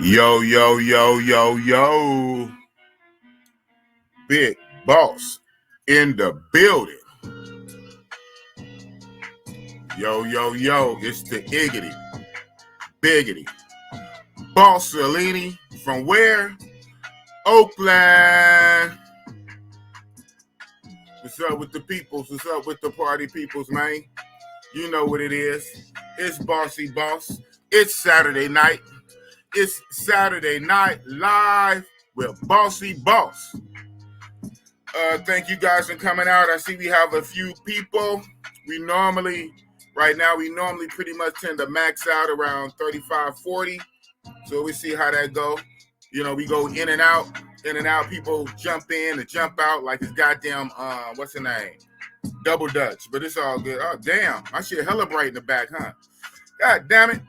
Yo, yo, yo, yo, yo. Big boss in the building. Yo, yo, yo. It's the Iggity, Biggity Boss-0-Leeny from where? Oakland. What's up with the peoples? What's up with the party peoples, man? You know what it is. It's Bossy Boss. It's Saturday night. It's Saturday Night Live with Bossy Boss. Thank you guys for coming out. I see we have a few people. Right now we normally pretty much tend to max out around 35, 40. So we see how that go. You know, we go in and out. People jump in and jump out like it's goddamn, what's the name? Double Dutch. But it's all good. Oh, damn. My shit hella bright in the back, huh? God damn it.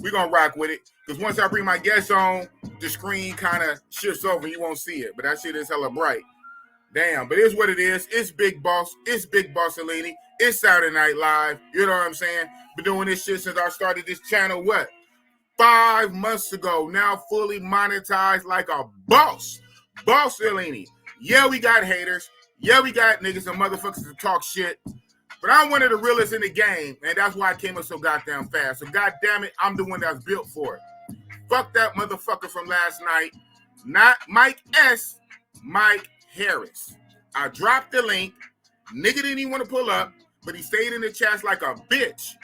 We're going to rock with it. Because once I bring my guests on, the screen kind of shifts over and you won't see it. But that shit is hella bright. Damn, but it's what it is. It's Big Boss. It's Big Boss-0-Leeny. It's Saturday Night Live. You know what I'm saying? Been doing this shit since I started this channel, 5 months ago. Now fully monetized like a boss. Boss-0-Leeny. Yeah, we got haters. Yeah, we got niggas and motherfuckers to talk shit. But I'm one of the realest in the game, and that's why I came up so goddamn fast. So goddamn it, I'm the one that's built for it. Fuck that motherfucker from last night. Not Mike S. Mike Harris. I dropped the link. Nigga didn't even want to pull up, but he stayed in the chat like a bitch.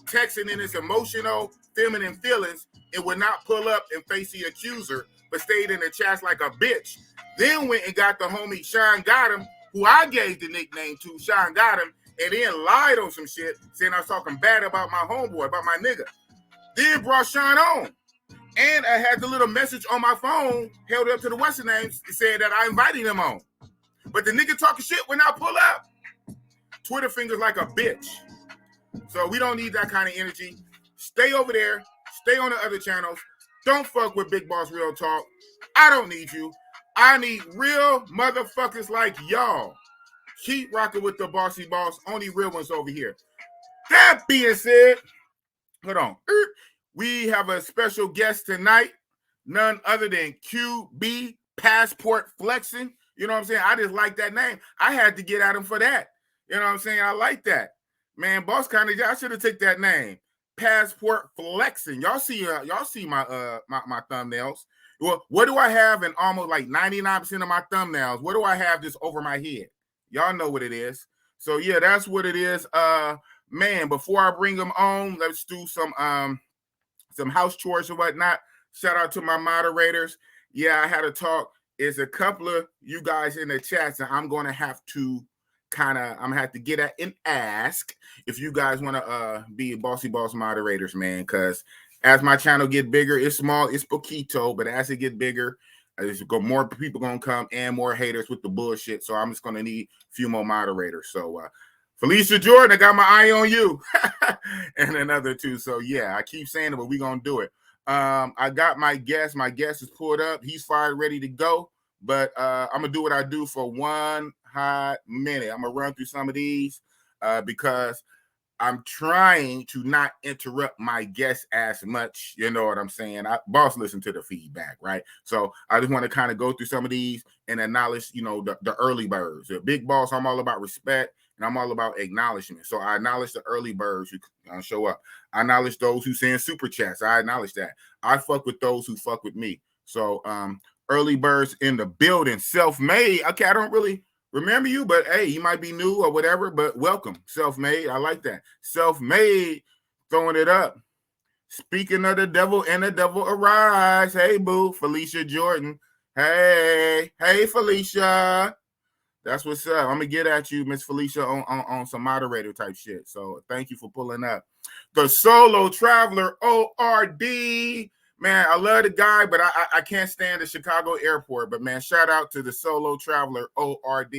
Texting in his emotional, feminine feelings and would not pull up and face the accuser, but stayed in the chat like a bitch. Then went and got the homie Sean Got Him, who I gave the nickname to, Sean Got Him, and then lied on some shit, saying I was talking bad about my homeboy, about my nigga. Then brought Sean on. And I had the little message on my phone held up to the Western names said that I invited him on. But the nigga talking shit when I pull up. Twitter fingers like a bitch. So we don't need that kind of energy. Stay over there. Stay on the other channels. Don't fuck with Big Boss Real Talk. I don't need you. I need real motherfuckers like y'all. Keep rocking with the Bossy Boss. Only real ones over here. That being said, hold on. We have a special guest tonight. None other than QB Passport Flexin. You know what I'm saying? I just like that name. I had to get at him for that. You know what I'm saying? I like that. Man, boss kind of, I should have taken that name. Passport Flexin. Y'all see my my thumbnails. Well, what do I have in almost like 99% of my thumbnails? What do I have just over my head? Y'all know what it is. So yeah, that's what it is. Man, before I bring them on, let's do some house chores and whatnot. Shout out to my moderators. Yeah, I had a talk. It's a couple of you guys in the chats, and I'm going to have to get at and ask if you guys want to be Bossy Boss moderators, man, because as my channel get bigger, it's small, it's poquito, but as it get bigger, more people going to come and more haters with the bullshit, so I'm just going to need a few more moderators. So Felicia Jordan, I got my eye on you. And another two. So yeah, I keep saying it, but we're going to do it. I got my guest. My guest is pulled up. He's fired, ready to go. But I'm going to do what I do for one hot minute. I'm going to run through some of these because I'm trying to not interrupt my guests as much. You know what I'm saying? Boss, listen to the feedback, right? So I just want to kind of go through some of these and acknowledge, the early birds. The Big Boss, I'm all about respect. And I'm all about acknowledgement. So I acknowledge the early birds who show up. I acknowledge those who send super chats. I acknowledge that. I fuck with those who fuck with me. So early birds in the building. Self-made. Okay, I don't really remember you, but hey, you might be new or whatever, but welcome. Self-made. I like that. Self-made. Throwing it up. Speaking of the devil and the devil arise. Hey, boo. Felicia Jordan. Hey, Felicia. That's what's up. I'm going to get at you, Miss Felicia, on some moderator type shit. So thank you for pulling up. The Solo Traveler, ORD. Man, I love the guy, but I can't stand the Chicago airport. But, man, shout out to the Solo Traveler, ORD.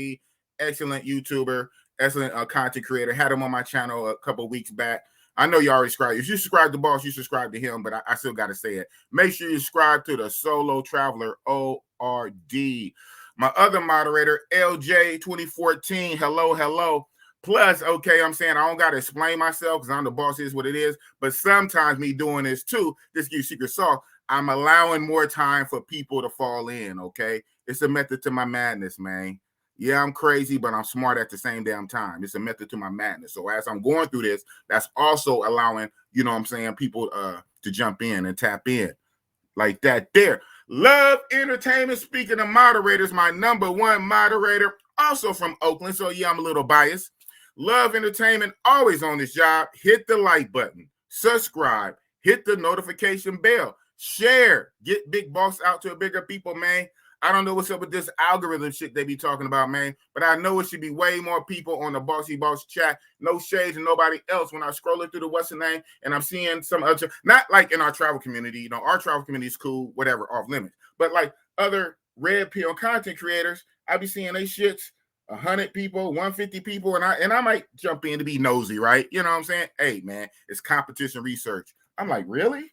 Excellent YouTuber, excellent content creator. Had him on my channel a couple weeks back. I know you already subscribed. If you subscribe to Boss, you subscribe to him, but I still got to say it. Make sure you subscribe to the Solo Traveler, ORD. My other moderator, LJ2014, hello. Plus, okay, I'm saying I don't got to explain myself because I'm the boss, is what it is. But sometimes me doing this too, this gives secret sauce. I'm allowing more time for people to fall in, okay? It's a method to my madness, man. Yeah, I'm crazy, but I'm smart at the same damn time. It's a method to my madness. So as I'm going through this, that's also allowing, you know what I'm saying, people to jump in and tap in like that there. Love Entertainment, speaking of moderators, my number one moderator, also from Oakland. So yeah, I'm a little biased. Love Entertainment, always on this job. Hit the like button, subscribe, hit the notification bell, share, get Big Boss out to a bigger people, man. I don't know what's up with this algorithm shit they be talking about, man, but I know it should be way more people on the Bossy Boss chat. No shade to nobody else. When I scrolling through the what's the name and I'm seeing some other, not like in our travel community, you know, our travel community is cool, whatever, off limits, but like other red pill content creators, I be seeing they shits 100 people, 150 people, and I might jump in to be nosy, right? You know what I'm saying? Hey, man, it's competition research. I'm like, really?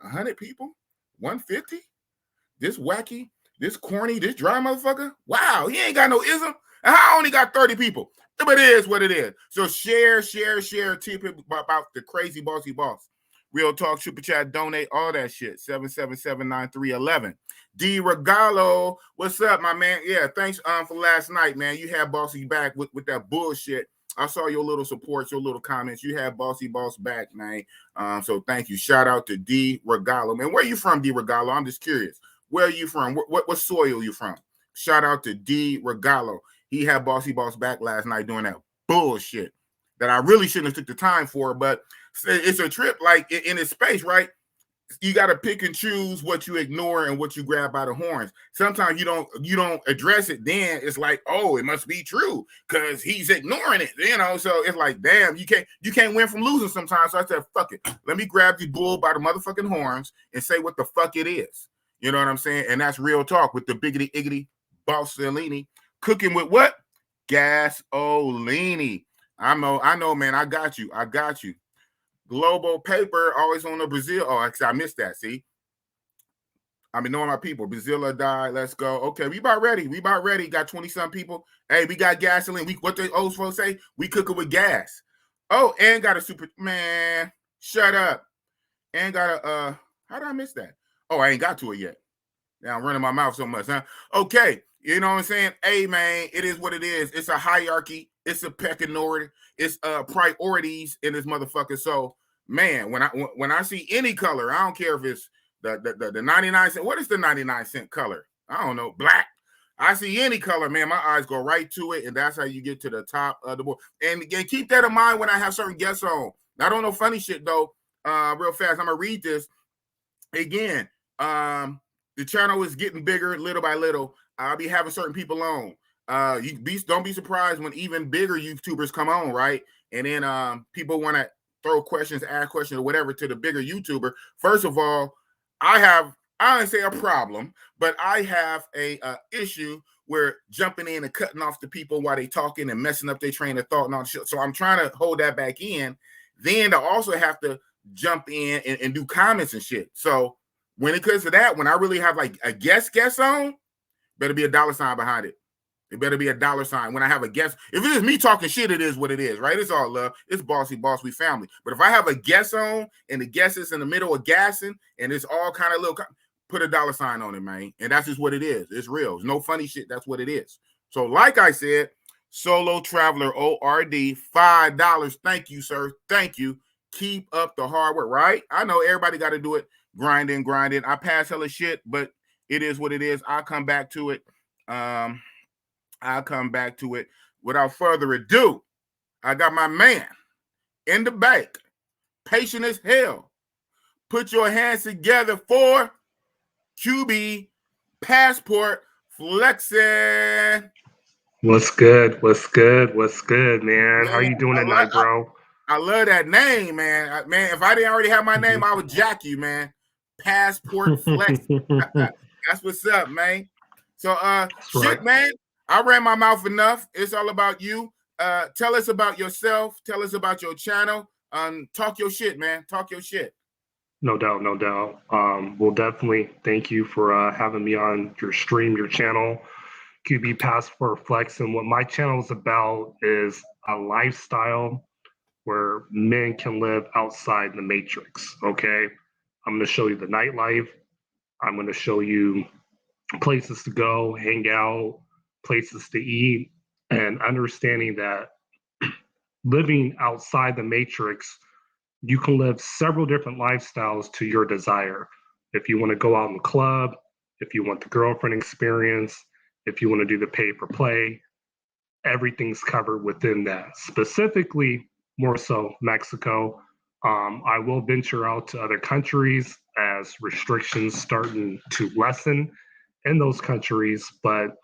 100 people? 150? This wacky? This corny, this dry motherfucker? Wow, he ain't got no ism. And I only got 30 people. But it is what it is. So share, tip about the crazy bossy boss. Real talk, super chat, donate, all that shit. 7779311. D Regalo, what's up, my man? Yeah, thanks for last night, man. You had Bossy back with that bullshit. I saw your little support, your little comments. You had Bossy Boss back, man. So thank you. Shout out to D Regalo. Man, where you from, D Regalo? I'm just curious. Where are you from? What soil are you from? Shout out to D Regalo. He had Bossy Boss back last night doing that bullshit that I really shouldn't have took the time for, but it's a trip like in its space, right? You got to pick and choose what you ignore and what you grab by the horns. Sometimes you don't address it. Then it's like, oh, it must be true because he's ignoring it, you know. So it's like, damn, you can't win from losing sometimes. So I said, fuck it. Let me grab the bull by the motherfucking horns and say what the fuck it is. You know what I'm saying? And that's real talk with the Biggity Iggity Boss-0-Leeny. Cooking with what? Gas-0-Leeny. I know, man. I got you. Global Paper, always on the Brazil. Oh, I missed that. See? I mean, knowing my people. Brazil died. Let's go. Okay, we about ready. Got 20-some people. Hey, we got gasoline. What the old folks say? We cooking with gas. Oh, and got a super, man. Shut up. And got a, how did I miss that? Oh, I ain't got to it yet. Now I'm running my mouth so much, huh? Okay, you know what I'm saying? Hey, man, it is what it is. It's a hierarchy. It's a pecking order. It's priorities in this motherfucker. So, man, when I see any color, I don't care if it's the 99 cent. What is the 99 cent color? I don't know. Black. I see any color, man. My eyes go right to it, and that's how you get to the top of the board. And again, keep that in mind when I have certain guests on. I don't know funny shit though. Real fast, I'm gonna read this again. The channel is getting bigger little by little. I'll be having certain people on. Don't be surprised when even bigger YouTubers come on, right? And then people want to throw questions, ask questions, or whatever to the bigger YouTuber. First of all, I don't say a problem, but I have a issue where jumping in and cutting off the people while they talking and messing up their train of thought and all shit. So I'm trying to hold that back in. Then to also have to jump in and do comments and shit. So when it comes to that, when I really have like a guest on, better be a $sign behind it. It better be a $sign. When I have a guest, if it is me talking shit, it is what it is, right? It's all love. It's bossy boss, we family. But if I have a guest on and the guest is in the middle of gassing and it's all kind of little, put a $sign on it, man. And that's just what it is. It's real. It's no funny shit. That's what it is. So like I said, Solo Traveler ORD, $5. Thank you, sir. Thank you. Keep up the hard work, right? I know everybody got to do it. Grinding. I pass hella shit, but it is what it is. I'll come back to it. Without further ado, I got my man in the back, patient as hell. Put your hands together for QB Passport Flexin. What's good, man? How you doing tonight, bro? I love that name, man. Man, if I didn't already have my name, I would jack you, man. Passport Flex. That's what's up, man. So shit, right, man. I ran my mouth enough. It's all about you. Tell us about yourself. Tell us about your channel. Talk your shit, man. Talk your shit. No doubt. Well, definitely thank you for having me on your stream, your channel, QB Passport Flexin. What my channel is about is a lifestyle where men can live outside the matrix. Okay. I'm going to show you the nightlife. I'm going to show you places to go, hang out, places to eat, and understanding that living outside the matrix, you can live several different lifestyles to your desire. If you want to go out in the club, if you want the girlfriend experience, if you want to do the pay for play, everything's covered within that. Specifically, more so Mexico. I will venture out to other countries as restrictions starting to lessen in those countries. But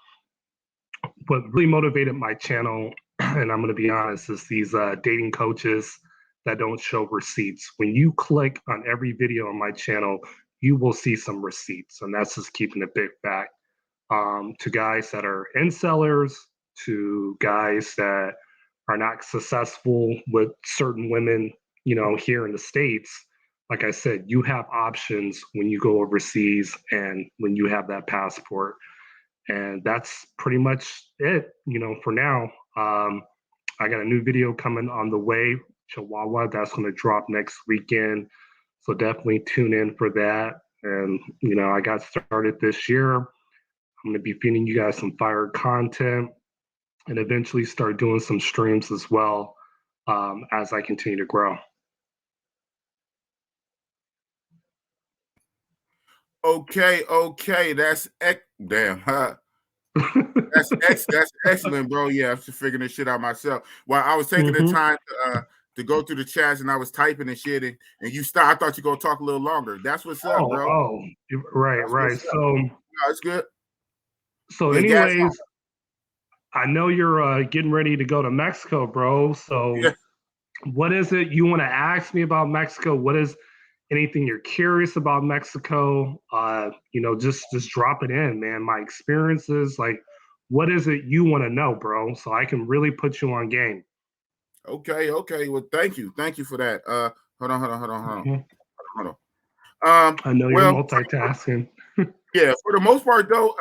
what really motivated my channel, and I'm going to be honest, is these dating coaches that don't show receipts. When you click on every video on my channel, you will see some receipts, and that's just keeping it big back. To guys that are in-sellers, to guys that are not successful with certain women, you know, here in the States. Like I said, you have options when you go overseas and when you have that passport. And that's pretty much it, you know, for now. I got a new video coming on the way, Chihuahua. That's going to drop next weekend. So definitely tune in for that. And, you know, I got started this year. I'm going to be feeding you guys some fire content and eventually start doing some streams as well as I continue to grow. Okay, that's damn. Huh? That's excellent, bro. Yeah, I'm just figuring this shit out myself. While I was taking the time to go through the chats and I was typing and shit, and you stopped. I thought you were gonna talk a little longer. That's what's up, bro. Right. So no, it's good. So, anyways, I know you're getting ready to go to Mexico, bro. So, what is it you want to ask me about Mexico? What is anything you're curious about Mexico? You know, just drop it in, man. My experiences, like, what is it you want to know, bro? So I can really put you on game. Okay. Well, thank you for that. Hold on. I know you're multitasking. Yeah, for the most part, though.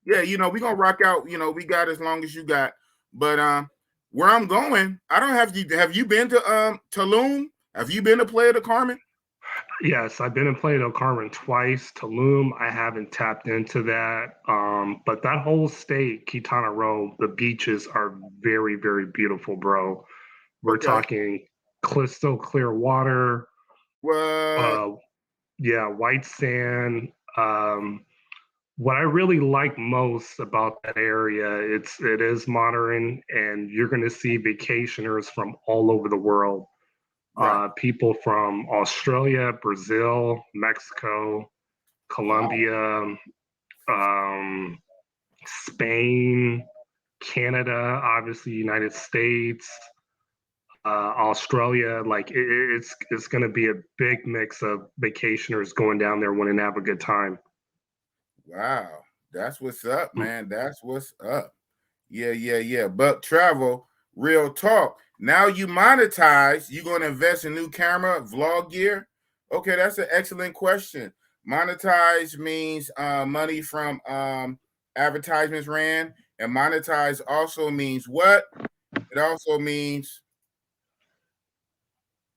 Yeah, you know, we're gonna rock out. You know, we got as long as you got. But where I'm going, I don't have you. Have you been to Tulum? Have you been to Playa del Carmen? Yes, I've been in Playa del Carmen twice. Tulum, I haven't tapped into that. But that whole state, Quintana Roo, the beaches are very, very beautiful, bro. We're talking crystal clear water. What? Yeah, white sand. What I really like most about that area, it is modern, and you're going to see vacationers from all over the world. People from Australia, Brazil, Mexico, Colombia, Spain, Canada, obviously United States, Australia. Like it's going to be a big mix of vacationers going down there wanting to have a good time. Wow, that's what's up, man. That's what's up. Yeah. But travel, real talk. Now you monetize. You going to invest in new camera, vlog gear? Okay, that's an excellent question. Monetize means money from advertisements ran, and monetize also means what? It also means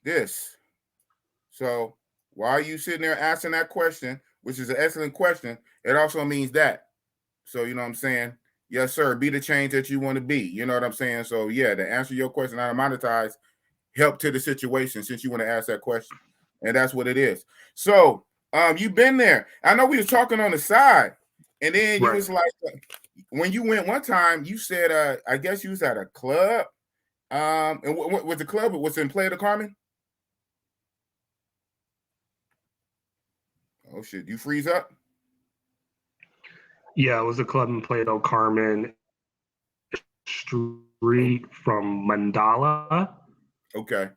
this. So while you sitting there asking that question, which is an excellent question, it also means that. So you know what I'm saying? Yes, sir. Be the change that you want to be. You know what I'm saying? So yeah, to answer your question, how to monetize, help to the situation since you want to ask that question. And that's what it is. So you've been there. I know we was talking on the side, and then you was like, when you went one time, you said, I guess you was at a club. And what was the club? Was in Playa del Carmen? Oh shit, you freeze up? Yeah, it was a club in Playa del Carmen, street from Mandala. Okay.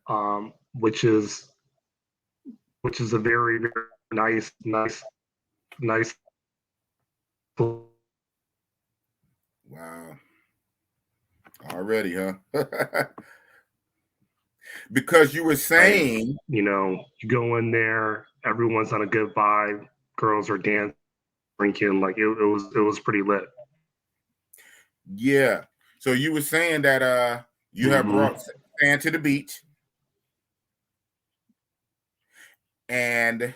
Which is a very, very nice. Wow. Already, huh? Because you were saying, you know, you go in there, everyone's on a good vibe, girls are dancing, drinking, like it was pretty lit. Yeah. So you were saying that you have brought sand to the beach, and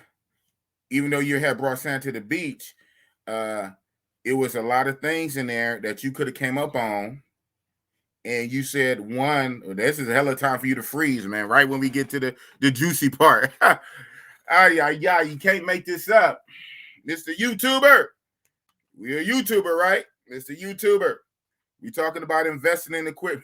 even though you had brought sand to the beach, it was a lot of things in there that you could have came up on. And you said one, this is a hell of a time for you to freeze, man. Right when we get to the juicy part. Yeah, you can't make this up. Mr. YouTuber. We're a YouTuber, right? Mr. YouTuber. We're talking about investing in equipment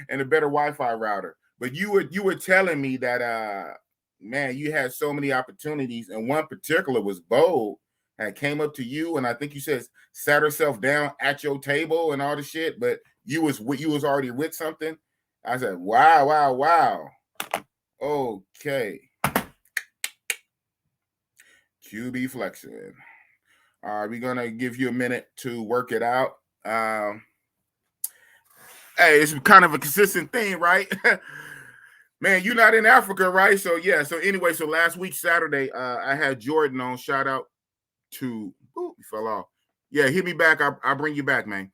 and a better Wi-Fi router. But you were telling me that man, you had so many opportunities, and one particular was bold. And came up to you, and I think you said sat herself down at your table and all the shit, but you was already with something. I said, wow. Okay. QB Flexin. All right, we're gonna give you a minute to work it out. Hey, it's kind of a consistent thing, right? Man, you're not in Africa, right? So yeah. So anyway, so last week Saturday, I had Jordan on. Shout out to he fell off. Yeah, hit me back. I'll bring you back, man.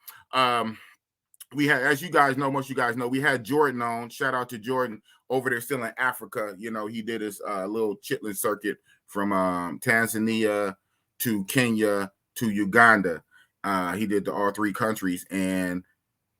We had, as you guys know, most of you guys know, we had Jordan on. Shout out to Jordan over there, still in Africa. You know, he did his little chitlin circuit from Tanzania to Kenya to Uganda. He did all three countries, and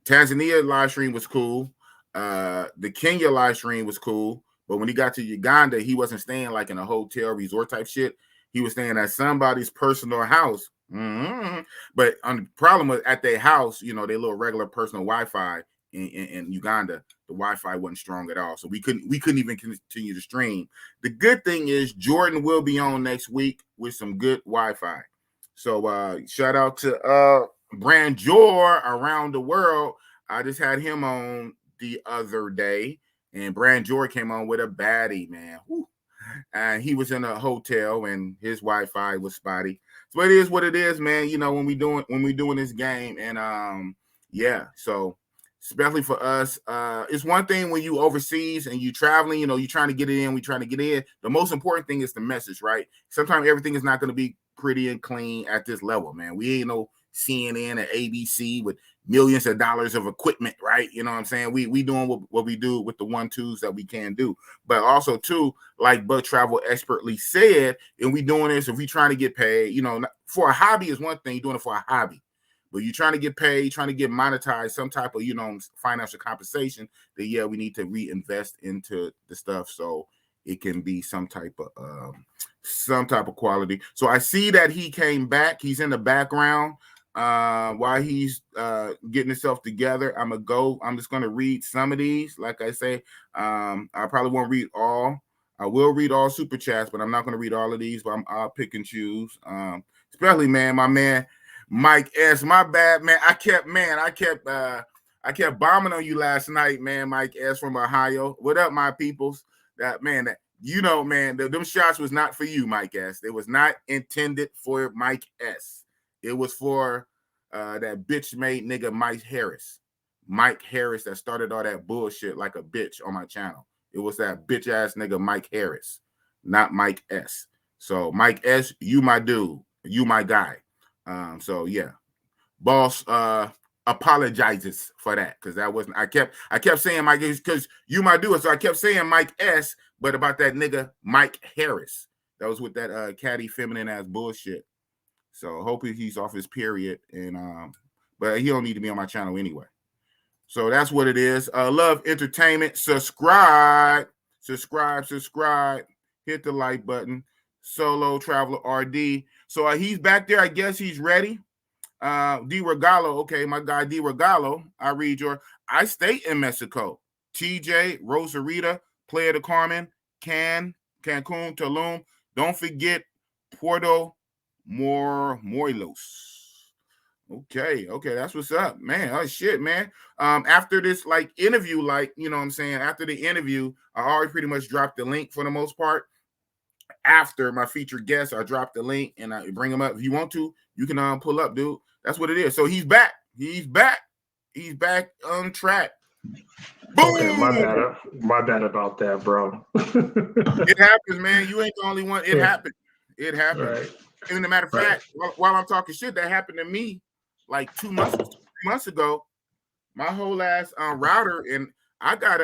Tanzania live stream was cool. The Kenya live stream was cool, but when he got to Uganda, he wasn't staying like in a hotel resort type shit. He was staying at somebody's personal house. But the problem was at their house, you know, their little regular personal Wi-Fi in Uganda, the Wi-Fi wasn't strong at all. So we couldn't even continue to stream. The good thing is Jordan will be on next week with some good Wi-Fi. So shout out to Brand Jor around the world. I just had him on the other day, and Brand Jor came on with a baddie, man. Whew. And he was in a hotel, and his Wi-Fi was spotty. So it is what it is, man. You know, when we doing this game, and yeah. So especially for us, it's one thing when you overseas and you traveling. You know, you trying to get it in. We trying to get in. The most important thing is the message, right? Sometimes everything is not going to be pretty and clean at this level, man. We ain't no CNN or ABC with millions of dollars of equipment, right? You know what I'm saying? We doing what we do with the 1-2s that we can do. But also, too, like Bud Travel expertly said, and we doing this if we trying to get paid, you know, for a hobby is one thing, you're doing it for a hobby. But you're trying to get paid, trying to get monetized, some type of, you know, financial compensation, that, yeah, we need to reinvest into the stuff so it can be some type of quality. So I see that he came back. He's in the background while he's getting himself together. I'm just gonna read some of these. Like I say, I probably won't read all. I will read all super chats, but I'm not gonna read all of these. But I'll pick and choose. Especially, man, my man Mike S. My bad, man. I kept bombing on you last night, man. Mike S. from Ohio. What up, my peoples? That man, you know, man, them shots was not for you, Mike S. It was not intended for Mike S. It was for that bitch made nigga Mike Harris. Mike Harris that started all that bullshit like a bitch on my channel. It was that bitch ass nigga Mike Harris, not Mike S. So Mike S, you my dude, you my guy. So yeah, boss apologizes for that because that wasn't. I kept saying Mike because you my dude. So I kept saying Mike S, but about that nigga Mike Harris. That was with that catty feminine ass bullshit. So hopefully he's off his period, and but he don't need to be on my channel anyway. So that's what it is. Love Entertainment. Subscribe. Hit the like button. Solo Traveler RD. So he's back there. I guess he's ready. D Regalo. Okay, my guy D Regalo. I read your. I stay in Mexico. TJ Rosarita, Playa del Carmen, Cancun, Tulum. Don't forget Puerto Morelos. Okay, that's what's up, man. Oh shit, man. After this like interview, like, you know what I'm saying, after the interview, I already pretty much dropped the link for the most part. After my featured guest, I dropped the link and I bring him up. If you want to, you can pull up, dude. That's what it is. So he's back on track. Boom! Okay, my bad about that, bro. It happens, man. You ain't the only one. It happened. Right. And as a matter of fact, while I'm talking shit, that happened to me like 2 months ago. months ago, my whole ass router, and I got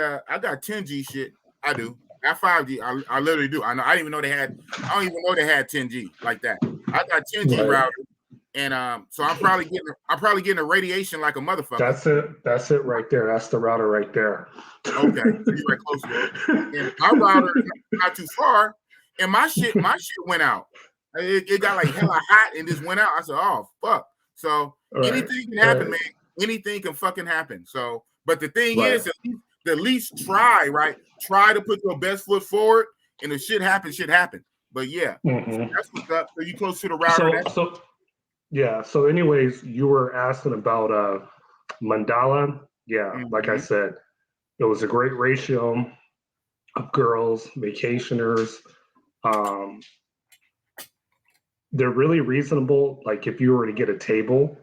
10G shit. I do. At 5G, I literally do. I know. I didn't even know they had. I don't even know they had 10G like that. I got 10G router, and so I'm probably getting a radiation like a motherfucker. That's it. That's it right there. That's the router right there. Okay, so you're right close to it. And my router is not too far, and my shit went out. It got like hella hot and just went out. I said, "Oh fuck!" So anything can happen, man. Anything can fucking happen. So, but the thing is, at least try, right? Try to put your best foot forward, and if shit happens, shit happens. But yeah, that's what's up. Are you close to the router? So anyways, you were asking about Mandala. Yeah, like I said, it was a great ratio of girls, vacationers. They're really reasonable. Like if you were to get a table,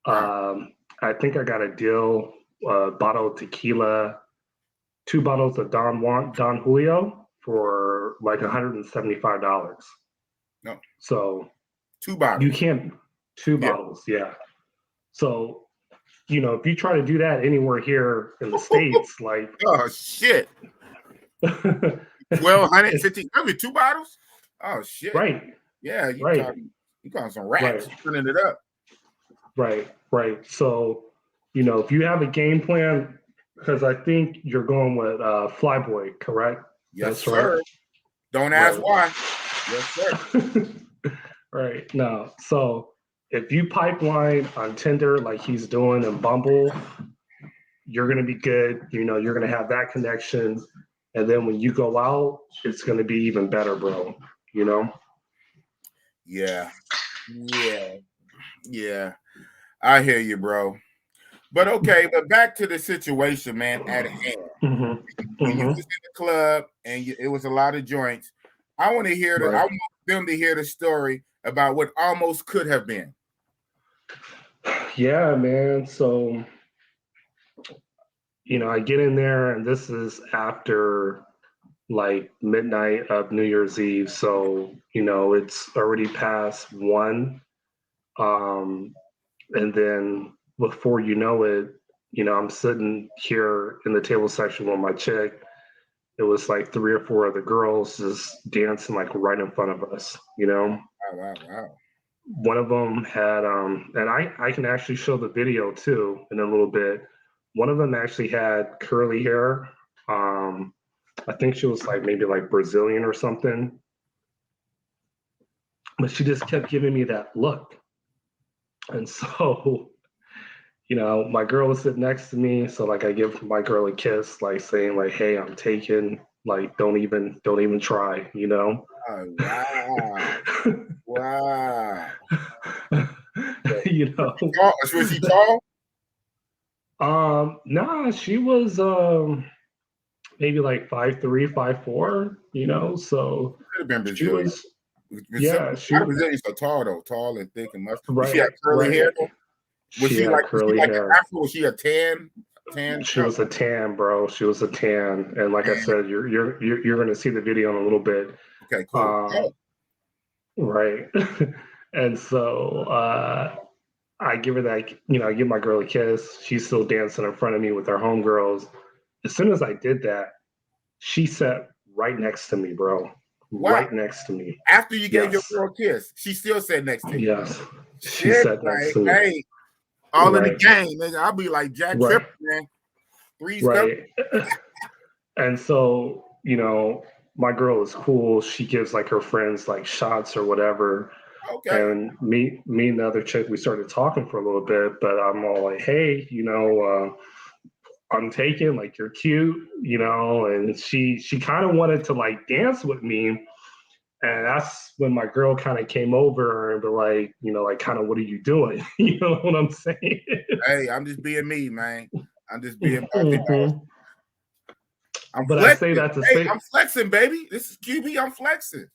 I think I got a deal, bottle of tequila, 2 bottles of Don Julio for like $175. No. So 2 bottles. You can't 2 bottles, yeah. So, you know, if you try to do that anywhere here in the States, like oh shit. 1,250 every 2 bottles? Oh shit. Right. Yeah, you got some rats turning it up. Right. So, you know, if you have a game plan, because I think you're going with Flyboy, correct? Yes, sir. Right. Don't ask why. Yes, sir. Right. No. So if you pipeline on Tinder like he's doing in Bumble, you're going to be good. You know, you're going to have that connection. And then when you go out, it's going to be even better, bro. You know? Yeah. I hear you, bro. But okay, but back to the situation, man, at hand. When you was in the club and it was a lot of joints, I want to hear I want them to hear the story about what almost could have been. Yeah, man. So, you know, I get in there and this is after like midnight of New Year's Eve. So, you know, it's already past 1. And then before you know it, you know, I'm sitting here in the table section with my chick. It was like 3 or 4 other girls just dancing like right in front of us, you know? Wow. One of them had, and I can actually show the video too in a little bit. One of them actually had curly hair. I think she was like maybe like Brazilian or something. But she just kept giving me that look. And so, you know, my girl was sitting next to me. So like I give my girl a kiss, like saying like, hey, I'm taken. Like, don't even try, you know? Oh, wow. You know. Was she tall? Nah, she was maybe like 5'3", 5'4", you know. So could have been she was Brazilians are tall though, tall and thick and muscular. Right, she had curly hair though? Was she like curly hair? Afro? Was she a tan? She was a tan, bro. She was a tan. And like I said, you're gonna see the video in a little bit. Okay, cool. Right. And so I give her that, you know, I give my girl a kiss. She's still dancing in front of me with her homegirls. As soon as I did that, she sat right next to me, bro. Wow. Right next to me. After you gave your girl a kiss, she still sat next to you. Yes. She sat next to me. Hey, all in the game, nigga. I'll be like Jack Tripp, man. 3 steps. And so, you know, my girl is cool. She gives like her friends like shots or whatever. Okay. And me and the other chick, we started talking for a little bit, but I'm all like, hey, you know, I'm taken, like you're cute, you know, and she kind of wanted to like dance with me. And that's when my girl kind of came over and be like, you know, like kind of, what are you doing? You know what I'm saying? Hey, I'm just being me, man. I'm just being I'm but flexing. I say that to say I'm flexing, baby. This is QB, I'm flexing.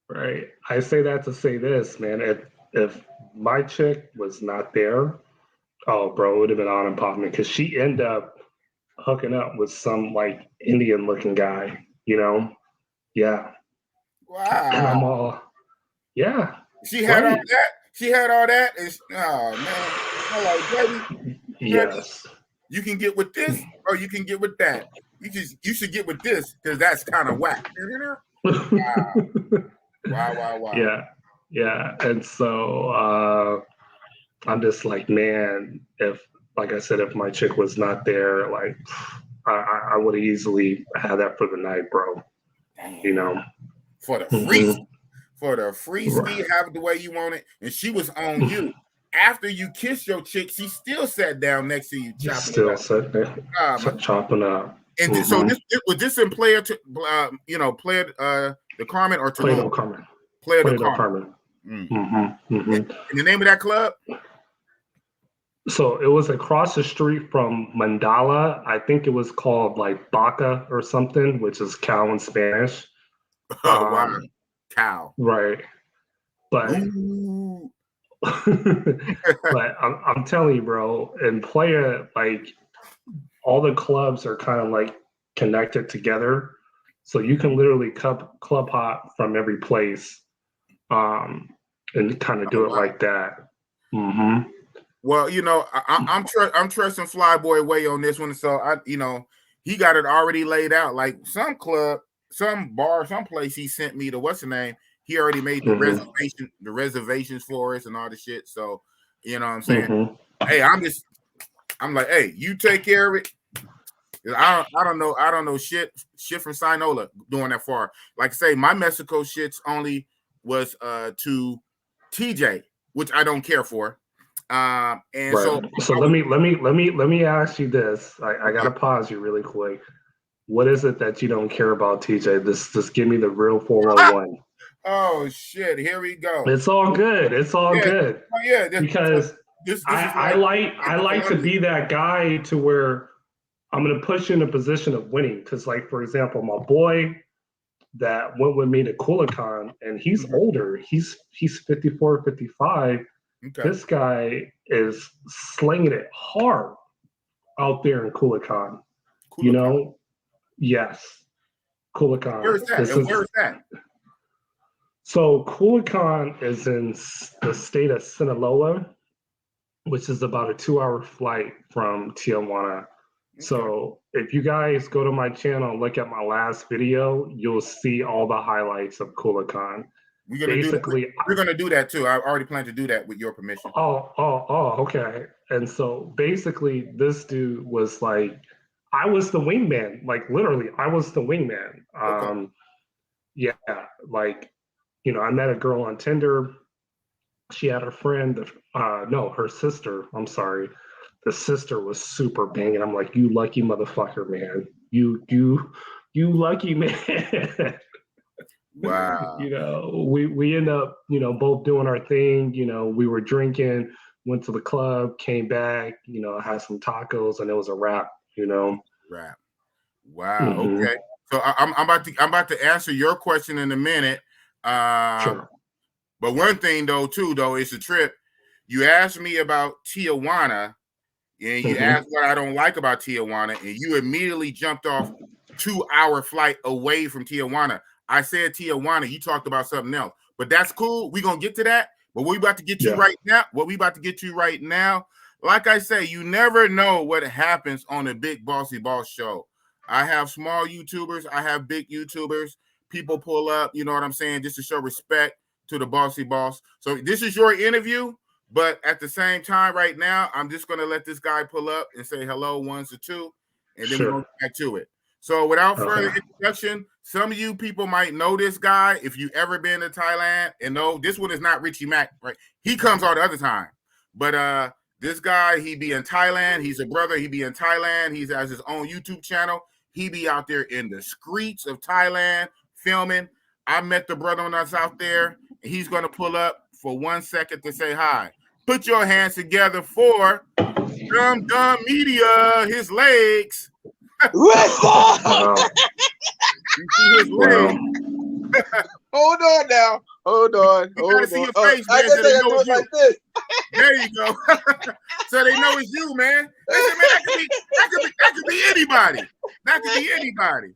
Right. I say that to say this, man. If my chick was not there, oh, bro, it would have been on and popping because she ended up hooking up with some like Indian looking guy, you know? Yeah. Wow. And I'm all, yeah. She had all that. She had all that. And oh man, I'm like, baby, Yes. You can get with this, or you can get with that. You should get with this because that's kind of whack. Wow. Yeah. And so I'm just like, man, like I said, if my chick was not there, like I would have easily had that for the night, bro. You know, for the free ski, have it the way you want it, and she was on you. After you kissed your chick, she still sat down next to you, sat there, chopping up. And so was this in Player the Carmen or Tulum? Playa del Carmen. Playa del Carmen. And the name of that club? So it was across the street from Mandala. I think it was called like Baca or something, which is cow in Spanish. Oh, wow. Cow. Right. But but I'm telling you, bro, in Playa, like all the clubs are kind of like connected together. So you can literally club hop from every place and kind of do it like that. Well, I'm trusting Flyboy way on this one. So he got it already laid out. Like some club, some bar, some place he sent me to what's the name. He already made the reservations for us and all the shit. So, you know what I'm saying? Hey, I'm like, hey, you take care of it. I don't know shit from Sinola doing that far. Like I say, my Mexico shits only was to TJ, which I don't care for. So let me ask you this. I gotta pause you really quick. What is it that you don't care about, TJ? Just give me the real 411. Oh shit! Here we go. It's all good. It's all good. Oh, yeah, because I like to be that guy to where I'm gonna put you in a position of winning. Because, like, for example, my boy that went with me to Culiacan, and he's older. He's 54, 55. Okay. This guy is slinging it hard out there in Culiacan. You know? Yes. Culiacan. Where is that? Where is that? So Culiacan is in the state of Sinaloa, which is about a 2-hour flight from Tijuana. Okay. So if you guys go to my channel and look at my last video, you'll see all the highlights of Culiacan. We're gonna do that too. I already plan to do that with your permission. Oh, okay. And so basically, this dude was like, I was the wingman. Like literally, I was the wingman. Okay. Yeah, like, I met a girl on Tinder. She had her friend. Her sister. I'm sorry. The sister was super banging. I'm like, you lucky motherfucker, man. You lucky man. Wow. We end up, both doing our thing. We were drinking, went to the club, came back, had some tacos, and it was a wrap. Wrap. Wow. Okay. So I'm about to answer your question in a minute. Sure. But one thing though, it's a trip. You asked me about Tijuana, and you asked what I don't like about Tijuana, and you immediately jumped off 2-hour flight away from Tijuana. I said Tijuana, you talked about something else, but that's cool. We're gonna get to that. But what we about to get to right now, like I say, you never know what happens on a Big Bossy Boss show. I have small YouTubers, I have big YouTubers. People pull up, you know what I'm saying, just to show respect to the Bossy Boss. So this is your interview, but at the same time, right now, I'm just gonna let this guy pull up and say hello once or two, and then we're gonna get back to it. So without further introduction, some of you people might know this guy if you've ever been to Thailand and know this one is not Richie Mack, right? He comes all the other time. But this guy, he be in Thailand. He's a brother. He be in Thailand. He has his own YouTube channel. He be out there in the streets of Thailand filming. I met the brother when I was out there. And he's going to pull up for 1 second to say hi. Put your hands together for Dumb Media, his legs. Wow. You see his legs. Hold on now. Hold on. You gotta see your face, man. So they know it's you. Like this. There you go. So they know it's you, man. Listen, man, that could be anybody. That could be anybody.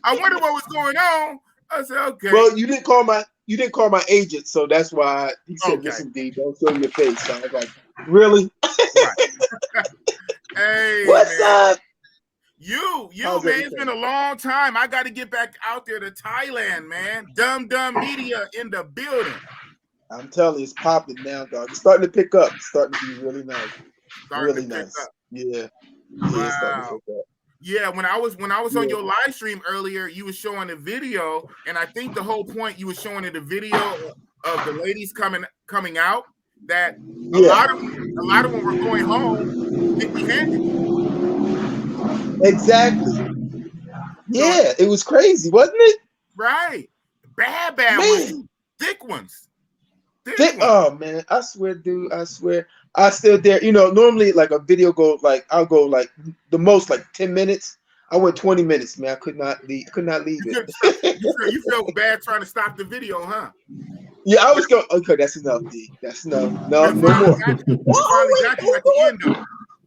I wonder what was going on. I said, okay. Well, you didn't call you didn't call my agent, so that's why he said, Okay. "Listen, D, don't show your face." So I was like, "Really? Right. Hey, What's man. up?" You, How's man, everything? it's been a long time. I got to get back out there to Thailand, man. Dumb Media in the building. I'm telling you, it's popping now, dog. It's starting to pick up. It's starting to be really nice. Starting Really to pick nice. up. Yeah. Yeah, it's starting to Wow. pick up. Yeah, when I was on Yeah. your live stream earlier, you were showing the video, and I think the whole point you were showing in the video of the ladies coming out, that a lot of them were going home empty-handed. Exactly. Yeah, it was crazy, wasn't it? Right. Bad Man. ones. Thick ones. Oh man, I swear, dude, I swear. I still dare, normally like a video I'll go like the most like 10 minutes. I went 20 minutes, man. I could not leave it. You felt bad trying to stop the video, huh? Yeah, I was going, okay, that's enough, D. That's enough. No more. It finally got you at the end, though.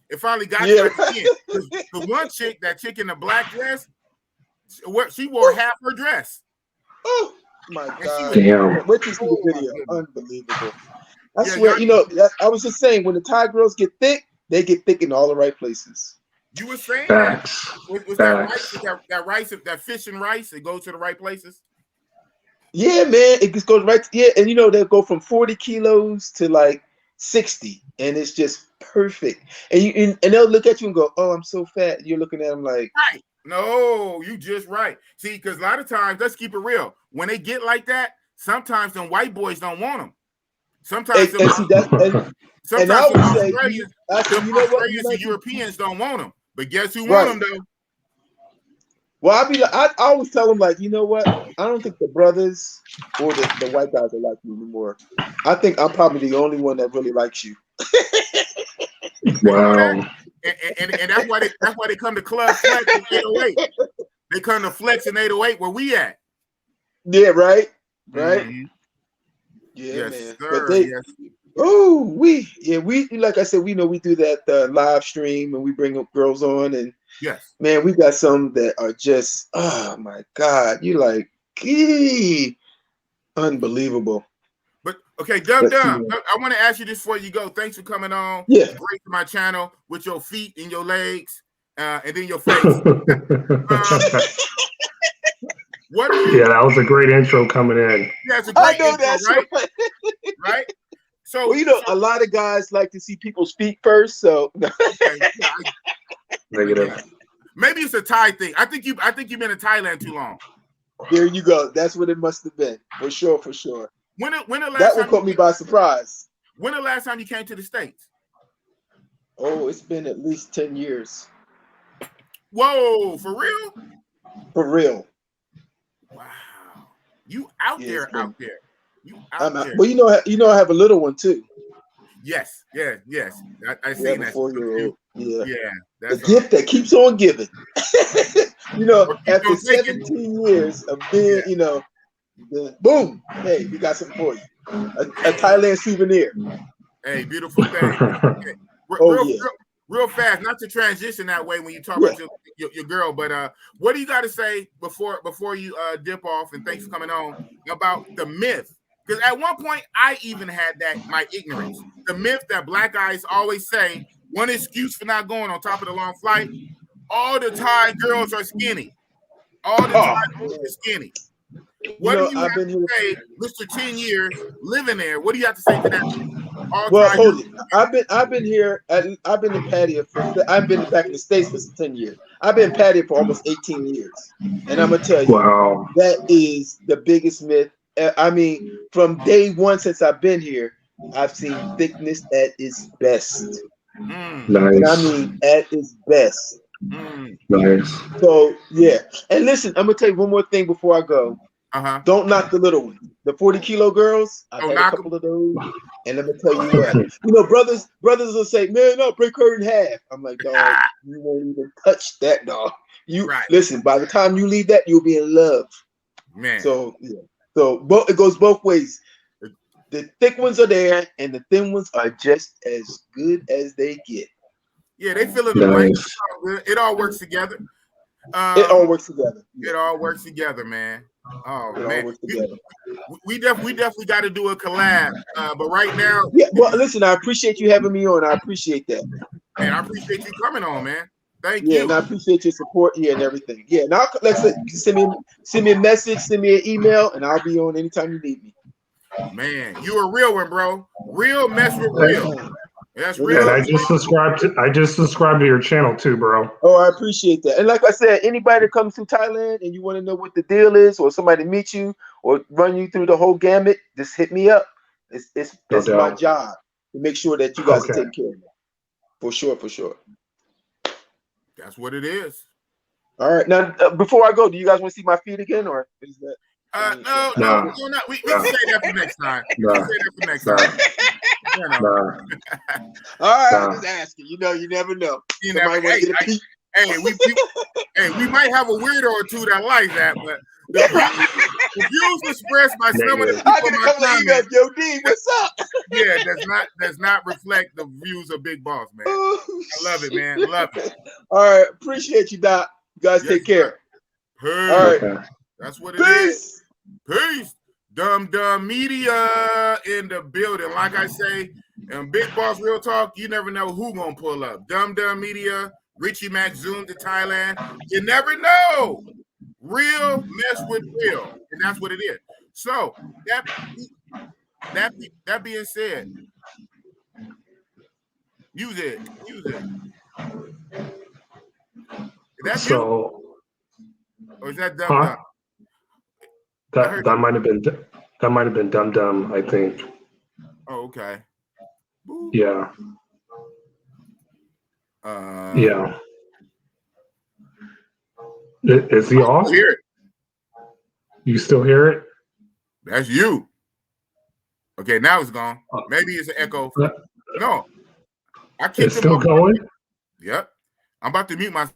It finally got you at the end. The one chick, that chick in the black dress, she wore half her dress. Oh my God. Damn. Wait till you see the video. Unbelievable. I swear, I was just saying, when the Thai girls get thick, they get thick in all the right places. You were saying Facts. that rice, that fish and rice, it goes to the right places? Yeah, man, it just goes right. And they'll go from 40 kilos to like 60, and it's just perfect. And they'll look at you and go, "Oh, I'm so fat." You're looking at them like, right. No, you just right. See, because a lot of times, let's keep it real. When they get like that, sometimes them white boys don't want them. Sometimes and I would say, Australians and Europeans don't want them. But guess who want them though? Well, I always tell them, like, you know what? I don't think the brothers or the white guys are like you anymore. I think I'm probably the only one that really likes you. Wow. And that's why they come to Club Flex in 808. They come to Flex in 808 where we at. Yeah, right? Right? Mm-hmm. Yeah, yes, man. Sir. But we like I said, we do that live stream, and we bring up girls on, and yes, man, we got some that are just, oh my God, you like, unbelievable. But okay, Dumb. I want to ask you this before you go. Thanks for coming on. Yeah. Great to my channel with your feet and your legs, and then your face. Yeah, that was a great intro coming in. Yeah, it's a great intro, right? Right. So, a lot of guys like to see people's feet first. So okay, Negative. Maybe it's a Thai thing. I think you've been in Thailand too long. There you go. That's what it must have been, for sure. When the last that time one caught me by surprise. When the last time you came to the States? Oh, it's been at least 10 years. Whoa, for real? For real. Wow. You out there. You out there. Well, I have a little one too. Yes. I seen that. 4-year-old. Yeah. That's the gift that keeps on giving. After 17 years of being, boom, hey, we got something for you. A Thailand souvenir. Hey, beautiful thing. Real fast, not to transition that way when you talk about your girl, but what do you got to say before you dip off? And thanks for coming on, about the myth. Because at one point, I even had my ignorance. The myth that black guys always say, one excuse for not going on top of the long flight, all the Thai girls are skinny. All the Thai girls are skinny. What do you have to say, Mr. 10 years living there? What do you have to say to that? Well, hold it. I've been here. I've been in patio I've been back in the States for 10 years. I've been patio for almost 18 years. And I'm gonna tell you, that is the biggest myth. I mean, from day one since I've been here, I've seen thickness at its best. Nice. And I mean at its best. Nice. So yeah. And listen, I'm gonna tell you one more thing before I go. Don't knock the little one. The 40-kilo girls, I've had a couple of those. And let me tell you what, brothers will say, man, no, break her in half. I'm like, dog, you won't even touch that, dog. Listen, by the time you leave that, you'll be in love. Man. So yeah. So it goes both ways. The thick ones are there, and the thin ones are just as good as they get. Yeah, they fill in the blanks. It all works together. It all works together. It all works together, man. Oh it man, all works together. We definitely got to do a collab. But right now, yeah. Well, listen, I appreciate you having me on. I appreciate that. Man, I appreciate you coming on, man. Thank you. Yeah, and I appreciate your support here and everything. Yeah, now send me a message, send me an email, and I'll be on anytime you need me. Man, you a real one, bro. Real mess with real. That's real. And I just subscribed to your channel too, bro. Oh, I appreciate that. And like I said, anybody that comes to Thailand and you want to know what the deal is, or somebody meet you or run you through the whole gamut, just hit me up. It's my job to make sure that you guys are taken care of. For sure. That's what it is. All right. Now, before I go, do you guys want to see my feet again, or is that? No. We can say that for next time. We can say that for next time. All right, I'm just asking. You never know. We might have a weirdo or two that like that, but the views expressed by some of the people in my comments, Yo, D, what's up? Yeah, does not reflect the views of Big Boss, man. I love it, man. Love it. All right, appreciate you, Doc. You guys take care. Peace. All right, that's what it is. Peace. Dumb Media in the building. Like I say, and Big Boss Real Talk, you never know who gonna pull up. Dumb Media, Richie Mac Zoom to Thailand. You never know. Real mess with real, and that's what it is. So that being said, music. Is that you? Or is that Dumb? That might have been Dumb, I think. Oh, okay. Ooh. Yeah. Yeah. Is he off? Hear it. You still hear it? That's you. Okay, now it's gone. Maybe it's an echo. No. I keep it's still going? Yep. I'm about to mute myself.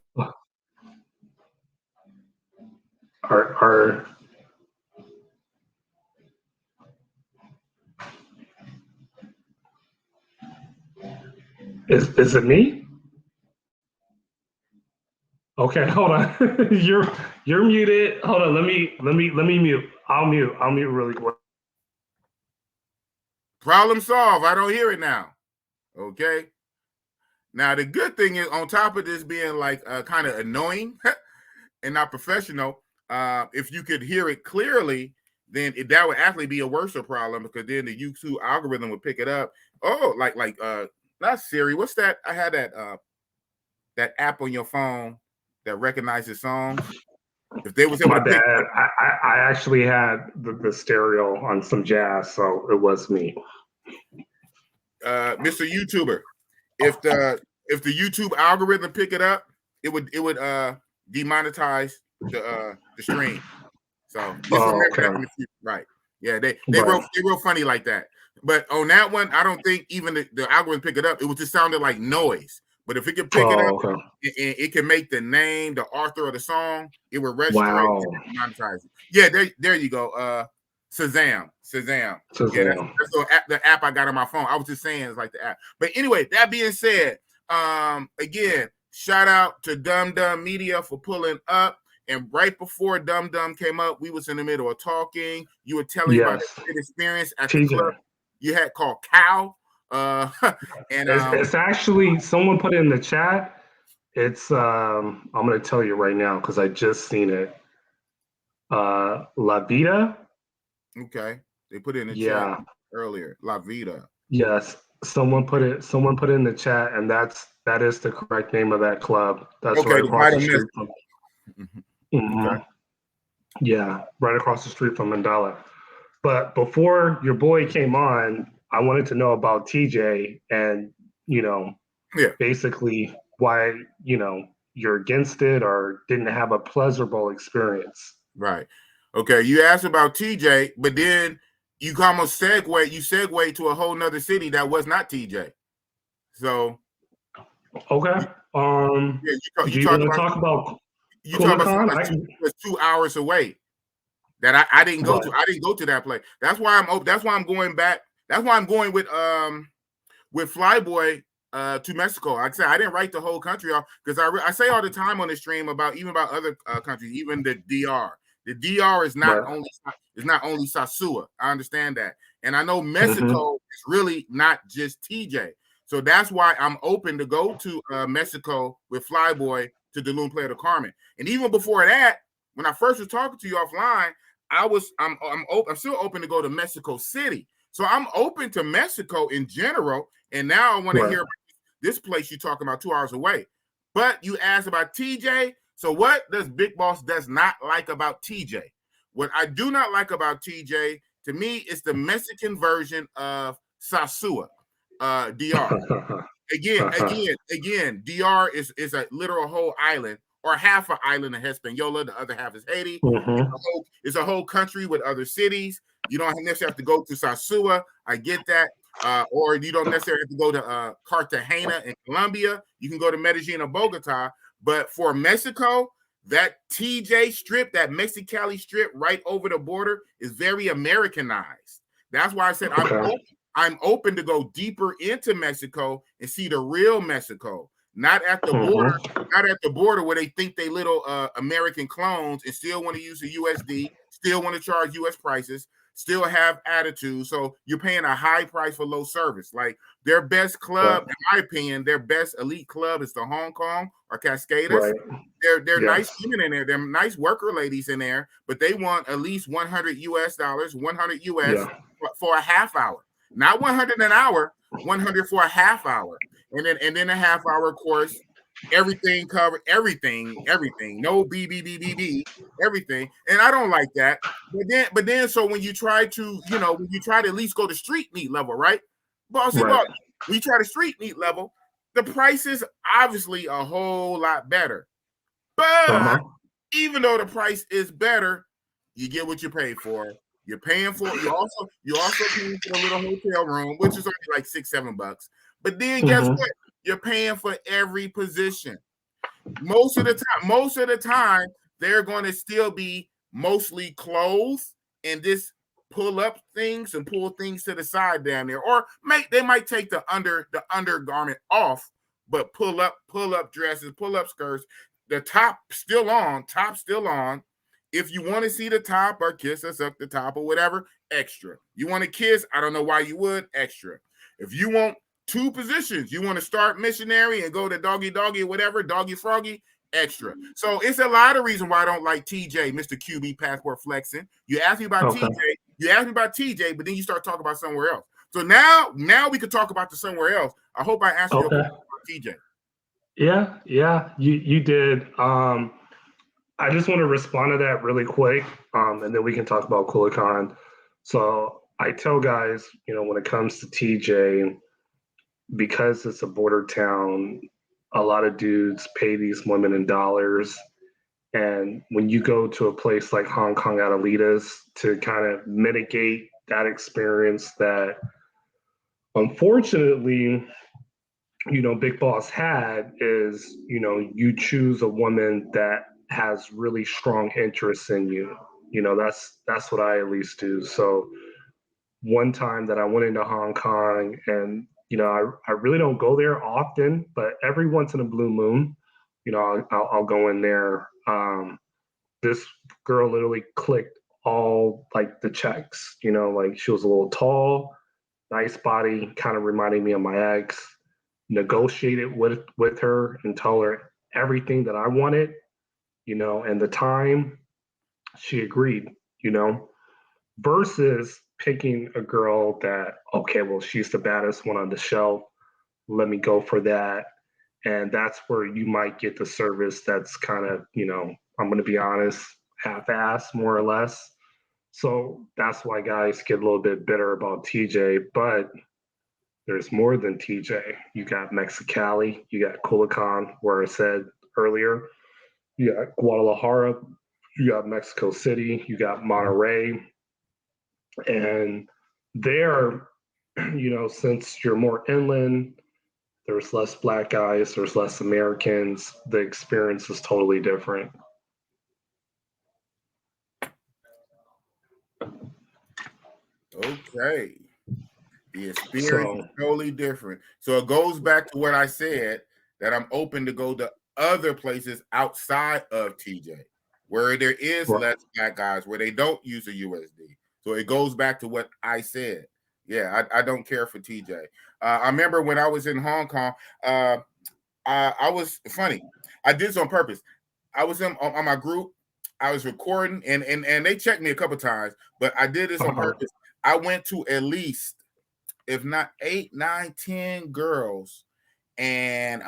Is it me? Okay, hold on. You're muted. Hold on. Let me mute. I'll mute really quick. Problem solved. I don't hear it now. Okay. Now the good thing is, on top of this being like kind of annoying and not professional, if you could hear it clearly, then that would actually be a worse problem, because then the YouTube algorithm would pick it up. Oh, like not Siri. What's that? I had that app on your phone that recognizes songs. If they was able My to pick bad. I actually had the stereo on some jazz, so it was me. Mr. YouTuber, if the YouTube algorithm pick it up, it would demonetize the stream. So just remember that in the future. Right. Yeah, they real funny like that. But on that one, I don't think even the algorithm pick it up. It was just sounded like noise. But if it can pick it up and it can make the name, the author of the song, it will register it and monetize it. Yeah, there you go. Shazam. Yeah, that's the app I got on my phone. I was just saying it's like the app. But anyway, that being said, again, shout out to Dumb Media for pulling up. And right before Dumb came up, we was in the middle of talking. You were telling me about the experience at the club you had called Cow. And it's actually, someone put it in the chat. It's I'm gonna tell you right now because I just seen it. La Vida. Okay, they put it in the chat earlier. La Vida. Yes, someone put it in the chat, and that is the correct name of that club. That's right across the street from. Okay. Yeah, right across the street from Mandala. But before your boy came on, I wanted to know about TJ and, basically why, you're against it or didn't have a pleasurable experience. Right. Okay. You asked about TJ, but then you almost segued to a whole nother city that was not TJ. So. Okay. You talk about something that's 2 hours away that I didn't go to. I didn't go to that place. That's why I'm going back. That's why I'm going with Flyboy to Mexico. Like I said, I didn't write the whole country off because I say all the time on the stream about other countries, even the DR. The DR is not only Sasua. I understand that, and I know Mexico is really not just TJ. So that's why I'm open to go to Mexico with Flyboy to Dulum Playa del Carmen. And even before that, when I first was talking to you offline, I'm still open to go to Mexico City. So I'm open to Mexico in general. And now I want to hear about this place you're talking about 2 hours away. But you asked about TJ. So what does Big Boss does not like about TJ? What I do not like about TJ, to me, is the Mexican version of Sasua, DR. Again, DR is a literal whole island, or half an island of Hispaniola. The other half is Haiti. It's a whole country with other cities. You don't necessarily have to go to Sasua. I get that. Or you don't necessarily have to go to Cartagena in Colombia. You can go to Medellin or Bogota. But for Mexico, that TJ strip, that Mexicali strip right over the border is very Americanized. That's why I said I'm open to go deeper into Mexico and see the real Mexico, not at the border, not at the border where they think they little American clones and still want to use the USD, still want to charge US prices, still have attitude. So you're paying a high price for low service. Like their best club, in my opinion, their best elite club is the Hong Kong or Cascadas. They're nice women in there. They're nice worker ladies in there, but they want at least $100 US, 100 US for a half hour. Not 100 an hour, 100 for a half hour. And then a half hour course, everything covered, everything, no BBBBB, everything. And I don't like that. But then so when you try to, at least go to street meat level, right? Bossy boss, when you try to street meat level, the price is obviously a whole lot better. But even though the price is better, you get what you pay for. You're paying for you also paying for a little hotel room, which is only like $6-7. But then guess what? You're paying for every position. Most of the time, they're going to still be mostly clothes and just pull up things and pull things to the side down there. Or they might take the undergarment off, but pull up dresses, pull up skirts, the top still on. If you want to see the top or kiss us up the top or whatever, extra. You want to kiss, I don't know why you would, extra. If you want 2 positions, you want to start missionary and go to doggy or whatever, doggy froggy, extra. So it's a lot of reasons why I don't like TJ, Mr. QB Passport Flexin. You asked me about TJ, but then you start talking about somewhere else. So now we could talk about the somewhere else. I hope I answered your question about TJ. Yeah, you did. I just want to respond to that really quick, and then we can talk about Culiacan. So I tell guys, when it comes to TJ, because it's a border town, a lot of dudes pay these women in dollars. And when you go to a place like Hong Kong Adelitas to kind of mitigate that experience that unfortunately, Big Boss had is, you choose a woman that has really strong interests in you. That's what I at least do. So one time that I went into Hong Kong and, I really don't go there often, but every once in a blue moon, I'll go in there. This girl literally clicked all like the checks, like she was a little tall, nice body, kind of reminding me of my ex. Negotiated with her and told her everything that I wanted, and the time she agreed, versus picking a girl that, okay, well, she's the baddest one on the shelf. Let me go for that. And that's where you might get the service that's kind of, I'm going to be honest, half-assed more or less. So that's why guys get a little bit bitter about TJ, but there's more than TJ. You got Mexicali, you got Culiacan, where I said earlier, you got Guadalajara, you got Mexico City, you got Monterrey. And there, since you're more inland, there's less Black guys, there's less Americans, the experience is totally different. Okay. The experience is totally different. So it goes back to what I said, that I'm open to go to other places outside of TJ, where there is less black guys, where they don't use a USD. So it goes back to what I said. Yeah, I don't care for TJ. I remember when I was in Hong Kong, I was funny. I did this on purpose. I was on my group. I was recording, and they checked me a couple times, but I did this on purpose. I went to at least, if not 8, 9, 10 girls, and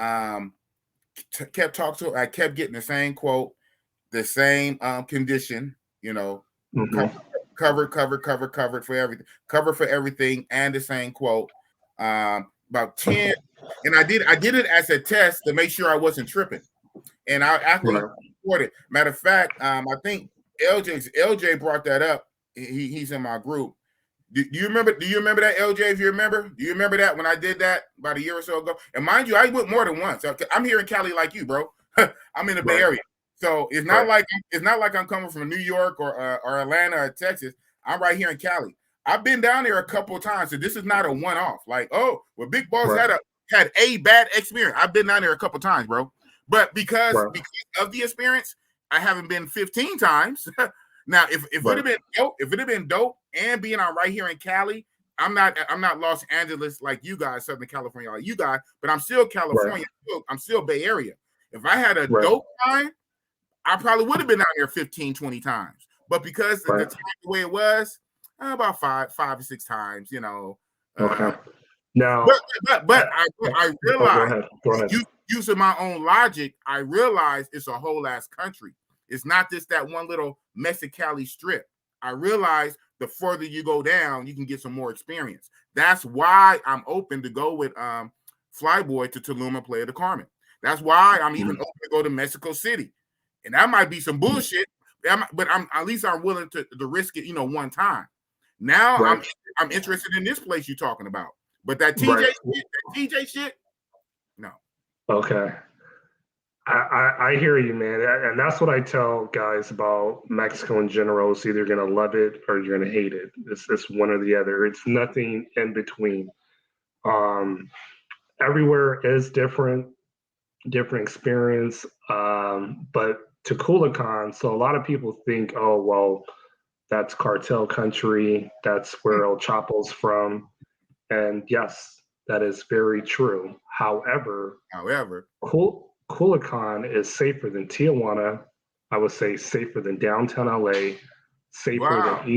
kept talking to her. I kept getting the same quote, the same condition, you know, cover for everything, cover for everything, and the same quote. About 10, and I did it as a test to make sure I wasn't tripping, and I actually recorded. Matter of fact, I think LJ brought that up. He's in my group. Do you remember that, LJ? If you remember, do you remember that when I did that about a year or so ago? And mind you, I went more than once. I'm here in Cali like you, bro. I'm in the Bay Area, so it's not like I'm coming from New York or Atlanta or Texas. I'm right here in Cali. I've been down there a couple of times, so this is not a one-off. Like, oh, well, Big Boss had a bad experience. I've been down there a couple of times, bro. But because of the experience, I haven't been 15 times. Now, if it had been dope, and being out right here in Cali, I'm not Los Angeles like you guys, Southern California like you guys, but I'm still California. I'm still Bay Area. If I had a dope time, I probably would have been out there 15, 20 times. But because the time the way it was, about five or six times, you know. Now, but I realized, using my own logic, I realized it's a whole ass country. It's not just that one little Mexicali strip. I realized the further you go down, you can get some more experience. That's why I'm open to go with Flyboy to Tulum, Playa del Carmen. That's why I'm even open to go to Mexico City. And that might be some bullshit, but at least I'm willing to risk it, one time. Now I'm interested in this place you're talking about. But that TJ shit, no. Okay. I hear you, man. And that's what I tell guys about Mexico in general. It's either going to love it or you're going to hate it. It's one or the other. It's nothing in between. Everywhere is different experience. But to Culiacan, so a lot of people think, oh, well, that's cartel country. That's where El Chapo's from. And yes, that is very true. However, Culiacan is safer than Tijuana. I would say safer than downtown LA, safer than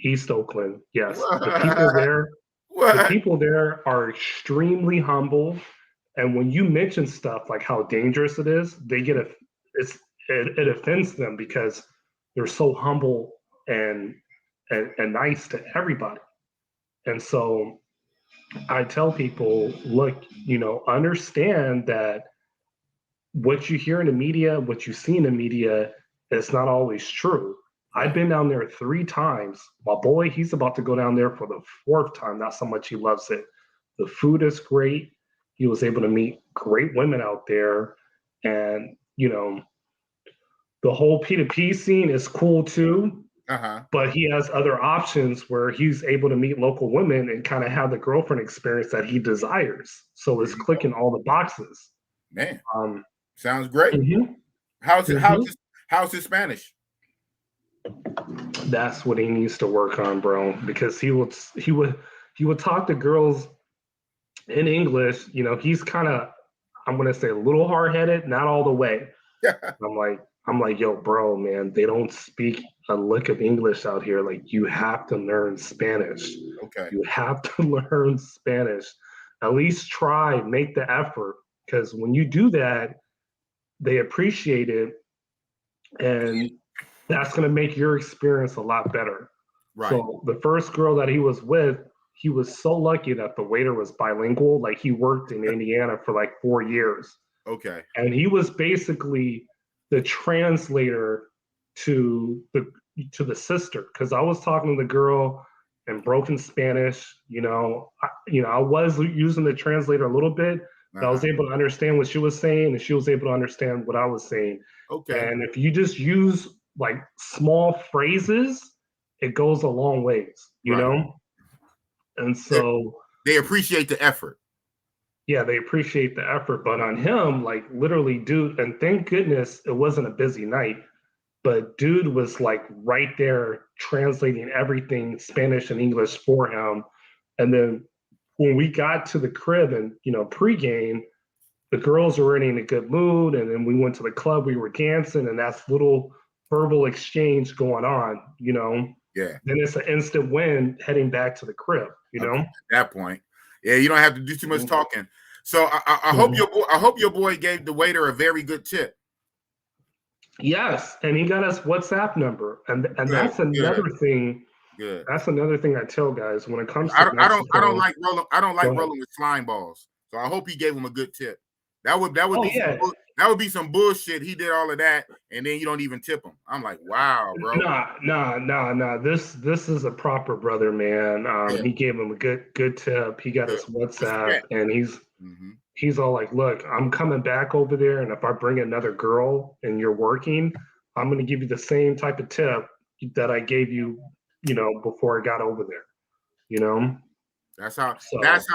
East Oakland. Yes, the people there are extremely humble. And when you mention stuff like how dangerous it is, it offends them because they're so humble and nice to everybody. And so I tell people, look, understand that what you hear in the media, what you see in the media, is not always true. I've been down there 3 times. My boy, he's about to go down there for the 4th time. That's how much he loves it. The food is great. He was able to meet great women out there. And, the whole P2P scene is cool too. But he has other options where he's able to meet local women and kind of have the girlfriend experience that he desires. So it's clicking all the boxes. Man, sounds great. How's his Spanish? That's what he needs to work on, bro. Because he would talk to girls in English. He's kind of, I'm gonna say, a little hard-headed, not all the way. I'm like, yo, bro, man, they don't speak a lick of English out here. Like, you have to learn Spanish. Okay. You have to learn Spanish. At least try, make the effort. Because when you do that, they appreciate it. And that's going to make your experience a lot better. Right. So the first girl that he was with, he was so lucky that the waiter was bilingual. Like, he worked in Indiana for like 4 years. Okay. And he was basically the translator to the sister, because I was talking to the girl in broken Spanish. I was using the translator a little bit. I was able to understand what she was saying, and she was able to understand what I was saying. Okay. And if you just use like small phrases, it goes a long ways. You know. And so they appreciate the effort. Yeah, they appreciate the effort, but on him, like literally, dude, and thank goodness it wasn't a busy night, but dude was like right there translating everything Spanish and English for him. And then when we got to the crib and, pregame, the girls were already in a good mood. And then we went to the club, we were dancing, and that's little verbal exchange going on, Yeah. Then it's an instant win heading back to the crib, Okay, at that point. Yeah, you don't have to do too much talking. So I hope your boy gave the waiter a very good tip. Yes, and he got us WhatsApp number, and that's another thing. Good. That's another thing I tell guys when it comes to I don't like rolling with slime balls. So I hope he gave him a good tip. That would be some bullshit. He did all of that, and then you don't even tip him. I'm like, wow, bro. Nah. This is a proper brother, man. He gave him a good tip. He got his WhatsApp, and he's all like, look, I'm coming back over there, and if I bring another girl and you're working, I'm gonna give you the same type of tip that I gave you, before I got over there. That's how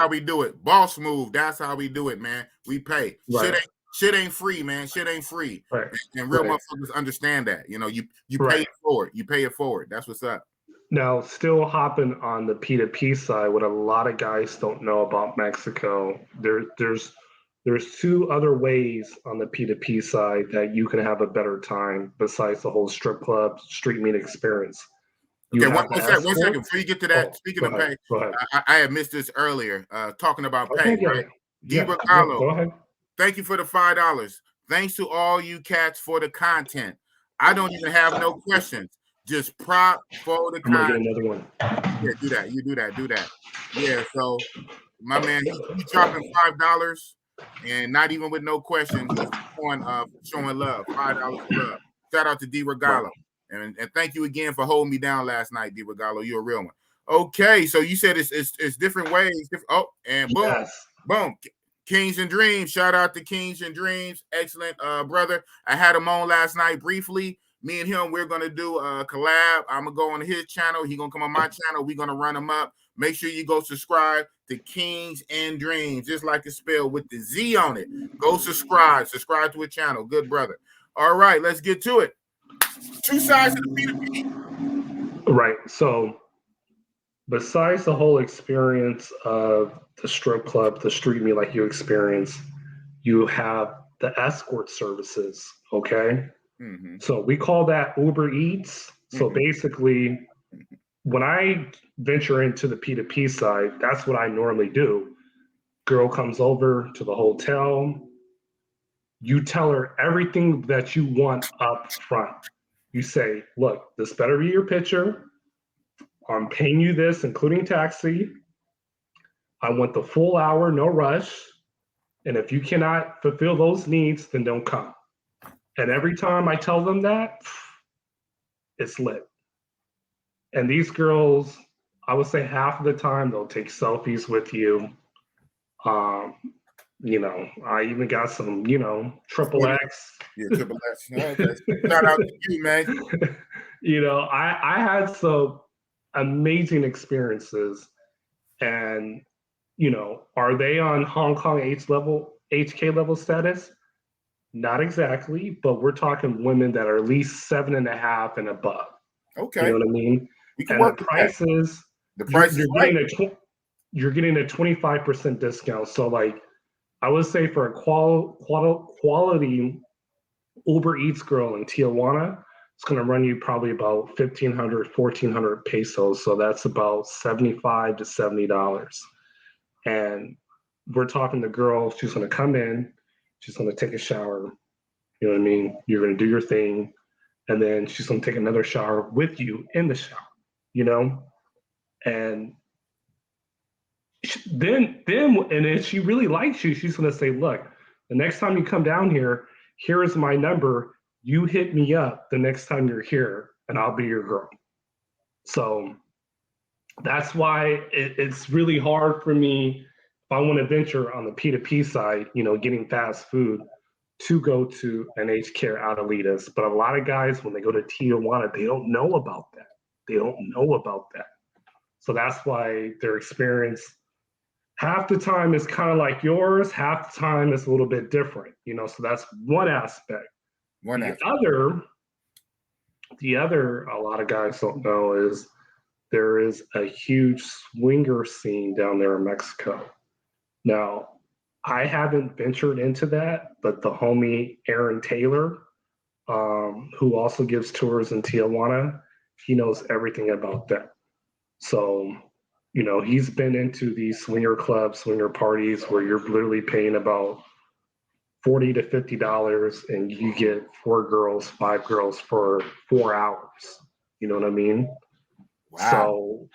we do it. Boss move. That's how we do it, man. We pay. Right. Shit ain't free, man. Shit ain't free. Right. And real motherfuckers understand that. You pay it forward. You pay it forward. That's what's up. Now, still hopping on the P2P side, what a lot of guys don't know about Mexico, there's two other ways on the P2P side that you can have a better time besides the whole strip club street meet experience. Okay, one second. Before you get to that, speaking of pay, I had missed this earlier, talking about pay, right? Go ahead. Thank you for the $5. Thanks to all you cats for the content. I don't even have no questions. Just prop for the content. I'm gonna get another one. Yeah, do that. You do that. Yeah, so my man, he's dropping $5 and not even with no questions. He's showing love. $5 love. Shout out to D Regalo. And thank you again for holding me down last night, D Regalo. You're a real one. Okay, so you said it's different ways. Boom. Kings and Dreams. Shout out to Kings and Dreams. Excellent brother. I had him on last night briefly. Me and him, we're gonna do a collab. I'm gonna go on his channel. He's gonna come on my channel. We're gonna run him up. Make sure you go subscribe to Kings and Dreams, just like it's spelled with the Z on it. Go subscribe to a channel. Good brother. All right, let's get to it. Two sides of the P2P. Right. So besides the whole experience of the strip club, the street meet like you experience, you have the escort services, okay? Mm-hmm. So we call that Uber Eats. So basically, when I venture into the P2P side, that's what I normally do. Girl comes over to the hotel. You tell her everything that you want up front. You say, look, this better be your picture. I'm paying you this, including taxi. I want the full hour, no rush. And if you cannot fulfill those needs, then don't come. And every time I tell them that, it's lit. And these girls, I would say half of the time, they'll take selfies with you. I even got some, triple X. Yeah, triple X. Shout out to you, man. I had some amazing experiences. And, are they on Hong Kong HK level status? Not exactly, but we're talking women that are at least 7.5 and above. Okay. You know what I mean? And the prices, you're getting a 25% discount. So like, I would say for a quality Uber Eats girl in Tijuana, it's going to run you probably about 1,400 pesos. So that's about $75 to $70. And we're talking the girl, she's going to come in, she's going to take a shower. You know what I mean? You're going to do your thing. And then she's going to take another shower with you in the shower, And then if she really likes you, she's going to say, look, the next time you come down here, here is my number. You hit me up the next time you're here and I'll be your girl. So that's why it's really hard for me if I want to venture on the P2P side, getting fast food, to go to an HK or Adelitas. But a lot of guys, when they go to Tijuana, they don't know about that. So that's why their experience half the time is kind of like yours, half the time is a little bit different, so that's one aspect. The other a lot of guys don't know is there is a huge swinger scene down there in Mexico. Now, I haven't ventured into that, but the homie Aaron Taylor, who also gives tours in Tijuana, he knows everything about that. So, he's been into these swinger clubs, swinger parties where you're literally paying about $40 to $50 and you get 4 girls, 5 girls for 4 hours. You know what I mean? Wow. So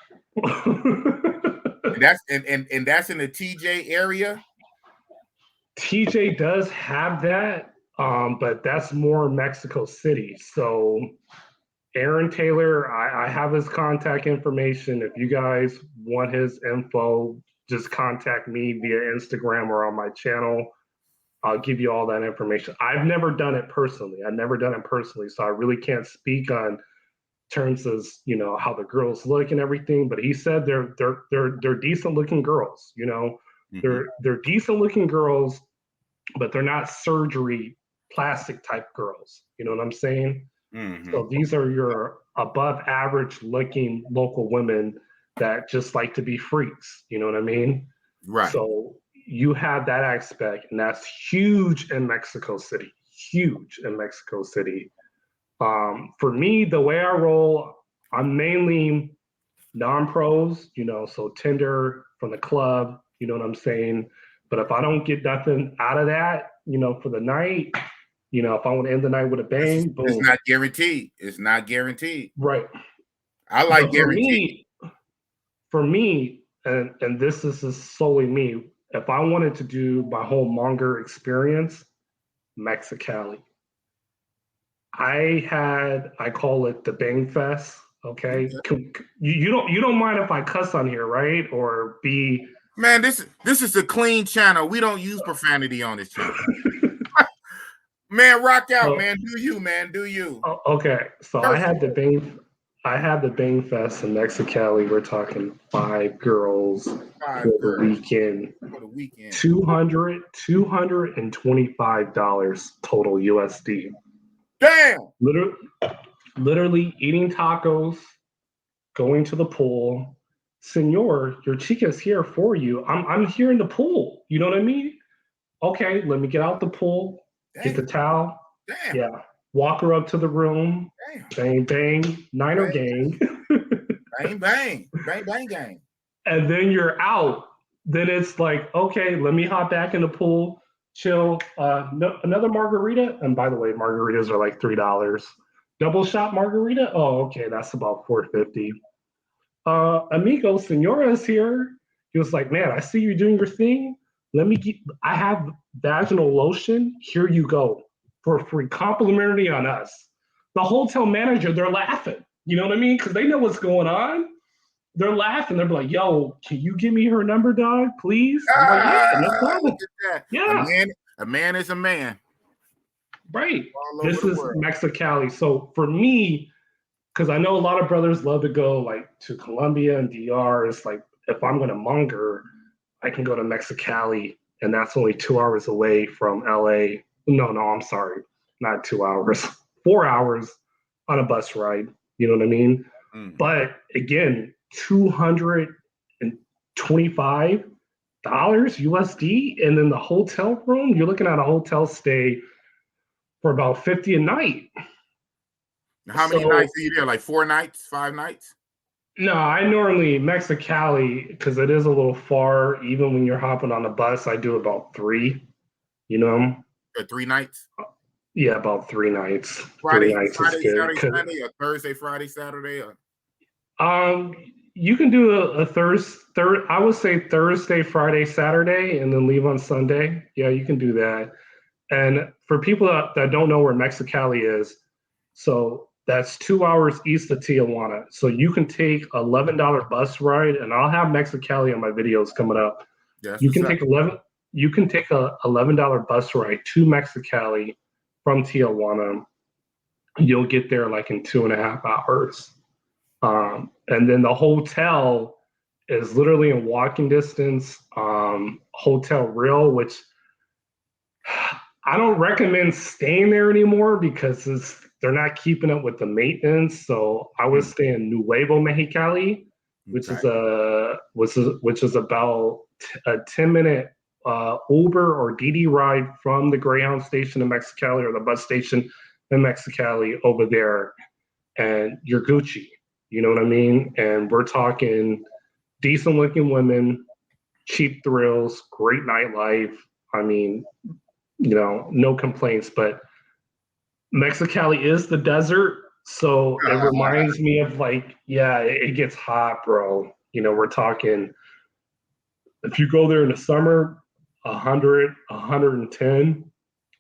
that's and that's in the TJ area. TJ does have that, but that's more Mexico City. So Aaron Taylor, I have his contact information. If you guys want his info, just contact me via Instagram or on my channel. I'll give you all that information. I've never done it personally. So I really can't speak on terms of how the girls look and everything. But he said they're decent looking girls. They're decent looking girls, but they're not surgery plastic type girls. You know what I'm saying? Mm-hmm. So these are your above average looking local women that just like to be freaks. You know what I mean? Right. So you have that aspect, and that's huge in Mexico City. For me, the way I roll, I'm mainly non-pros, so Tinder from the club, you know what I'm saying? But if I don't get nothing out of that, for the night, if I want to end the night with a bang, boom. It's not guaranteed. Right. I like guaranteed. For me, and this is solely me, if I wanted to do my whole monger experience, Mexicali. I call it the Bang Fest. Okay, you don't mind if I cuss on here, right? Or be man, this is a clean channel. We don't use profanity on this channel. Man, rock out, man. Do you, man? Do you? Okay, so I had the Bang Fest in Mexicali. We're talking 5 girls for the weekend. $225 total USD. Damn. Literally eating tacos, going to the pool. Senor, your chica's here for you. I'm here in the pool. You know what I mean? Okay, let me get out the pool. Damn. Get the towel. Damn. Yeah. Walk her up to the room. Damn. Bang, bang. Niner gang. Bang, bang. Bang, bang, gang. And then you're out. Then it's like, okay, let me hop back in the pool, chill. Another margarita. And by the way, margaritas are like $3. Double shot margarita? Oh, okay, that's about $4.50. Amigo, Senora's here. He was like, man, I see you doing your thing. I have vaginal lotion. Here you go for free, complimentary on us. The hotel manager, they're laughing. You know what I mean? Because they know what's going on. They're laughing. They're like, yo, can you give me her number, dog, please? I'm like, yeah, no problem. Yeah. A man is a man. Right. This is Mexicali. So for me, because I know a lot of brothers love to go like to Colombia and DR. It's like, if I'm going to monger, I can go to Mexicali, and that's only 2 hours away from LA. No, I'm sorry. Not 2 hours. 4 hours on a bus ride. You know what I mean? Mm-hmm. But again, $225 USD, and then the hotel room, you're looking at a hotel stay for about $50 a night. How many nights are you there? Like 4 nights, 5 nights? No, I normally Mexicali, because it is a little far. Even when you're hopping on a bus, I do about 3. You know, 3 nights. Yeah, about 3 nights. Friday, 3 nights Saturday, is good. Sunday, or Thursday, Friday, Saturday, or you can do a Thursday. I would say Thursday, Friday, Saturday, and then leave on Sunday. Yeah, you can do that. And for people that don't know where Mexicali is, so that's 2 hours east of Tijuana. So you can take $11 bus ride, and I'll have Mexicali on my videos coming up. Yeah, you can take a $11 bus ride to Mexicali from Tijuana. You'll get there like in 2.5 hours. And then the hotel is literally in walking distance. Hotel Real, which I don't recommend staying there anymore because they're not keeping up with the maintenance. So I would stay in Nuevo Mexicali, which is about a 10-minute Uber or DD ride from the Greyhound station in Mexicali or the bus station in Mexicali over there, and you're Gucci. You know what I mean? And we're talking decent looking women, cheap thrills, great nightlife. I mean, you know, no complaints, but Mexicali is the desert. So it reminds me of like, yeah, it gets hot, bro. You know, we're talking, if you go there in the summer, 100, 110,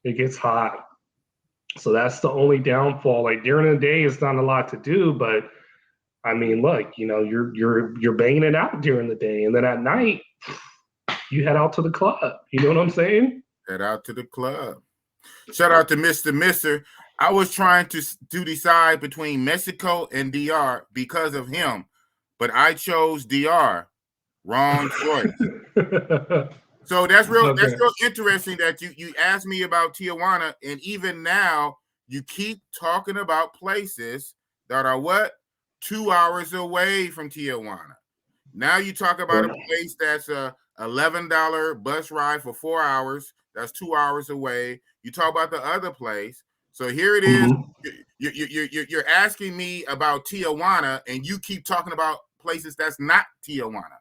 it gets hot. So that's the only downfall. Like during the day, it's not a lot to do, but I mean, look, you know, you're banging it out during the day, and then at night, you head out to the club. You know what I'm saying? Head out to the club. Shout out to Mr. Mister. I was trying to decide between Mexico and DR because of him, but I chose DR. Wrong choice. So that's real. Okay. That's real interesting that you asked me about Tijuana, and even now you keep talking about places that are what 2 hours away from Tijuana. Now you talk about a place that's a $11 bus ride for 4 hours. That's 2 hours away. You talk about the other place. So here it is. You're asking me about Tijuana, and you keep talking about places that's not Tijuana.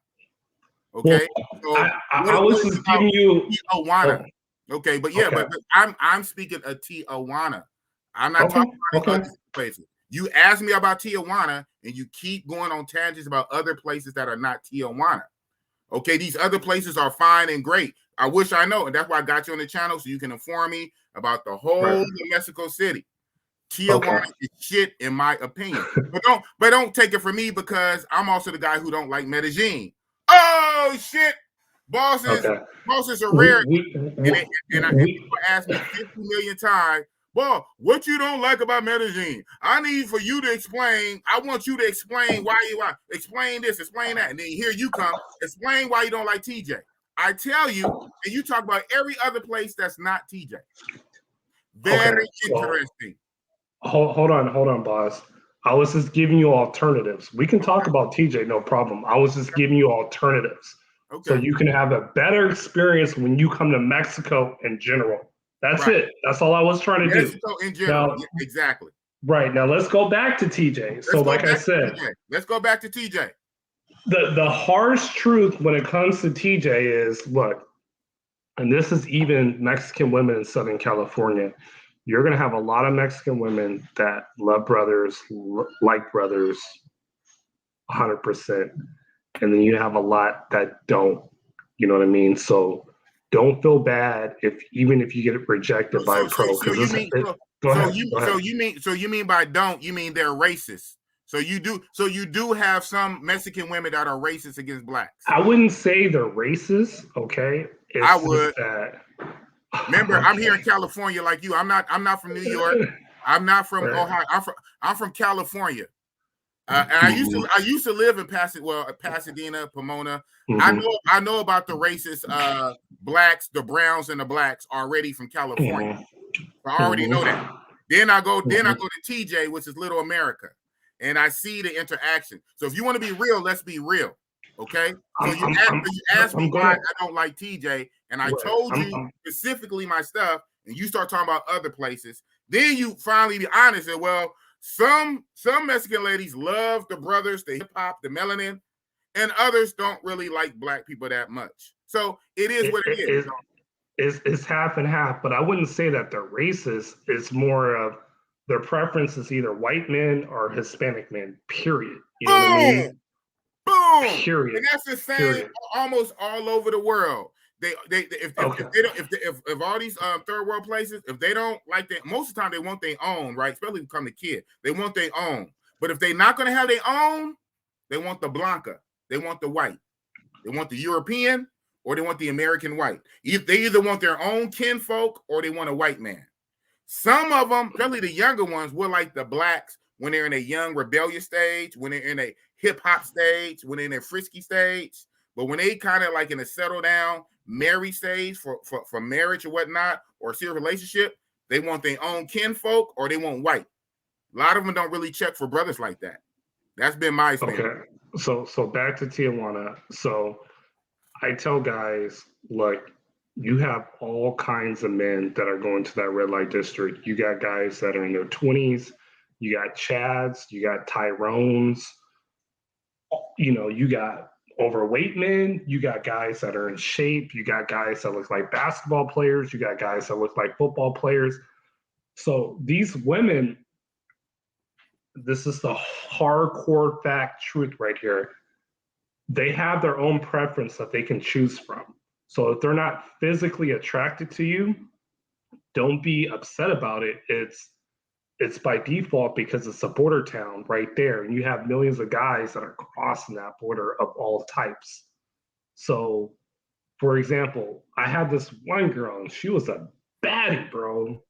Okay, well, so I was just giving you Tijuana. Okay, but yeah, but I'm speaking of Tijuana. I'm not talking about other places. You asked me about Tijuana, and you keep going on tangents about other places that are not Tijuana. Okay, these other places are fine and great. I wish I know, and that's why I got you on the channel so you can inform me about the whole of Mexico City. Tijuana is shit, in my opinion. But don't take it from me because I'm also the guy who don't like Medellin. Oh shit, bosses are rare. And people ask me 50 million times, well, what you don't like about Medellin? I need for you to explain. I want you to explain why you like. Explain this, explain that. And then here you come. Explain why you don't like TJ. I tell you, and you talk about every other place that's not TJ. Very interesting. Hold on, boss. I was just giving you alternatives. We can talk about TJ, no problem. I was just giving you alternatives. So you can have a better experience when you come to Mexico in general. That's it. That's all I was trying to do. Mexico in general. Now, exactly. Right. Now let's go back to TJ. So like I said, let's go back to TJ. The harsh truth when it comes to TJ is, look, and this is even Mexican women in Southern California, you're going to have a lot of Mexican women that love brothers, like brothers, 100%. And then you have a lot that don't, you know what I mean? So don't feel bad even if you get rejected by a pro. So you mean by don't, you mean they're racist. So you do have some Mexican women that are racist against blacks. I wouldn't say they're racist, okay? I would. Remember, I'm here in California like you. I'm not from New York. I'm not from Ohio. I'm from California. And I used to live in Pasadena, Pomona. I know about the racist blacks, the browns and the blacks already from California. I already know that. Then I go to TJ, which is Little America, and I see the interaction. So if you want to be real, let's be real. Okay. So you asked me why I don't like TJ, and I told you specifically my stuff, and you start talking about other places. Then you finally be honest and well, some Mexican ladies love the brothers, the hip hop, the melanin, and others don't really like black people that much. So it is what it is. It's half and half, but I wouldn't say that they're racist. It's more of their preference is either white men or Hispanic men, period. You know what I mean? Boom. Period. And that's the same almost all over the world. If all these third world places, if they don't like that, most of the time they want their own, right? Especially when it comes to kids, they want their own. But if they're not going to have their own, they want the Blanca, they want the white, they want the European, or they want the American white. If they either want their own kinfolk or they want a white man. Some of them, especially the younger ones, will like the blacks when they're in a young rebellious stage, when they're in a hip hop stage, when they're in a frisky stage. But when they kind of like in a settle down, married stage for marriage or whatnot, or a serious relationship, they want their own kinfolk or they want white. A lot of them don't really check for brothers like that. That's been my experience. Okay. So back to Tijuana. So I tell guys, look, you have all kinds of men that are going to that red light district. You got guys that are in their 20s. You got Chads. You got Tyrones. You know, you got overweight men. You got guys that are in shape. You got guys that look like basketball players. You got guys that look like football players. So these women, this is the hardcore fact truth right here. They have their own preference that they can choose from. So if they're not physically attracted to you, don't be upset about it. It's by default because it's a border town right there. And you have millions of guys that are crossing that border of all types. So, for example, I had this one girl and she was a baddie, bro.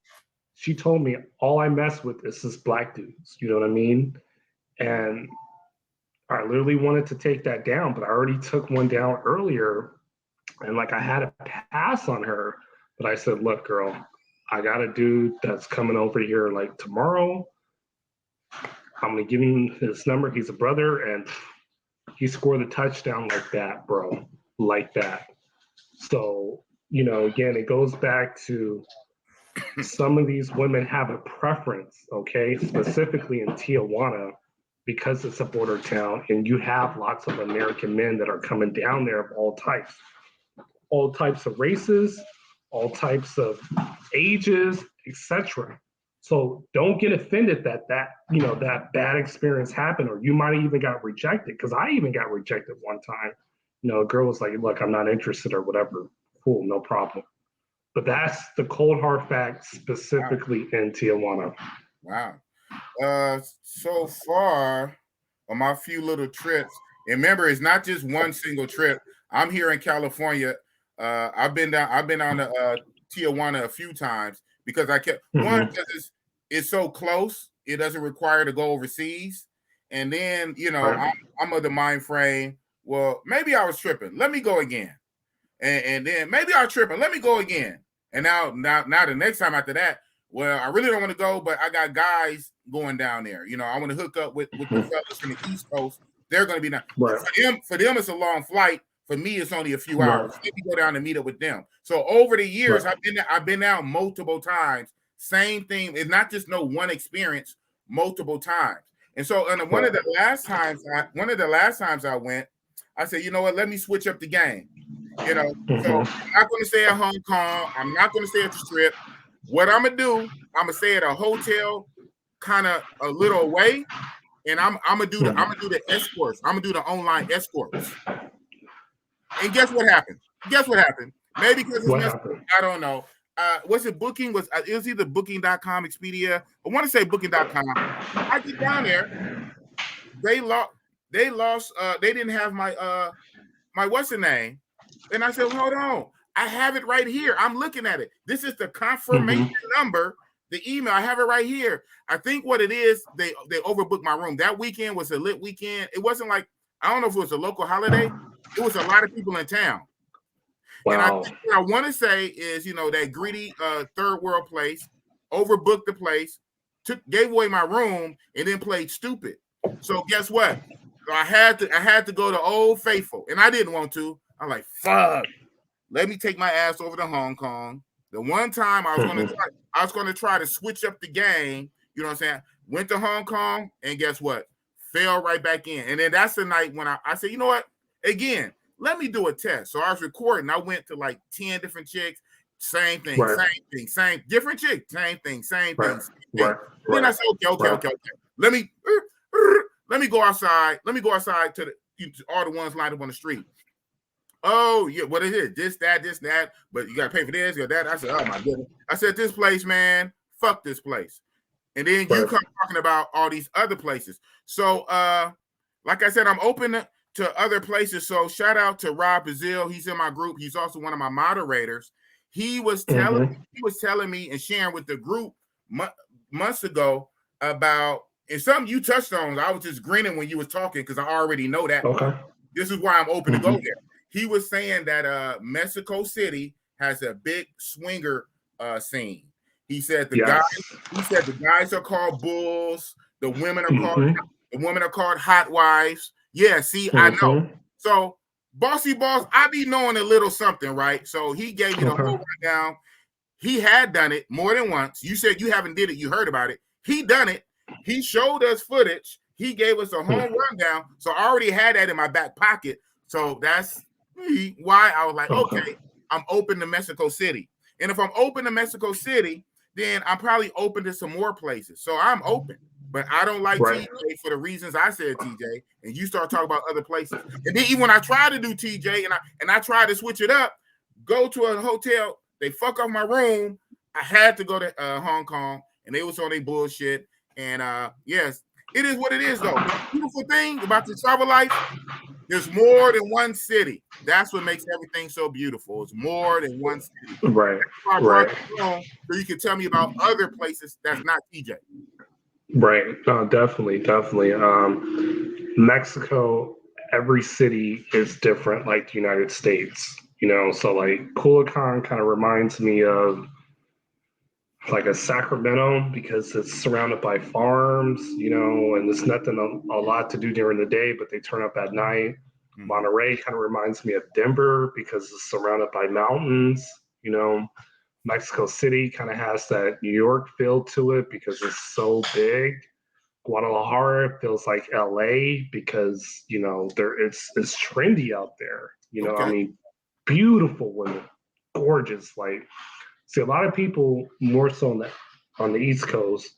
She told me all I mess with is this black dudes. You know what I mean? And I literally wanted to take that down, but I already took one down earlier. And like I had a pass on her, but I said, look, girl, I got a dude that's coming over here like tomorrow. I'm going to give him his number. He's a brother. And he scored a touchdown like that, bro, like that. So, you know, again, it goes back to some of these women have a preference, okay, specifically in Tijuana, because it's a border town and you have lots of American men that are coming down there of all types of races, all types of ages, etc. So don't get offended that you know that bad experience happened, or you might have even got rejected, because I even got rejected one time. You know, a girl was like, look, I'm not interested or whatever. Cool, no problem. But that's the cold hard fact specifically in Tijuana. Wow. So far on my few little trips, and remember, it's not just one single trip. I'm here in California. I've been on the Tijuana a few times because I kept one, because it's so close. It doesn't require to go overseas. And then, you know, I'm of the mind frame, well, maybe I was tripping. Let me go again. And then maybe I was tripping. Let me go again. And now the next time after that, well, I really don't want to go, but I got guys going down there. You know, I want to hook up with the fellas from the East Coast. They're going to be down. Right. For them, it's a long flight. For me, it's only a few hours. Let me go down and meet up with them. So over the years, I've been out multiple times. Same thing. It's not just no one experience, multiple times. And so, one of the last times I went, I said, you know what? Let me switch up the game. You know, so I'm not going to stay at Hong Kong. I'm not going to stay at the Strip. What I'm gonna do, I'm gonna stay at a hotel, kind of a little away, and I'm gonna do the escorts. I'm gonna do the online escorts. And guess what happened? Maybe because it's messed up, I don't know. Was it Booking? It was either Booking.com, Expedia. I want to say Booking.com. I get down there. They lost. They didn't have my what's the name? And I said, hold on. I have it right here. I'm looking at it. This is the confirmation number, the email. I have it right here. I think what it is, they overbooked my room. That weekend was a lit weekend. It wasn't like, I don't know if it was a local holiday. It was a lot of people in town. Wow. And I think what I want to say is, you know, that greedy third world place overbooked the place, gave away my room, and then played stupid. So guess what? I had to go to Old Faithful, and I didn't want to. I'm like, fuck. Let me take my ass over to Hong Kong. The one time I was going to try to switch up the game. You know what I'm saying? Went to Hong Kong, and guess what? Fell right back in. And then that's the night when I said, you know what? Again, let me do a test. So I was recording. I went to like 10 different chicks. Same thing, same different chicks. Same thing. Then I said, okay. Let me go outside. Let me go outside to all the ones lined up on the street. Oh, yeah, what is it? This, that, but you got to pay for this, or that. I said, oh, my goodness. I said, this place, man, fuck this place. And then you come talking about all these other places. So, like I said, I'm open to other places. So shout out to Rob Brazil. He's in my group. He's also one of my moderators. He was telling me and sharing with the group months ago about And something you touched on, I was just grinning when you was talking because I already know that. Okay. This is why I'm open to go there. He was saying that Mexico City has a big swinger scene. He said the guys are called bulls, the women are called hot wives. Yeah, see, I know. So Bossy Boss, I be knowing a little something, right? So he gave me the whole rundown. He had done it more than once. You said you haven't did it, you heard about it. He done it. He showed us footage. He gave us a whole rundown. So I already had that in my back pocket. So that's why I was like, okay, I'm open to Mexico City. And if I'm open to Mexico City, then I'm probably open to some more places. So I'm open. But I don't like TJ for the reasons I said TJ. And you start talking about other places. And then even when I try to do TJ and I try to switch it up, go to a hotel, they fuck up my room. I had to go to Hong Kong, and they was on their bullshit. And yes, it is what it is, though. The beautiful thing about the travel life, there's more than one city. That's what makes everything so beautiful. It's more than one city. Right. I brought you on so you can tell me about other places that's not TJ. Right. No, definitely. Mexico, every city is different, like the United States. You know, so like Culiacan kind of reminds me of like a Sacramento because it's surrounded by farms, you know, and there's nothing a lot to do during the day, but they turn up at night. Monterey kind of reminds me of Denver because it's surrounded by mountains, you know. Mexico City kind of has that New York feel to it because it's so big. Guadalajara feels like LA because, you know, it's trendy out there. You know, I mean, beautiful women, gorgeous. Like, see, a lot of people more so on the East Coast,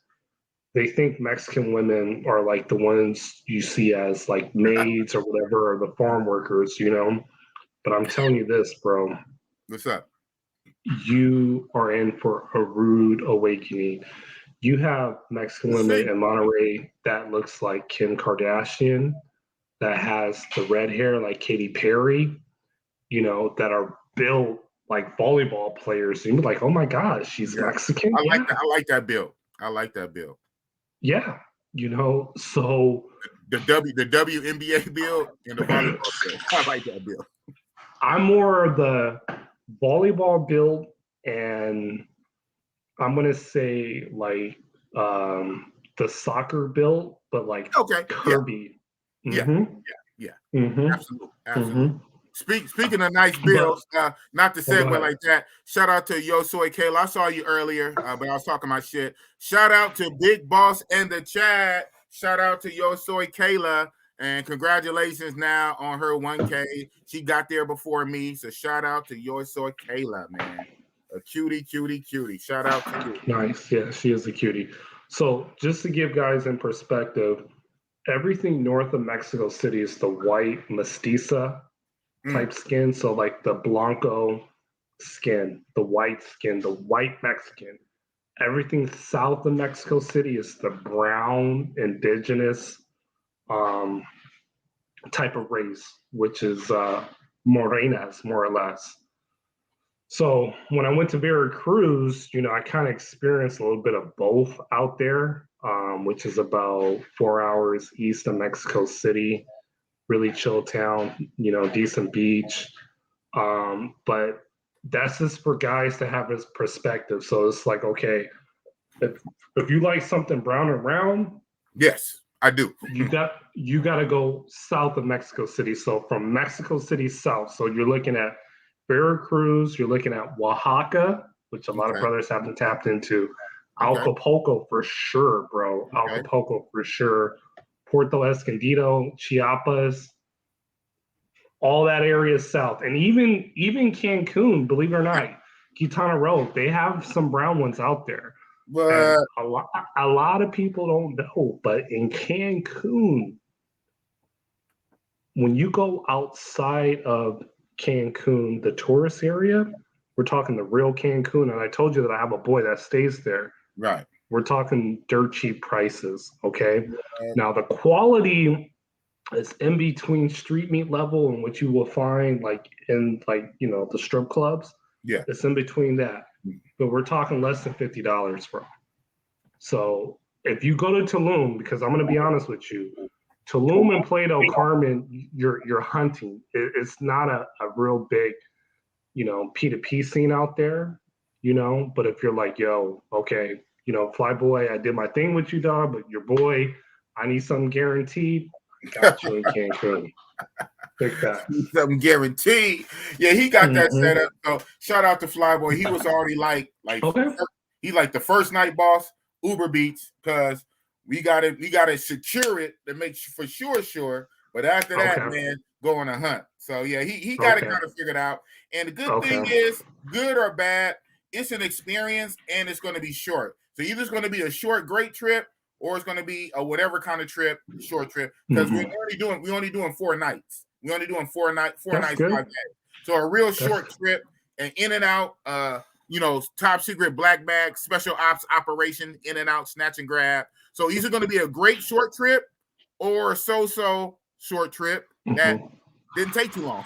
they think Mexican women are like the ones you see as like maids or whatever, or the farm workers, you know. But I'm telling you this, bro. What's up? You are in for a rude awakening. You have Mexican women in Monterey that looks like Kim Kardashian, that has the red hair like Katy Perry, you know, that are built like volleyball players. And you're like, oh my gosh, she's Mexican. I like that build. I like that build. Yeah, you know, so the WNBA build and the volleyball build. I like that build. I'm more of the volleyball build, and I'm gonna say like the soccer build, but like Kirby. Absolutely. Speaking of nice builds, not to segue like that, shout out to Yo Soy Kayla. I saw you earlier, but I was talking my shit. Shout out to Big Boss in the chat. Shout out to Yo Soy Kayla. And congratulations now on her 1K. She got there before me. So shout out to Yo Soy Kayla, man. A cutie. Shout out to you. Nice. Yeah, she is a cutie. So just to give guys in perspective, everything north of Mexico City is the white mestiza type skin. So like the Blanco skin, the white Mexican. Everything south of Mexico City is the brown indigenous type of race, which is morenas, more or less. So when I went to Veracruz, you know, I kind of experienced a little bit of both out there, which is about 4 hours east of Mexico City. Really chill town, you know, decent beach. But that's just for guys to have his perspective. So it's like, okay, if you like something brown and round, yes, I do. You got to go south of Mexico City. So from Mexico City south, so you're looking at Veracruz, you're looking at Oaxaca, which a lot of brothers haven't tapped into. Acapulco for sure, bro. Acapulco for sure. Puerto Escondido, Chiapas, all that area south. And even Cancun, believe it or not, Quintana Roo, they have some brown ones out there. But a lot of people don't know, but in Cancun, when you go outside of Cancun, the tourist area, we're talking the real Cancun, and I told you that I have a boy that stays there. Right. We're talking dirt cheap prices, okay? Now, the quality is in between street meat level and what you will find like in like, you know, the strip clubs. Yeah. It's in between that. But we're talking less than $50, bro. So if you go to Tulum, because I'm going to be honest with you, Tulum and Playa del Carmen, you're hunting. It's not a real big, P2P scene out there, But if you're like, yo, okay, Flyboy, I did my thing with you, dog, but your boy, I need something guaranteed. Got you in Cancun. Big facts. Something guaranteed. Yeah, he got that set up. So shout out to Flyboy. He was already like he like the first night boss, Uber Beats, because we gotta secure it to make for sure. But after that, man, go on a hunt. So yeah, he got it kind of figured out. And the good thing is, good or bad, it's an experience and it's gonna be short. So either it's gonna be a short, great trip, or it's gonna be a whatever kind of trip, short trip. Because we're only doing 4 nights. We're only doing 4 nights, 5 days. So a real short trip and in and out, top secret black bag, special ops operation, in and out, snatch and grab. So either going to be a great short trip or a so-so short trip that didn't take too long.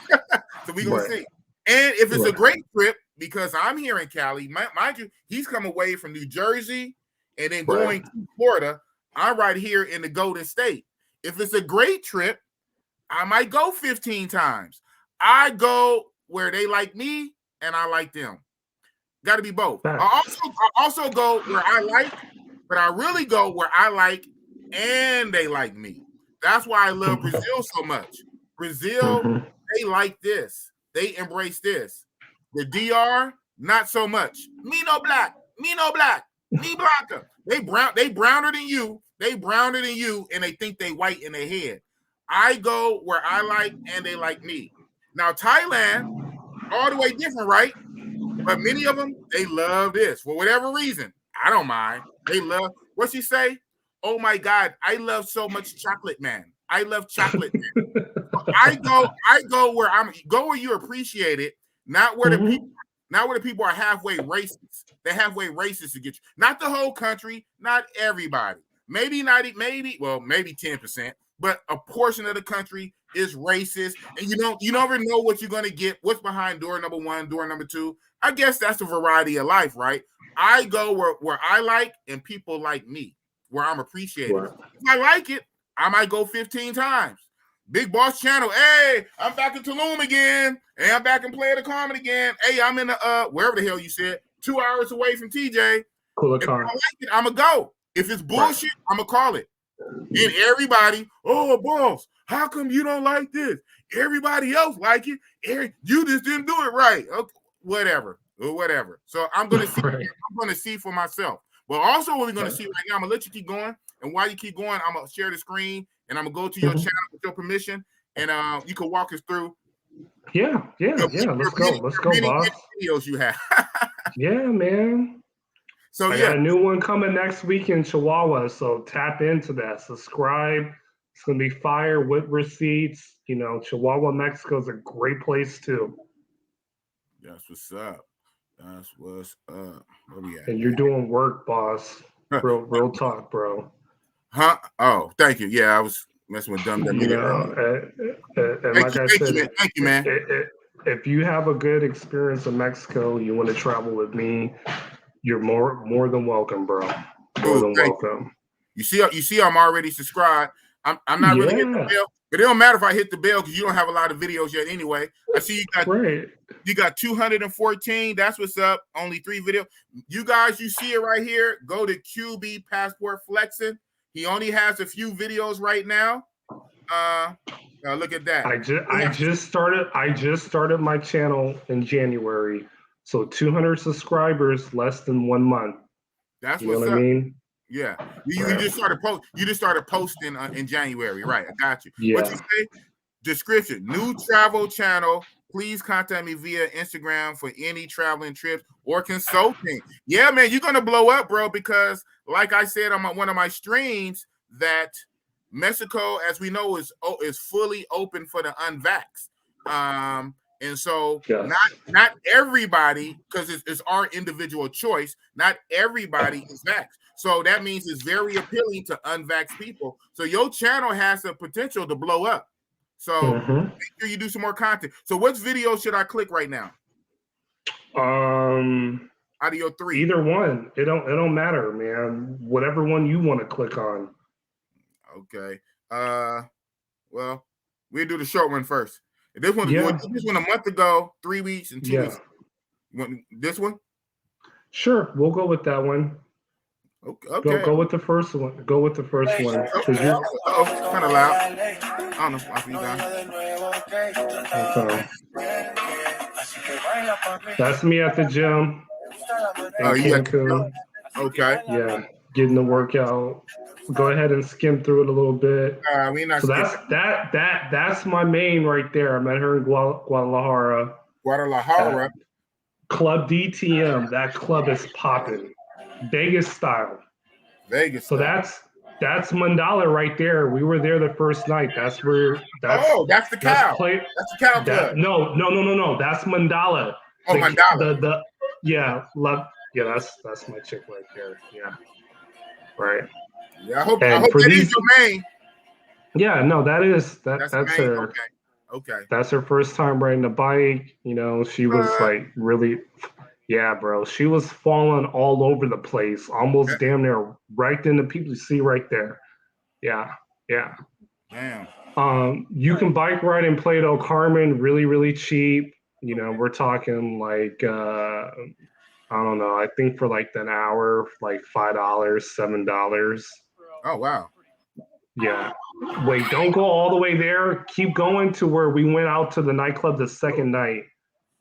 So we're going to see. And if it's a great trip, because I'm here in Cali, mind you, he's come away from New Jersey and then going to Florida. I'm right here in the Golden State. If it's a great trip, I might go 15 times. I go where they like me and I like them. Got to be both. I also go where I like, but I really go where I like and they like me. That's why I love Brazil so much. Brazil, they like this. They embrace this. The DR, not so much. Me no black, me blacker. They browner than you. They browner than you, and they think they white in their head. I go where I like and they like me. Now, Thailand, all the way different, right? But many of them, they love this. For whatever reason, I don't mind. They love, what's he say? Oh my God, I love so much chocolate, man. I love chocolate, man. So I go where you appreciate it, not where the people are halfway racist. They're halfway racist to get you. Not the whole country, not everybody. Maybe 10%. But a portion of the country is racist, and you never know what you're gonna get. What's behind door number 1, door number 2? I guess that's the variety of life, right? I go where I like and people like me, where I'm appreciated. Right. If I like it, I might go 15 times. Big Boss Channel. Hey, I'm back in Tulum again. Hey, I'm back in Playa del Carmen again. Hey, I'm in the wherever the hell you said, 2 hours away from TJ. If I like it, I'm gonna go. If it's bullshit, I'm gonna call it. And everybody, oh, boss, how come you don't like this? Everybody else like it. You just didn't do it right. Okay, whatever. So I'm gonna see. I'm gonna see for myself. But also, what we're gonna see right now, I'm gonna let you keep going. And while you keep going, I'm gonna share the screen and I'm gonna go to your channel with your permission, and you can walk us through. Yeah. Let's go, boss. Videos you have. Yeah, man. So I got a new one coming next week in Chihuahua, so tap into that. Subscribe. It's gonna be fire with receipts. Chihuahua, Mexico is a great place too. That's what's up. Where we at? And you're doing work, boss. Real talk, bro. Huh? Oh, thank you. Yeah, I was messing with dumb. And like I said, thank you, man. If you have a good experience in Mexico, you want to travel with me, you're more than welcome, bro. More than welcome. You see, I'm already subscribed. I'm not really hitting the bell, but it don't matter if I hit the bell because you don't have a lot of videos yet anyway. I see you got 214. That's what's up. Only 3 videos. You guys, you see it right here. Go to QB Passport Flexin. He only has a few videos right now. Look at that. I just started my channel in January. So 200 subscribers, less than 1 month. That's what's up. I mean? Yeah. You just started posting in January, right? I got you. Yeah. What you say? Description: new travel channel. Please contact me via Instagram for any traveling trips or consulting. Yeah, man, you're gonna blow up, bro, because like I said on one of my streams, that Mexico, as we know, is fully open for the unvaxxed. And so not everybody, because it's our individual choice, not everybody is vaxxed. So that means it's very appealing to unvaxxed people. So your channel has the potential to blow up. So make sure you do some more content. So which video should I click right now? out of your 3? Either one. It don't matter, man. Whatever one you want to click on. Okay. Well, we'll do the short one first. This one, this one a month ago, 3 weeks and 2 weeks. You want this one? Sure, we'll go with that one. Okay. Go with the first one. Go with the first one. Okay. It's kind of loud. I don't know. I'll be down. Okay. That's me at the gym. Oh, yeah. Okay. Yeah, getting the workout. Go ahead and skim through it a little bit. So that's my main right there. I met her in Guadalajara. Club DTM. That club is popping. Vegas style. So that's Mandala right there. We were there the first night. That's the cow. That's the cow club. No. That's Mandala. Oh, Mandala. That's my chick right there. Yeah. Right. Yeah, I hope that is your main. Yeah, no, that's her. Okay. That's her first time riding a bike. You know, she was like really, yeah, bro. She was falling all over the place, almost damn near right in the people you see right there. Yeah. Damn. You can bike ride in Playa del Carmen really, really cheap. You know, we're talking like I don't know. I think for like an hour, like $5, $7. Oh wow. Yeah. Wait, don't go all the way there. Keep going to where we went out to the nightclub the second night.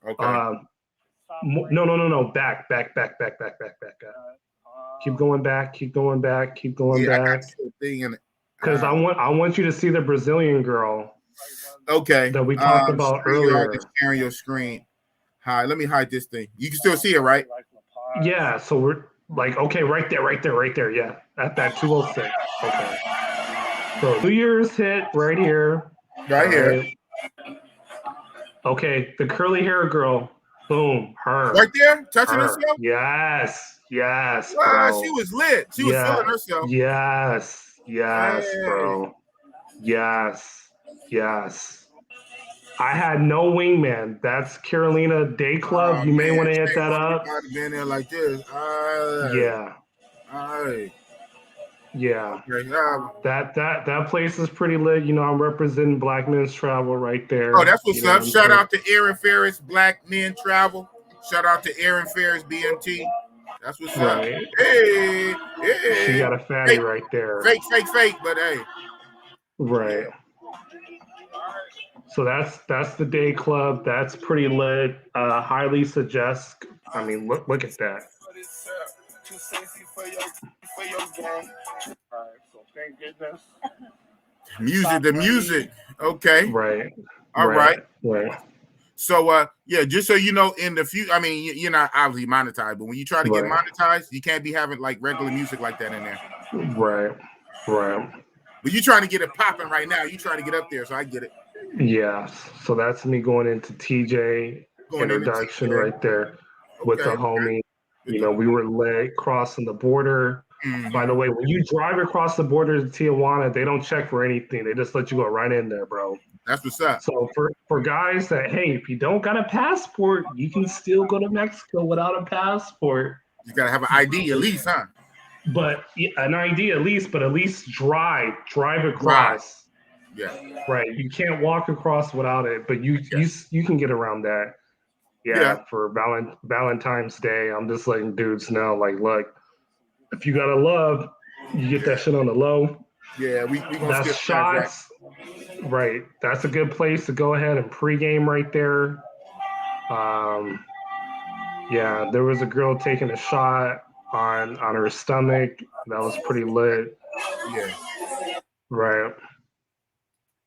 Okay. No. Back. Keep going back. Because I want you to see the Brazilian girl. Okay. That we talked about earlier. Sharing your screen. Hi, let me hide this thing. You can still see it, right? Yeah. So we're like, okay, right there. Yeah, at that 206. Okay. So New Year's hit right here. Right here. Okay, the curly hair girl. Boom, her. Right there, touching herself. Yes. Wow, she was lit. She was feeling herself. Yes, bro. Yes. I had no wingman. That's Carolina Day Club. You may want to hit that up. Been there like this. Yeah. That place is pretty lit. You know, I'm representing Black Men's Travel right there. Oh, that's what's up. Shout out to Aaron Ferris, Black Men Travel. Shout out to Aaron Ferris, BMT. That's what's up. Hey. She got a fatty right there. Fake, but hey. Right. So that's the day club. That's pretty lit. Highly suggest. I mean, look at that. So thank goodness. The music. Okay. Right. All right. So just so you know, in the future, I mean, you're not obviously monetized, but when you try to get monetized, you can't be having like regular music like that in there. Right. But you're trying to get it popping right now. You're trying to get up there, so I get it. Yeah. So that's me going into TJ introduction right there with the homie. You know, we were lit crossing the border. Mm-hmm. By the way, when you drive across the border to Tijuana, they don't check for anything. They just let you go right in there, bro. That's what's up. So for guys that, hey, if you don't got a passport, you can still go to Mexico without a passport. You got to have an ID at least, huh? But an ID at least drive across. Yeah. Right. You can't walk across without it, but you can get around that. Yeah. For Valentine's Day, I'm just letting dudes know, like, look, if you got a love, you get that shit on the low. Yeah, we gonna that's skip shots. Right. That's a good place to go ahead and pregame right there. There was a girl taking a shot on her stomach. That was pretty lit. Yeah. Right.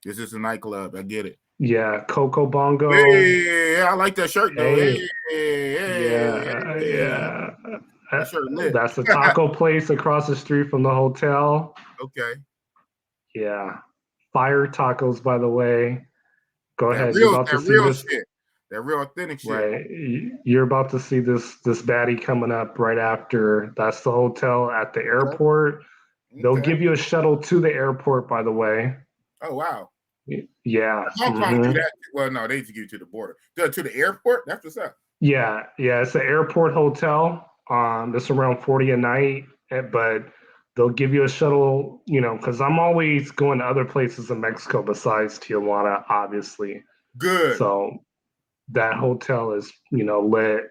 This is a nightclub. I get it. Yeah, Coco Bongo. Yeah, I like that shirt though. Yeah. That shirt lit. That's the taco place across the street from the hotel. Okay. Yeah. Fire tacos, by the way. Go ahead. You're about to see this shit. That real authentic shit. Right. You're about to see this baddie coming up right after. That's the hotel at the airport. Okay. They'll give you a shuttle to the airport, by the way. Oh, wow. Yeah. Hong Kong do that. Well, no, they just give you to the border. To the airport? That's what's up. Yeah, it's an airport hotel. It's around 40 a night, but they'll give you a shuttle, because I'm always going to other places in Mexico besides Tijuana, obviously. Good. So that hotel is, lit,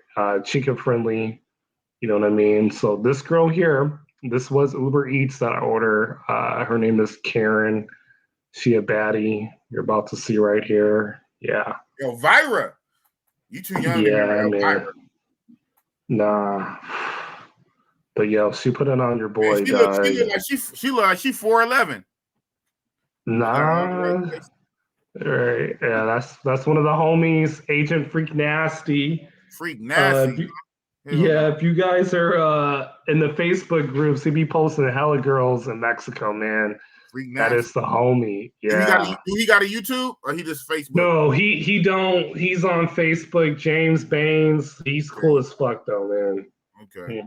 chica friendly, you know what I mean? So this girl here, this was Uber Eats that I order. Her name is Karen. She a baddie. You're about to see right here. Yeah. Elvira. You too young to remember Elvira. Man. Nah. But yo, she put it on your boy, Man, she dog. look like she 4'11". Nah. Right. Yeah, that's one of the homies, Agent Freak Nasty. Freak Nasty. If you guys are in the Facebook groups, he be posting hella girls in Mexico, man. Freak That is the homie. Yeah. He got a YouTube or he just Facebook? No, he don't. He's on Facebook. James Baines. He's cool as fuck though, man. Okay.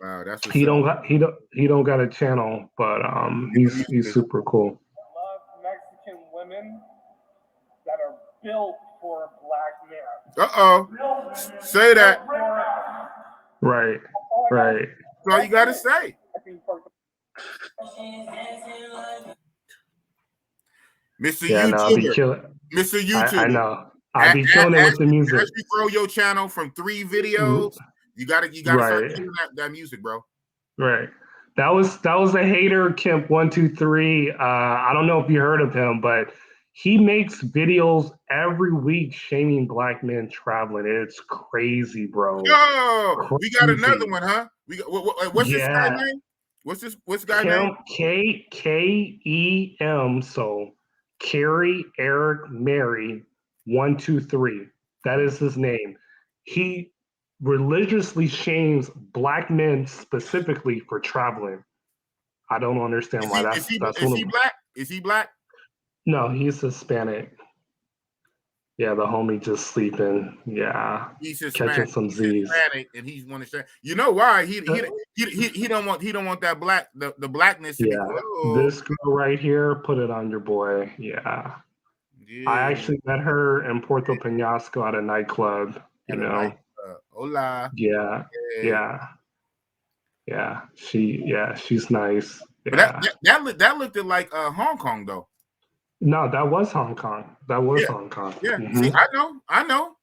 Wow, that's what's he don't got a channel, but he's super cool. I love Mexican women that are built for black men. Say that. Right. That's all you gotta say. Mr. YouTuber. Mr. YouTuber. I know. I'll be killing it with the music. As you grow your channel from 3 videos, you gotta start killing that music, bro. Right. That was a hater, Kemp 123. I don't know if you heard of him, but he makes videos every week shaming black men traveling. It's crazy, bro. Yo, we got another one, huh? What's this guy's name? What's guy's name? KEM. So Carrie Eric Mary 123. That is his name. He religiously shames black men specifically for traveling. I don't understand why. Is he black? Is he black? No, he's Hispanic. Yeah, the homie just sleeping. Yeah, he's catching some Z's. Hispanic, and he's want to say, you know why? He don't want that black the blackness. Yeah, this girl right here, put it on your boy. Yeah. I actually met her in Puerto Peñasco at a nightclub. Hola. Yeah. She's nice. Yeah. But that looked like Hong Kong though. No, that was Hong Kong. Hong Kong. Yeah. See, I know.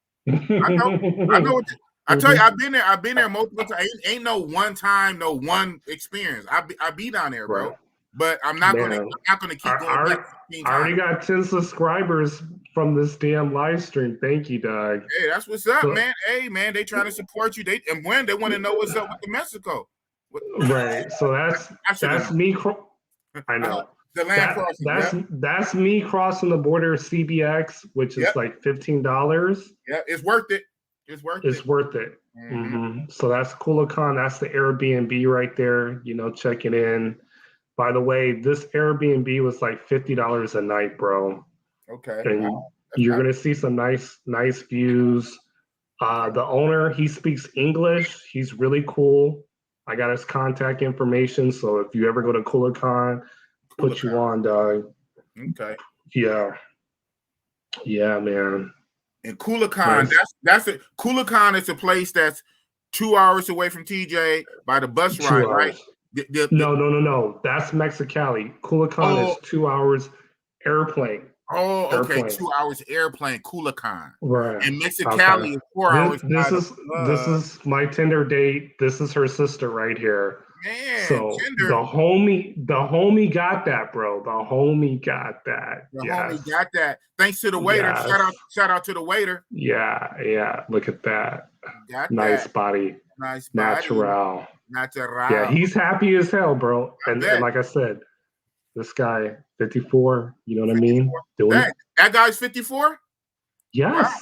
I tell you, I've been there multiple times. Ain't no one time, no one experience. I be down there, bro. Right. But I'm not gonna keep going back. I already got 10 subscribers from this damn live stream. Thank you, dog. Hey, that's what's up, man. Hey, man, they trying to support you. They want to know what's up with Mexico. Right. So that's me. I know. The land crossing. That's me crossing the border CBX, which is like $15. Yeah, it's worth it. It's worth it. Mm-hmm. So that's Culiacan. That's the Airbnb right there. Checking in. By the way, this Airbnb was like $50 a night, bro. Okay. And you're gonna see some nice views. The owner, he speaks English. He's really cool. I got his contact information. So if you ever go to Culiacan, put you on, dog. Okay. Yeah, man. And Culiacan, that's it. Culiacan is a place that's 2 hours away from TJ by the bus ride, right? No. That's Mexicali. Culiacan is 2 hours airplane. Oh, okay. Airplane. 2 hours airplane, Culiacan. Right. And Mexicali is 4 hours. This is my Tinder date. This is her sister right here. Man, so Tinder. the homie got that, bro. The homie got that. Homie got that. Thanks to the waiter. Yes. Shout out to the waiter. Yeah. Look at that. Nice body. Natural. Yeah, he's happy as hell, bro. And like I said, this guy, 54, you know what 54. I mean? That guy's 54? Yes. Wow.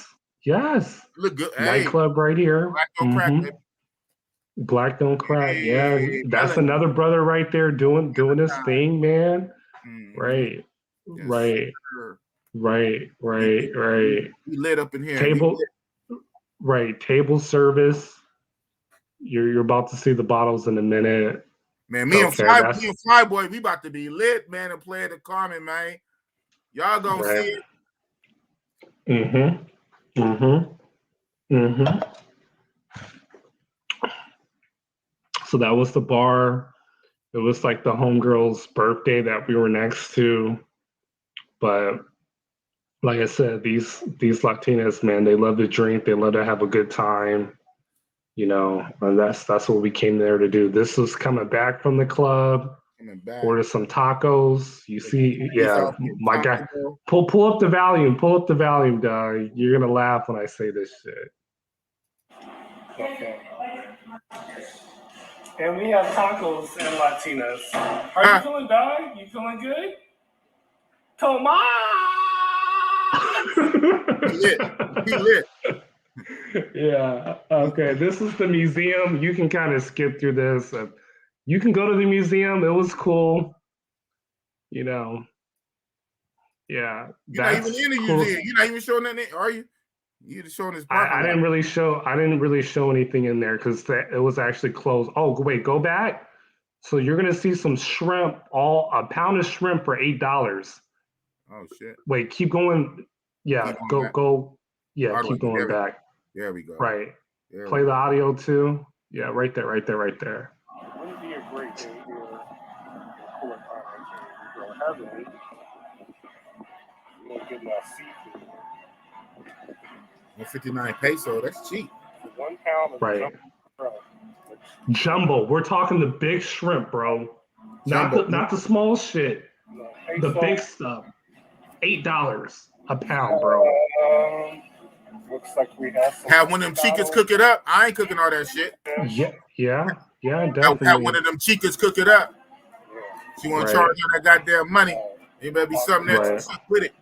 Yes. Look good. Nightclub right here. Black don't crack, baby. Black don't crack. Yeah. That's another brother right there doing his thing, man. Mm-hmm. Right. Yes, right. Sure. Right. We lit up in here. Table service. You're about to see the bottles in a minute. Man, me and Flyboy, we about to be lit, man, and play the Carmen, man. Y'all gonna see it. Mm-hmm. Mm-hmm. So that was the bar. It was like the homegirl's birthday that we were next to. But like I said, these Latinas, man, they love to drink. They love to have a good time. You know, and that's what we came there to do. This was coming back from the club. Order some tacos. You see, yeah, my guy. Pull up the volume. Pull up the volume, dog. You're gonna laugh when I say this shit. Okay. And we have tacos and Latinas. Are you feeling, dog? You feeling good? Tomas! He lit. Yeah. Okay. This is the museum. You can kind of skip through this. You can go to the museum. It was cool. You know. Yeah. You're not even in the museum. You're not even showing that, are you? You're just showing this. I didn't really show anything in there because it was actually closed. Oh wait, go back. So you're gonna see some shrimp. A pound of shrimp for $8. Oh shit. Wait, keep going. Yeah, go. Yeah, keep going back. There we go. Right. Play the audio too. Yeah, right there. Wouldn't be a great day here. Cool heavily. You get enough seafood. 159 peso. That's cheap. 1 pound of right. Jumbo. We're talking the big shrimp, bro. Not the small shit. The big stuff. $8 a pound, bro. Looks like we have one of them chicas cook it up. I ain't cooking all that shit. Yeah, definitely. Have one of them chicas cook it up. She want to charge you that goddamn money. It better be something that's with it.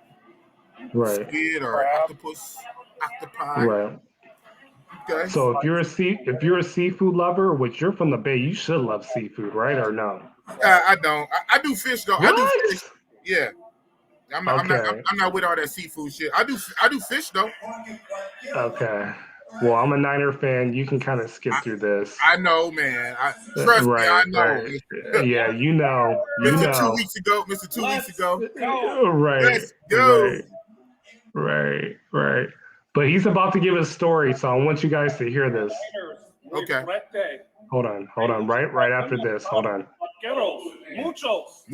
Right. Squid or octopi. Right. Okay. So if you're a seafood lover, which you're from the Bay, you should love seafood, right? Or no? I don't. I do fish though. What? I do fish. Yeah. I'm not with all that seafood shit. I do fish though. Okay. Well, I'm a Niner fan. You can kind of skip through this. I know, man. Trust me, I know. Right. Yeah, you know. Mr. 2 weeks ago. Right. Let's go. Right. But he's about to give a story, so I want you guys to hear this. Okay. Hold on. Right after this. Hold on. Muchos.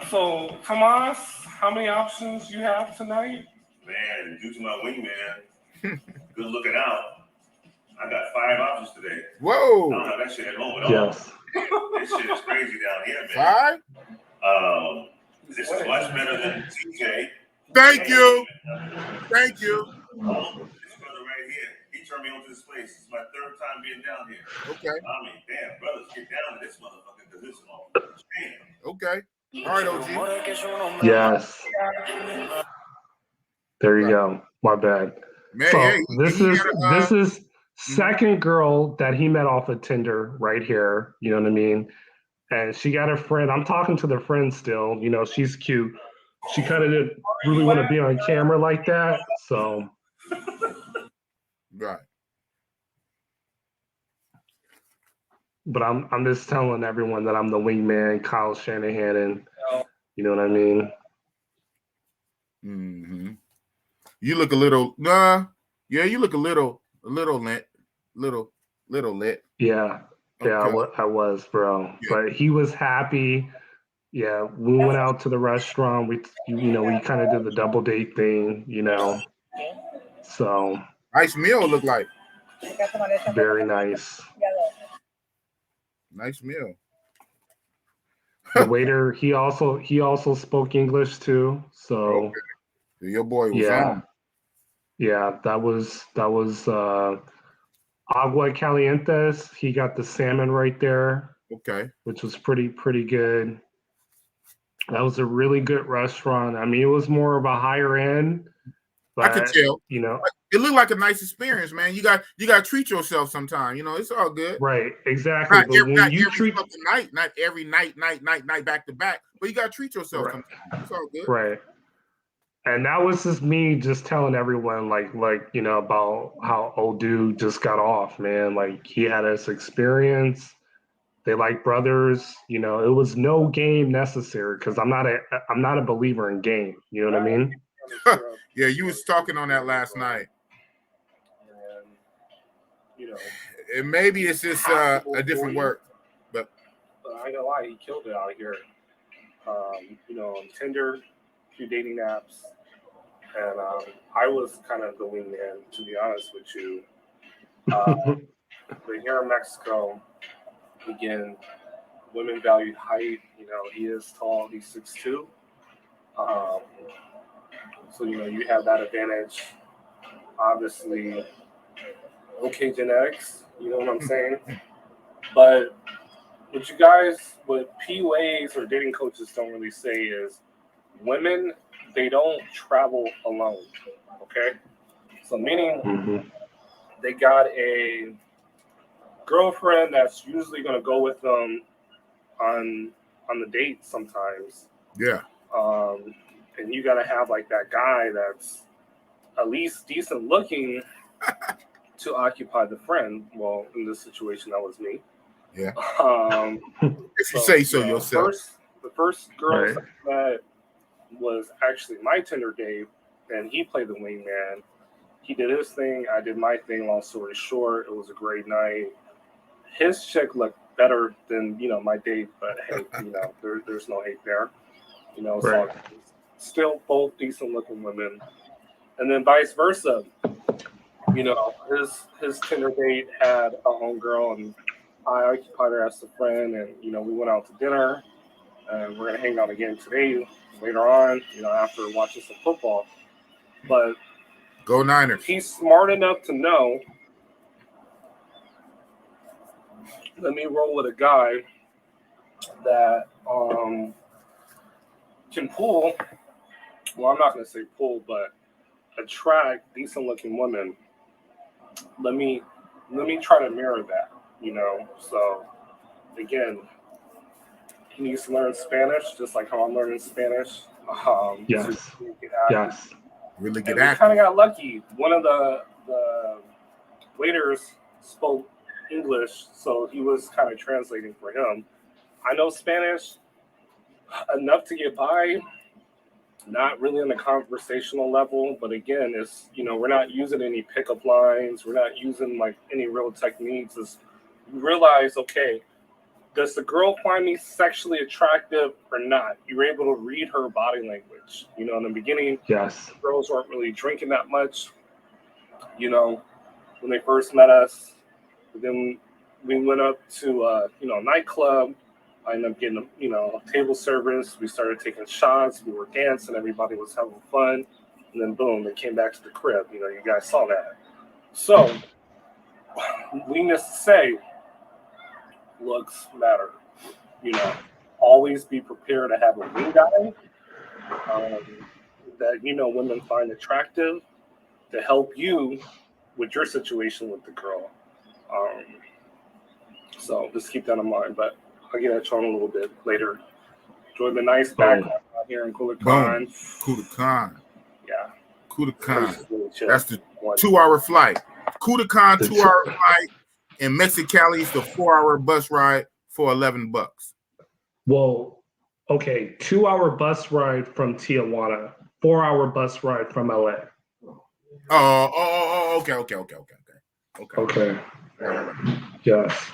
So, Tomas, how many options you have tonight? Man, due to my wingman, good looking out, I got 5 options today. Whoa! I don't have that shit at home at all. Yes. This shit is crazy down here, man. 5? This is much better than TJ. Thank you. This brother right here, he turned me on to this place. It's my 3rd time being down here. Okay. I mean, damn, brothers, get down to this motherfucker because this motherfucker. Damn. Okay. All right, OG. Yes. There you go. My bad. Man, so this is second girl that he met off of Tinder right here. You know what I mean? And she got a friend. I'm talking to the friend still. You know, she's cute. She kind of didn't really want to be on camera like that. So. Right. But I'm just telling everyone that I'm the wingman, Kyle Shanahan, and you know what I mean. Mm-hmm. You look a little, you look a little lit. Yeah, okay. I was, bro. Yeah. But he was happy. Yeah, we went out to the restaurant. We kind of did the double date thing, you know. So nice meal look like. Very nice. Nice meal. The waiter, he also spoke English too. So okay. Your boy was on. Yeah, that was agua calientes. He got the salmon right there. Okay. Which was pretty good. That was a really good restaurant. I mean, it was more of a higher end. But, I could tell. You know, it looked like a nice experience, man. You got to treat yourself sometime. You know, it's all good. Right, exactly. Not every night, not every night back to back. But you got to treat yourself sometime. It's all good. Right. And that was just me just telling everyone like you know about how old dude just got off, man. Like he had his experience. They like brothers. You know, it was no game necessary because I'm not a believer in game. You know what I mean? Yeah, you was talking on that last night. And, you know, and maybe it's just a different word, but I ain't gonna lie, he killed it out here. You know, on Tinder, a few dating apps, and I was kind of the wingman, to be honest with you. But here in Mexico, again, women value height. You know, he is tall, he's 6'2". So, you know, you have that advantage. Obviously, okay genetics, you know what I'm saying? But what PUAs or dating coaches don't really say is women, they don't travel alone, okay? So meaning they got a girlfriend that's usually going to go with them on the date sometimes. Yeah. And you got to have like that guy that's at least decent looking to occupy the friend. Well, in this situation, that was me. Yeah. If you say so yourself. The first girl that was actually my Tinder date, and he played the wingman. He did his thing, I did my thing. Long story short, it was a great night. His chick looked better than, you know, my date, but hey, you know, there's no hate there. You know, so still both decent looking women. And then vice versa. You know, his Tinder date had a homegirl, and I occupied her as a friend, and, you know, we went out to dinner, and we're going to hang out again today, later on, you know, after watching some football. But go Niners. He's smart enough to know, let me roll with a guy that can pull, well, I'm not going to say pull, but attract decent-looking women. Let me try to mirror that, you know. So, again, he needs to learn Spanish, just like how I'm learning Spanish. Yes. Really get active. We kind of got lucky. One of the waiters spoke English, so he was kind of translating for him. I know Spanish enough to get by, not really on the conversational level, but again, it's, you know, we're not using any pickup lines, we're not using like any real techniques. It's you realize, okay, does the girl find me sexually attractive or not? You're able to read her body language. You know, in the beginning, girls weren't really drinking that much, you know, when they first met us. Then we went up to, you know, a nightclub. I ended up getting, you know, table service. We started taking shots. We were dancing. Everybody was having fun. And then, boom, they came back to the crib. You know, you guys saw that. So, needless to say, looks matter. You know, always be prepared to have a wing guy that, you know, women find attractive to help you with your situation with the girl. So just keep that in mind. But I'll get at you on a little bit later. Enjoy the nice background out here in Culiacan. Culiacan. Yeah. Culiacan. Really that's the 2-hour flight. Culiacan, 2-hour flight. And Mexicali is the 4-hour bus ride for $11. Well, okay, 2-hour bus ride from Tijuana, 4-hour bus ride from LA. Okay. Yes.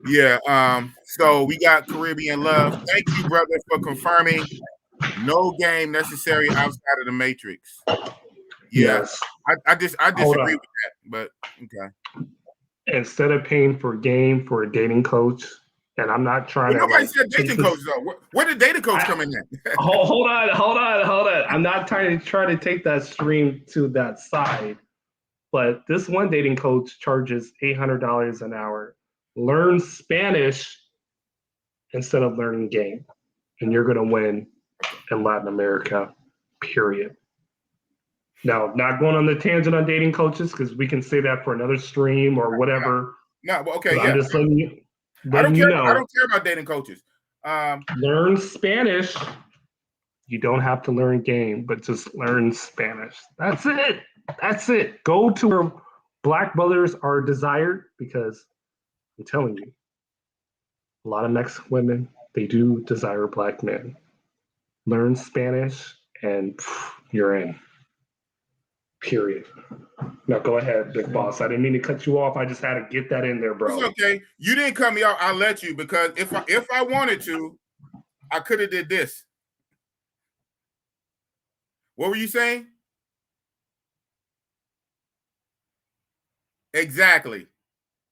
Yeah. So we got Caribbean Love. Thank you, brother, for confirming. No game necessary outside of the Matrix. Yeah. Yes. I disagree with that, but okay. Instead of paying for game for a dating coach, and I'm not trying to. Nobody said dating coach though. Where did dating coach come in at? hold on. I'm not trying to take that stream to that side, but this one dating coach charges $800 an hour. Learn Spanish instead of learning game, and you're gonna win in Latin America. Period. Now, not going on the tangent on dating coaches because we can say that for another stream or whatever. No, okay, I'm just letting you I don't care know. about dating coaches. Learn Spanish. You don't have to learn game, but just learn Spanish. That's it. Go to Black brothers are desired because I'm telling you, a lot of Mexican women, they do desire black men. Learn Spanish and you're in. Period. Now go ahead, Big Boss. I didn't mean to cut you off. I just had to get that in there, bro. It's okay. You didn't cut me off. I'll let you, because if I wanted to, I could have did this. What were you saying? Exactly.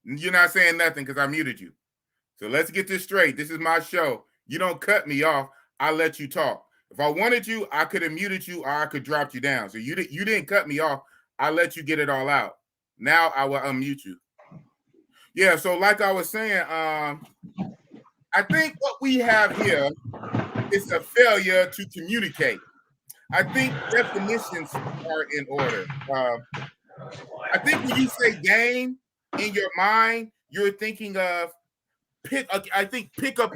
You're not saying nothing because I muted you. So let's get this straight. This is my show. You don't cut me off. I let you talk. If I wanted you, I could have muted you or I could drop you down. So you didn't cut me off. I let you get it all out. Now I will unmute you. Yeah, so like I was saying, I think what we have here is a failure to communicate. I think definitions are in order. I think when you say game in your mind, you're thinking of pickup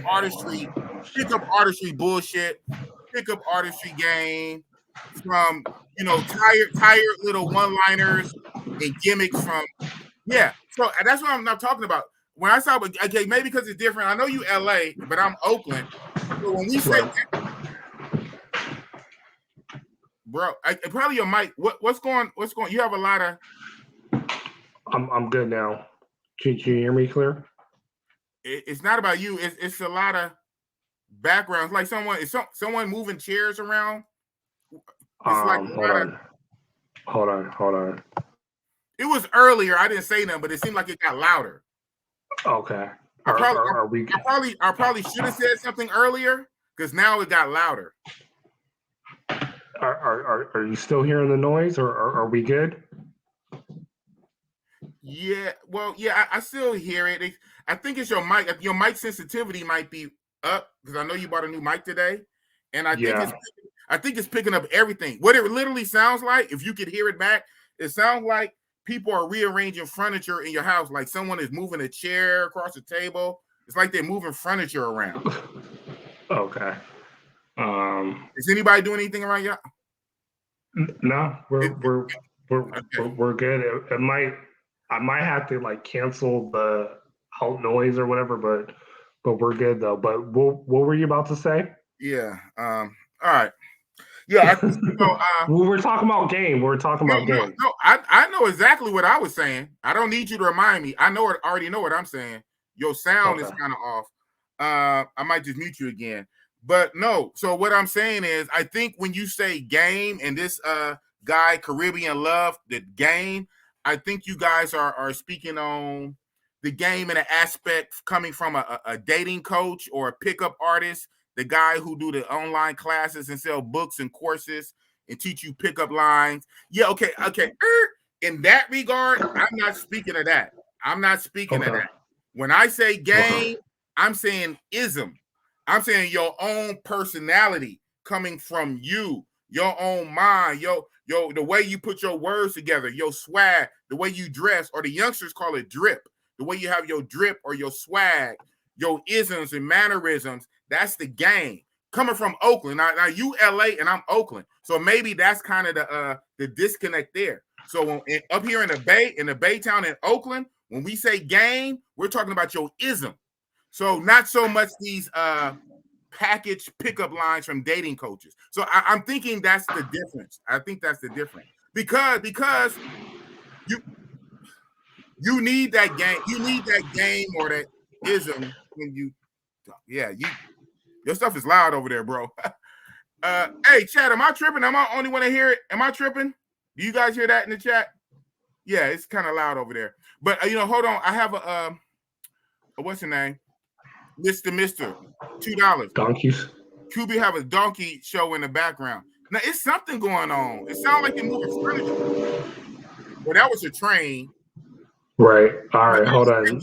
artistry bullshit, pickup artistry game from tired little one-liners and gimmicks from So that's what I'm not talking about. When I saw, okay, maybe because it's different. I know you LA, but I'm Oakland. So when we say, bro, probably your mic. What's going? You have a lot of. I'm good now. Can you hear me clear? It's not about you. It's a lot of backgrounds. Like someone moving chairs around. It's hold on. It was earlier. I didn't say nothing, but it seemed like it got louder. Okay. I probably should have said something earlier because now it got louder. Are you still hearing the noise, or are we good? Yeah. Well, yeah. I still hear it. I think it's your mic. Your mic sensitivity might be up because I know you bought a new mic today, and I think it's picking up everything. What it literally sounds like, if you could hear it back, it sounds like people are rearranging furniture in your house, like someone is moving a chair across the table. It's like they're moving furniture around. Okay. Is anybody doing anything around y'all? No, we're good. I might have to like cancel the halt noise or whatever, but we're good though. But what were you about to say? Yeah. All right. Yeah. We were talking about game. No, I know exactly what I was saying. I don't need you to remind me. I already know what I'm saying. Your sound is kind of off. I might just mute you again. But no. So what I'm saying is, I think when you say game and this guy Caribbean Love, the game, I think you guys are speaking on the game in an aspect coming from a dating coach or a pickup artist. The guy who do the online classes and sell books and courses and teach you pickup lines. Yeah, okay. In that regard, I'm not speaking of that. I'm not speaking of that. When I say game, I'm saying ism. I'm saying your own personality coming from you, your own mind, the way you put your words together, your swag, the way you dress, or the youngsters call it drip. The way you have your drip or your swag, your isms and mannerisms. That's the game coming from Oakland. Now you LA and I'm Oakland, so maybe that's kind of the disconnect there. So up here in the Bay Town in Oakland, when we say game, we're talking about your ism. So not so much these package pickup lines from dating coaches. So I'm thinking that's the difference. I think that's the difference because you need that game. You need that game or that ism when you your stuff is loud over there, bro. Hey, chat, am I tripping? Am I the only one to hear it? Am I tripping? Do you guys hear that in the chat? Yeah, it's kind of loud over there. But hold on. I have a what's the name? Mr. $2. Donkeys. QB have a donkey show in the background. Now it's something going on. It sounds like they're moving furniture. Well, that was a train. Right. All right. Hold on.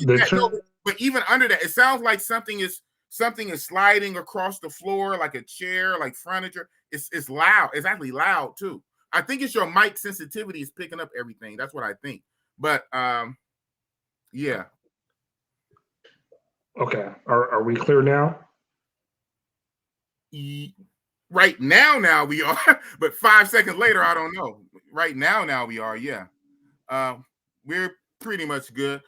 But even under that, it sounds like something is sliding across the floor, like a chair, like furniture. It's loud. It's actually loud too. I think it's your mic sensitivity is picking up everything. That's what I think. But yeah. Okay. Are we clear now? Right now we are. But 5 seconds later, I don't know. Right now we are. Yeah. But We're pretty much good.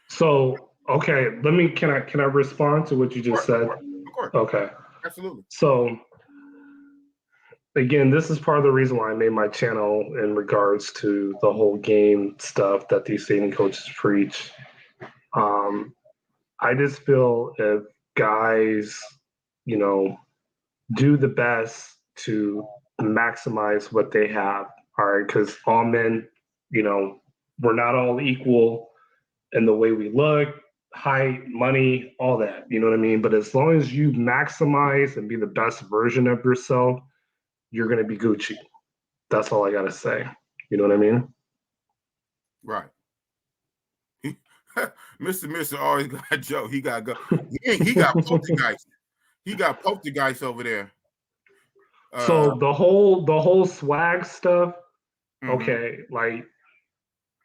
So okay, can I respond to what you just said? Of course. Okay. Absolutely. So again, this is part of the reason why I made my channel in regards to the whole game stuff that these dating coaches preach. I just feel if guys, do the best to maximize what they have, all right, because all men, we're not all equal in the way we look, height, money, all that, you know what I mean? But as long as you maximize and be the best version of yourself, you're going to be Gucci. That's all I got to say. You know what I mean? Right. Mr. always got Joe. He got go. He got poltergeist. He got poltergeist over there. So the whole swag stuff, okay, like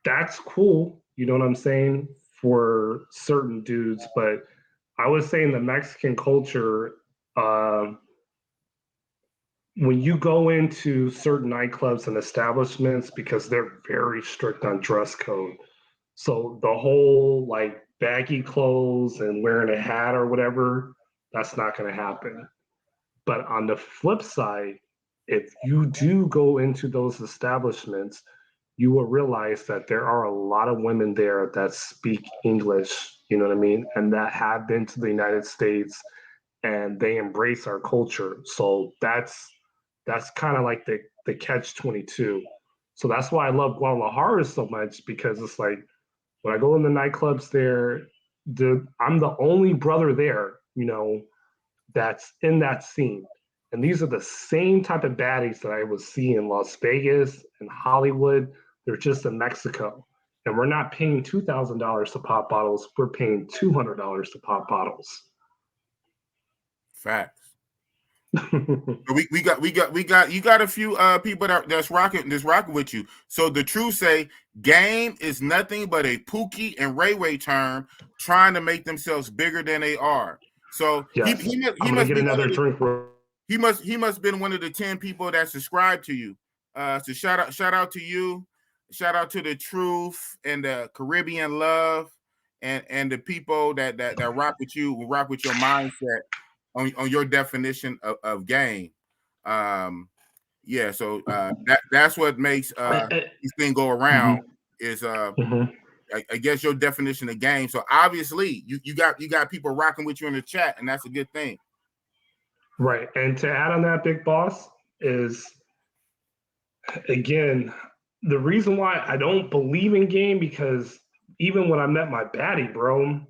that's cool. You know what I'm saying? For certain dudes, but I was saying the Mexican culture, when you go into certain nightclubs and establishments, because they're very strict on dress code. So the whole like baggy clothes and wearing a hat or whatever, that's not going to happen. But on the flip side, if you do go into those establishments, you will realize that there are a lot of women there that speak English, you know what I mean? And that have been to the United States and they embrace our culture. So that's kind of like the catch-22. So that's why I love Guadalajara so much, because it's like when I go in the nightclubs there, I'm the only brother there, that's in that scene. And these are the same type of baddies that I would see in Las Vegas and Hollywood. They're just in Mexico. And we're not paying $2,000 to pop bottles. We're paying $200 to pop bottles. Facts. we got you got a few people that's rocking with you. So the truth say game is nothing but a Pookie and Ray term trying to make themselves bigger than they are. So yes. he must get another drink. He must been one of the 10 people that subscribe to you. So shout out to you. Shout out to the Truth and the Caribbean Love and the people that rock with you, will rock with your mindset on your definition of game. So that's what makes this thing go around is I guess your definition of game. So obviously you got people rocking with you in the chat, and that's a good thing. Right. And to add on that, Big Boss, is again, the reason why I don't believe in game, because even when I met my baddie, bro,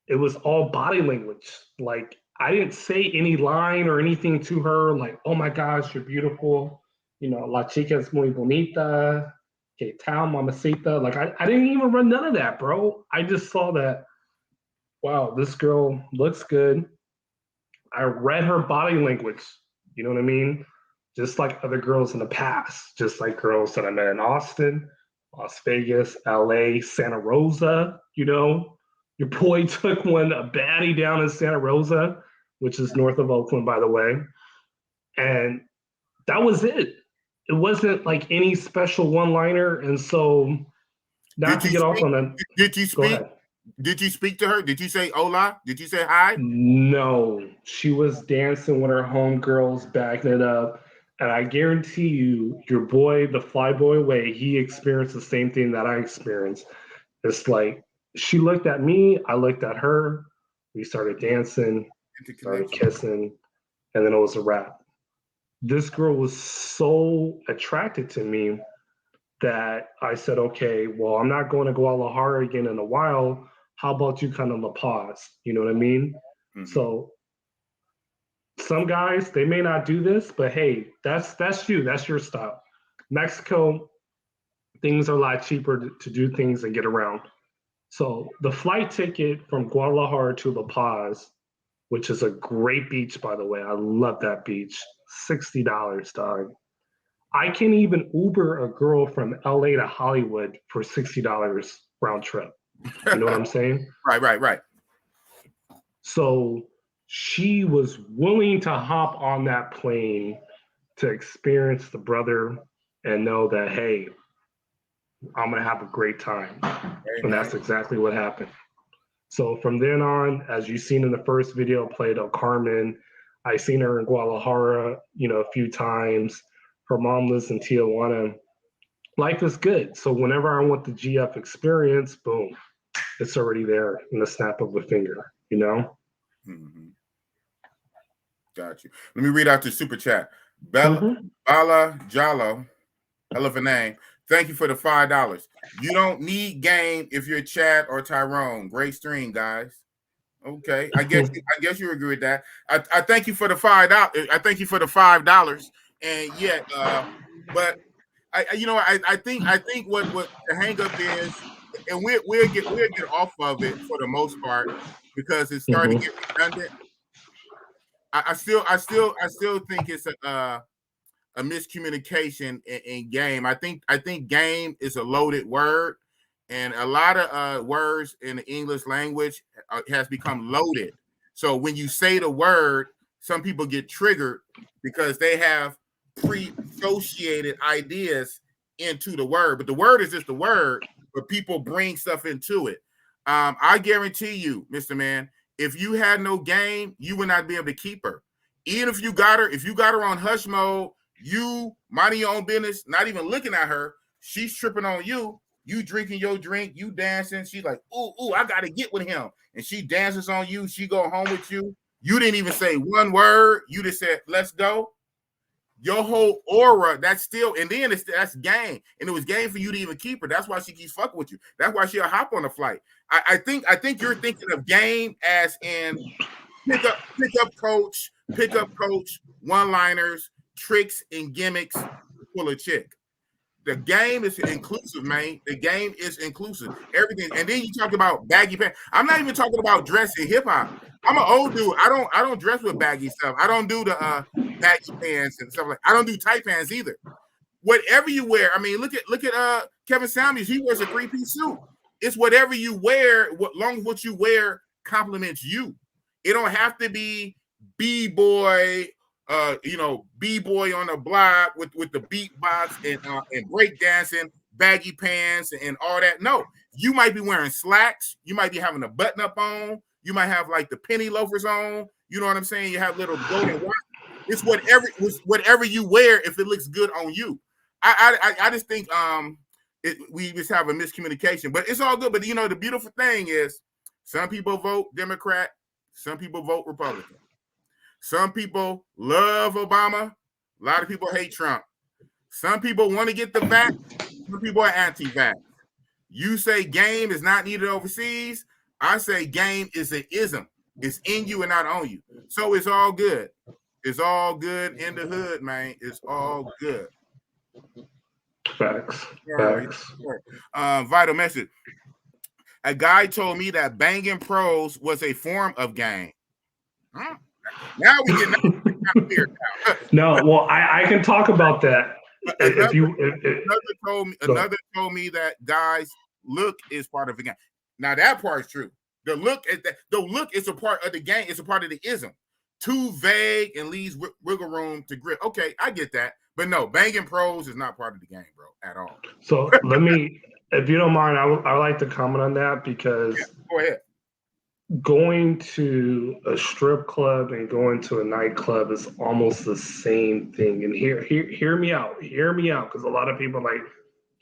it was all body language. Like I didn't say any line or anything to her, like, oh my gosh, you're beautiful. La chica es muy bonita. Que tal, mamacita. Like I didn't even run none of that, bro. I just saw that, wow, this girl looks good. I read her body language. You know what I mean? Just like other girls in the past, just like girls that I met in Austin, Las Vegas, LA, Santa Rosa, Your boy took a baddie down in Santa Rosa, which is north of Oakland, by the way. And that was it. It wasn't like any special one-liner. And so not to get off on that. Did you speak? Did you speak to her? Did you say hola? Did you say hi? No, she was dancing with her homegirls, backing it up. And I guarantee you, your boy, the flyboy way, he experienced the same thing that I experienced. It's like she looked at me, I looked at her, we started dancing, started kissing, and then it was a wrap. This girl was so attracted to me that I said, okay, well, I'm not going to Guadalajara again in a while. How about you come to La Paz? You know what I mean? Mm-hmm. So some guys, they may not do this, but hey, that's you. That's your style. Mexico, things are a lot cheaper to do things and get around. So the flight ticket from Guadalajara to La Paz, which is a great beach, by the way. I love that beach. $60, dog. I can even Uber a girl from LA to Hollywood for $60 round trip. You know what I'm saying? Right. So she was willing to hop on that plane to experience the brother and know that, hey, I'm going to have a great time. And that's exactly what happened. So from then on, as you've seen in the first video, played El Carmen. I seen her in Guadalajara, a few times. Her mom lives in Tijuana. Life is good. So whenever I want the GF experience, boom, it's already there in the snap of a finger, Mm-hmm. Got you. Let me read out the super chat. Bala Jallo, hell of a name. Thank you for the $5. You don't need game if you're Chad or Tyrone. Great stream, guys. Okay, I guess you agree with that. I thank you for the $5. I thank you for the $5. And yeah, but I think what the hang up is, and we'll get off of it for the most part because it's starting to get redundant. I still think it's a miscommunication in game. I think game is a loaded word, and a lot of words in the English language has become loaded. So when you say the word, some people get triggered because they have pre-associated ideas into the word. But the word is just the word, but people bring stuff into it. I guarantee you, Mr. Man, if you had no game, you would not be able to keep her. Even if you got her on hush mode, you minding your own business, not even looking at her, she's tripping on you. You drinking your drink, you dancing. She's like, ooh, I gotta get with him. And she dances on you. She go home with you. You didn't even say one word. You just said, let's go. Your whole aura, that's still, and then that's game. And it was game for you to even keep her. That's why she keeps fucking with you. That's why she'll hop on the flight. I think you're thinking of game as in pick up coach, one-liners, tricks and gimmicks to pull a chick. The game is inclusive, man. The game is inclusive. Everything. And then you talk about baggy pants. I'm not even talking about dress in hip hop. I'm an old dude. I don't dress with baggy stuff. I don't do the baggy pants and stuff like. I don't do tight pants either. Whatever you wear. I mean, look at Kevin Samuels. He wears a 3-piece suit. It's whatever you wear. Long as what you wear compliments you. It don't have to be B-boy. B-boy on the block with the beatbox and break dancing, baggy pants and all that. No, you might be wearing slacks. You might be having a button up on. You might have like the penny loafers on. You know what I'm saying? You have little golden watch. It's whatever you wear if it looks good on you. I just think we just have a miscommunication, but it's all good. But the beautiful thing is some people vote Democrat, some people vote Republican. Some people love Obama. A lot of people hate Trump. Some people want to get the vax. Some people are anti-vax. You say game is not needed overseas. I say game is an ism. It's in you and not on you. So it's all good. It's all good in the hood, man. It's all good. Facts. Vital message. A guy told me that banging pros was a form of game. Huh? Now we get kind of weird now. No, well, I can talk about that. Another told me that guys look is part of the game. Now that part's true. The look is a part of the game. It's a part of the ism. Too vague and leaves wiggle room to grip. Okay, I get that, but no, banging pros is not part of the game, bro, at all. So let me, if you don't mind, I would like to comment on that because go ahead. Going to a strip club and going to a nightclub is almost the same thing. And hear me out, because a lot of people are like,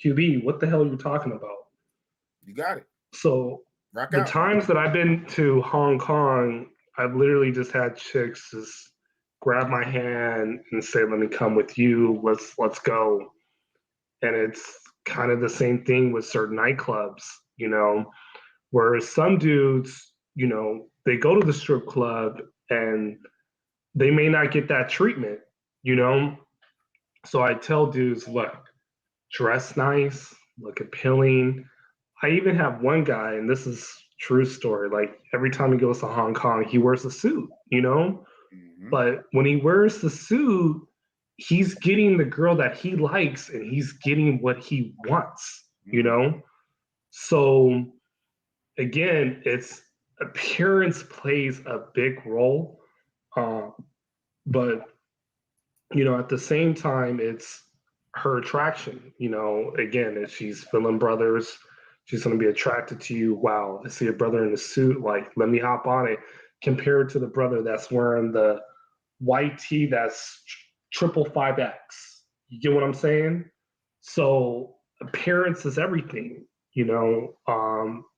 QB, what the hell are you talking about? You got it. So the times that I've been to Hong Kong, I've literally just had chicks just grab my hand and say, let me come with you. Let's go. And it's kind of the same thing with certain nightclubs, whereas some dudes, they go to the strip club and they may not get that treatment, So I tell dudes, look, dress nice, look appealing. I even have one guy, and this is true story, like every time he goes to Hong Kong, he wears a suit, Mm-hmm. But when he wears the suit, he's getting the girl that he likes and he's getting what he wants, So again, it's appearance plays a big role, but at the same time, it's her attraction. You know, again, if she's feeling brothers, she's going to be attracted to you. Wow, I see a brother in a suit. Like, let me hop on it. Compared to the brother that's wearing the white tee that's 555X. You get what I'm saying? So appearance is everything, you know.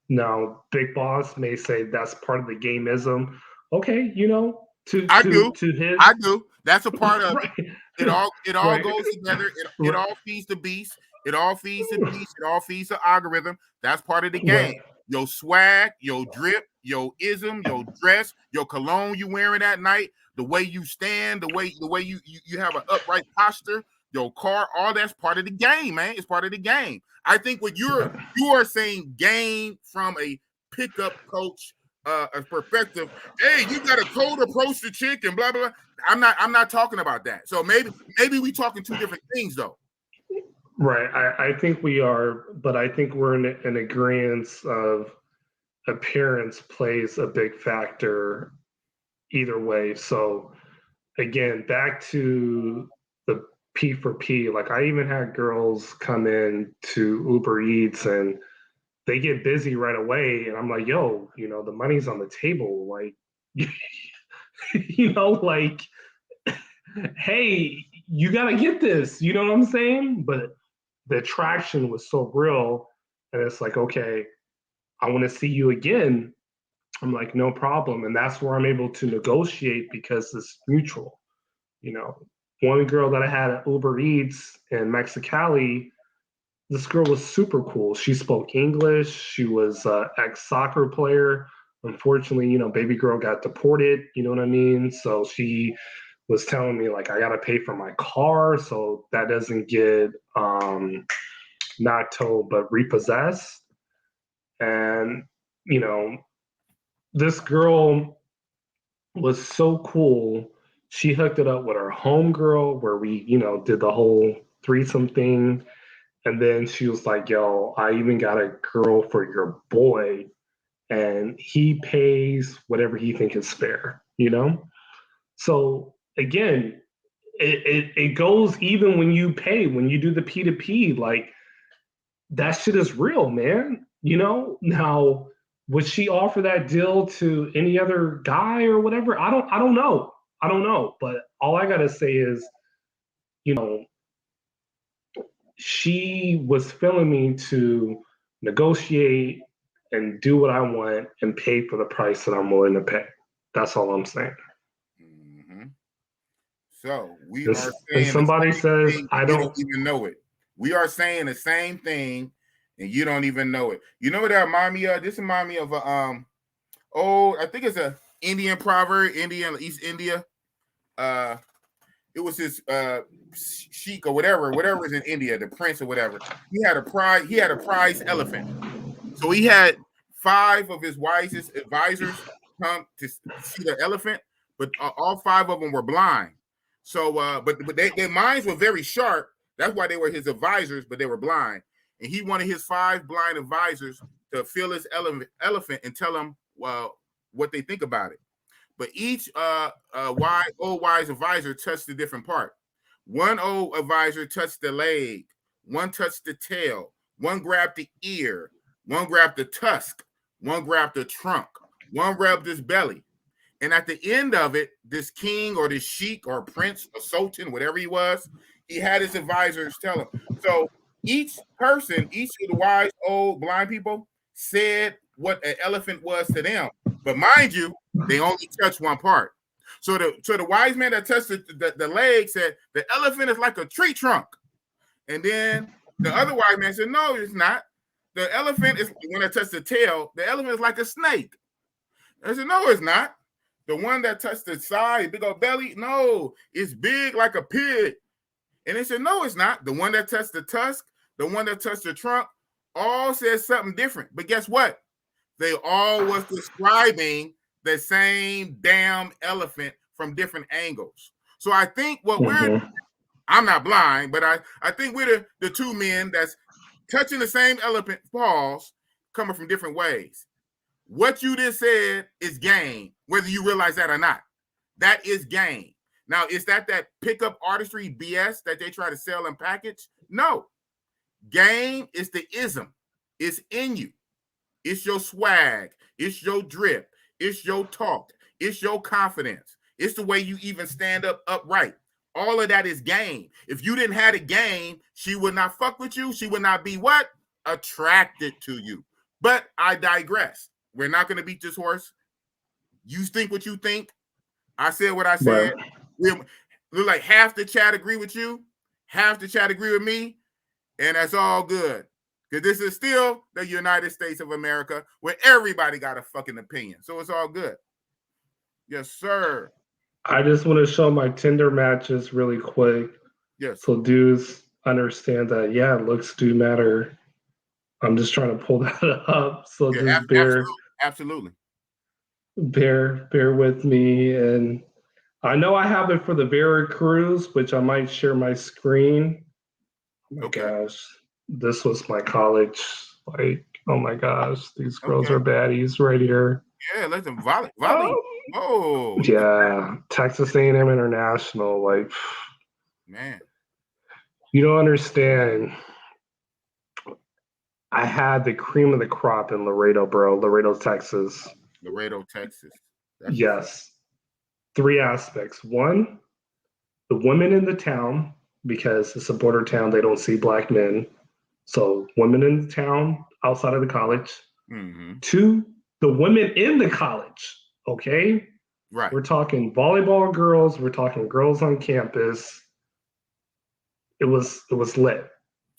Now Big Boss may say that's part of the gameism. Okay, you know, to his, I do. That's a part of right. it. It all Right. goes together. It all feeds the beast. It all feeds the beast. It all feeds the algorithm. That's part of the game. Right. Your swag, your drip, your ism, your dress, your cologne you wearing that night, the way you stand, the way you have an upright posture, your car, all that's part of the game, man. It's part of the game. I think what you are saying, game from a pickup coach a perspective. Hey, you got a cold approach to chick and blah blah blah. I'm not talking about that. So maybe we talking two different things though. Right. I think we are, but I think we're in an agreement of appearance plays a big factor either way. So again, back to the P for P, like I even had girls come in to Uber Eats and they get busy right away. And I'm like, yo, you know, the money's on the table. Like, you know, like, hey, you got to get this. You know what I'm saying? But the attraction was so real. And it's like, okay, I want to see you again. I'm like, no problem. And that's where I'm able to negotiate because it's mutual. You know, one girl that I had at Uber Eats in Mexicali, this girl was super cool. She spoke English. She was an ex-soccer player. Unfortunately, you know, baby girl got deported. You know what I mean? So she was telling me, like, I got to pay for my car so that doesn't get not towed, but repossessed. And, you know, this girl was so cool. She hooked it up with her homegirl where we, you know, did the whole threesome thing. And then she was like, yo, I even got a girl for your boy. And he pays whatever he thinks is fair, you know? So again, it goes even when you pay, when you do the P2P, like that shit is real, man. You know? Now, would she offer that deal to any other guy or whatever? I don't know. I don't know. But all I gotta say is, you know, she was feeling me to negotiate and do what I want and pay for the price that I'm willing to pay. That's all I'm saying. Mm-hmm. So we are saying, and somebody says, I don't even know it. We are saying the same thing, and you don't even know it. You know what that remind me of? This remind me of a I think it's a Indian proverb, East India. It was his sheik or whatever is in India, the prince or whatever. He had a prize elephant. So he had 5 of his wisest advisors come to see the elephant, but all 5 of them were blind. So, but their minds were very sharp. That's why they were his advisors, but they were blind. And he wanted his 5 blind advisors to feel his elephant and tell them, well, what they think about it. But each wise advisor touched a different part. One old advisor touched the leg, one touched the tail, one grabbed the ear, one grabbed the tusk, one grabbed the trunk, one grabbed his belly. And at the end of it, this king or this sheik or prince or sultan, whatever he was, he had his advisors tell him. So each person, each of the wise old blind people said what an elephant was to them. But mind you, they only touched one part. So the wise man that touched the leg said, the elephant is like a tree trunk. And then the other wise man said, no, it's not. The elephant is, when it touched the tail, the elephant is like a snake. I said, no, it's not. The one that touched the side, big old belly, no, it's big like a pig. And they said, no, it's not. The one that touched the tusk, the one that touched the trunk, all said something different. But guess what? They all was describing the same damn elephant from different angles. So I think what I'm not blind, but I think we're the 2 men that's touching the same elephant paws coming from different ways. What you just said is game, whether you realize that or not. That is game. Now, is that pickup artistry BS that they try to sell and package? No. Game is the ism. It's in you. It's your swag. It's your drip. It's your talk. It's your confidence. It's the way you even stand up upright. All of that is game. If you didn't have a game, she would not fuck with you. She would not be what? Attracted to you. But I digress. We're not going to beat this horse. You think what you think. I said what I said. Right. Look like half the chat agree with you. Half the chat agree with me. And that's all good. Because this is still the United States of America where everybody got a fucking opinion. So it's all good. Yes, sir. I just want to show my Tinder matches really quick. Yes. So dudes understand that, yeah, looks do matter. I'm just trying to pull that up. So yeah, just bear. Absolutely. Bear with me. And I know I have it for the Vera Cruz, which I might share my screen. Oh my gosh. This was my college. Like, oh my gosh, these girls are baddies right here. Yeah, let them volley. Oh. Yeah, Texas A&M International. Like, man. You don't understand. I had the cream of the crop in Laredo, bro. Laredo, Texas. Yes. 3 aspects. 1, the women in the town, because it's a border town, they don't see black men. So women in the town outside of the college. Mm-hmm. 2, the women in the college. Okay? Right. We're talking volleyball girls. We're talking girls on campus. It was lit.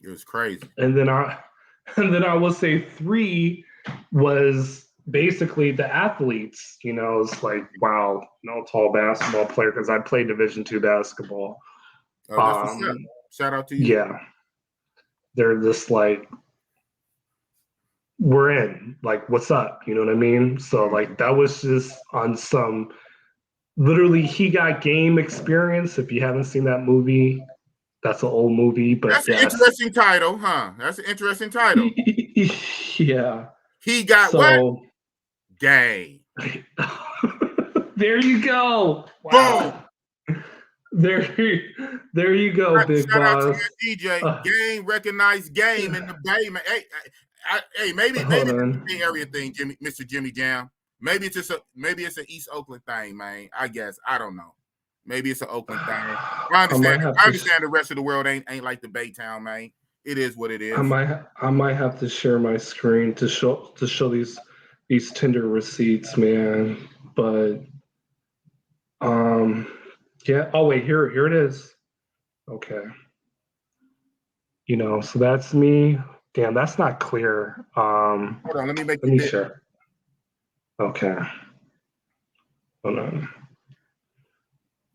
It was crazy. And then I will say 3 was basically the athletes. You know, it's like, wow, no tall basketball player, because I played Division II basketball. Shout out to you. Yeah. They're just like, we're in. Like, what's up? You know what I mean? So, like, that was just on some literally He Got Game experience. If you haven't seen that movie, that's an old movie. But that's an interesting title, huh? That's an interesting title. Yeah. He got what? Game. There you go. Wow. Boom. There you go, big shout boss. Out to your DJ. Game recognized game in the Bay, man. Hey, maybe it's a Bay Area thing, Mr. Jimmy Jam. Maybe it's an East Oakland thing, man. I guess I don't know. Maybe it's an Oakland thing. I understand the rest of the world ain't like the Baytown, man. It is what it is. I might have to share my screen to show these Tinder receipts, man. But yeah. Oh wait, here it is. Okay. You know, so that's me. Damn, that's not clear. Hold on, let me share. Okay. Hold on.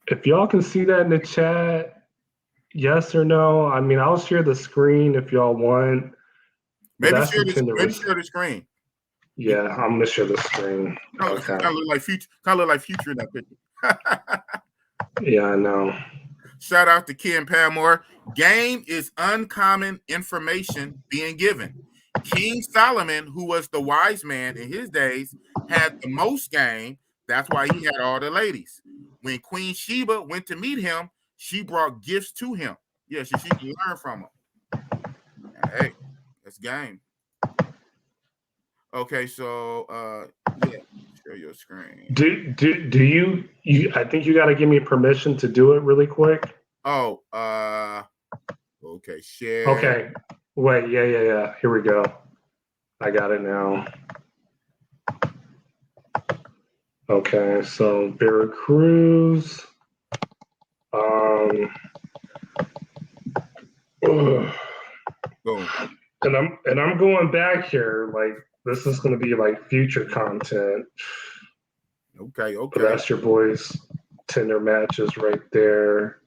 If y'all can see that in the chat, yes or no. I mean, I'll share the screen if y'all want. Maybe share the screen. Yeah, I'm gonna share the screen. No, okay. Kind of look like Future in that picture. Yeah, I know. Shout out to Ken Palmore. Game is uncommon information being given. King Solomon, who was the wise man in his days, had the most game. That's why he had all the ladies. When Queen Sheba went to meet him, she brought gifts to him. Yeah, she can learn from him. Hey, that's game. Okay, so yeah, share your screen. Do you I think you got to give me permission to do it really quick. Oh, okay, share. Okay, wait, yeah. Here we go. I got it now. Okay, so Veracruz. Boom. And I'm going back here. Like, this is going to be like future content. Okay. But that's your boys' Tinder matches right there.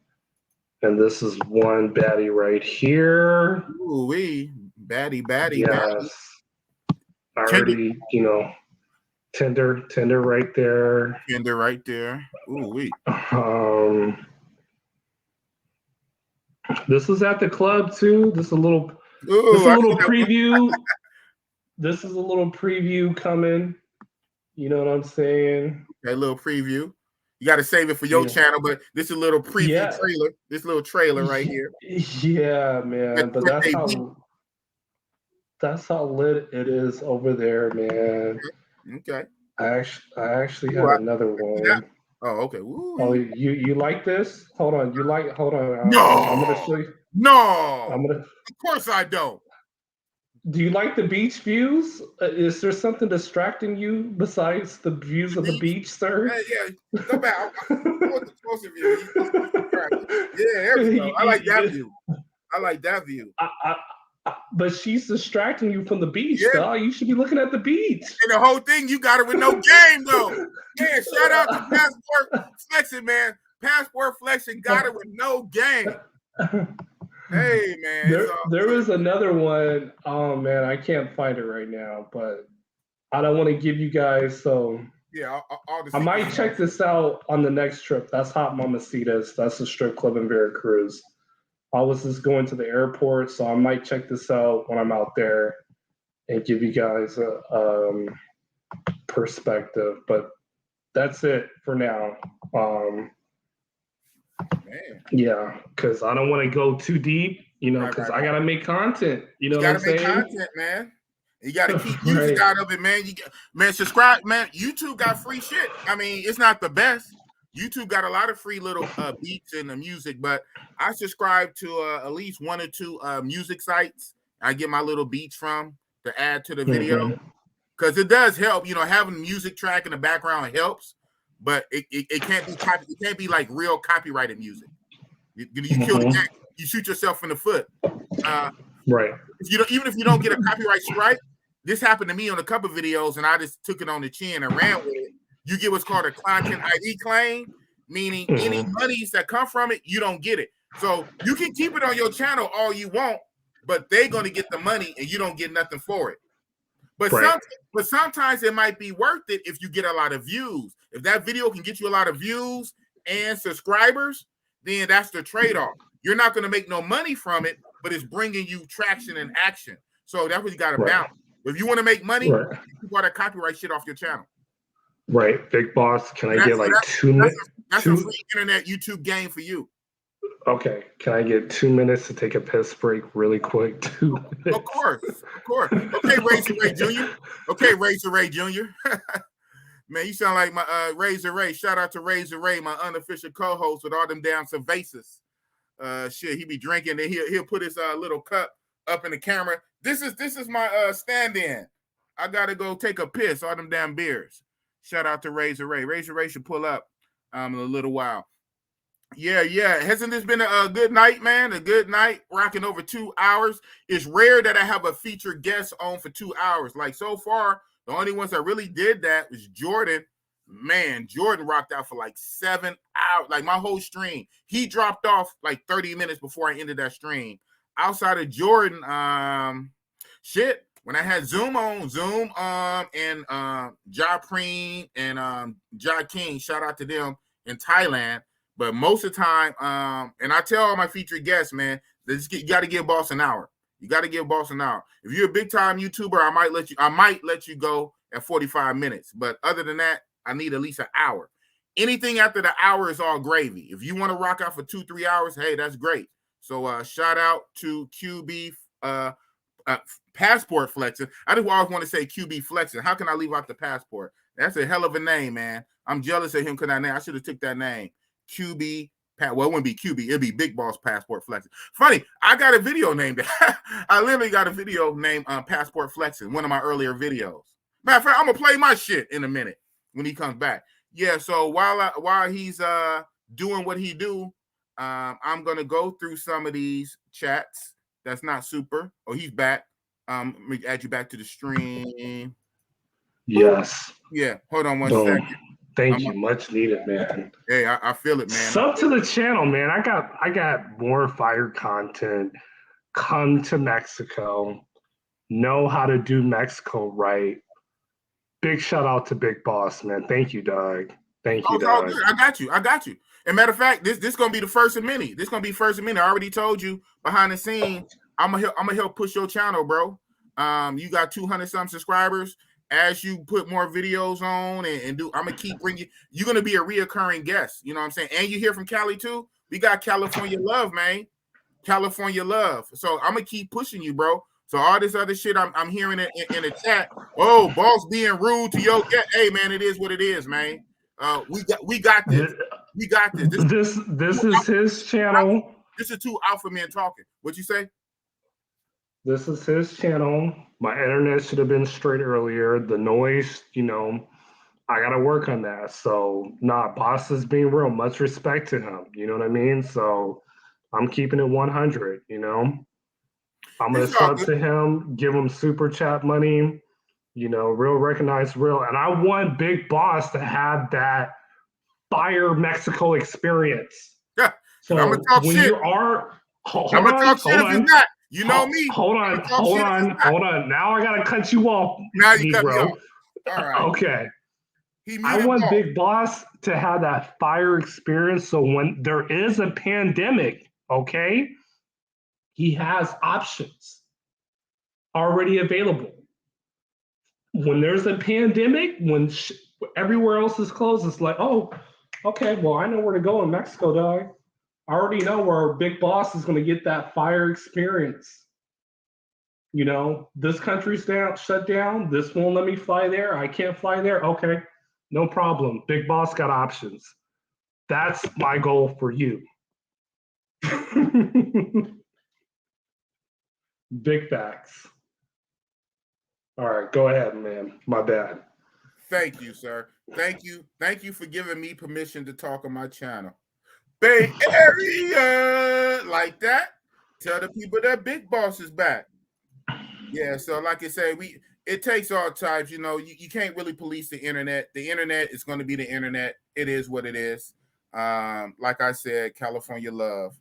And this is one baddie right here. Ooh wee, baddie. Yes. Baddie. I already, Tinder right there. Tinder right there. Ooh wee. This is at the club too. This is a little preview. This is a little preview coming. You know what I'm saying? A little preview. You got to save it for your channel, but this is a little preview trailer. This little trailer right here. Yeah, man. But that's how lit it is over there, man. Okay. I actually had another one. Oh, okay. Ooh. Oh, you like this? Hold on. Hold on. No. I'm gonna show you. No. Of course I don't. Do you like the beach views? Is there something distracting you besides the views of the beach, sir? Yeah. Go back. I want the closer view. Yeah, there we go. I like that view. I like that view. But she's distracting you from the beach, dog. You should be looking at the beach. And the whole thing, you got it with no game, though. Yeah, shout out to Passport Flexin, man. Passport Flexin got it with no game. Hey, man. There was another one. Oh, man, I can't find it right now, but I don't want to give you guys Yeah, I might check this out on the next trip. That's Hot Mamacitas. That's a strip club in Veracruz. I was just going to the airport, so I might check this out when I'm out there and give you guys a perspective. But that's it for now. Yeah, because I don't want to go too deep, because I got to make content. You know what I'm saying? You got to make content, man. You got to keep music out of it, man. Man, subscribe, man. YouTube got free shit. I mean, it's not the best. YouTube got a lot of free little beats and the music, but I subscribe to at least 1 or 2 music sites. I get my little beats from to add to the video because it does help. Having music track in the background helps, but it can't be it can't be like real copyrighted music. You kill the game, you shoot yourself in the foot. Right. Even if you don't get a copyright strike, this happened to me on a couple of videos, and I just took it on the chin and ran with it. You get what's called a content ID claim, meaning any monies that come from it, you don't get it. So you can keep it on your channel all you want, but they're going to get the money and you don't get nothing for it. But sometimes it might be worth it if you get a lot of views. If that video can get you a lot of views and subscribers, then that's the trade-off. You're not going to make no money from it, but it's bringing you traction and action. So that's what you got to balance. If you want to make money, you got to copyright shit off your channel. Right, Big Boss. Can I get like 2 minutes? That's a free internet YouTube game for you. Okay, can I get 2 minutes to take a piss break really quick? 2 minutes. Of course. Okay, Razor Ray Jr. Okay, Razor Ray Jr. Man, you sound like my Razor Ray. Shout out to Razor Ray, my unofficial co-host with all them damn cervezas. Shit, he be drinking, then he'll put his little cup up in the camera. This is my stand-in. I gotta go take a piss, all them damn beers. Shout out to Razor Ray. Razor Ray should pull up in a little while. Yeah. Hasn't this been a good night, man? A good night, rocking over 2 hours. It's rare that I have a featured guest on for 2 hours. Like so far, the only ones that really did that was Jordan. Man, Jordan rocked out for like 7 hours. Like my whole stream. He dropped off like 30 minutes before I ended that stream. Outside of Jordan, when I had Zoom and Ja Preen and Ja King, shout out to them in Thailand. But most of the time, and I tell all my featured guests, man, you got to give Boss an hour. You got to give Boss an hour. If you're a big time YouTuber, I might let you go at 45 minutes. But other than that, I need at least an hour. Anything after the hour is all gravy. If you want to rock out for 2-3 hours, hey, that's great. So shout out to QB Passport Flexin. I just always want to say QB Flexin. How can I leave out the passport? That's a hell of a name, man. I'm jealous of him because that name. I should have took that name. QB. Well, it wouldn't be QB. It'd be Big Boss Passport Flexin. Funny, I got a video named that. I literally got a video named Passport Flexin, one of my earlier videos. Matter of fact, I'm gonna play my shit in a minute when he comes back. Yeah. So while he's doing what he do, I'm gonna go through some of these chats. That's not super. Oh, he's back. Let me add you back to the stream. Yes. Yeah. Hold on one second. Thank you. Much needed, man. Hey, I feel it, man. Sub to the channel, man. I got more fire content. Come to Mexico. Know how to do Mexico right. Big shout out to Big Boss, man. Thank you, dog. Thank you, dog. I got you. And matter of fact, this gonna be the first of many. This gonna be first of many. I already told you behind the scenes. I'm gonna help push your channel, bro. You got 200 some subscribers. as you put more videos on and do, I'm gonna keep bringing you. You're gonna be a reoccurring guest. You know what I'm saying? And you hear from Cali too. We got California love, man. California love. So I'm gonna keep pushing you, bro. So all this other shit I'm hearing in the chat. Oh, boss being rude to your guest. Hey, man, it is what it is, man. We got this. We got this. This is his channel. This is two alpha men talking. What'd you say? This is his channel. My internet should have been straight earlier. The noise, you know, I got to work on that. So, nah, boss is being real. Much respect to him. You know what I mean? So, I'm keeping it 100, you know? I'm going to sub to him, give him super chat money, you know, real recognize real. And I want Big Boss to have that fire Mexico experience. Yeah. So, I'm going to talk when shit. you are, I'm going to talk shit if it's not. You know me. Hold on. Now I gotta cut you off. Now you cut me off. All right. Okay. I want Big Boss to have that fire experience. So when there is a pandemic, okay, he has options already available. When there's a pandemic, when everywhere else is closed, it's like, oh, okay, well, I know where to go in Mexico, dog. I already know where Big Boss is going to get that fire experience. You know, this country's shut down. This won't let me fly there. I can't fly there. Okay, no problem. Big Boss got options. That's my goal for you. Big facts. All right, go ahead, man. My bad. Thank you, sir. Thank you. Thank you for giving me permission to talk on my channel. Bay Area, like that. Tell the people that Big Boss is back. Yeah, so like I say, it takes all types. You know, you can't really police the internet. The internet is going to be the internet. It is what it is. Like I said, California love.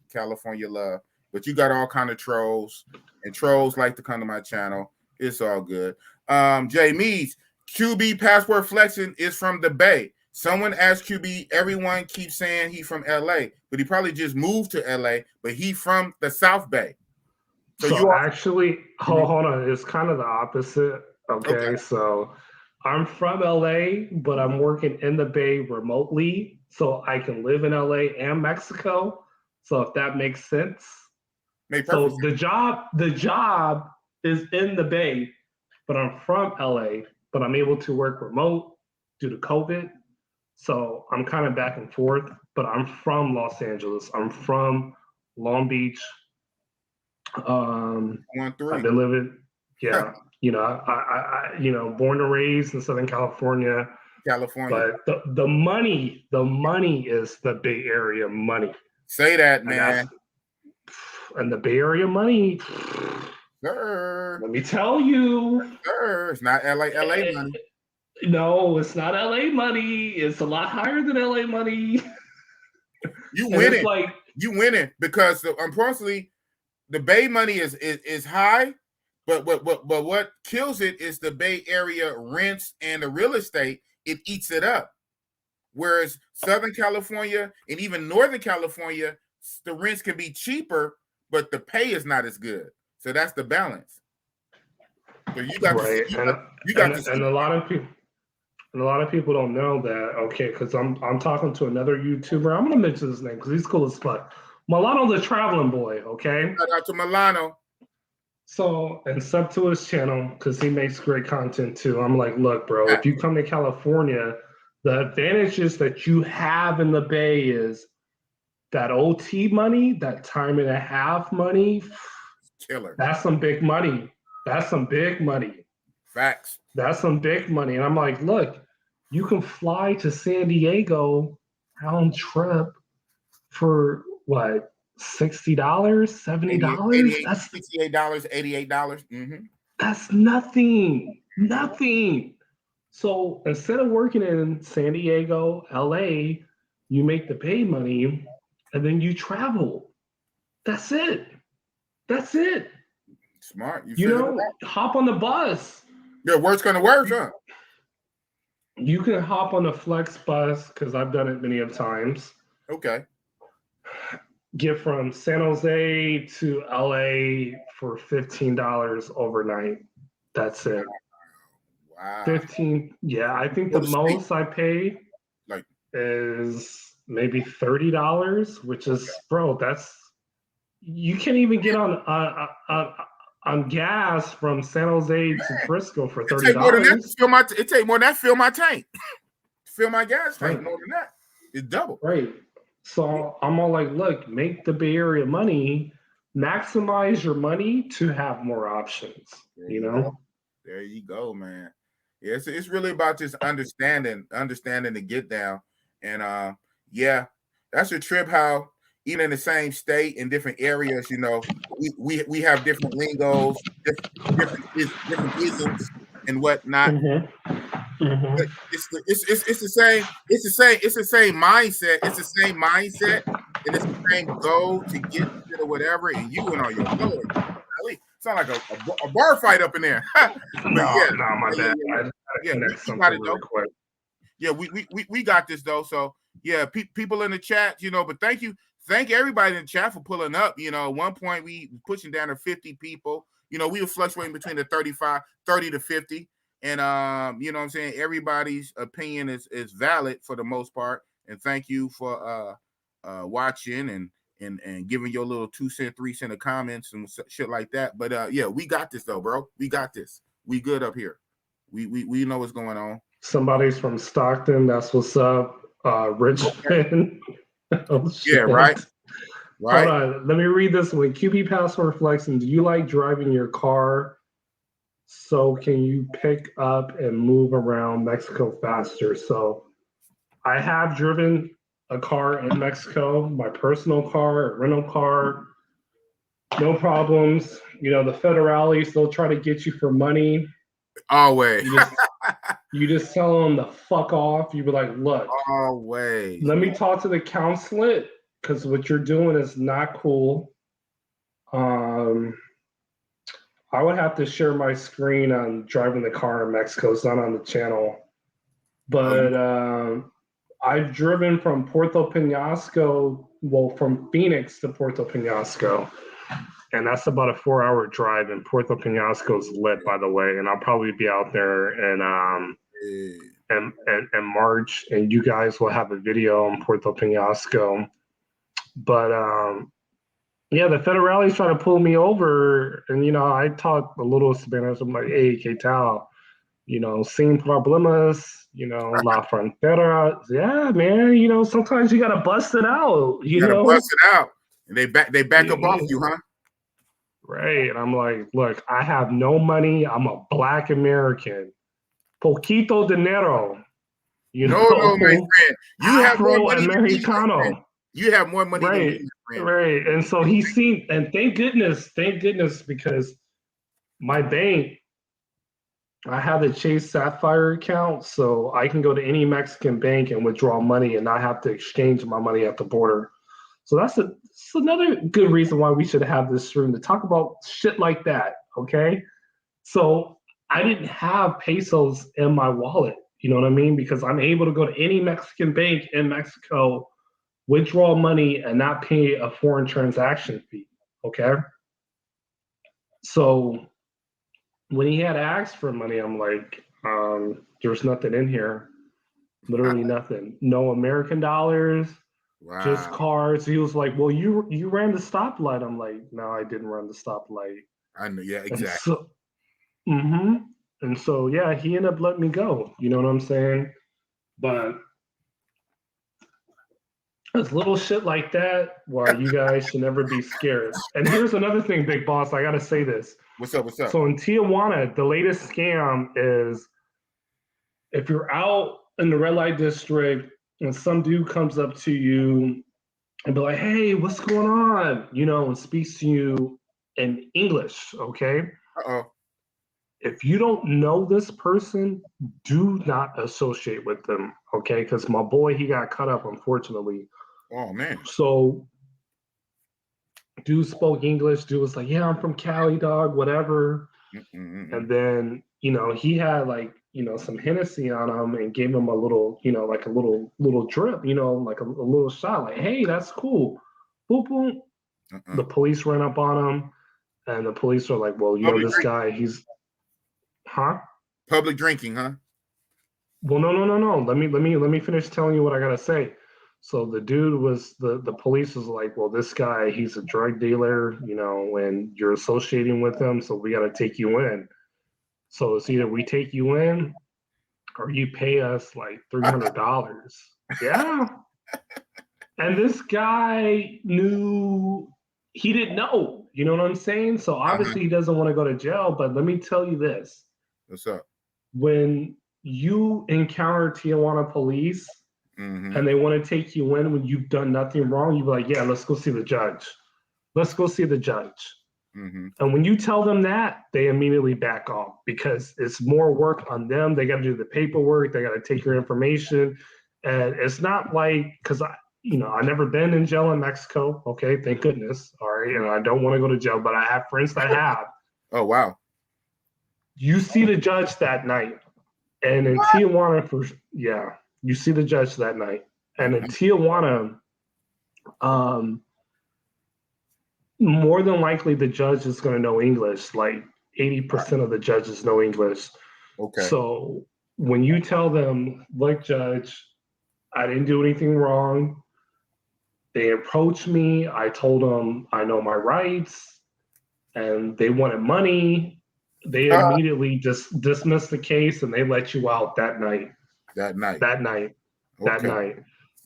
But you got all kind of trolls, and trolls like to come to my channel. It's all good. Jay Mees, QB Passport Flexin is from the Bay. Someone asked QB, everyone keeps saying he from LA, but he probably just moved to LA, but he from the South Bay. So you actually, hold on, it's kind of the opposite. Okay, so I'm from LA, but I'm working in the Bay remotely, so I can live in LA and Mexico. So if that makes sense. So the job is in the Bay, but I'm from LA, but I'm able to work remote due to COVID. So I'm kind of back and forth, but I'm from Los Angeles. I'm from Long Beach. I've been living, you know, I you know, born and raised in Southern California. But the money is the Bay Area money. Say that, man. And the Bay Area money, sir. Let me tell you, sir, it's not LA money. No, it's not LA money. It's a lot higher than LA money. You winning. You winning because unfortunately the Bay money is high, but what kills it is the Bay Area rents and the real estate. It eats it up. Whereas Southern California and even Northern California, the rents can be cheaper, but the pay is not as good. So that's the balance. So you got and a lot of people. And a lot of people don't know that, okay, because I'm talking to another YouTuber. I'm going to mention his name because he's cool as fuck. Milano the Traveling Boy, okay? Shout out to Milano. So, and sub to his channel because he makes great content too. I'm like, look, bro, if you come to California, the advantages that you have in the Bay is that OT money, that time and a half money. Killer. That's some big money. That's some big money. Facts. That's some big money. And I'm like, look, you can fly to San Diego round trip for what, $60, $70? That's $68, $88. Mm-hmm. That's nothing. Nothing. So instead of working in San Diego, LA, you make the pay money and then you travel. That's it. That's it. Smart. You know, hop on the bus. Yeah, word's gonna work, huh? You can hop on the Flex bus because I've done it many of times. Okay. Get from San Jose to LA for $15 overnight. That's it. Wow. 15. Yeah, I think the most I pay like is maybe $30, which is, bro, that's, you can't even get on gas from San Jose to Frisco for $30. It take more than that to fill my. It take more than that to fill my tank. Fill my gas tank. Right. More than that, it's double. Right. So I'm all like, look, make the Bay Area money, maximize your money to have more options. You know. There you go, man. Yeah, it's really about just understanding the get down, and yeah, that's a trip. How even in the same state in different areas, you know, we have different lingos, different isms and whatnot. It's the same. It's the same mindset. It's the same mindset, and it's the same goal to get it or whatever. And you went on your lower. Sound like a bar fight up in there. My bad. Yeah, we got it though. Quick. Yeah, we got this though. So yeah, people in the chat, you know. But thank everybody in the chat for pulling up. You know, at one point we pushing down to 50 people. You know, we were fluctuating between the 30 to 50. And you know what I'm saying, everybody's opinion is valid for the most part. And thank you for watching and giving your little 2 cent, 3 cent of comments and shit like that. But yeah, we got this though, bro. We got this. We good up here. We know what's going on. Somebody's from Stockton. That's what's up. Richmond. Oh, yeah, right. Hold on. Let me read this one. QB Password Flexin. Do you like driving your car? So can you pick up and move around Mexico faster? So I have driven a car in Mexico, my personal car, a rental car, no problems. You know, the federales, they'll try to get you for money. Always. You just tell them to fuck off. You be like, look, always. Let me talk to the consulate because what you're doing is not cool. I would have to share my screen on driving the car in Mexico. It's not on the channel. But I've driven from Puerto Penasco, from Phoenix to Puerto Penasco. And that's about a 4-hour drive. And Puerto Penasco is lit, by the way. And I'll probably be out there in March. And you guys will have a video on Puerto Penasco. But yeah, the federales try to pull me over, and you know, I talk a little Spanish. I'm like, "Hey, ¿qué tal? You know, sin problemas. You know, la frontera. Yeah, man. You know, sometimes you gotta bust it out. You gotta bust it out, and they back up off you, huh? Right. And I'm like, look, I have no money. I'm a Black American. Poquito dinero. You know, no, my friend. You have more money Americano. You have more money than me, right. And so he's seen, and thank goodness, because my bank, I have the Chase Sapphire account, so I can go to any Mexican bank and withdraw money and not have to exchange my money at the border. So that's another good reason why we should have this room to talk about shit like that, okay? So I didn't have pesos in my wallet, you know what I mean? Because I'm able to go to any Mexican bank in Mexico, withdraw money and not pay a foreign transaction fee, okay? So when he had asked for money, I'm like, there's nothing in here, literally nothing. No American dollars, just cards. He was like, well, you ran the stoplight. I'm like, no, I didn't run the stoplight. I know, yeah, exactly. And so, yeah, he ended up letting me go, you know what I'm saying? But it's little shit like that why you guys should never be scared. And here's another thing, Big Boss. I got to say this. What's up? So in Tijuana, the latest scam is if you're out in the red light district and some dude comes up to you and be like, hey, what's going on? You know, and speaks to you in English, okay? If you don't know this person, do not associate with them, okay? Because my boy, he got cut up, unfortunately. Oh, man. So dude spoke English. Dude was like, yeah, I'm from Cali, dog, whatever. And then, you know, he had like, you know, some Hennessy on him and gave him a little, you know, like a little drip, you know, like a little shot, like, hey, that's cool. Boop, boop. The police ran up on him and the police were like, well, you know, this guy, he's, huh? Public drinking, huh? Well, no. Let me finish telling you what I gotta say. So the dude was the police was like, well, this guy, he's a drug dealer, and you're associating with him, so we gotta take you in. So it's either we take you in or you pay us like $300. Yeah. And this guy he didn't know, you know what I'm saying? So obviously he doesn't want to go to jail, but let me tell you this. What's up? When you encounter Tijuana police and they want to take you in when you've done nothing wrong, you're like, yeah, let's go see the judge. Let's go see the judge. And when you tell them that, they immediately back off because it's more work on them. They got to do the paperwork. They got to take your information. And it's not like, because I've never been in jail in Mexico. Okay, thank goodness. All right, and I don't want to go to jail, but I have friends that have. Oh, wow. You see the judge that night. And in Tijuana, you see the judge that night. And in Tijuana, more than likely the judge is going to know English. Like 80% of the judges know English. Okay. So when you tell them, look, judge, I didn't do anything wrong. They approached me. I told them I know my rights and they wanted money. They immediately just dismissed the case and they let you out that night. Wow,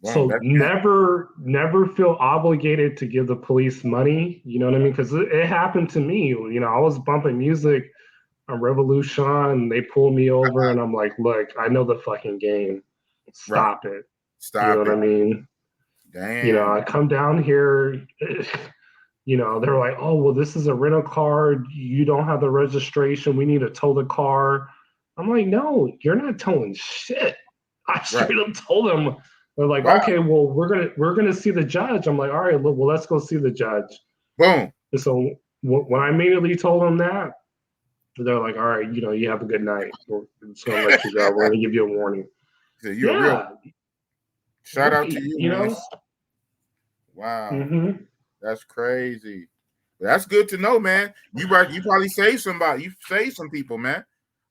So never feel obligated to give the police money. You know what I mean? Because it happened to me. I was bumping music on Revolution and they pulled me over and I'm like, look, I know the fucking game. Stop it. Stop you know what I mean? Damn. I come down here, they're like, oh, well, this is a rental car. You don't have the registration. We need to tow the car. I'm like, no, you're not towing shit. I straight up told them. They're like, okay, well, we're gonna see the judge. I'm like, all right, well, let's go see the judge. Boom. And so when I immediately told them that, they're like, all right, you have a good night. We're just gonna let you go. We're gonna give you a warning. So you're real. Shout out to you, man. Wow. That's crazy. That's good to know, man. You probably saved somebody. You saved some people, man.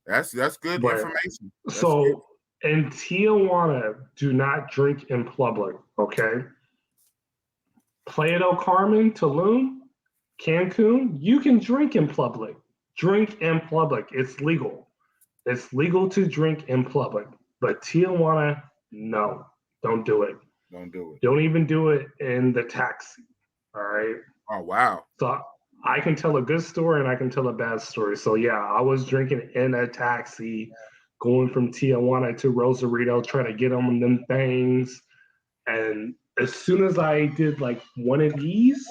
That's good information. That's good. In Tijuana, do not drink in public, okay? Playa del Carmen, Tulum, Cancun, you can drink in public. Drink in public. It's legal. It's legal to drink in public. But Tijuana, no. Don't do it. Don't do it. Don't even do it in the taxi, all right? Oh, wow. So I can tell a good story and I can tell a bad story. So, yeah, I was drinking in a taxi going from Tijuana to Rosarito, trying to get on them things. And as soon as I did like one of these,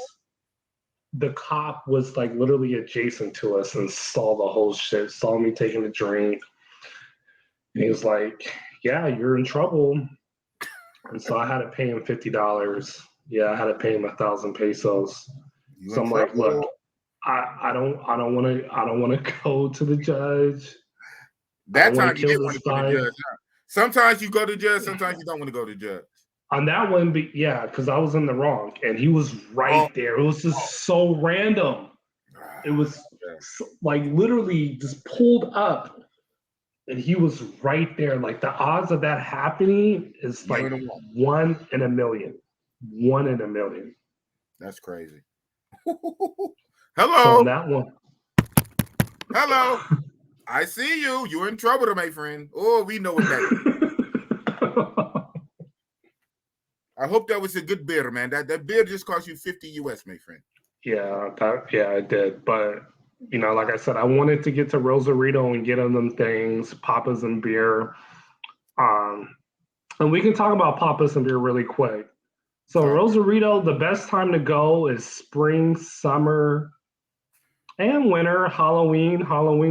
the cop was like literally adjacent to us and saw the whole shit, saw me taking a drink. And he was like, yeah, you're in trouble. And so I had to pay him $50. Yeah, I had to pay him 1,000 pesos. So I'm like, look, I don't want to go to the judge. That time you didn't want to go to judge. Sometimes you go to judge, sometimes you don't want to go to judge. On that one, because I was in the wrong, and he was right there. It was just so random. It was like literally just pulled up, and he was right there. Like the odds of that happening is like 1 in a million. 1 in a million. That's crazy. Hello. So on that one. Hello. I see you. You're in trouble, my friend. Oh, we know what that is. I hope that was a good beer, man. That beer just cost you 50 US, my friend. Yeah, it did. But like I said, I wanted to get to Rosarito and get on them things, papas and beer. And we can talk about papas and beer really quick. So Rosarito, the best time to go is spring, summer, and winter. Halloween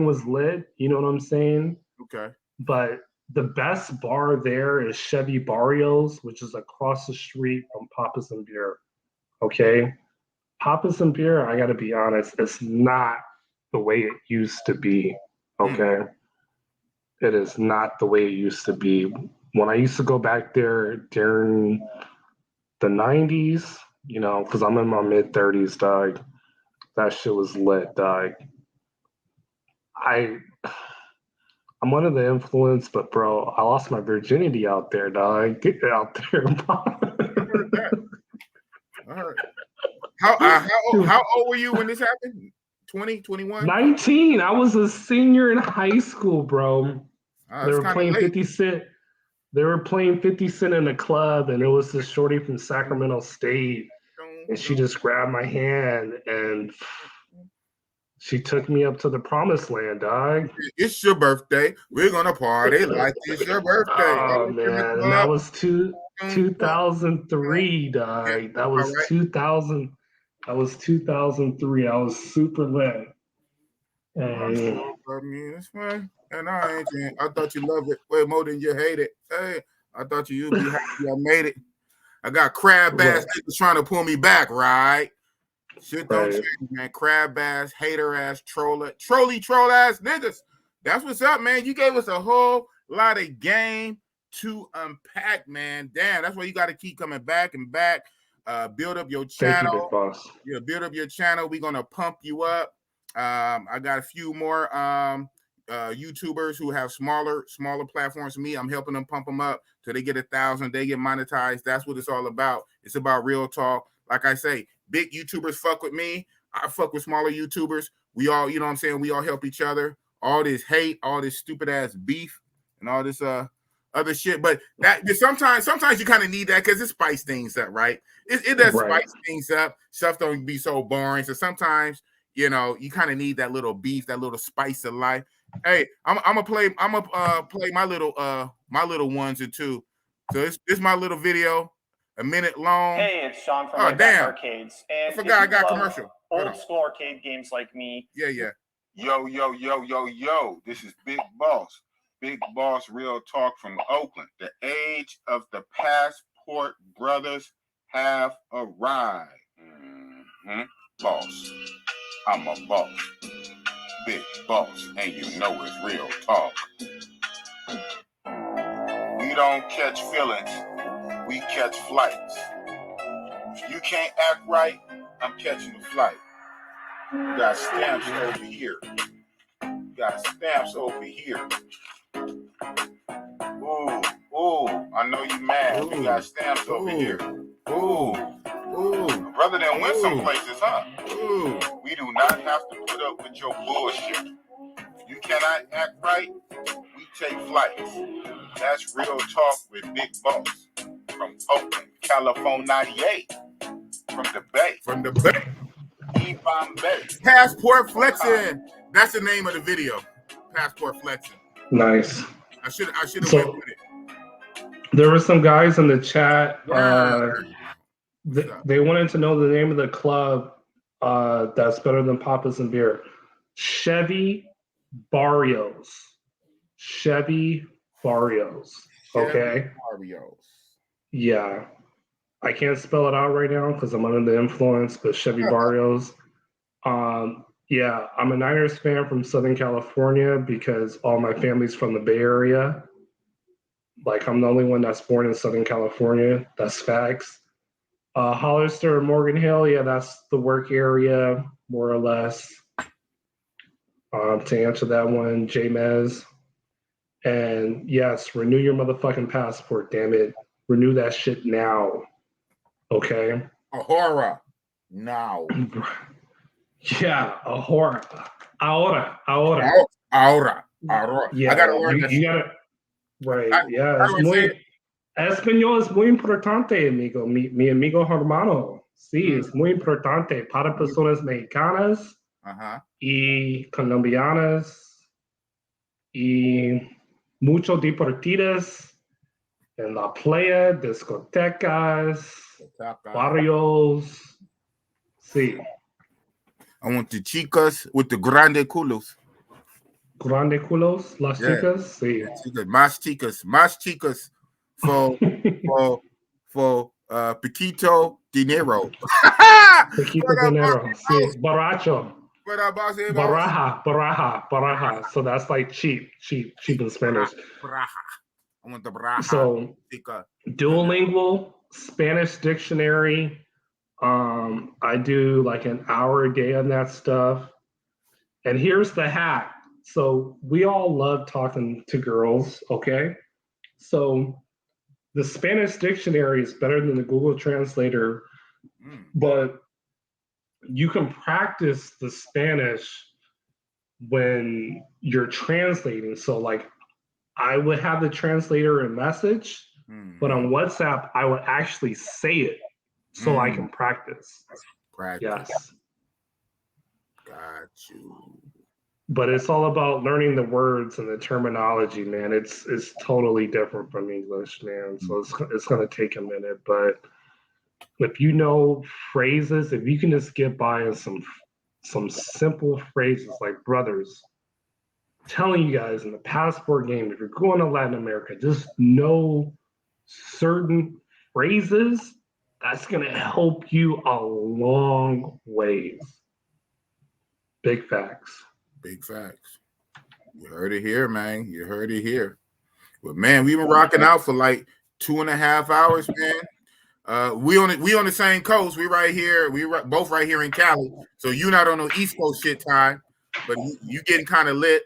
was lit. You know what I'm saying? Okay. But the best bar there is Chevy Barrios, which is across the street from Papas and Beer. Okay? Papas and Beer, I got to be honest, it's not the way it used to be. Okay? It is not the way it used to be. When I used to go back there during the 90s, because I'm in my mid-30s, dog, that shit was lit, dog. I'm under the influence, but bro, I lost my virginity out there, dog. Get out there. I heard that. I heard. How old were you when this happened? 20, 21? 19. I was a senior in high school, bro. They were playing late. 50 Cent. They were playing 50 Cent in a club, and it was this shorty from Sacramento State. And she just grabbed my hand and she took me up to the promised land, dog. It's your birthday. We're gonna party like it's your birthday. Oh man, and that was 2003, dog. Yeah. That was 2000. That was 2003. I was super lit. And I thought you loved it way more than you hate it. Hey, I thought you'd be happy I made it. I got crab ass niggas trying to pull me back, right? Shit don't change, man. Crab ass, hater ass, troll ass niggas. That's what's up, man. You gave us a whole lot of game to unpack, man. Damn, that's why you got to keep coming back and back. Build up your channel. Thank you, Big Boss. Yeah, build up your channel. We're gonna pump you up. I got a few more YouTubers who have smaller platforms than me. I'm helping them pump them up till they get 1,000, they get monetized. That's what it's all about. It's about real talk. Like I say, big YouTubers fuck with me. I fuck with smaller YouTubers. We all, you know what I'm saying? We all help each other. All this hate, all this stupid ass beef, and all this other shit. But that sometimes you kind of need that because it spice things up, right? It does spice things up. Stuff don't be so boring. So sometimes, you know, you kind of need that little beef, that little spice of life. Hey, I'm gonna play my little ones and two. So this my little video, a minute long. Hey, it's Sean from Arcades. And I forgot I got commercial. Old school arcade games like me. Yeah. Yo. This is Big Boss. Big Boss Real Talk from Oakland. The age of the passport brothers have arrived. Boss. I'm a boss. Big boss, and you know it's real talk. We don't catch feelings, we catch flights. If you can't act right, I'm catching a flight. You got stamps over here. Ooh, I know you mad. We got stamps over here. Ooh. Rather than win some places, huh? Ooh. We do not have to put up with your bullshit. You cannot act right, we take flights. That's real talk with Big Boss. From Oakland, California 98. From the Bay. Bombay. Passport Flexin. That's the name of the video. Passport Flexin. Nice. I should have went with it. There were some guys in the chat. They wanted to know the name of the club that's better than Papas and Beer. Chevy Barrios. Okay. Barrios. Yeah. I can't spell it out right now because I'm under the influence, but Chevy Barrios. Yeah, I'm a Niners fan from Southern California because all my family's from the Bay Area. Like, I'm the only one that's born in Southern California. That's facts. Hollister, Morgan Hill, yeah, that's the work area, more or less. To answer that one, J-Mez. And yes, renew your motherfucking passport, damn it. Renew that shit now. Okay? Ahora. Now. Yeah, ahora. Ahora. Yeah, I gotta learn that. You gotta, right, Español es muy importante, amigo. Mi amigo hermano. Sí, es muy importante para personas mexicanas y colombianas y muchos deportistas en la playa, discotecas, barrios. Sí. I want the chicas with the grande culos. Grande culos, las chicas, sí. Más chicas. For Piquito Dinero. Piquito Dinero, sí. Baracho. Baraja. So that's like cheap in Spanish. Baraja. I want the baraja. So Duolingual, Spanish dictionary. I do like an hour a day on that stuff. And here's the hack. So we all love talking to girls, okay? So the Spanish dictionary is better than the Google Translator, but you can practice the Spanish when you're translating. So like I would have the translator in message, but on WhatsApp, I would actually say it so I can practice. Yes. Got you. But it's all about learning the words and the terminology, man. It's totally different from English, man. So it's going to take a minute. But if you know phrases, if you can just get by in some simple phrases like brothers, telling you guys in the passport game, if you're going to Latin America, just know certain phrases. That's going to help you a long ways. Big facts. Big facts. You heard it here, man. You heard it here. But man, we've been rocking out for like 2.5 hours, man. We on the same coast. We right here. Both right here in Cali. So you not on the East Coast shit time, but you getting kind of lit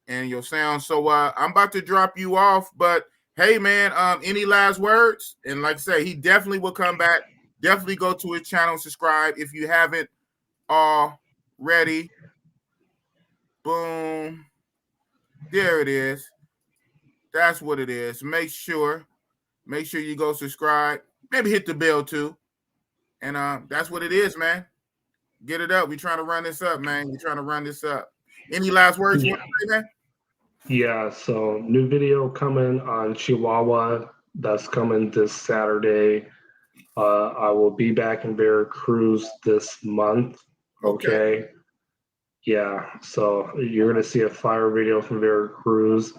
and your sound. So I'm about to drop you off. But hey, man, any last words? And like I say, he definitely will come back. Definitely go to his channel, subscribe if you haven't already. Boom. There it is. That's what it is. Make sure you go subscribe. Maybe hit the bell too. And that's what it is, man. Get it up. We trying to run this up, man. We trying to run this up. Any last words you want to say, man? Yeah, so new video coming on Chihuahua. That's coming this Saturday. I will be back in Veracruz this month. Okay. Yeah, so you're gonna see a fire video from Veracruz.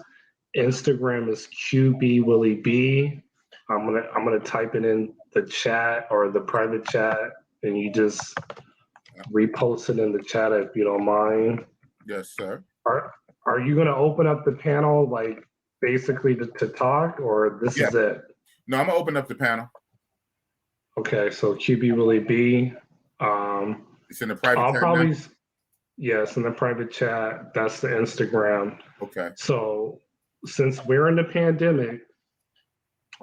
Instagram is QBWillyB. I'm gonna type it in the chat or the private chat, and you just repost it in the chat if you don't mind. Yes, sir. Are you gonna open up the panel like basically to talk, or this is it? No, I'm gonna open up the panel. Okay, so QBWillyB. It's in the private chat. Yes, in the private chat. That's the Instagram. Okay. So since we're in the pandemic,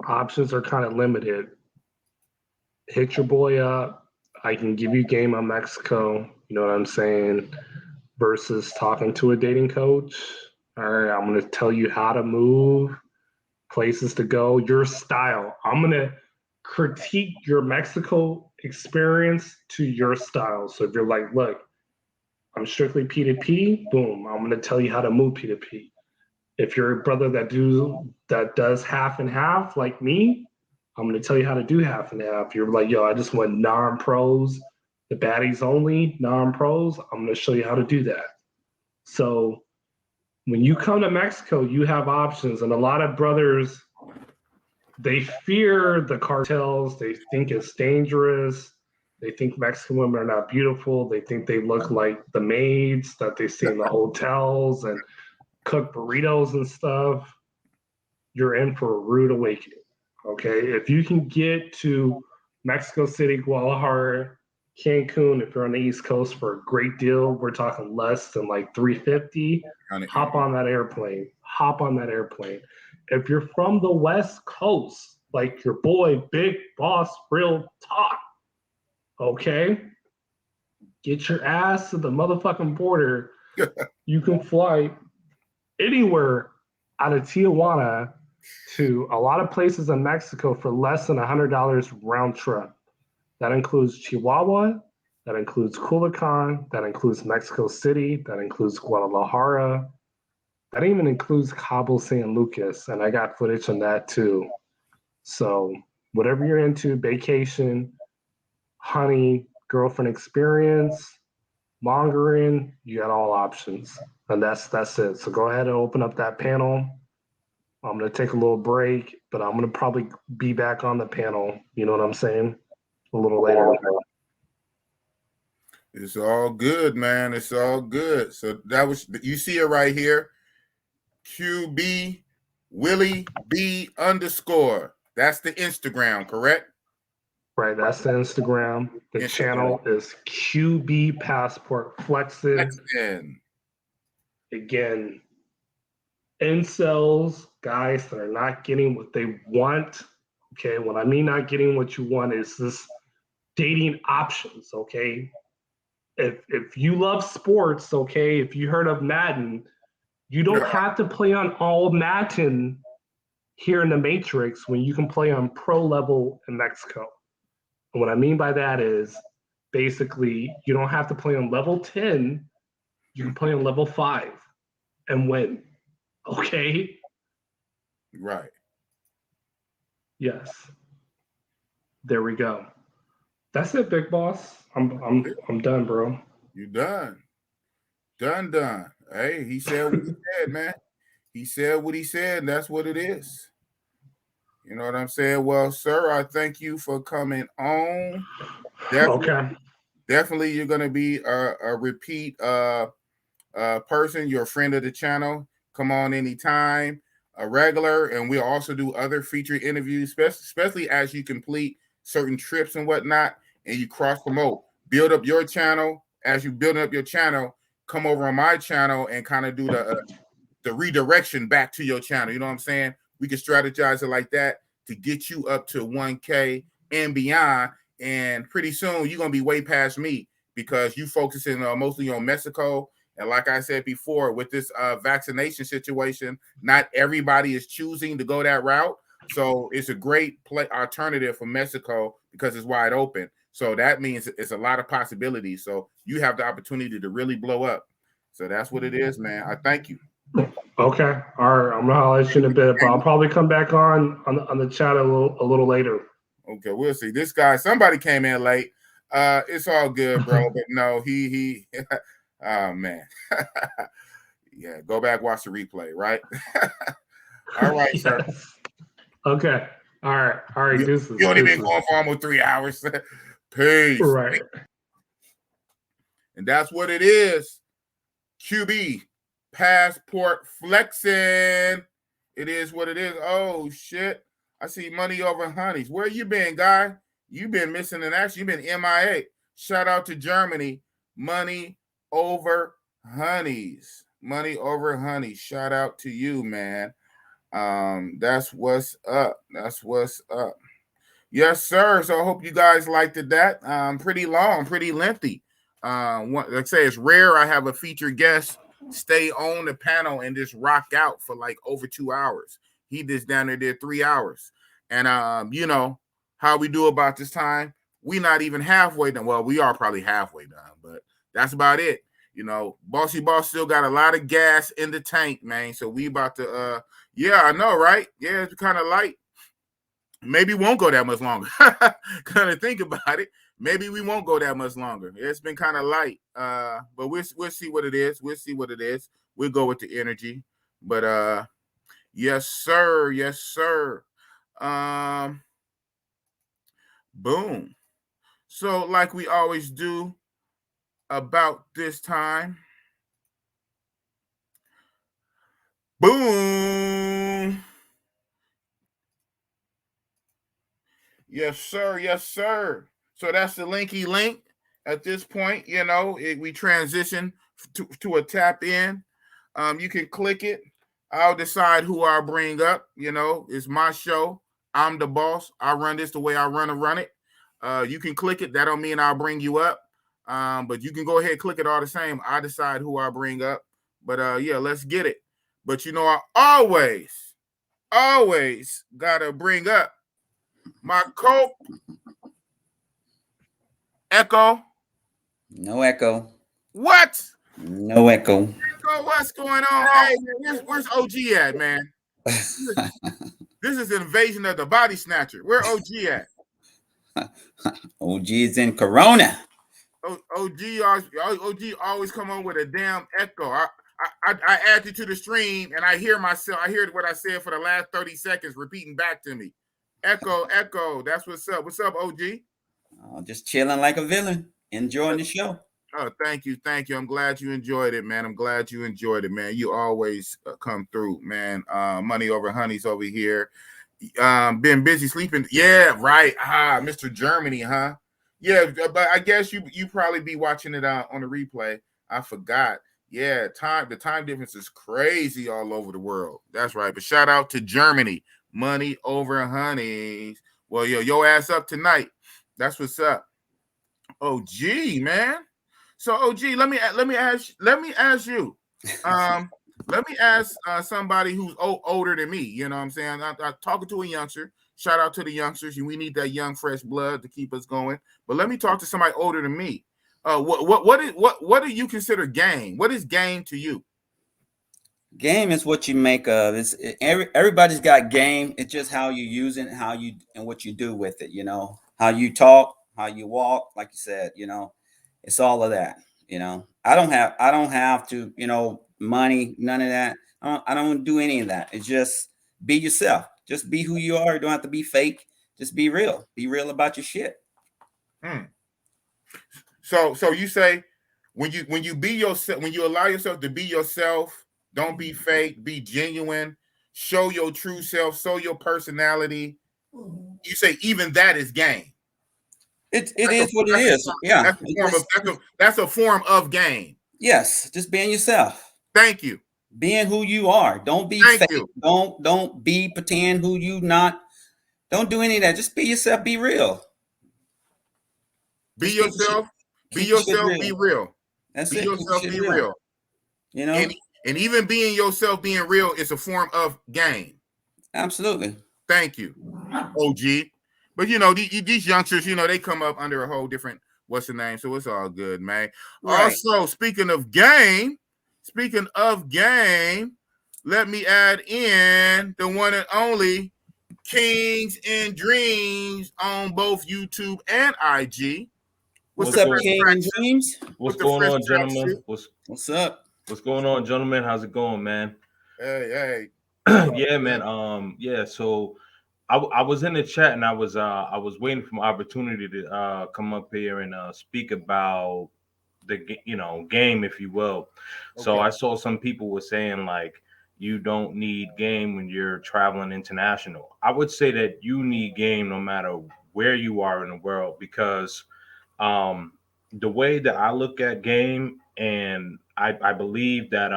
options are kind of limited. Hit your boy up. I can give you game on Mexico. You know what I'm saying? Versus talking to a dating coach. All right, I'm going to tell you how to move, places to go, your style. I'm going to critique your Mexico experience to your style. So if you're like, look, I'm strictly P2P, boom, I'm going to tell you how to move P2P. If you're a brother that does half and half like me, I'm going to tell you how to do half and half. You're like, yo, I just want non-pros, the baddies only, non-pros. I'm going to show you how to do that. So when you come to Mexico, you have options. And a lot of brothers, they fear the cartels. They think it's dangerous. They think Mexican women are not beautiful. They think they look like the maids that they see in the hotels and cook burritos and stuff. You're in for a rude awakening, okay? If you can get to Mexico City, Guadalajara, Cancun, if you're on the East Coast for a great deal, we're talking less than like $350, hop on that airplane. Hop on that airplane. If you're from the West Coast, like your boy, Big Boss Real Talk, okay? Get your ass to the motherfucking border. You can fly anywhere out of Tijuana to a lot of places in Mexico for less than $100 round trip. That includes Chihuahua, that includes Culiacan, that includes Mexico City, that includes Guadalajara, that even includes Cabo San Lucas, and I got footage on that too. So whatever you're into, vacation, honey, girlfriend experience, mongering, you got all options. And that's it. So go ahead and open up that panel. I'm going to take a little break, but I'm going to probably be back on the panel. You know what I'm saying? A little later. It's all good, man. It's all good. So that was, you see it right here. QB Willie B _. That's the Instagram, correct? Right, that's the Instagram. The channel is QB Passport Flexin. again, incels, guys that are not getting what they want. Okay, what I mean not getting what you want is this dating options. Okay, if you love sports, okay, if you heard of Madden, you don't have to play on all Madden here in the Matrix when you can play on pro level in Mexico. And what I mean by that is basically you don't have to play on level 10, you can play on level 5 and win. Okay? Right. Yes. There we go. That's it, Big Boss. I'm done, bro. You done. Done. Hey, he said what he said, man. He said what he said, and that's what it is. You know what I'm saying? Well, sir, I thank you for coming on. Definitely you're gonna be a repeat person. You're a friend of the channel. Come on anytime, a regular, and we'll also do other featured interviews, especially as you complete certain trips and whatnot, and you cross promote, build up your channel. As you build up your channel, come over on my channel and kind of do the redirection back to your channel. You know what I'm saying? We can strategize it like that to get you up to 1K and beyond. And pretty soon you're gonna be way past me because you focusing mostly on Mexico. And like I said before, with this vaccination situation, not everybody is choosing to go that route. So it's a great alternative for Mexico because it's wide open. So that means it's a lot of possibilities. So you have the opportunity to really blow up. So that's what it is, man. I thank you. Okay. All right. I'm gonna holler at you in a bit, but I'll probably come back on the chat a little later. Okay, we'll see. This guy, somebody came in late. It's all good, bro. But no, he oh man. Yeah, go back, watch the replay, right? All right, yes. Sir. Okay. All right. You only been going for almost 3 hours. Peace. Right. And that's what it is. QB Passport Flexin. It is what it is. Oh shit. I see money over honeys. Where you been, guy? You been missing in action. You been MIA. Shout out to Germany. Money over honeys. Money over honeys. Shout out to you, man. That's what's up. That's what's up. Yes, sir. So I hope you guys liked that. Pretty long, pretty lengthy. Like I say, it's rare I have a featured guest stay on the panel and just rock out for like over 2 hours. He just down there did 3 hours. And you know how we do about this time. We not even halfway done. Well, we are probably halfway done, but that's about it. You know, Bossy Boss still got a lot of gas in the tank, man. So we about to yeah, I know, right? Yeah, it's kind of light. Maybe won't go that much longer. Kind of think about it. Maybe we won't go that much longer. It's been kind of light. But we'll see what it is. We'll see what it is. We'll go with the energy. But yes, sir. Yes, sir. Boom. So like we always do about this time. Boom. Yes, sir. Yes, sir. So that's the linky link at this point. You know, we transition to a tap in. You can click it. I'll decide who I bring up. You know, it's my show. I'm the boss. I run this the way I run it. You can click it. That don't mean I'll bring you up. But you can go ahead and click it all the same. I decide who I bring up. But yeah, let's get it. But you know, I always gotta bring up my Coke. Echo. No echo. What? No echo. Echo, what's going on? Hey, where's OG at, man? This is an invasion of the body snatcher. Where OG at? OG is in Corona. OG always come on with a damn echo. I add you to the stream and I hear myself. I hear what I said for the last 30 seconds repeating back to me. Echo. That's what's up. What's up, OG? Just chilling like a villain. Enjoying the show. Oh, thank you. I'm glad you enjoyed it, man. You always come through, man. Money over honeys over here. Been busy sleeping. Yeah, right. Mr. Germany, huh? Yeah, but I guess you probably be watching it on the replay. I forgot. Yeah, the time difference is crazy all over the world. That's right. But shout out to Germany. Money over honeys. Well, your ass up tonight. That's what's up. OG, man. So OG, let me ask you. Let me ask somebody who's older than me. You know what I'm saying? I'm talking to a youngster. Shout out to the youngsters. We need that young, fresh blood to keep us going. But let me talk to somebody older than me. What do you consider game? What is game to you? Game is what you make of. Everybody's got game. It's just how you use it, and what you do with it. You know, how you talk, how you walk, like you said. You know, it's all of that. You know, I don't have to. You know, money, none of that. I don't do any of that. It's just be yourself. Just be who you are. You don't have to be fake. Just be real. Be real about your shit. So you say when you be yourself, when you allow yourself to be yourself, don't be fake, be genuine, show your true self, show your personality. You say even that is game. It is what it is. Yeah, that's a form of game. Yes, just being yourself. Thank you. Being who you are. Don't be fake. Don't be pretend who you not. Don't do any of that. Just be yourself. Be real. Be yourself. Be yourself. Be real. That's be it. yourself. Be real. You know. And even being yourself, being real, is a form of game. Absolutely. Thank you, OG. But you know these youngsters, you know, they come up under a whole different what's the name, so it's all good, man. Right. Also, speaking of game, let me add in the one and only Kings and Dreams on both YouTube and IG. What's up, King and Dreams? What's going on, gentlemen? What's up? What's going on, gentlemen? How's it going, man? Hey. Yeah, man. Yeah. So I was in the chat and I was waiting for my opportunity to come up here and speak about the game, if you will. Okay. So I saw some people were saying like you don't need game when you're traveling international. I would say that you need game no matter where you are in the world, because the way that I look at game, and I believe that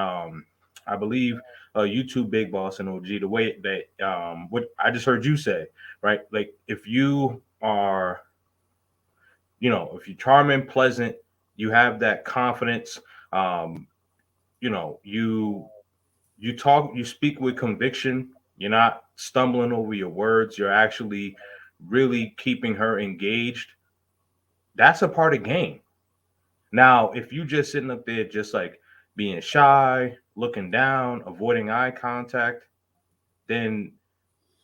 YouTube Big Boss and OG, the way that what I just heard you say, right? Like if you are, if you're charming, pleasant, you have that confidence, you talk, you speak with conviction, you're not stumbling over your words, you're actually really keeping her engaged. That's a part of game. Now, if you just sitting up there just like being shy, looking down, avoiding eye contact, then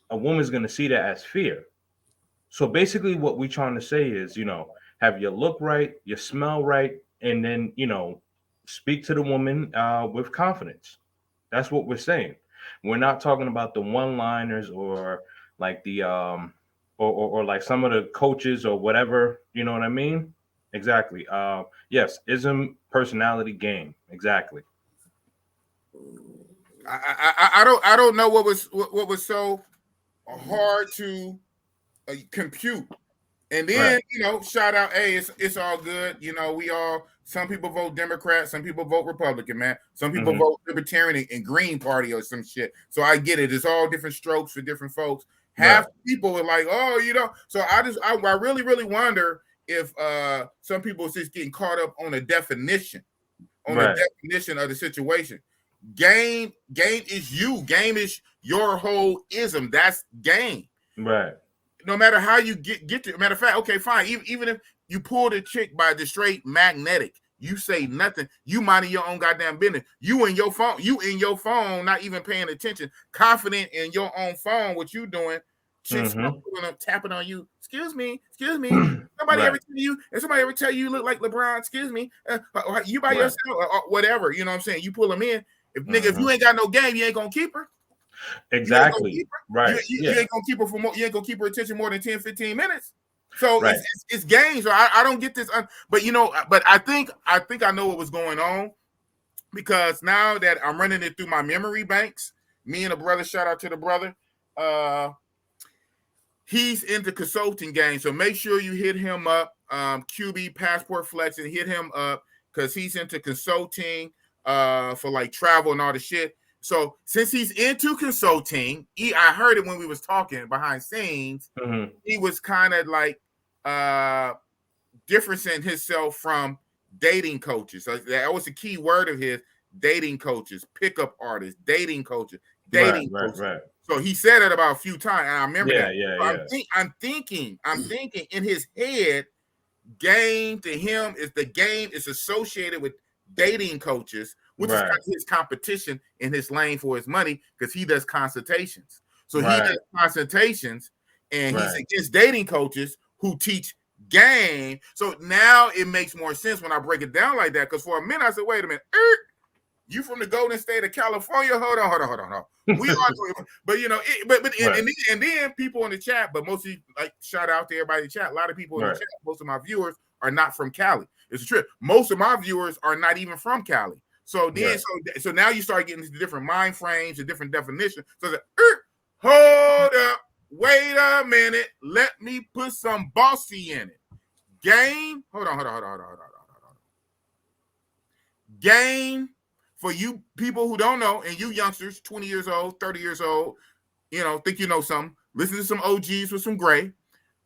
a woman's going to see that as fear. So basically what we're trying to say is, have your look right, your smell right, and then, speak to the woman with confidence. That's what we're saying. We're not talking about the one-liners or like the or like some of the coaches or whatever, you know what I mean? Exactly. Yes, ism, personality, game. Exactly. I don't know what was so hard to compute. And then, right. Shout out, hey, it's all good. Some people vote Democrat, some people vote Republican, man. Some people vote Libertarian and Green Party or some shit. So I get it. It's all different strokes for different folks. Half people are like, so I really, really wonder if some people is just getting caught up on a definition, the definition of the situation. Game is you. Game is your whole ism. That's game. Right. No matter how you get to. Matter of fact, okay, fine. Even if you pull the chick by the straight magnetic, you say nothing. You minding your own goddamn business. You in your phone, not even paying attention. Confident in your own phone, what you doing. Chicks tapping on you. Excuse me. Somebody ever tell you look like LeBron? Excuse me. You by yourself or whatever. You know what I'm saying? You pull them in. If you ain't got no game, you ain't gonna keep her. Exactly. Right. You ain't gonna keep her you ain't gonna keep her attention more than 10-15 minutes. So it's games. So I don't get this. But I think I know what was going on, because now that I'm running it through my memory banks, me and a brother, shout out to the brother. He's into consulting games, so make sure you hit him up. QB Passport Flexin, hit him up because he's into consulting. for like travel and all the shit. So since he's into consulting, I heard it when we was talking behind scenes. Mm-hmm. He was kind of like differencing himself from dating coaches. So that was a key word of his: dating coaches, pickup artists, dating coaches, dating coaches. Right. So he said it about a few times, and I remember that. Yeah. I'm thinking in his head, game to him is the game is associated with dating coaches, which is kind of his competition in his lane for his money, because he does consultations. So he does consultations, and he's against dating coaches who teach game. So now it makes more sense when I break it down like that, because for a minute I said, wait a minute, you from the Golden State of California? Hold on. We are, but you know, and then people in the chat, but mostly like shout out to everybody in the chat. A lot of people in the chat, most of my viewers are not from Cali. It's true. Most of my viewers are not even from Cali. So then, so now you start getting into different mind frames and different definitions. So hold up, wait a minute, let me put some bossy in it. Game, hold on. Game. For you people who don't know, and you youngsters, 20 years old, 30 years old, you know, think you know something, listen to some OGs with some gray.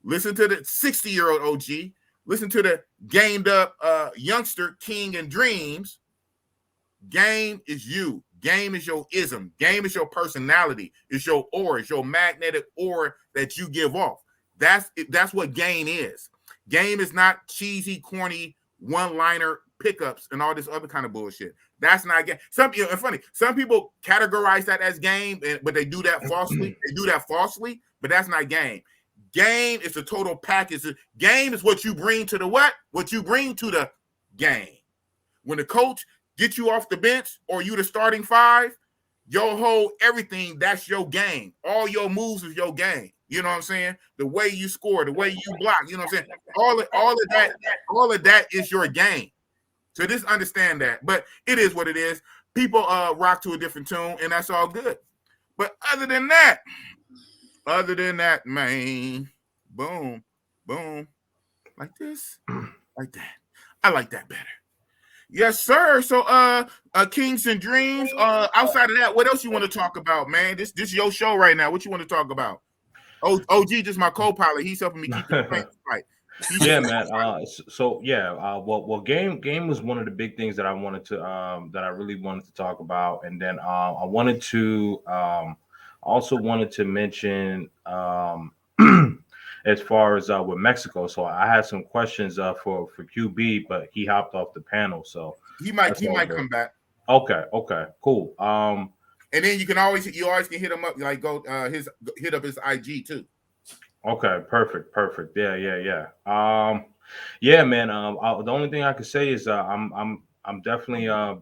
Listen to the 60-year-old OG. Listen to the gamed up youngster, king and dreams. Game is you. Game is your ism. Game is your personality. It's your aura. It's your magnetic aura that you give off. That's what game is. Game is not cheesy, corny, one-liner pickups and all this other kind of bullshit. That's not game. It's funny. Some people categorize that as game, but they do that falsely. But that's not game. Game is the total package. Game is what you bring to the what? What you bring to the game. When the coach gets you off the bench or you the starting five, your whole everything, that's your game. All your moves is your game. You know what I'm saying? The way you score, the way you block, you know what I'm saying? All of that is your game. So just understand that. But it is what it is. People rock to a different tune, and that's all good. But other than that, man, boom, like this, like that. I like that better. Yes, sir. So Kings and Dreams. Outside of that, what else you want to talk about, man? This your show right now. What you want to talk about? OG just my co-pilot. He's helping me keep the train right. Yeah, man. Well, game was one of the big things that I wanted to that I really wanted to talk about, and then I wanted to also wanted to mention as far as with Mexico. So I had some questions for QB, but he hopped off the panel, so he might come back. Okay, cool. And then you always can hit him up, like hit up his IG too. Okay, perfect. Yeah. Yeah, man. The only thing I could say is I'm definitely I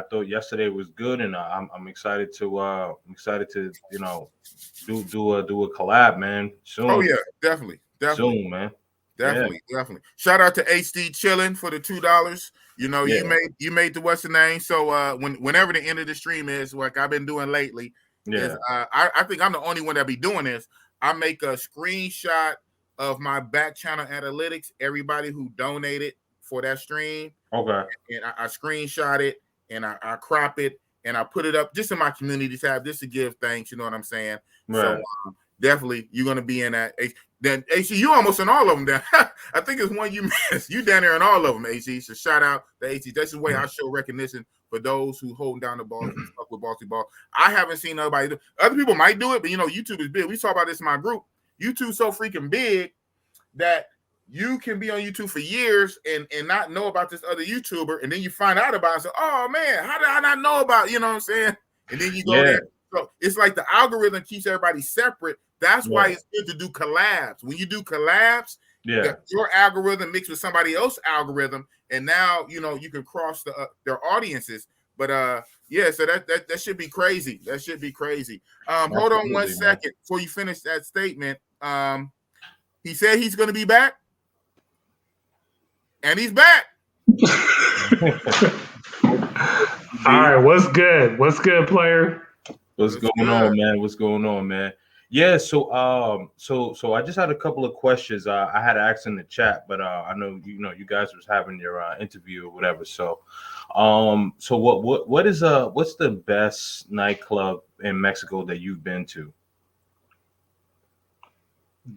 thought yesterday was good, and I'm excited to do a collab, man. Soon. Oh yeah, definitely. Soon, man. Definitely. Shout out to HD Chillin' for the $2. You know, you made the what's the name. So whenever the end of the stream is, like I've been doing lately, I think I'm the only one that be doing this. I make a screenshot of my back channel analytics, everybody who donated for that stream. Okay. And I screenshot it and I crop it and I put it up just in my community tab just to give thanks. You know what I'm saying? Right. So definitely you're going to be in that. Then AC, you almost in all of them. Down. I think it's one you missed. You down there in all of them, AC. So shout out to AC. That's the way I show recognition for those who holding down the ball and stuck with Bossy Ball. I haven't seen nobody do. Other people might do it, but you know, YouTube is big. We talk about this in my group. YouTube's so freaking big that you can be on YouTube for years and not know about this other YouTuber, and then you find out about it and say, oh man, how did I not know about it? You know what I'm saying? And then you go there. So it's like the algorithm keeps everybody separate. That's why it's good to do collabs. When you do collabs, your algorithm mixed with somebody else's algorithm, and now you know you can cross their audiences. But so that should be crazy. That should be crazy. Hold on one second before you finish that statement. He said he's going to be back, and he's back. All right, what's good? What's good, player? What's going on, man? Yeah, so I just had a couple of questions. I had to ask in the chat, but I know you guys was having your interview or whatever. So So what's the best nightclub in Mexico that you've been to?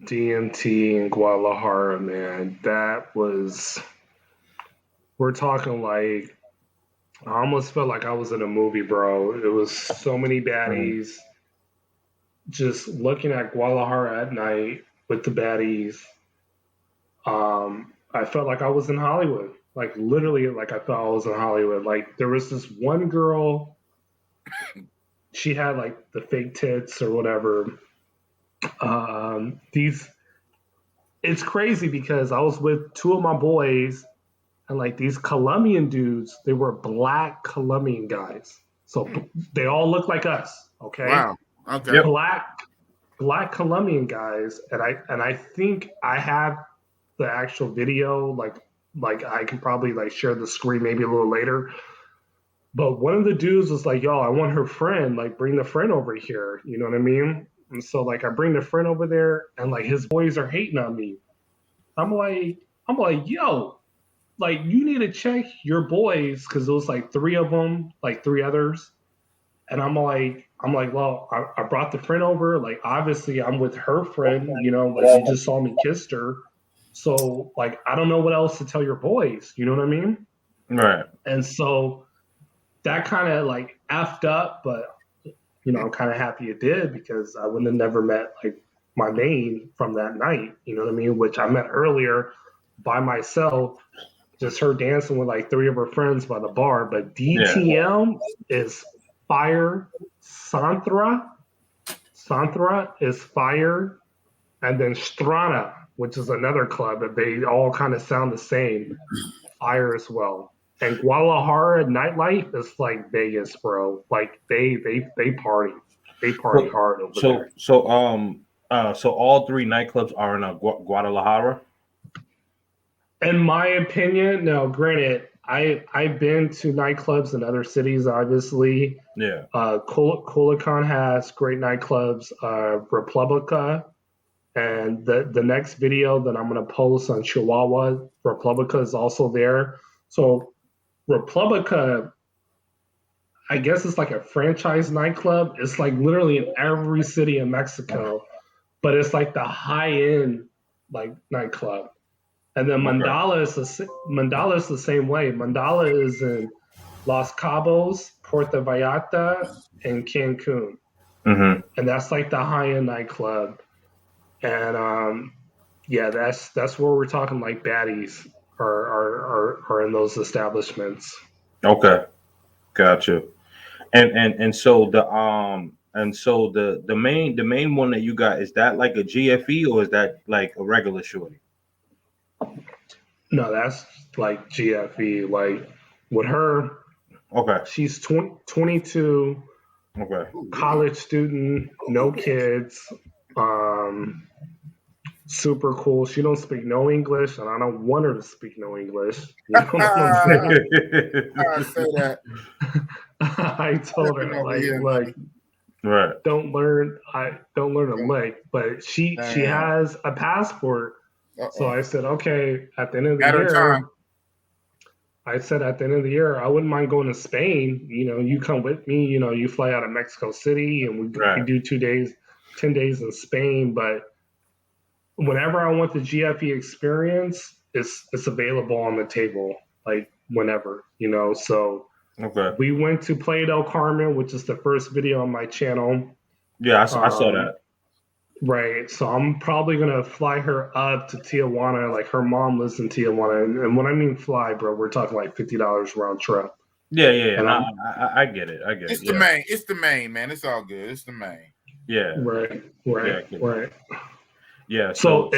DMT in Guadalajara, man. That was, we're talking like, I almost felt like I was in a movie, bro. It was so many baddies. Just looking at Guadalajara at night with the baddies, I felt like I was in Hollywood. Like literally, like I thought I was in Hollywood. Like there was this one girl, she had like the fake tits or whatever. It's crazy because I was with two of my boys, and like these Colombian dudes, they were black Colombian guys. So they all look like us. Okay. Wow. Okay. Black Colombian guys, and I think I have the actual video. Like I can probably like share the screen maybe a little later. But one of the dudes was like, "Yo, I want her friend. Like, bring the friend over here." You know what I mean? And so like I bring the friend over there, and like his boys are hating on me. I'm like, yo, like you need to check your boys because it was like three of them, like three others. And I'm like, well, I brought the friend over. Like, obviously, I'm with her friend. You know, like you just saw me kissed her. So, like, I don't know what else to tell your boys. You know what I mean? Right. And so that kind of like effed up, but you know, I'm kind of happy it did because I wouldn't have never met like my main from that night. You know what I mean? Which I met earlier by myself. Just her dancing with like three of her friends by the bar. But DTM is fire. Santra is fire. And then Strana, which is another club that they all kind of sound the same, fire as well. And Guadalajara nightlife is like Vegas, bro. Like they party. They party hard over there. So all three nightclubs are in Guadalajara? In my opinion, now granted, I've been to nightclubs in other cities, obviously. Yeah. Culiacan has great nightclubs. Republica, and the next video that I'm gonna post on Chihuahua, Republica is also there. So Republica, I guess it's like a franchise nightclub. It's like literally in every city in Mexico, but it's like the high end like nightclub. And then Mandala is the same way. Mandala is in Los Cabos, Puerto Vallarta, and Cancun. Mm-hmm. And that's like the high end nightclub. And yeah, that's where we're talking like baddies are in those establishments. Okay, gotcha. And so the main one that you got, is that like a GFE or is that like a regular shorty? No, that's like GFE. Like with her, okay, she's 22. Okay. College student, no kids. Super cool. She don't speak no English, and I don't want her to speak no English. You know what I'm saying? I say that. I told her like, right. Don't learn a lick. But she has a passport. So I said, okay, at the end of the year. I said at the end of the year, I wouldn't mind going to Spain. You know, you come with me. You know, you fly out of Mexico City, and we do 2 days, 10 days in Spain. But whenever I want the GFE experience, it's available on the table, like whenever, you know. So we went to Playa del Carmen, which is the first video on my channel. Yeah, I saw that. Right. So I'm probably going to fly her up to Tijuana. Like her mom lives in Tijuana. And when I mean fly, bro, we're talking like $50 round trip. Yeah. I get it. It's the main. It's the main, man. It's all good. It's the main. Yeah. Right. Yeah. So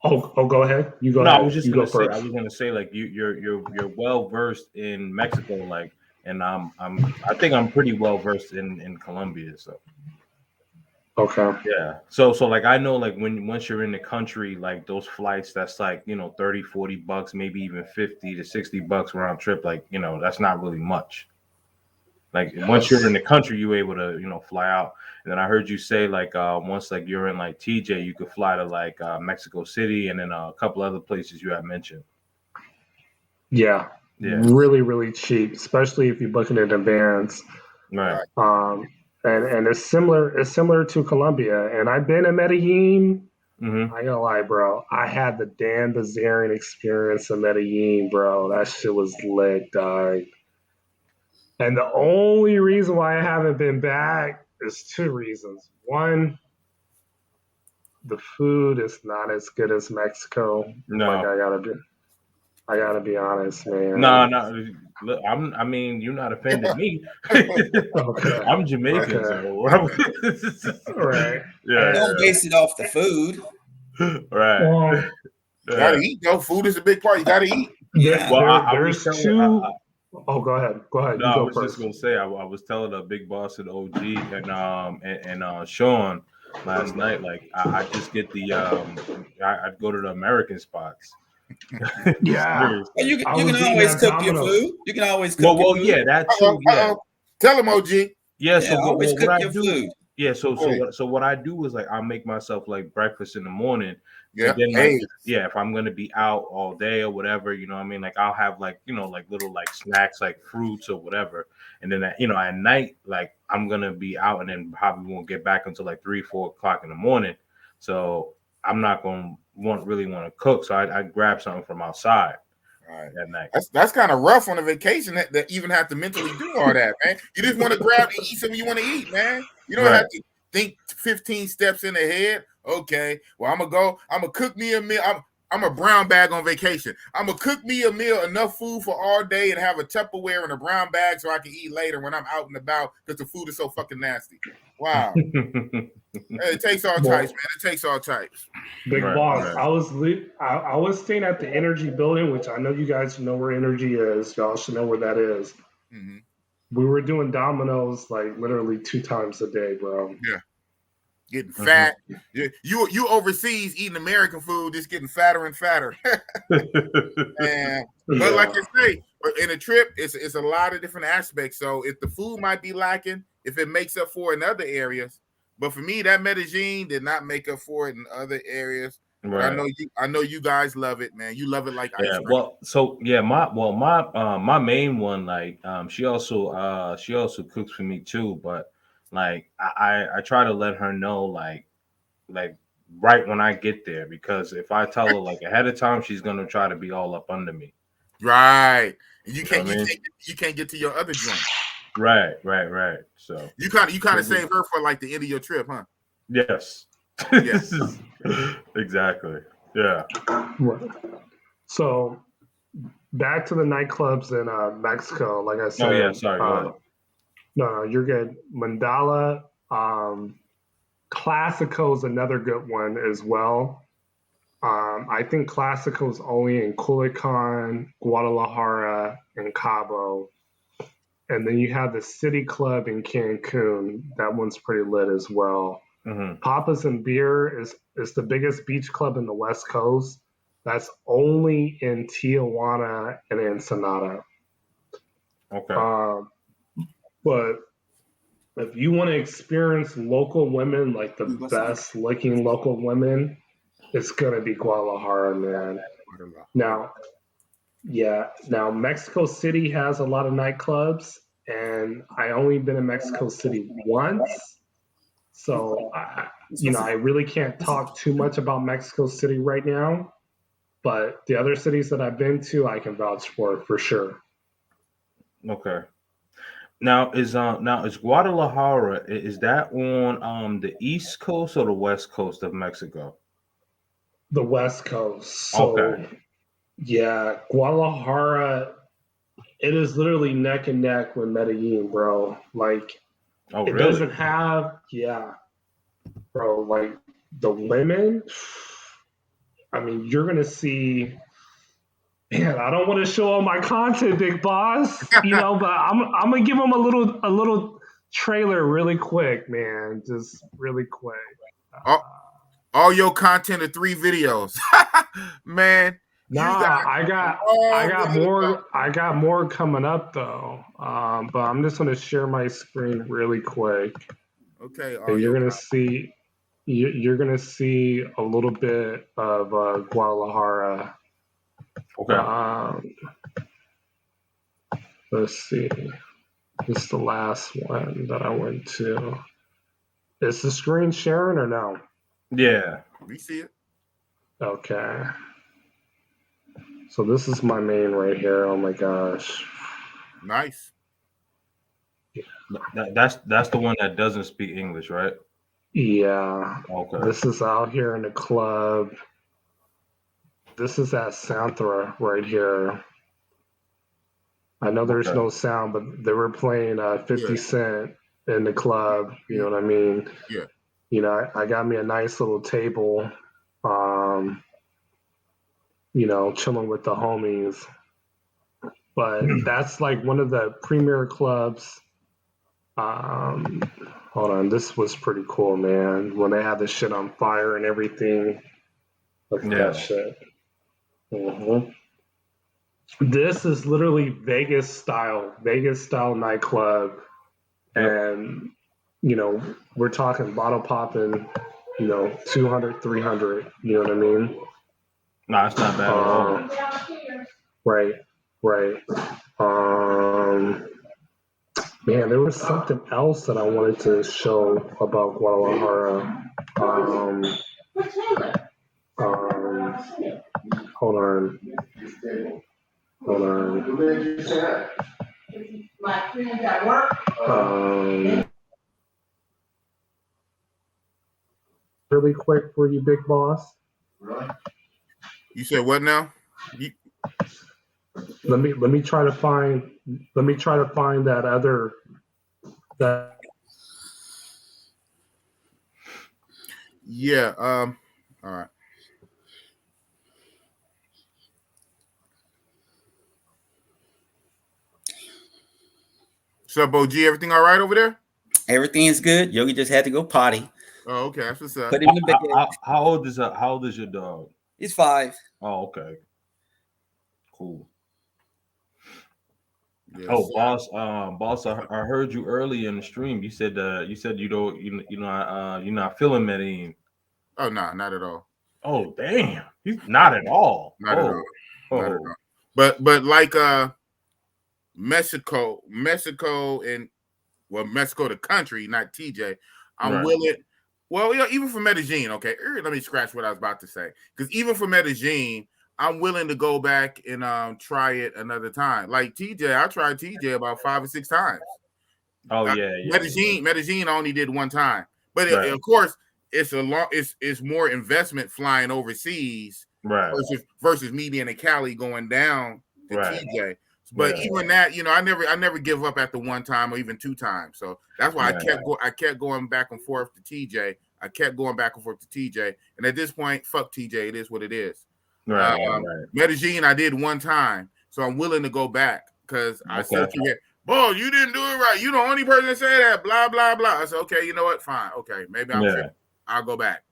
go ahead. You go. No, ahead. I was just you gonna go say. first. I was gonna say like you're well versed in Mexico, like, and I think I'm pretty well versed in Colombia. So. Okay. Yeah. So like I know like once you're in the country, like those flights, that's like, you know, $30-$40, maybe even $50 to $60 round trip. Like, you know, that's not really much. Like once you're in the country, you're able to, you know, fly out. And then I heard you say like once like you're in like TJ, you could fly to like Mexico City and then a couple other places you had mentioned. Yeah. really, really cheap, especially if you're booking in advance. Right. And it's similar to Colombia. And I've been in Medellin. Mm-hmm. I ain't gonna lie, bro. I had the Dan Bilzerian experience in Medellin, bro. That shit was lit, dog. And the only reason why I haven't been back is two reasons. One, the food is not as good as Mexico. No. Like I gotta be honest, man. No. Look, I mean, you're not offending me. Okay. I'm Jamaican, so right. Yeah. Don't base it off the food. Right. Well, gotta eat though. Food is a big part. You gotta eat. Yeah. Well, there's two. Oh, go ahead. Go ahead. No, you go I was first. just gonna say I was telling a Big Boss and OG and Sean last night. Like I just get the I'd go to the American spots. Yeah. Well, you can always cook your food. You can always cook your food. Yeah, that too. Yeah. Tell him, OG. Yeah. So always cook your do, food. Yeah. So what I do is like I make myself like breakfast in the morning. Yeah. And then if I'm gonna be out all day or whatever, you know what I mean? Like I'll have like, like little like snacks like fruits or whatever. And then at night, like I'm gonna be out and then probably won't get back until like 3-4 o'clock in the morning. So I'm not gonna really want to cook. So I grab something from outside at night. That's kind of rough on a vacation that even have to mentally do all that, man. You just want to grab and eat something you want to eat, man. You don't have to think 15 steps in ahead. Okay, well, I'm gonna cook me a meal. I'm a brown bag on vacation. I'm gonna cook me a meal, enough food for all day, and have a Tupperware in a brown bag so I can eat later when I'm out and about because the food is so fucking nasty. Wow. It takes all types, man. It takes all types. Big Boss, I was staying at the Energy Building, which I know you guys know where Energy is. Y'all should know where that is. Mm-hmm. We were doing Domino's like literally 2 times a day, bro. Yeah. Getting fat. You overseas eating American food, just getting fatter and fatter. But like I say, in a trip, it's a lot of different aspects. So if the food might be lacking, if it makes up for it in other areas, but for me, that Medellin did not make up for it in other areas. Right. I know you guys love it, man. You love it like ice cream. Well, so my main one, like she also cooks for me too, but like I try to let her know like right when I get there, because if I tell her like ahead of time, she's gonna try to be all up under me. Right. And you can't get to your other joint. Right. So you kind of save her for like the end of your trip, huh? Yes. Yes. Exactly. Yeah. Right. So back to the nightclubs in Mexico, like I said. Oh yeah, sorry. Go ahead. No, you're good. Mandala, Classico is another good one as well. I think Classico is only in Culiacan, Guadalajara, and Cabo. And then you have the City Club in Cancun. That one's pretty lit as well. Mm-hmm. Papas and Beer is the biggest beach club in the West Coast. That's only in Tijuana and Ensenada. Okay. But if you want to experience local women, like the best looking local women, it's going to be Guadalajara, man. Now, Mexico City has a lot of nightclubs, and I only been in Mexico City once. So, I really can't talk too much about Mexico City right now, but the other cities that I've been to, I can vouch for sure. Okay. Now is Guadalajara, is that on the East Coast or the West Coast of Mexico? The West Coast. So, yeah, Guadalajara, it is literally neck and neck with Medellin, bro. Like, it doesn't have, bro, like the women. I mean, you're going to see, man, I don't want to show all my content, Big Boss, but I'm going to give them a little trailer really quick, man. Just really quick. All your content are 3 videos. Man. Nah, I got more coming up though. But I'm just gonna share my screen really quick. Okay. And you're gonna see a little bit of Guadalajara. Okay. Let's see. This is the last one that I went to. Is the screen sharing or no? Yeah. We see it. Okay. So this is my main right here. Oh my gosh. Nice. That's the one that doesn't speak English, right? Yeah. Okay. This is out here in the club. This is at Santhra right here. I know there's no sound, but they were playing 50 Cent in the club. You know what I mean? Yeah. You know, I got me a nice little table, you know, chilling with the homies. But that's like one of the premier clubs. Hold on, this was pretty cool, man. When they had the shit on fire and everything. Look at that shit. Mm-hmm. This is literally Vegas style nightclub. And, you know, we're talking bottle popping, you know, 200, 300, you know what I mean? No, it's not bad at all. Right. Man, there was something else that I wanted to show about Guadalajara. Hold on. Really quick for you, Big Boss. You said what now? Let me try to find that other that. Yeah. All right. What's up, OG? Everything all right over there? Everything's good. Yogi just had to go potty. Oh, okay. That's what's up. Put him in bed. How old is your dog? He's 5. Oh, okay. Cool. Yes, boss, I heard you early in the stream. You said you're not feeling Medellin. Oh no, not at all. Oh damn, he's not at all. Not at all. Not at all. But like Mexico and Mexico the country, not TJ. I'm willing. Well, you know, even for Medellin, okay. Let me scratch what I was about to say. Because even for Medellin, I'm willing to go back and try it another time. Like TJ, I tried TJ about 5 or 6 times. Oh yeah. Medellin only did one time, but of course it's more investment flying overseas, versus me being in Cali going down to TJ. But even that, you know, I never give up at the one time or even 2 times. So that's why I kept going back and forth to TJ. I kept going back and forth to TJ, and at this point, fuck TJ. It is what it is. Medellin, I did one time, so I'm willing to go back because I still keep it. Boy, you didn't do it right. You the only person that said that. Blah blah blah. I said, okay, you know what? Fine. Okay, maybe I'm tripping. I'll go back.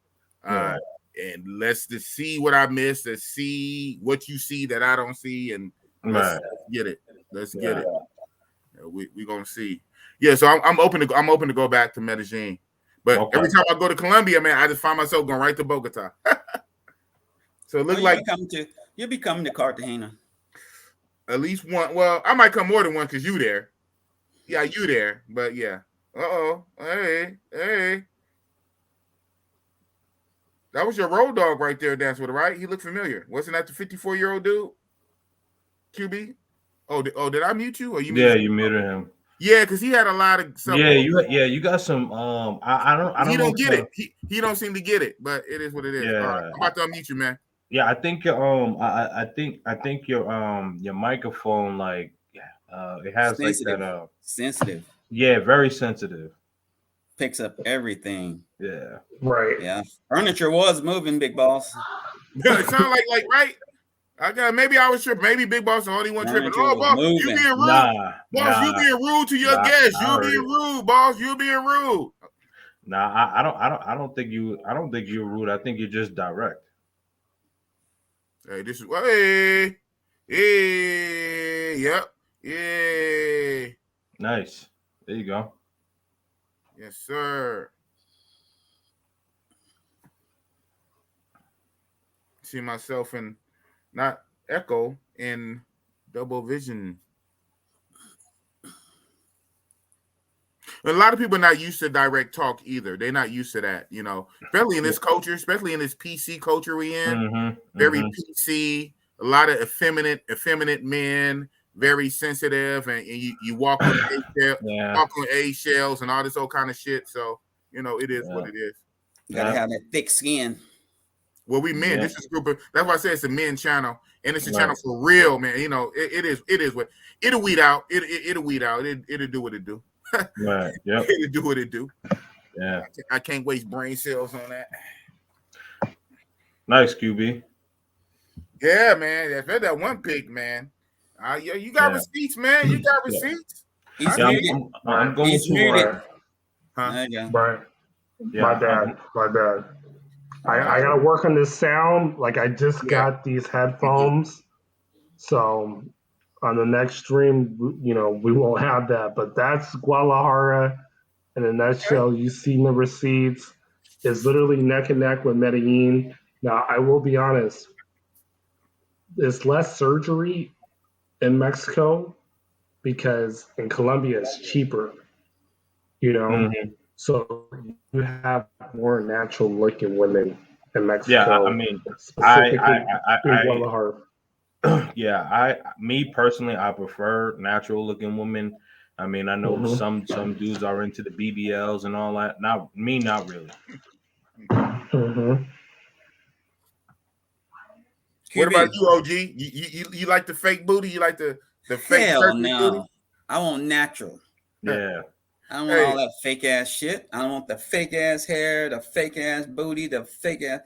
And let's just see what I missed. Let's see what you see that I don't see, and let's get it. Let's get it. We gonna see. Yeah, so I'm open to go back to Medellin, but every time I go to Colombia, man, I just find myself going right to Bogota. So it looks like you'll be coming to Cartagena. At least one. Well, I might come more than one because you there. Yeah, you there. But yeah. Hey. That was your road dog right there, dance with it, right? He looked familiar. Wasn't that the 54-year-old dude? QB? Oh, did I mute you? Or you muted him? You muted him. Yeah, because he had a lot of stuff. You got some. I don't. He don't get it. He don't seem to get it, but it is what it is. Yeah. All right, I'm about to unmute you, man. Yeah, I think your I think your microphone it has sensitive. like that sensitive. Yeah, very sensitive. Picks up everything. Yeah. Right. Yeah. Furniture was moving, Big Boss. Yeah, it sounded like right. I got maybe I was tripping. Maybe Big Boss the only one tripping. Oh, boss, you being rude. Boss, you being rude to your guests. You being rude, boss. You being rude. Nah, I don't think you're rude. I think you're just direct. Hey, this is yep. Yeah. Nice. There you go. Yes, sir. See myself in not echo in double vision. A lot of people are not used to direct talk either. They're not used to that, you know, especially in this culture, especially in this PC culture we in. Very PC, a lot of effeminate men, very sensitive, and you walk on eggshells and all this old kind of shit. So, you know, it is what it is. You gotta have that thick skin. Well, we men. This is a group of. That's why I say it's a men channel, and it's a channel for real, man. You know, it is what it'll weed out. It'll weed out. It'll do what it do. Right. Yep. It'll do what it do. Yeah. I can't waste brain cells on that. Nice, QB. Yeah, man. That's that one pick, man. You got receipts, man. You got receipts. I'm going to. Right. My bad. I gotta work on this sound. Like I just got these headphones, so on the next stream, you know, we won't have that. But that's Guadalajara in a nutshell. You see the receipts. It's literally neck and neck with Medellin. Now I will be honest. There's less surgery in Mexico because in Colombia it's cheaper. You know. So you have more natural looking women in Mexico. Yeah, I mean, me personally, I prefer natural looking women. I mean, I know some dudes are into the BBLs and all that. Not really. What about you, OG? You like the fake booty? You like the fake booty? I want natural. Yeah. I don't want all that fake ass shit. I don't want the fake ass hair, the fake ass booty, the fake ass.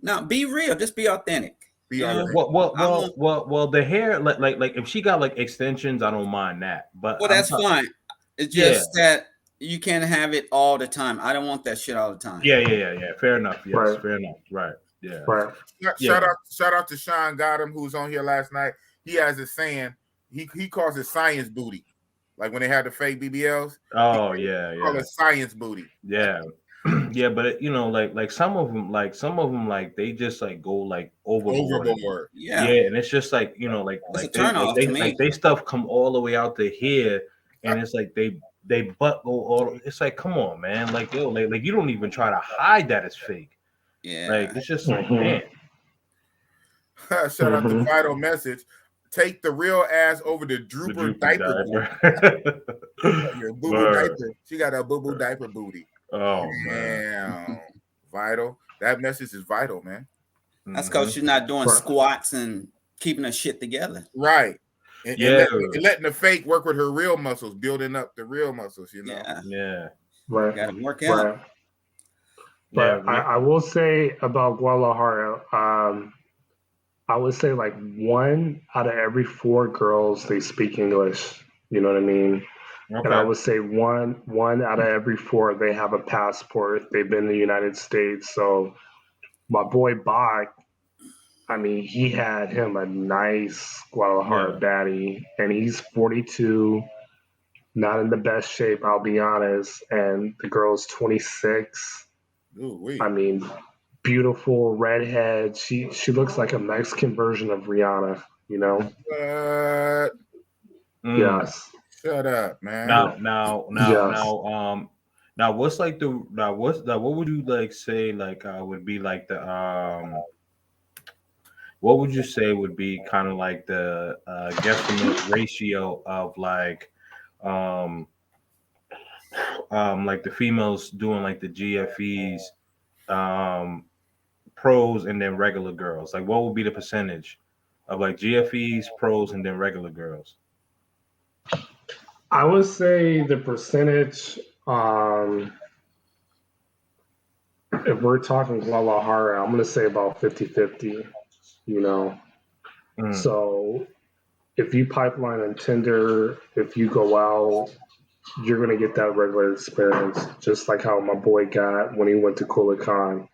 No, be real. Just be authentic. Well, the hair, like if she got like extensions, I don't mind that. But that's fine. It's just that you can't have it all the time. I don't want that shit all the time. Yeah. Fair enough. Yes, fair enough. Right. Yeah. Right. Shout out to Sean Gotham, who was on here last night. He has a saying. He calls it science booty. Like when they had the fake BBLs. Oh, call it science booty. Yeah. Yeah, but you know, like some of them, they just like go like overboard. Yeah, and it's just like, you know, like they stuff come all the way out to here, and it's like they butt go all. It's like, come on, man, like yo, like you don't even try to hide that it's fake. Yeah, like it's just like, man. Shout out to Vital Message. Take the real ass over the drooper diaper. Boo-boo diaper. She got a boo-boo diaper booty. Oh, man. Vital. That message is vital, man. That's because she's not doing squats and keeping her shit together. Right. And letting the fake work with her real muscles, building up the real muscles, you know? Yeah. Right. Got to work out. Right. But I will say about Guadalajara, I would say like 1 out of every 4 girls, they speak English. You know what I mean? Okay. And I would say one out of every 4, they have a passport. They've been in the United States. So my boy Bach, I mean, he had him a nice Guadalajara baddie, and he's 42, not in the best shape, I'll be honest. And the girl's 26. Ooh-wee. I mean, beautiful redhead. She looks like a Mexican version of Rihanna, you know? Yes. Shut up, man. Now, what's like what would you like say like would be like the what would you say would be kind of like the guesstimate ratio of like the females doing like the GFEs, pros and then regular girls? Like what would be the percentage of like GFEs, pros, and then regular girls? I would say the percentage, if we're talking Guadalajara, I'm going to say about 50-50, you know. So if you pipeline on Tinder, if you go out, you're going to get that regular experience, just like how my boy got when he went to Culiacan.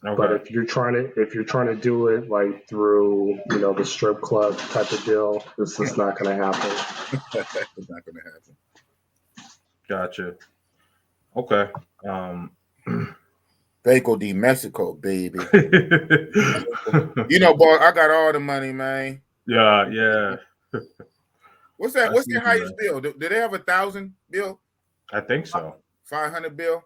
Okay. But if you're trying to do it like through, you know, the strip club type of deal, this is not going to happen. It's not going to happen. Gotcha. Okay. Baco de Mexico, baby. You know, boy, I got all the money, man. Yeah. What's that? What's their highest bill? Do they have 1,000 bill? I think so. 500 bill.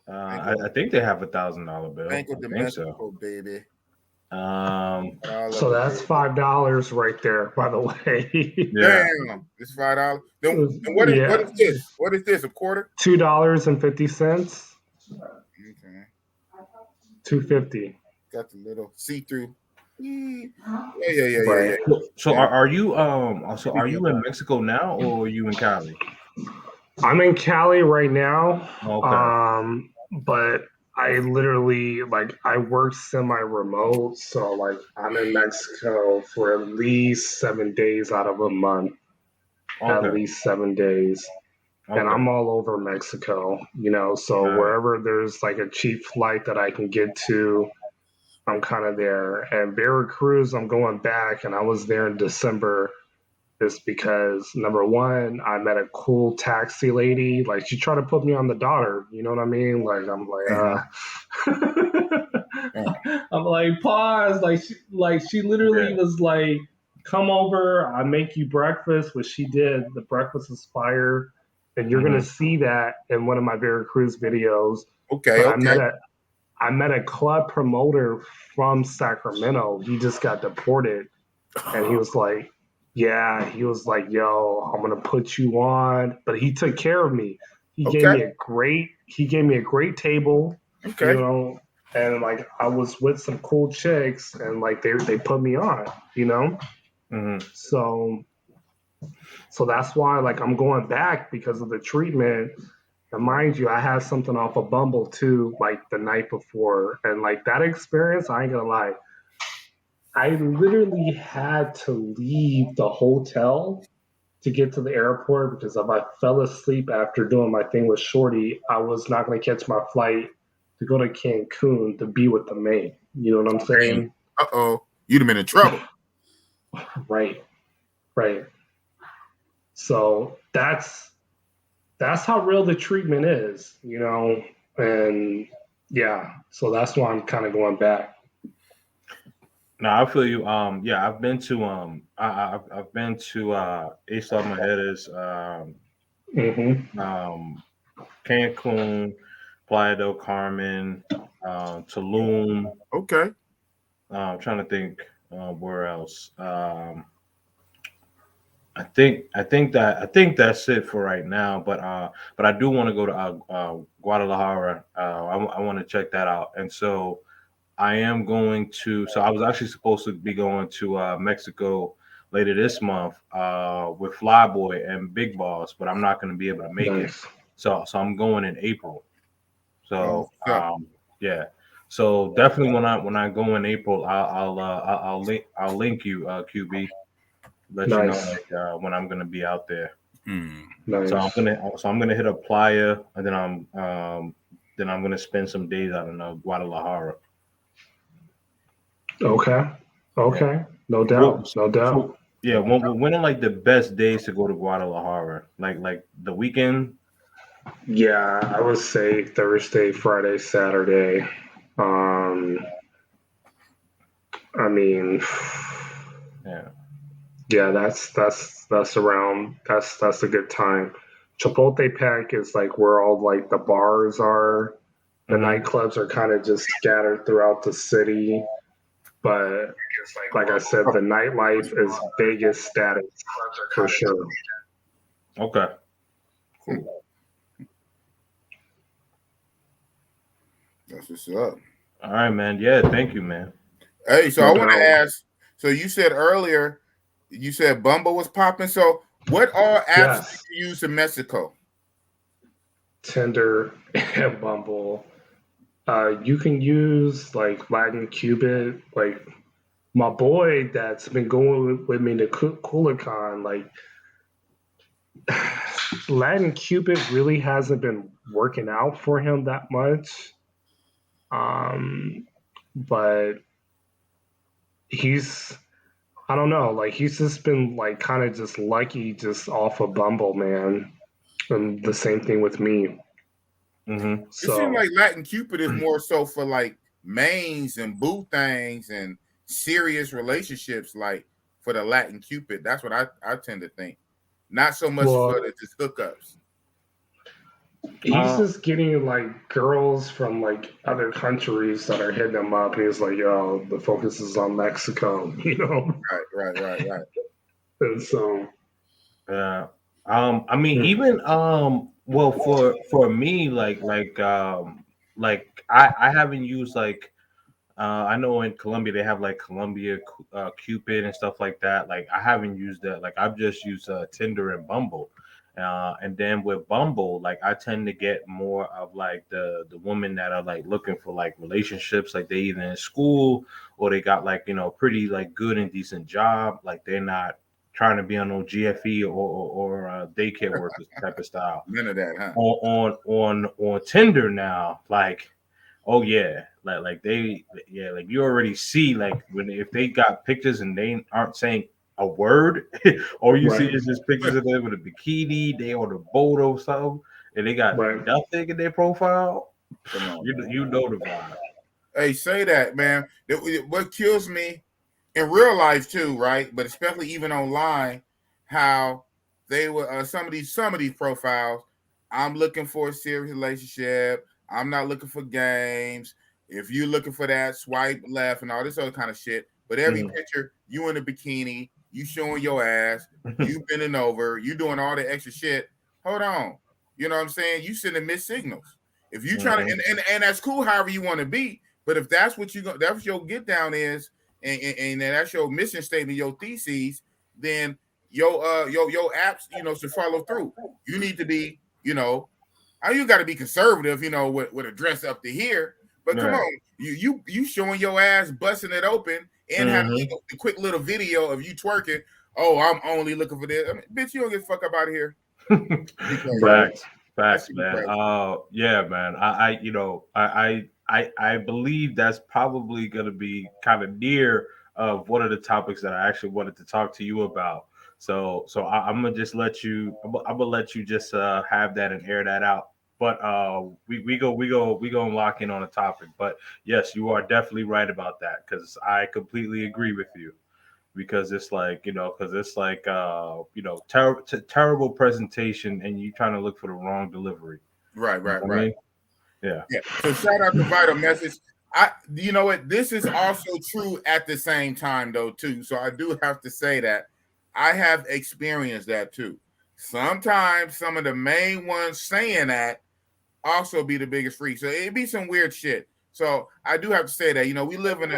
I think they have $1,000 bill. Bank of I think Mexico, so. Baby. So that's $5 right there, by the way. Yeah. Damn, it's $5. Then what is this? What is this? A quarter? $2.50. Okay. $2.50. Got the little see-through. Yeah. Right. So are you in Mexico now, or are you in Cali? I'm in Cali right now. Okay. But I literally I work semi-remote, so I'm in Mexico for at least 7 days out of a month. Okay. At least 7 days. Okay. And I'm all over Mexico, so wherever there's a cheap flight that I can get to, I'm kind of there. And Veracruz, I'm going back, and I was there in December. Is because number one, I met a cool taxi lady. She tried to put me on the dollar. You know what I mean? I'm like, pause. She literally was like, come over. I make you breakfast, which she did. The breakfast was fire, and you're gonna see that in one of my Veracruz videos. Okay. I met a club promoter from Sacramento. He just got deported, and he was like, yo, I'm gonna put you on. But he took care of me. He gave me a great table. Okay. And I was with some cool chicks, and they put me on, So that's why I'm going back because of the treatment. And mind you, I had something off of Bumble too, the night before, and that experience, I ain't gonna lie. I literally had to leave the hotel to get to the airport because if I fell asleep after doing my thing with Shorty, I was not going to catch my flight to go to Cancun to be with the maid. You know what I'm saying? You'd have been in trouble. Right. So that's how real the treatment is, and yeah. So that's why I'm kind of going back. No, I feel you. I've been to I've been to Ace of Mujeres, Cancun, Playa del Carmen, Tulum. Okay. I'm trying to think where else. I think that's it for right now. But I do want to go to Guadalajara. I want to check that out, and so. I am going to. So I was actually supposed to be going to Mexico later this month with Flyboy and Big Boss, but I'm not going to be able to make it. So I'm going in April. So yeah. So definitely when I go in April, I'll link you QB. Let you know when I'm going to be out there. Nice. So I'm gonna hit up Playa, and then I'm gonna spend some days out in Guadalajara. Okay. No doubt. So, yeah, when are the best days to go to Guadalajara? Like the weekend? Yeah, I would say Thursday, Friday, Saturday. I mean, yeah, that's around. That's a good time. Chapultepec is where all the bars are. The nightclubs are kind of just scattered throughout the city. But like I said, the nightlife is Vegas status for sure. Okay. Cool. That's what's up. All right, man. Yeah, thank you, man. Hey, so I want to ask. So you said earlier, you said Bumble was popping. So what all apps do you use in Mexico? Tinder and Bumble. You can use Latin Cupid. My boy that's been going with me to Culiacán, Latin Cupid really hasn't been working out for him that much. But I don't know, he's just been kind of just lucky just off of Bumble, man. And the same thing with me. It seems like Latin Cupid is more so for mains and boo things and serious relationships, for the Latin Cupid. That's what I tend to think. Not so much for the just hookups. He's just getting like girls from like other countries that are hitting him up. He's like, yo, the focus is on Mexico, you know? Right. And so, I mean, even well, for me, like I haven't used like I know in Colombia they have like Colombia Cupid and stuff like that. Like I haven't used that. Like I've just used Tinder and Bumble. And then with Bumble, like I tend to get more of like the women that are like looking for like relationships, like they either in school or they got like, you know, pretty like good and decent job. Like they're not trying to be on no GFE or daycare workers type of style. None of that, huh? On Tinder now, like, oh yeah, like they, yeah, like you already see like when if they got pictures and they aren't saying a word, all you see is just pictures of them with a bikini, they on a boat or something, and they got nothing in their profile. Come on, you know the vibe. Hey, say that, man. What kills me in real life too, right? But especially even online, how they were some of these profiles. I'm looking for a serious relationship. I'm not looking for games. If you're looking for that, swipe left and all this other kind of shit. But every picture, you in a bikini, you showing your ass, you bending over, you doing all the extra shit. Hold on. You know what I'm saying? You sending mixed signals. If you trying to, and that's cool however you want to be, but if that's what that's what your get down is, and that's your mission statement, your theses, then your apps, you know, should follow through. You need to be, you know, you got to be conservative, you know, with a dress up to here. But come on, you showing your ass, busting it open, and having a quick little video of you twerking. Oh, I'm only looking for this. I mean, bitch, you don't get the fuck up out of here. Facts, man. Yeah, man. I believe that's probably gonna be kind of near of one of the topics that I actually wanted to talk to you about. So I'm gonna just let you. I'm gonna let you just have that and air that out. But we go and lock in on a topic. But yes, you are definitely right about that because I completely agree with you. Because it's like, you know, you know, terrible presentation and you trying to look for the wrong delivery. Right. I mean? Yeah. So shout out to Vital Message. You know what? This is also true at the same time though too. So I do have to say that I have experienced that too. Sometimes some of the main ones saying that also be the biggest freak. So it'd be some weird shit. So I do have to say that, you know, we live in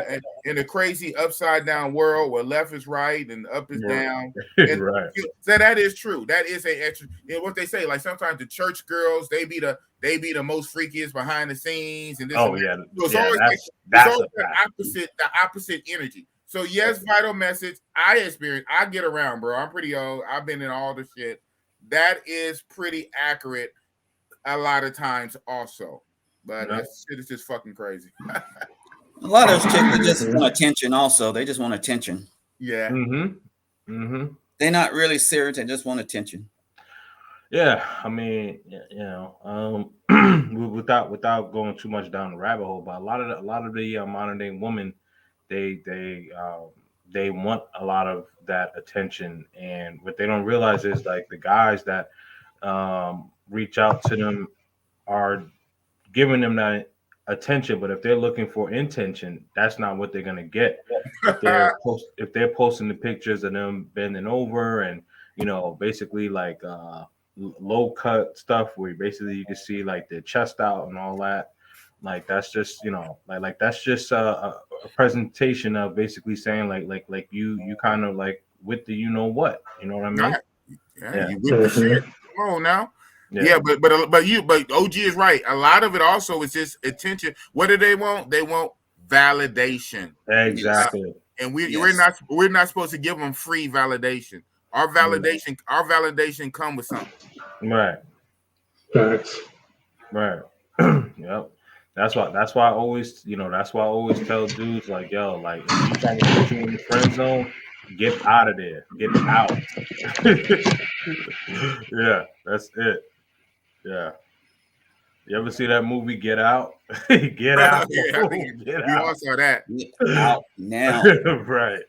a crazy upside down world where left is right and up is down. And so that is true. That is a extra, you know, what they say, like sometimes the church girls, they be the most freakiest behind the scenes and this. Oh, and yeah. So it's always the opposite energy. So yes, Vital Message. I get around, bro. I'm pretty old. I've been in all the shit. That is pretty accurate a lot of times also. But that shit is just fucking crazy. A lot of those chicks just want attention also. They just want attention. Yeah. They're not really serious. They just want attention. Yeah. I mean, you know, without going too much down the rabbit hole, but a lot of the modern day women, they want a lot of that attention. And what they don't realize is like the guys that reach out to them are giving them that attention, but if they're looking for intention, that's not what they're gonna get. If they're posting the pictures of them bending over and, you know, basically like low cut stuff where basically you can see like their chest out and all that, like that's just, you know, like that's just a presentation of basically saying like you kind of like with the, you know what I mean? Yeah. You with the shit. Come on now. Yeah, but OG is right. A lot of it also is just attention. What do they want? They want validation. Exactly. And we're not supposed to give them free validation. Our validation come with something. Right. Right. Yep. That's why I always, you know, tell dudes like, yo, like if you trying to put you in the friend zone, get out of there. Get out. Yeah, that's it. Yeah. You ever see that movie Get Out? Get out. Get out. All saw that. Get out now. Right.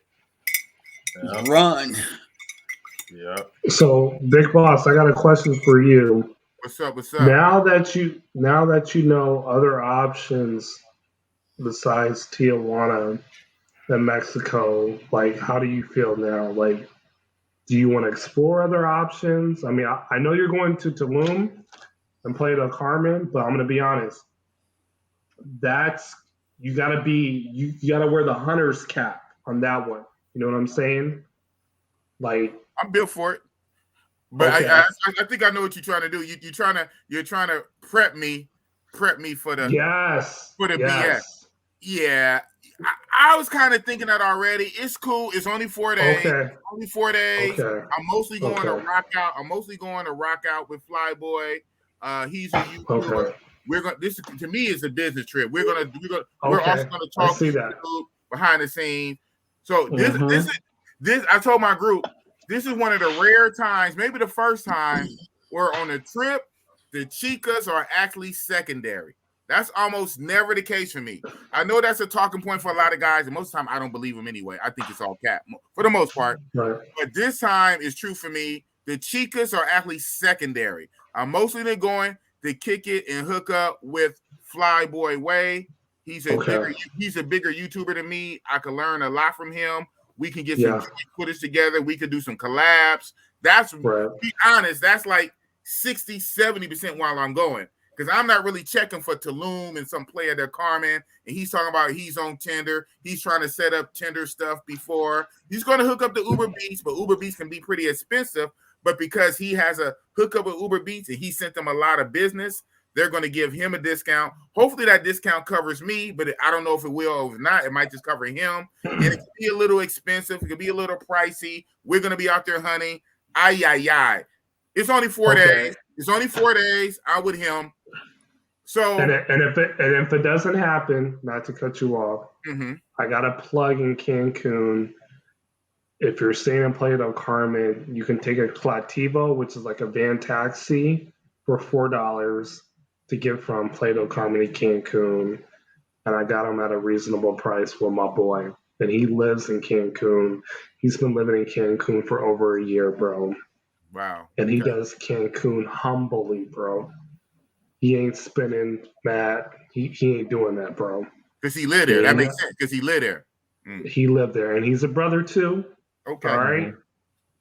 Run. Yeah. So, Big Boss, I got a question for you. What's up? What's up? Now that you know other options besides Tijuana and Mexico, like how do you feel now? Like, do you want to explore other options? I mean, I know you're going to Tulum and Playa del Carmen, but I'm going to be honest. You gotta wear the hunter's cap on that one. You know what I'm saying? Like, I'm built for it. But okay. I think I know what you're trying to do. You're trying to prep me for the BS. Yeah, I was kind of thinking that already. It's cool. It's only 4 days. Okay. Only 4 days. Okay. I'm mostly going to rock out. I'm mostly going to rock out with Flyboy. He's a YouTuber. Okay. We're going. This to me is a business trip. We're also going to talk behind the scenes. So this. I told my group. This is one of the rare times, maybe the first time, where on a trip, the chicas are actually secondary. That's almost never the case for me. I know that's a talking point for a lot of guys, and most of the time I don't believe them anyway. I think it's all cap for the most part. Right. But this time is true for me. The chicas are actually secondary. I'm mostly going to kick it and hook up with Flyboy Way. He's a bigger YouTuber than me. I can learn a lot from him. We can get some footage together. We could do some collabs. To be honest, that's like 60, 70% while I'm going. Because I'm not really checking for Tulum and some Playa del Carmen. And he's talking about he's on Tinder. He's trying to set up Tinder stuff before. He's going to hook up the Uber Beats, but Uber Beats can be pretty expensive. But because he has a hookup with Uber Beats and he sent them a lot of business, they're going to give him a discount. Hopefully that discount covers me, but I don't know if it will or not. It might just cover him. And it could be a little expensive. It could be a little pricey. We're going to be out there hunting. It's only 4 days. It's only 4 days. I'm with him. So and if it doesn't happen, not to cut you off, I got a plug in Cancun. If you're staying in Playa del Carmen, you can take a Colectivo, which is like a van taxi, for $4 to get from Playa del Carmen to Cancun. And I got him at a reasonable price with my boy. And he lives in Cancun. He's been living in Cancun for over a year, bro. Wow. And he does Cancun humbly, bro. He ain't spending that. He ain't doing that, bro. Because he lived there. That makes sense. Because he lived there. He lived there. And he's a brother, too. Okay. All right?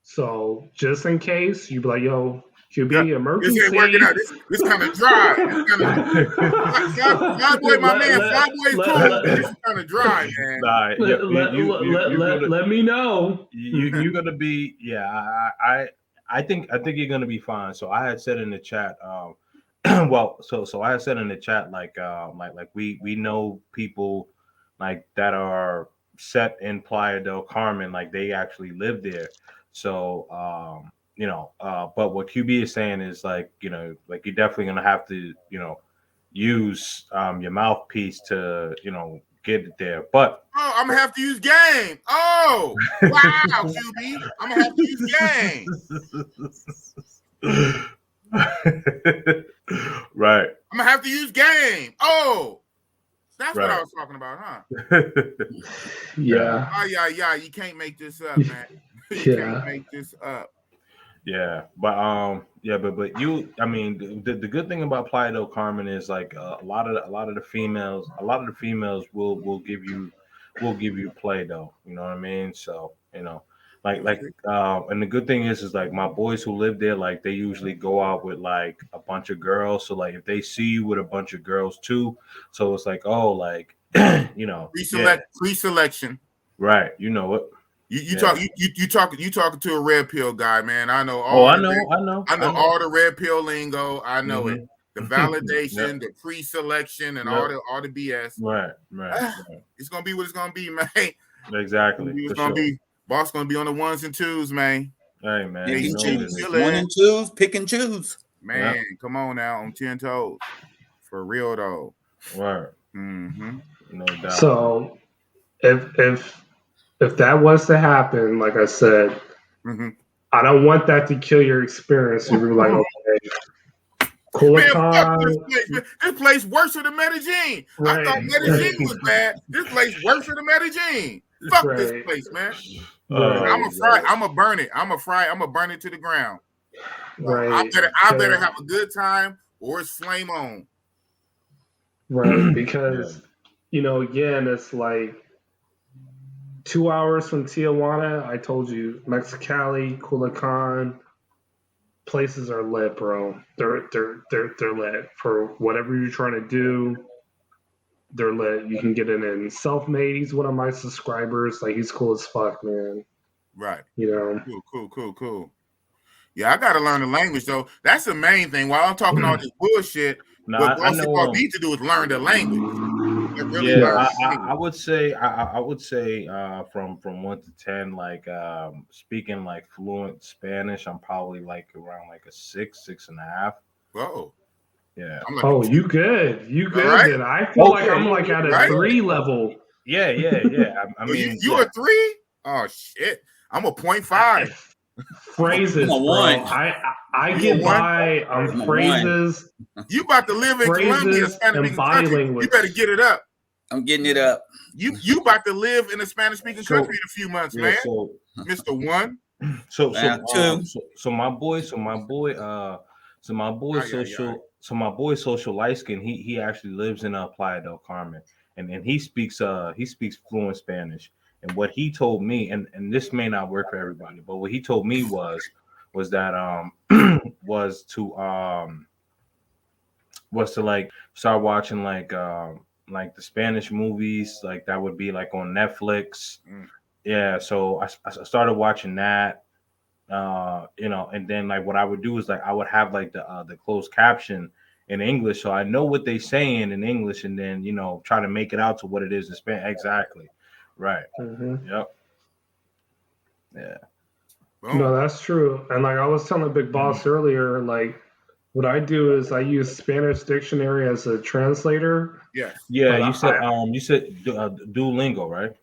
So just in case, you be like, yo, QB, emergency. This ain't working out. This kind of dry. Flyboy, my man. Flyboy's cool. This is kind of dry, man. Let me know. You're gonna be, I think you're gonna be fine. So I had said in the chat, so I had said in the chat, like we know people like that are set in Playa del Carmen, like they actually live there. So but what QB is saying is like you're definitely gonna have to use your mouthpiece to get it there. But I'm gonna have to use game. Oh wow, QB, I'm gonna have to use game. Right. I'm gonna have to use game. Oh, that's what I was talking about, huh? Yeah. You can't make this up, man. You can't make this up. Yeah, but I mean, the good thing about Playa del Carmen is like a lot of the females will give you play though. You know what I mean? So and the good thing is like my boys who live there, like they usually go out with like a bunch of girls. So like if they see you with a bunch of girls too, so it's like pre-selection. Right, you know what. You talking to a red pill guy, man. I know I know all the red pill lingo. I know it. The validation, the pre-selection, and all the BS. Right. It's gonna be what it's gonna be, man. Exactly. It's gonna be boss gonna be on the 1s and 2s, man. Hey man, pick and choose. 1 and 2s, pick and choose. Man, come on now, on 10 toes. For real though. Right. No doubt. So if that was to happen, like I said, I don't want that to kill your experience. You were like, okay, cool. This place worse than Medellin. Right. I thought Medellin was bad. This place worse than Medellin. Fuck this place, man. I'm gonna burn it. I'm gonna burn it to the ground. Right. I better have a good time or it's flame on. Right. Because, again, it's like 2 hours from Tijuana. I told you, Mexicali, Culiacan, places are lit, bro. They're lit for whatever you're trying to do. They're lit. You can get it in. Self-made. He's one of my subscribers. Like, he's cool as fuck, man. Right. Cool. Yeah, I gotta learn the language though. That's the main thing. While I'm talking all this bullshit, what basketball need to do is learn the language. I would say from 1 to 10, like speaking like fluent Spanish, I'm probably like around like a 6.5. Whoa. Yeah. Like you good. You good. Right? Then I feel like I'm like at a 3 level. Yeah. I mean, you a 3? Oh shit. I'm a 0.5. Phrases, bro. I get by on phrases. You about to live in Colombia, Spanish-speaking country. Language. You better get it up. I'm getting it up. You about to live in a Spanish-speaking country in a few months, man. Mr. One. So my boy social light skin. He actually lives in Playa del Carmen, and he speaks fluent Spanish. And what he told me, and this may not work for everybody, but what he told me was that was to like start watching like the Spanish movies, like that would be like on Netflix. Yeah, so I started watching that, and then like what I would do is like I would have like the closed caption in English, so I know what they're saying in English, and then try to make it out to what it is in Spanish. Exactly. Right. Mm-hmm. Yep. Yeah. No, that's true. And like I was telling Big Boss earlier, like what I do is I use Spanish dictionary as a translator. Yes. Yeah. You said Duolingo, right?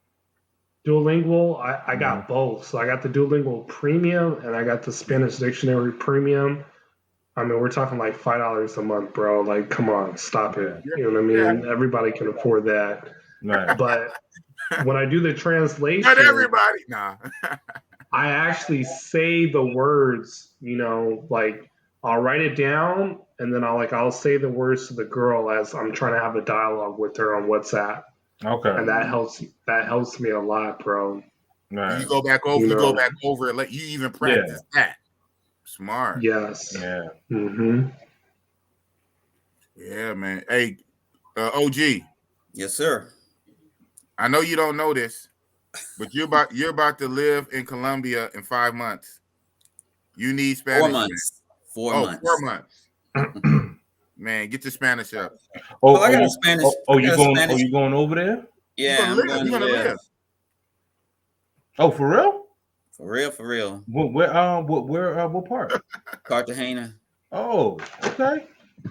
Duolingo. I got both. So I got the Duolingo Premium and I got the Spanish Dictionary Premium. I mean, we're talking like $5 a month, bro. Like, come on, stop it. You know what I mean? Yeah. Everybody can afford that. Right. But when I do the translation, not everybody. Nah. I actually say the words, like I'll write it down and then I'll say the words to the girl as I'm trying to have a dialogue with her on WhatsApp. Okay. And that helps me a lot, bro. Right. You go back over and let you even practice that. Smart. Yes. Yeah. Mm-hmm. Yeah, man. Hey, OG. Yes, sir. I know you don't know this, but you're about to live in Colombia in 5 months. You need Spanish. 4 months. 4 months. 4 months. Man, get your Spanish up. I got a Spanish. You going over there? Yeah, you're gonna live. Oh, for real? For real. What part? Cartagena. Oh, okay.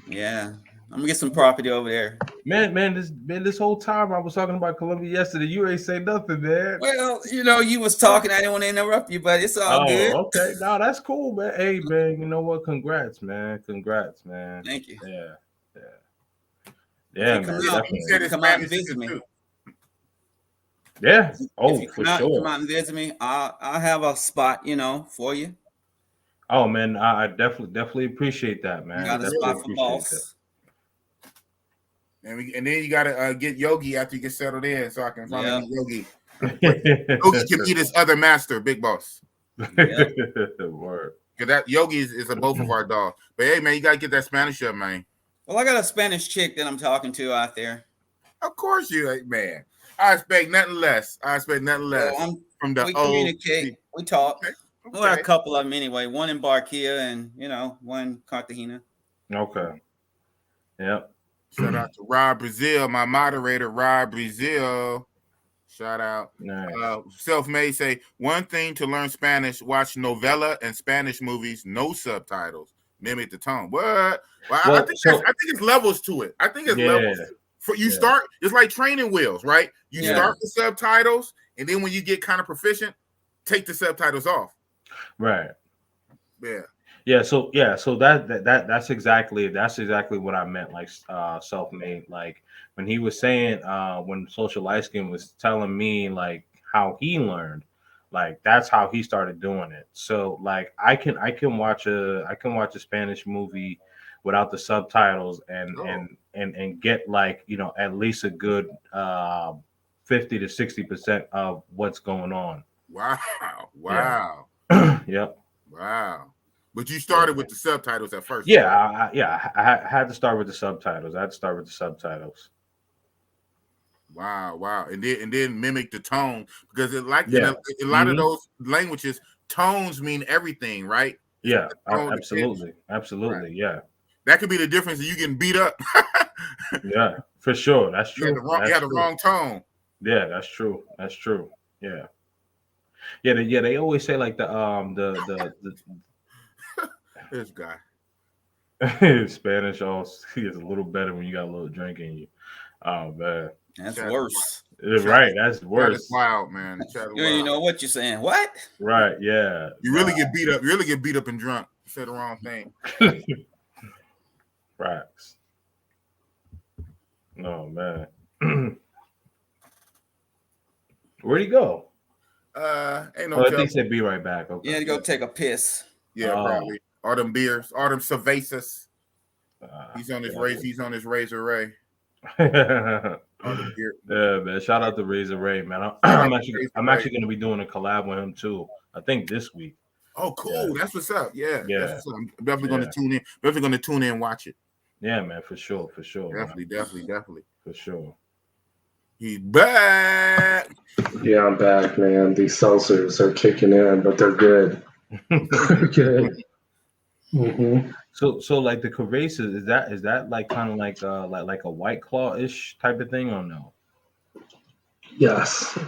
Yeah. I'm gonna get some property over there. Man, this whole time I was talking about Colombia yesterday. You ain't say nothing, man. Well, you was talking. I didn't want to interrupt you, but it's all good. Okay. No, that's cool, man. Hey, man, you know what? Congrats, man. Thank you. Yeah, man. Come out and visit me. Yeah. Oh, for sure. Come out and visit me. I'll have a spot, for you. Oh man, I definitely appreciate that, man. Got a spot for boss. And then you gotta get Yogi after you get settled in, so I can find Yogi. Yogi can be his other master, Big Boss. Word. Cause that Yogi is both of our dogs. But hey, man, you gotta get that Spanish up, man. Well, I got a Spanish chick that I'm talking to out there. Of course you, man. I expect nothing less. From the we communicate. We talk. Okay. Well, a couple of them anyway. One in Barquilla and one in Cartagena. Okay. Yep. Shout out to Rob Brazil, my moderator, Rob Brazil. Shout out. Nice. Self-made say one thing to learn Spanish: watch novella and Spanish movies, no subtitles. Mimic the tone. What? Well, I think it's levels to it. Levels. Start. It's like training wheels, right? You start with subtitles, and then when you get kind of proficient, take the subtitles off. Right. Yeah. Yeah. So that's exactly what I meant. Like self-made. Like when he was saying when Social Light Skin was telling me like how he learned. Like that's how he started doing it. So like I can watch a Spanish movie without the subtitles and get like, you know, at least a good 50 to 60% of what's going on. Wow. Wow. Yeah. Yep. Wow. But you started with the subtitles at first. Yeah, I had to start with the subtitles. I had to start with the subtitles. Wow. And then mimic the tone, because in a lot of those languages, tones mean everything, right? Yeah, absolutely. Right. Yeah. That could be the difference of you getting beat up. Yeah, for sure. That's true. You had the wrong tone. Yeah, that's true. That's true. Yeah. They always say like the this guy. Spanish is a little better when you got a little drink in you. Oh man. That's worse. Right, that's worse. That's wild, man. You know what you're saying. What? Right, yeah. You really get beat up. You really get beat up and drunk. You said the wrong thing. Racks. Oh man. Where'd he go? Ain't no. I think he said be right back. Okay. Yeah, to go take a piss. Yeah, probably. All them beers, all them cervezas. He's on his race. He's on his Razor Ray. Yeah, man. Shout out to Razor Ray, man. I'm actually going to be doing a collab with him too. I think this week. Oh, cool. That's what's up. Yeah. That's what's up. I'm definitely going to tune in. Definitely going to tune in and watch it. Yeah, man. For sure. Definitely. For sure. He's back. Yeah, I'm back, man. These seltzers are kicking in, but they're good. They're good. Mm-hmm. So like the Cervezas, is that like kind of like a White Claw-ish type of thing or no? Yes.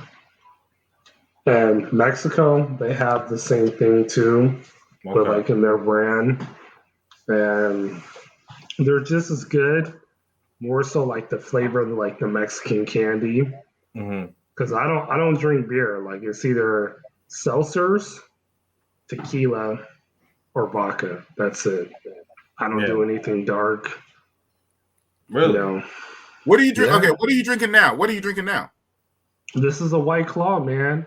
And Mexico, they have the same thing too, but like in their brand, and they're just as good. More so like the flavor of like the Mexican candy. Because I don't drink beer. Like it's either seltzers, tequila, or vodka. That's it. I don't do anything dark. Really? You know. What do you drink? Okay, what are you drinking now? This is a White Claw, man.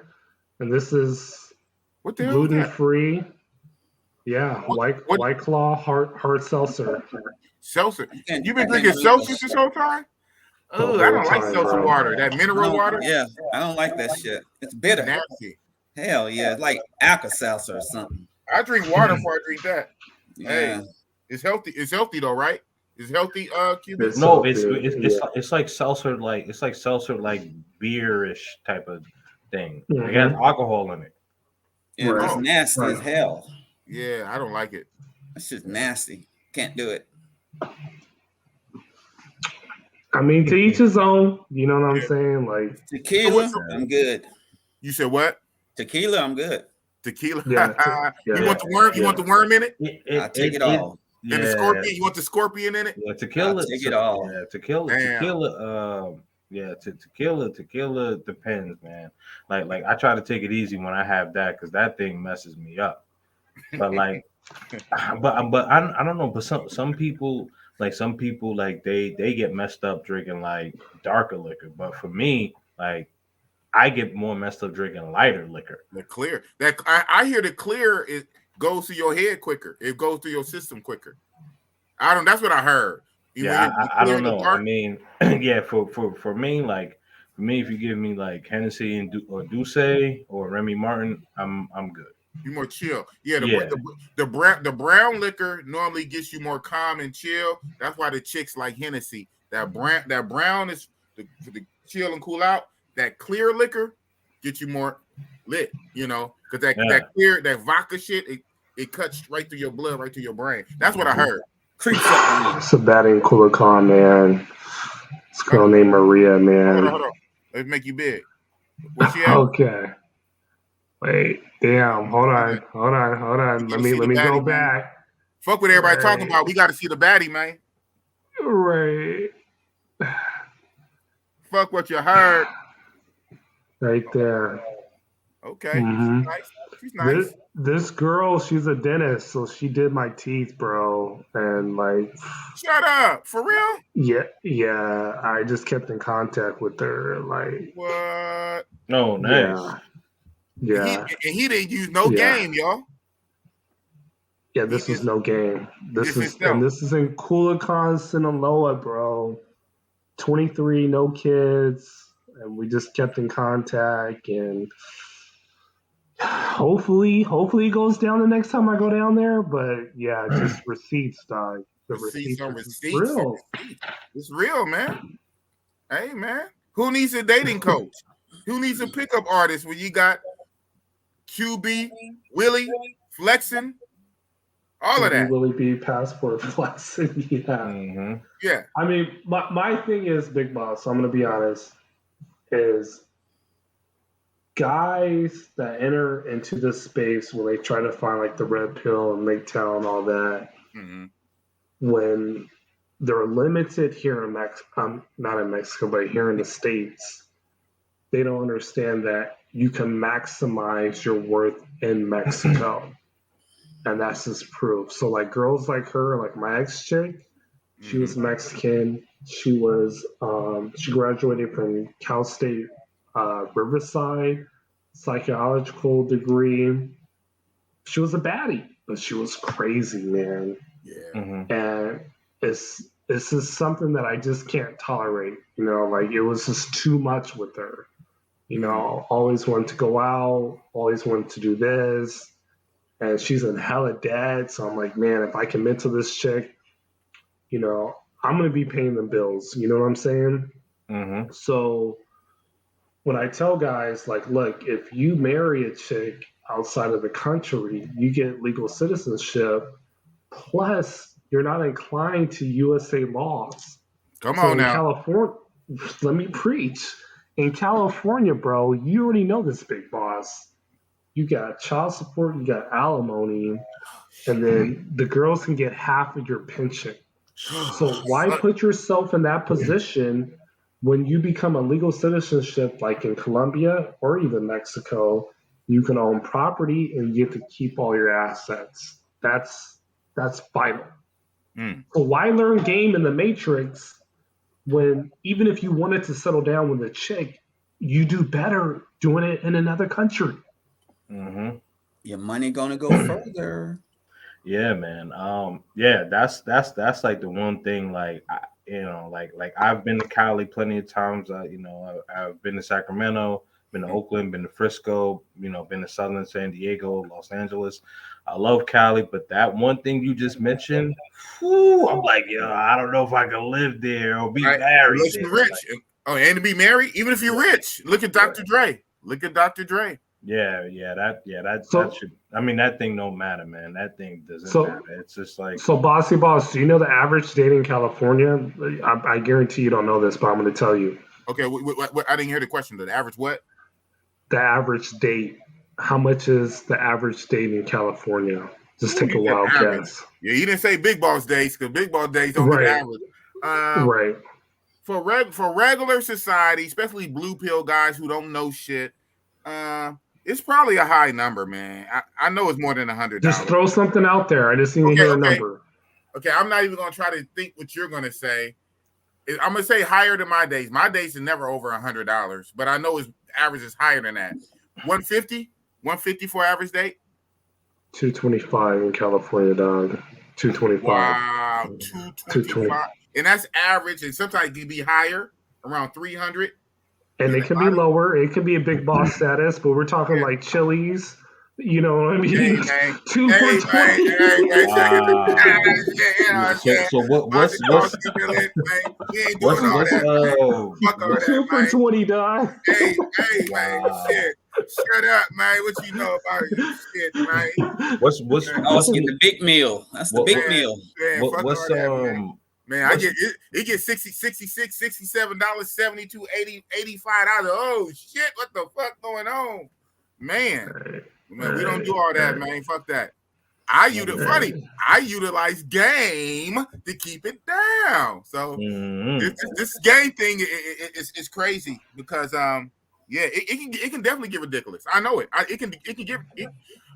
And this is gluten free. Yeah, White Claw hard seltzer. Seltzer. You've been drinking seltzer this whole time? Oh, I don't like seltzer water. That mineral water. Yeah, I don't like that shit. It's bitter. Nasty. Hell yeah, it's like Alka-Seltzer or something. I drink water before I drink that. Yeah. Hey, it's healthy. It's healthy though, right? It's healthy. Cuban. No, it's like seltzer, like it's like seltzer, like beer-ish type of thing. Mm-hmm. It has alcohol in it. Yeah, it's nasty as hell. Yeah, I don't like it. That's just nasty. Can't do it. I mean, to each his own. You know what I'm saying? Like tequila, I'm good. You said what? Tequila, I'm good. Tequila. You want the worm? You want the worm in it? I take it all. And the scorpion. You want the scorpion in it? Yeah, tequila. Take it all. Yeah, tequila. Tequila depends, man. Like I try to take it easy when I have that because that thing messes me up. But like, but I don't know. But some people like they get messed up drinking like darker liquor. But for me, like I get more messed up drinking lighter liquor. The clear. That I hear the clear it goes to your head quicker. It goes through your system quicker. That's what I heard. I don't know. I mean, yeah, for me, like for me, if you give me like Hennessy or Douce or Remy Martin, I'm good. You're more chill. Yeah, the brown liquor normally gets you more calm and chill. That's why the chicks like Hennessy. That brown is for the chill and cool out. That clear liquor gets you more lit, you know, because that clear, that vodka shit, it cuts right through your blood, right through your brain. That's what I heard. It's a bad in Culiacán, man. This girl named Maria, man. Hold on. Let's make you big. What's she at? Okay. Wait, damn. Hold on. Let me go back. Fuck what everybody talking about. We got to see the baddie, man. Right. Fuck what you heard. Right there. Okay. Mm-hmm. She's nice. This girl, she's a dentist, so she did my teeth, bro. And like, shut up, for real? Yeah. I just kept in contact with her, like. What? Oh, nice. Yeah. And he didn't use no game, y'all. Yeah, this is no game. This is in Culiacán, Sinaloa, bro. 23, no kids, and we just kept in contact, and hopefully it goes down the next time I go down there. But yeah, just receipts, dog. The receipts on are receipts. real. It's real, man. Hey, man. Who needs a dating coach? Who needs a pickup artist when you got QB, Willie, Flexin, all QB, of that? Willie B, Passport, Flexin, Yeah. I mean, my thing is, Big Boss, I'm going to be honest, is guys that enter into this space when they try to find like the red pill and Lake Town, all that, when they're limited here in Mexico, not in Mexico, but here in the States, they don't understand that you can maximize your worth in Mexico. And that's just proof. So like girls like her, like my ex chick, she was Mexican. She was she graduated from Cal State Riverside, psychological degree. She was a baddie, but she was crazy, man. Yeah. And this is something that I just can't tolerate. You know, like it was just too much with her. You know, always wanted to go out, always wanted to do this. And she's in hella debt. So I'm like, man, if I commit to this chick, you know, I'm going to be paying the bills. You know what I'm saying? So when I tell guys, like, look, if you marry a chick outside of the country, you get legal citizenship. Plus, you're not inclined to USA laws. Come on now. California, let me preach. In California, bro, you already know this, Big Boss. You got child support, you got alimony, and then the girls can get half of your pension. So why put yourself in that position when you become a legal citizenship, like in Colombia or even Mexico? You can own property and you get to keep all your assets. That's vital. So why learn game in the Matrix when even if you wanted to settle down with a chick, you do better doing it in another country? Your money gonna go further. Yeah, man. Yeah, that's like the one thing. Like, like I've been to Cali plenty of times. I've been to Sacramento, been to Oakland, been to Frisco. Been to Southern San Diego, Los Angeles. I love Cali, but that one thing you just mentioned, I'm like, I don't know if I can live there or be married. Unless you're rich. And to be married, even if you're rich. Look at Dr. Dre. That should. I mean, that thing don't matter, man. That thing doesn't matter. It's just like. So, Bossy Boss, do you know the average date in California? I guarantee you don't know this, but I'm going to tell you. Okay, I didn't hear the question. The average what? The average date. How much is the average date in California? Just take a wild guess. Yeah, you didn't say Big Boss days because Big Boss days don't get average. Right. For regular society, especially blue pill guys who don't know shit, it's probably a high number, man. I know it's more than $100. Just throw something out there. I just need to hear a number. Okay, I'm not even gonna try to think what you're gonna say. I'm gonna say higher than my days. My days is never over $100, but I know its average is higher than that. 150 for average date. 225 in California, dog. 225. Wow, 225. And that's average, and sometimes it can be higher, around 300. And it can be lower. It could be a Big Boss status, but we're talking like Chili's. You know what I mean? Hey, 2 for 20. So what's 2 for 20, dog. Hey, man, shit. Shut up, man. What you know about it? Shit, man. What's the big meal? That's the big meal. Man, I get it gets $66, $67, $72, $80, $85. Oh shit, what the fuck going on? Man, we don't do all that, man. Fuck that. I utilize game to keep it down. So this game thing is crazy because it can definitely get ridiculous. I know it. It can get.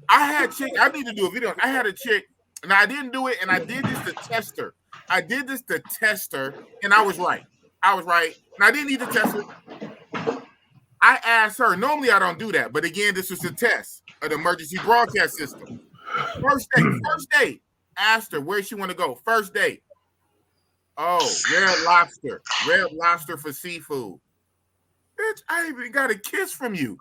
I had chick. I need to do a video. I had a chick, and I didn't do it, and I did this to test her. and I was right. And I didn't need to test her. I asked her. Normally I don't do that, but again, this was a test of the emergency broadcast system. First date. Asked her where she want to go. First date. Oh, Red Lobster for seafood. Bitch, I even got a kiss from you.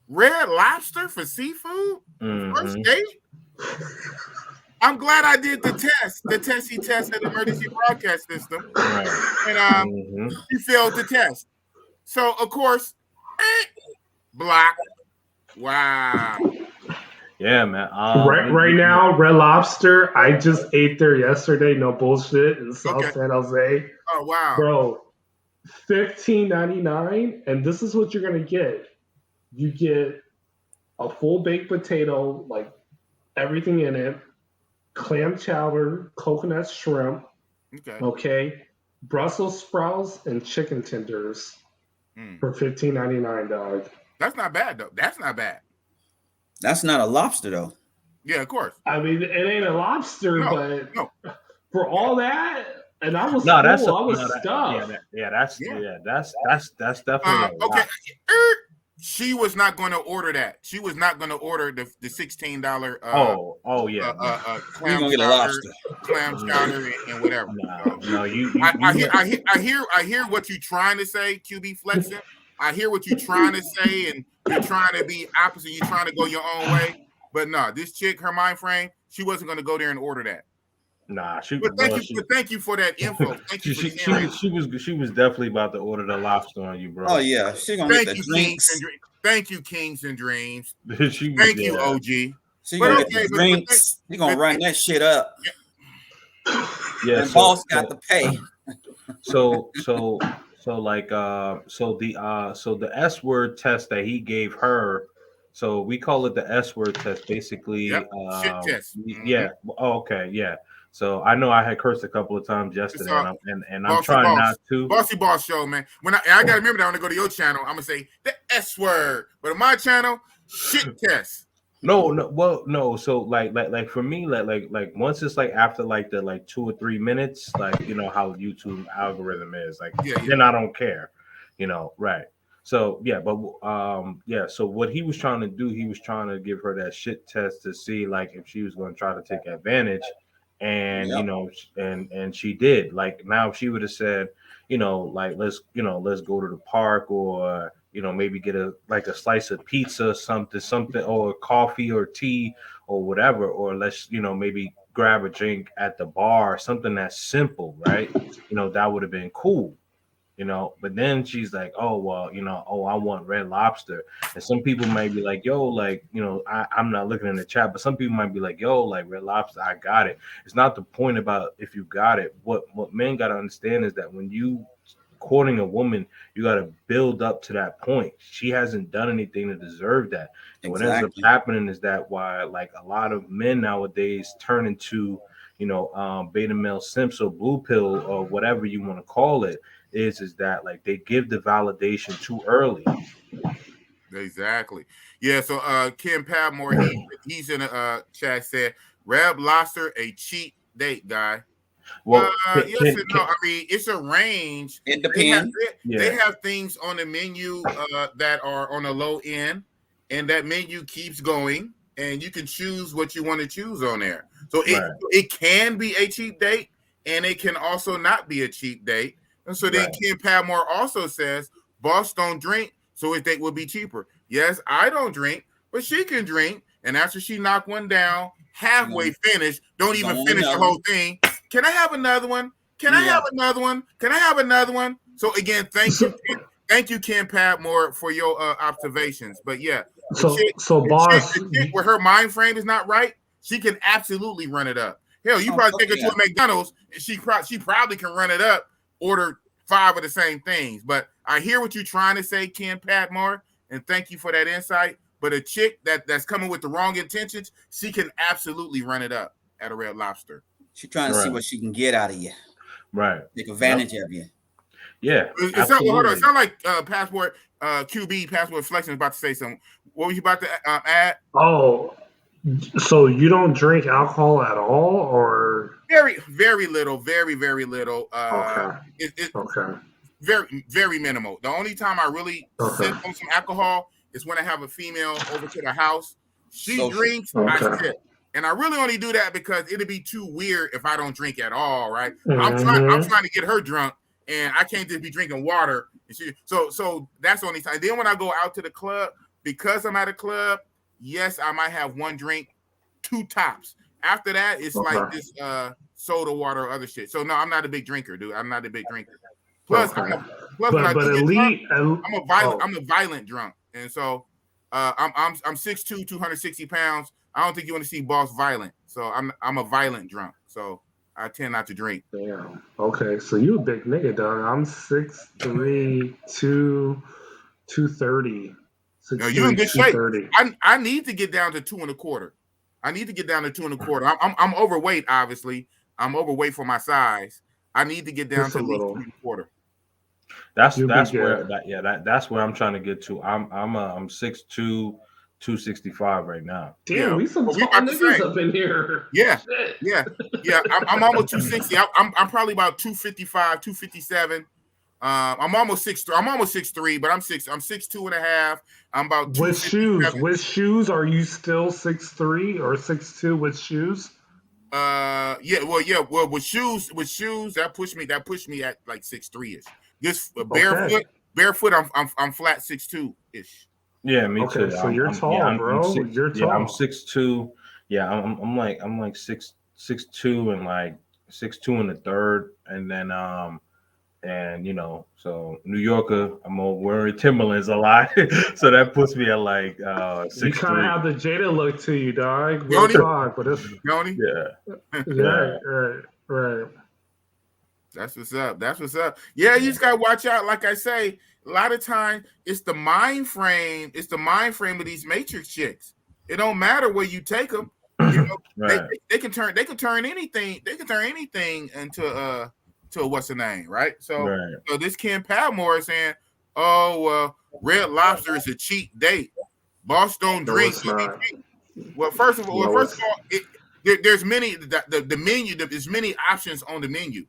Red Lobster for seafood? First date? I'm glad I did the test he tested the emergency broadcast system. Right. And he failed the test. So, of course, block. Wow. Yeah, man. Right now, Red Lobster, I just ate there yesterday, no bullshit, in South San Jose. Oh, wow. Bro, $15.99, and this is what you're going to get. You get a full baked potato, like everything in it, clam chowder, coconut shrimp, okay, Brussels sprouts, and chicken tenders for $15.99, dog. That's not bad, though. That's not bad. That's not a lobster, though. Yeah, of course. I mean, it ain't a lobster, but for all that, and I was stuffed. That's definitely okay. She was not going to order that. She was not going to order the $16. Clam gonna get a lobster, clam chowder, and whatever. No, I hear what you're trying to say, QB Flexin. I hear what you're trying to say, and you're trying to be opposite. You're trying to go your own way, but no, this chick, her mind frame, she wasn't going to go there and order that. Nah, thank you for that info. Thank you. She was definitely about to order the lobster on you, bro. Oh yeah, she gonna get the drinks. Thank you, Kings and Dreams. Thank you, OG. She gonna get the drinks. She gonna run that shit up. Yeah, and boss got to pay. So the S word test that he gave her. So we call it the S word test, basically. Shit test. Yeah. Oh, okay. Yeah. So I know I had cursed a couple of times yesterday, and I'm trying not to. Bossy Boss Show, man. When I gotta remember that when I go to your channel, I'm gonna say the S word, but on my channel, shit test. No. So like for me, like once it's like after like the 2 or 3 minutes, like you know how YouTube algorithm is, like then I don't care, you know, right? So yeah, but so what he was trying to do, he was trying to give her that shit test to see like if she was going to try to take advantage. And you know, and she did. Like now, if she would have said, you know, like let's go to the park, or you know, maybe get a slice of pizza, something, or coffee or tea or whatever, or let's maybe grab a drink at the bar, something that's simple, right? You know, that would have been cool. You know, but then she's like, oh, well, I want Red Lobster. And some people might be like, yo, like, I'm not looking in the chat, but some people might be like, yo, like Red Lobster, I got it. It's not the point about if you got it. What men got to understand is that when you courting a woman, you got to build up to that point. She hasn't done anything to deserve that. And what ends up happening is that why like a lot of men nowadays turn into, beta male simps or blue pill or whatever you want to call it, is that like they give the validation too early. Exactly. Yeah. So Kim Padmore, he's in the chat, said Red Lobster a cheap date, guy. Well, yes and no. I mean, it's a range. It depends. They have things on the menu that are on the low end, and that menu keeps going, and you can choose what you want to choose on there. So it can be a cheap date, and it can also not be a cheap date. And so then Kim Padmore also says, boss don't drink, so his date will be cheaper. Yes, I don't drink, but she can drink. And after she knocked one down, halfway finished, don't even finish the whole thing. Can I have another one? Can I have another one? Can I have another one? So again, thank you, Kim Padmore, for your observations. But yeah, boss, where her mind frame is not right, she can absolutely run it up. Hell, you probably take her to a McDonald's, and she probably can run it up. Order 5 of the same things. But I hear what you're trying to say, Ken Padmore, and thank you for that insight. But a chick that's coming with the wrong intentions, she can absolutely run it up at a Red Lobster. She's trying to see what she can get out of you. Right. Take advantage of you. Yeah. It's not like Passport QB, Passport Flexin is about to say something. What were you about to add? Oh, so you don't drink alcohol at all, or very, very little, very, very little. Okay. very, very minimal. The only time I really sip on some alcohol is when I have a female over to the house. She drinks, I sip. And I really only do that because it'd be too weird if I don't drink at all, right? I'm trying to get her drunk, and I can't just be drinking water. And so that's the only time. Then when I go out to the club, because I'm at a club, yes, I might have one drink, 2 tops. After that, it's like this soda water or other shit. So no, I'm not a big drinker, dude. I'm not a big drinker. Plus, when I do get drunk, I'm a violent drunk, and so I'm 6'2", 260 pounds. I don't think you want to see boss violent, so I'm a violent drunk. So I tend not to drink. Damn. Okay, so you a big nigga, dog. I'm 6'3", 230. No, you're in good shape. I need to get down to 2 1/4. I need to get down to 2 1/4. I'm overweight, obviously. I'm overweight for my size. I need to get down to at least 2 1/4. That's where I'm trying to get to. I'm 6'2", 265 right now. Damn, we some tall niggas up in here. Yeah. I'm almost 260. I'm probably about 255, 257. I'm almost 6'3". I'm almost 6'3", but I'm 6'2" and a half. I'm about with shoes. With shoes, are you still 6'3" or 6'2" with shoes? Well, with shoes, that pushed me at like 6'3" ish. Just barefoot, I'm flat 6'2" ish. Yeah, me too. So you're tall, bro. You're tall. Yeah, I'm 6'2". Yeah, I'm like 6'2" and like 6'2" and a third, and then and you know, so New Yorker, I'm wearing Timberlands a lot, so that puts me at like 6'3". You kind of have the Jada look to you, dog. Yoni? Right. That's what's up. Yeah, you just gotta watch out. Like I say, a lot of time it's the mind frame. It's the mind frame of these Matrix chicks. It don't matter where you take them. You know, they can turn anything. They can turn anything into to what's the name, right? So this Ken Padmore is saying, Red Lobster is a cheap date. Boss don't drink. Well, first of all, there's many the menu. There's many options on the menu,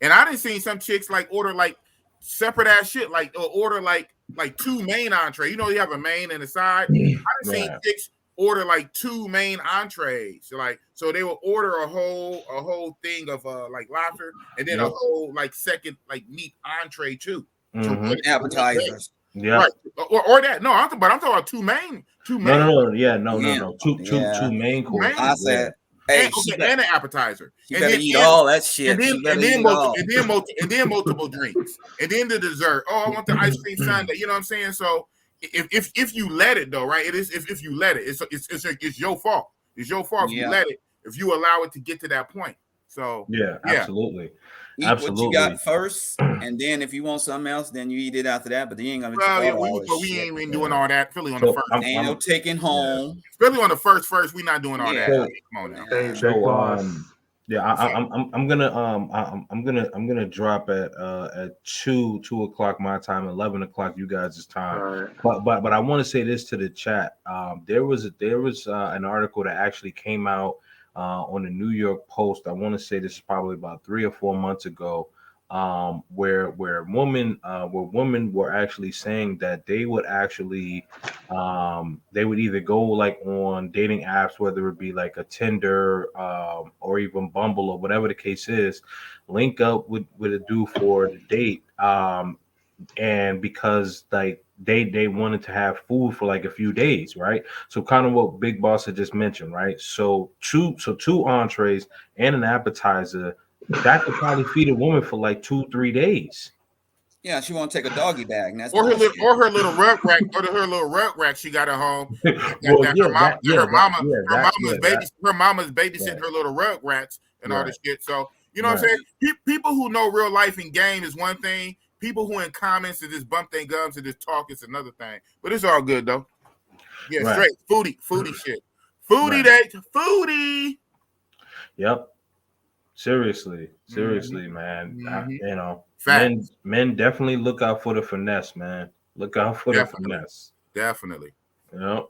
and I done seen some chicks like order like separate ass shit, like order like 2 main entrees. You know, you have a main and a side. I done seen chicks order like 2 main entrees, so they will order a whole thing of like lobster, and then a whole like second like meat entree too. Appetizers. Yeah. Right. Or that. No, I'm talking about 2 main. No. 2 main courses. I said, and an appetizer. You better eat all that shit. And then multiple drinks. And then the dessert. Oh, I want the ice cream sundae. You know what I'm saying? So if you let it though, right? It is if you let it, it's your fault. It's your fault if you let it. If you allow it to get to that point. So absolutely. Eat what you got first, and then if you want something else, then you eat it after that. But you ain't gonna. We ain't even doing all that. Philly on the first. Ain't no taking home. Philly on the first. We not doing all that. Come on now. I'm gonna drop at 2 o'clock my time, 11 o'clock you guys' time. Right. But I want to say this to the chat. There was an article that actually came out on the New York Post. I want to say this is probably about 3 or 4 months ago, where women were actually saying that they would actually they would either go like on dating apps, whether it be like a Tinder or even Bumble or whatever the case is, link up with a dude for the date, and because like they wanted to have food for like a few days, right? So kind of what Big Boss had just mentioned, right? So two entrees and an appetizer, that could probably feed a woman for like 2-3 days. Yeah, she won't take a doggy bag. That's her little rug rack she got at home. Her mama's babysitting her little rug rats and all this shit. So you know what I'm saying? People who know real life and game is one thing. People who in comments and just bump their gums and just talk is another thing. But it's all good though. Yeah, straight foodie shit. Foodie. Yep. Seriously, man. Mm-hmm. You know, men definitely look out for the finesse, man. Look out for the finesse. Definitely. Yep.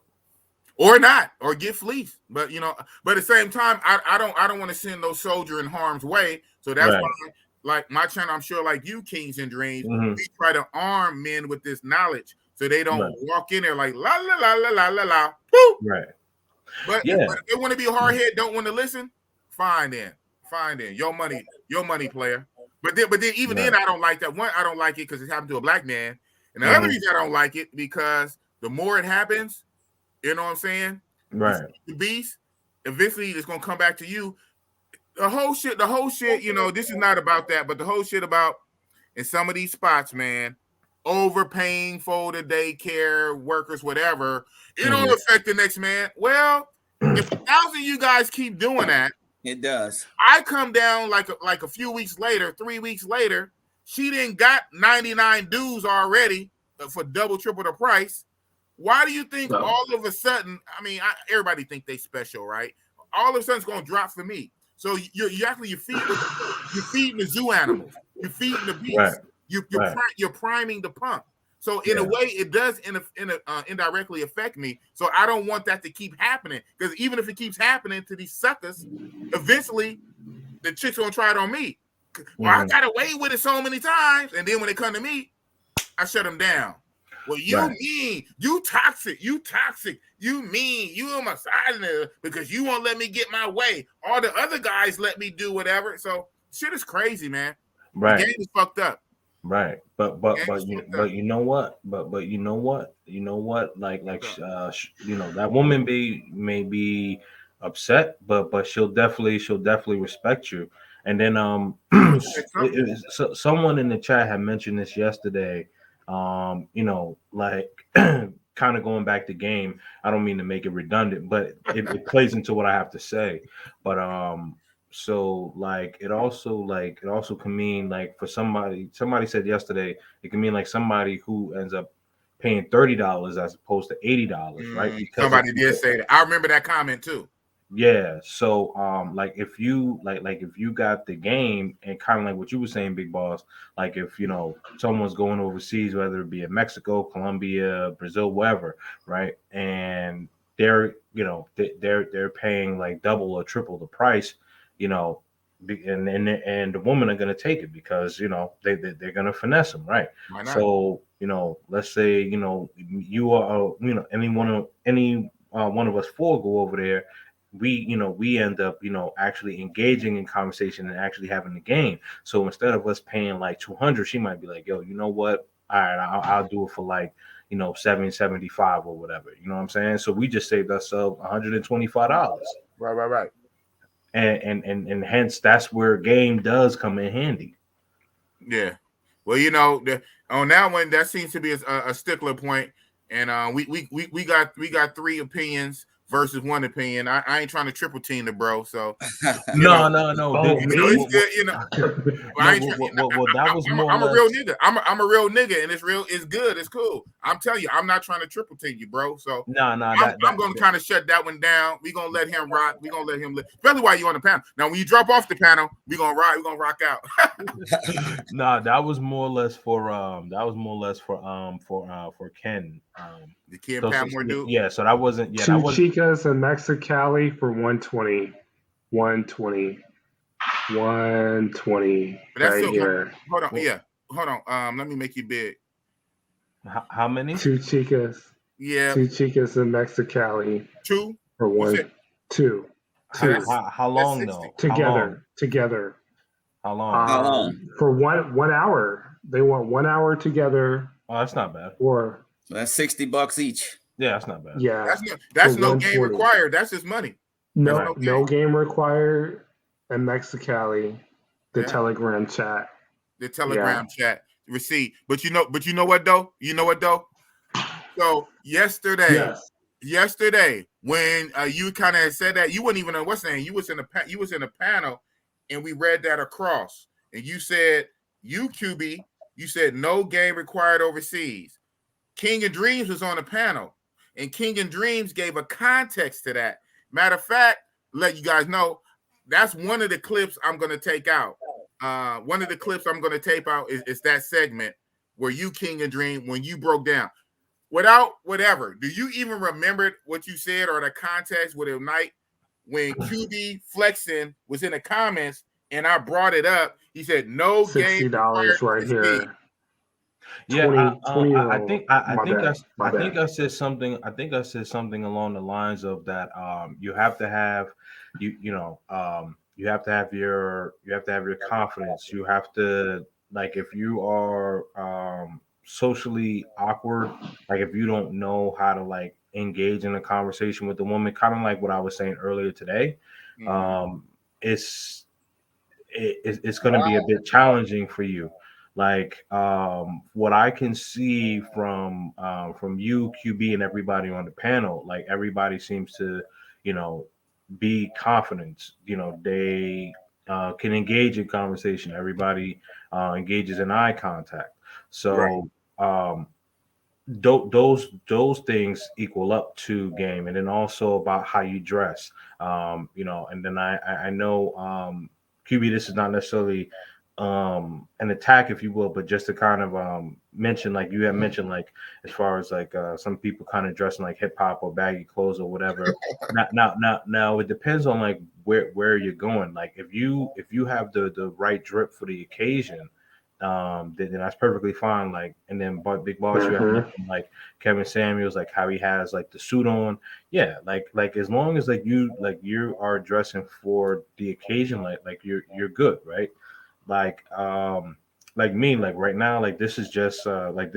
Or not, or get fleeced. But at the same time, I don't want to send no soldier in harm's way. So that's why like my channel, I'm sure like you, Kings and Dreams, we try to arm men with this knowledge so they don't walk in there like la la la la la la la. Woo! Right. But if they want to be hard head, don't want to listen, fine then. Your money, player. But then even then, I don't like that. One, I don't like it because it happened to a black man. And the other reason I don't like it because the more it happens, you know what I'm saying? Right. The beast, eventually it's gonna come back to you. The whole shit, you know, this is not about that, but the whole shit about in some of these spots, man, overpaying for the daycare workers, whatever, it don't affect the next man. Well, if 1,000 of you guys keep doing that, it does. I come down like a few weeks later, 3 weeks later, she didn't got 99 dues already for double, triple the price. Why do you think all of a sudden, I mean, everybody think they special, right? All of a sudden it's going to drop for me. So you're feeding the zoo animals. You're feeding the beasts. Right. You're priming the pump. So in a way, it does indirectly affect me. So I don't want that to keep happening because even if it keeps happening to these suckers, eventually the chicks gonna try it on me. Well, I got away with it so many times, and then when they come to me, I shut them down. Well, you mean you toxic, you mean you a misogynist because you won't let me get my way. All the other guys let me do whatever. So shit is crazy, man. Right. The game is fucked up. Right. But you know what? But you know what? Like you know, that woman may be upset, but she'll definitely respect you. And then someone in the chat had mentioned this yesterday. You know, like kind of going back to game. I don't mean to make it redundant, but it plays into what I have to say. But so like it also can mean like for somebody said yesterday, it can mean like somebody who ends up paying $30 as opposed to $80, right? Because somebody did say that. I remember that comment too. Yeah. So like if you if you got the game and kind of like what you were saying, Big Boss, like if you know someone's going overseas, whether it be in Mexico, Colombia, Brazil, wherever, right? And they're they're paying like double or triple the price, you know, and the women are gonna take it because you know they're gonna finesse them, right? So you know, let's say you are any one of us four go over there. We end up actually engaging in conversation and actually having the game. So instead of us paying like 200, she might be like, yo, you know what? All right, I'll do it for like $75 or whatever. You know what I'm saying? So we just saved ourselves $125. Right. And hence that's where game does come in handy. Yeah. Well, on that one, that seems to be a stickler point, and we got three opinions versus one opinion. I ain't trying to triple team the bro. So no. It's good, that was more. I'm a real nigga. I'm a real nigga, and it's good. It's cool. I'm telling you, I'm not trying to triple team you, bro. So I'm gonna kind of shut that one down. We gonna let him rock. We gonna let him live. Especially while you on the panel. Now, when you drop off the panel, we gonna rock. We gonna rock out. That was more or less for Ken. The Ken Patmore dude. Yeah, so that wasn't. Yeah, two that was chicas in Mexicali for 120. 120. But that's right still here. Hold on. Yeah. Hold on. Let me make you big. How many? Two chicas. Yeah. Two chicas in Mexicali. Two? For one. Two. How long though? Together. How long? For 1 hour. They want 1 hour together. Oh, that's not bad. So that's $60 each. Yeah, that's not bad. Yeah. That's no game required. That's just money. No game required in Mexicali. The Telegram chat. The Telegram chat receipt. But you know what though? So yesterday when you kind of said that, you wouldn't even know what's saying. You was in a panel, and we read that across, and you said QB. You said no game required overseas. King and Dreams was on the panel, and King and Dreams gave a context to that. Matter of fact, let you guys know, that's one of the clips I'm going to take out. One of the clips I'm going to tape out is that segment where you, King and Dream, when you broke down. Without whatever, do you even remember what you said or the context with the night when QB Flexin was in the comments and I brought it up. He said no game $60 right here. Yeah, 20 I think I think bad. I said something. I think I said something along the lines of that. You have to have you have to have your confidence. You have to, like, if you are socially awkward, like if you don't know how to like engage in a conversation with the woman, kind of like what I was saying earlier today. It's it's going to be a bit challenging for you. Like what I can see from you, QB, and everybody on the panel, like everybody seems to, you know, be confident. You know, they can engage in conversation. Everybody engages in eye contact. So those things equal up to game, and then also about how you dress. You know, and then I know QB, this is not necessarily an attack, if you will, but just to kind of mention, like you have mentioned, like as far as like some people kind of dressing like hip hop or baggy clothes or whatever. Now it depends on like where you're going. Like if you have the right drip for the occasion, then that's perfectly fine. Like, and then Big Boss, you have mentioned like Kevin Samuels, like how he has like the suit on. Yeah, like as long as like you are dressing for the occasion, like you're good, right? Like me, like right now, like this is just like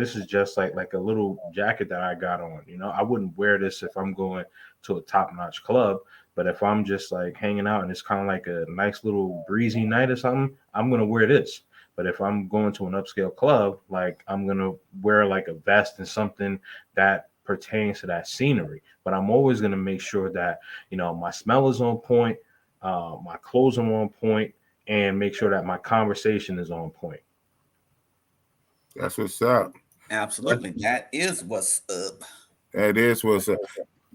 a little jacket that I got on. You know, I wouldn't wear this if I'm going to a top-notch club, but if I'm just like hanging out and it's kind of like a nice little breezy night or something, I'm gonna wear this. But if I'm going to an upscale club, like I'm gonna wear like a vest and something that pertains to that scenery. But I'm always gonna make sure that, you know, my smell is on point, my clothes are on point, and make sure that my conversation is on point. That's what's up. Absolutely, that is what's up. That is what's up.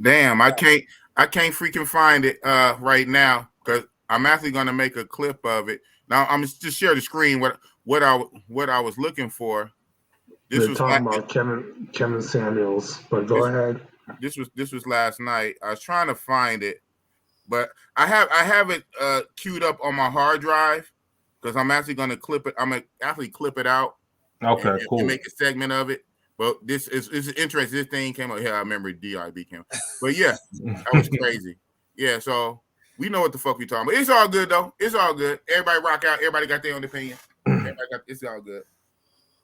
Damn, I can't freaking find it right now because I'm actually gonna make a clip of it. Now I'm just share the screen what I was looking for. They're talking about Kevin Samuels, but go ahead. This was last night. I was trying to find it, but I have it queued up on my hard drive because I'm actually gonna clip it. I'm gonna actually clip it out. Okay, cool. And make a segment of it. But this is interesting. This thing came up here. I remember DIB came up. But yeah, that was crazy. Yeah, so we know what the fuck we talking about. It's all good though. It's all good. Everybody rock out. Everybody got their own opinion. It's all good.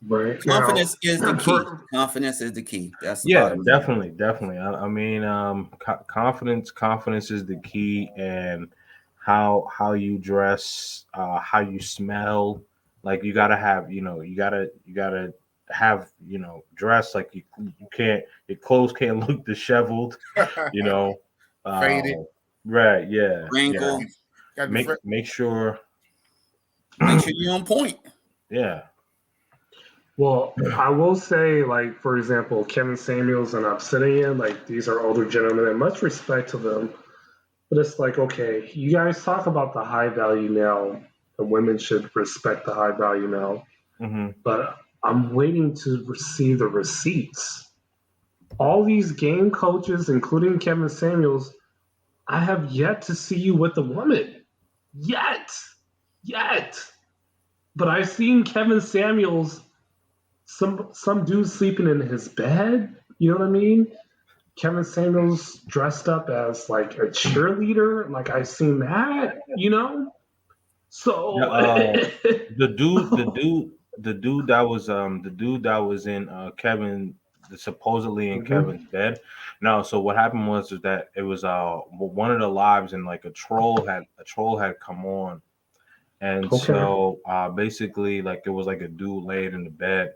Right. Confidence is the key. Confidence is the key. That's definitely. I mean, confidence is the key, and how you dress, how you smell. Like you gotta have, you gotta have, dress like you can't, your clothes can't look disheveled, faded. Right? Yeah. Wrinkle. Yeah. Make sure you're on point. Yeah. Well, I will say, like, for example, Kevin Samuels and Obsidian, like, these are older gentlemen, and much respect to them. But it's like, okay, you guys talk about the high value male, and women should respect the high value male. But I'm waiting to see the receipts. All these game coaches, including Kevin Samuels, I have yet to see you with a woman. Yet. But I've seen Kevin Samuels, some dude sleeping in his bed. You know what I mean? Kevin Samuels dressed up as like a cheerleader. Like I've seen that, So the dude that was in Kevin, supposedly in Kevin's bed. No, so what happened was that it was one of the lives, and like a troll had come on, and so basically like it was like a dude laid in the bed,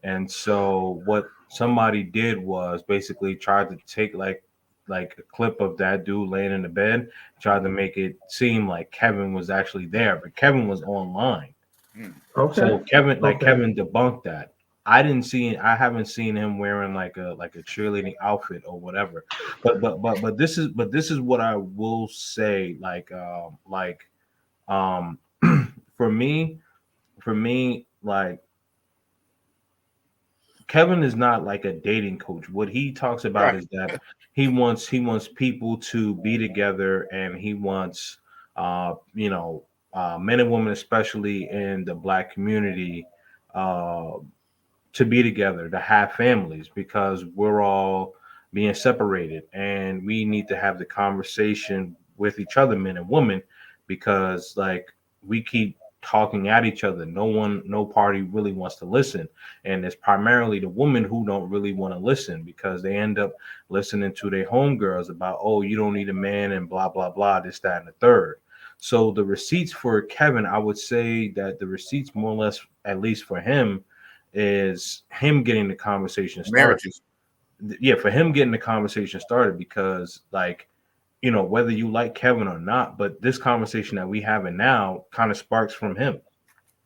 and so what somebody did was basically tried to take like a clip of that dude laying in the bed, tried to make it seem like Kevin was actually there, but Kevin was online. So Kevin debunked that. I haven't seen him wearing like a cheerleading outfit or whatever. But this is what I will say. For me, like Kevin is not like a dating coach. What he talks about is that he wants people to be together, and he wants men and women, especially in the Black community, to be together, to have families, because we're all being separated, and we need to have the conversation with each other, men and women, because like we keep talking at each other. No party really wants to listen, and it's primarily the women who don't really want to listen, because they end up listening to their homegirls about, oh, you don't need a man and blah blah blah, this, that, and the third. So the receipts for Kevin, I would say that the receipts, more or less, at least for him, is him getting the conversation started. Marriages. Yeah, for him getting the conversation started, because like, you know, whether you like Kevin or not, but this conversation that we having now kind of sparks from him.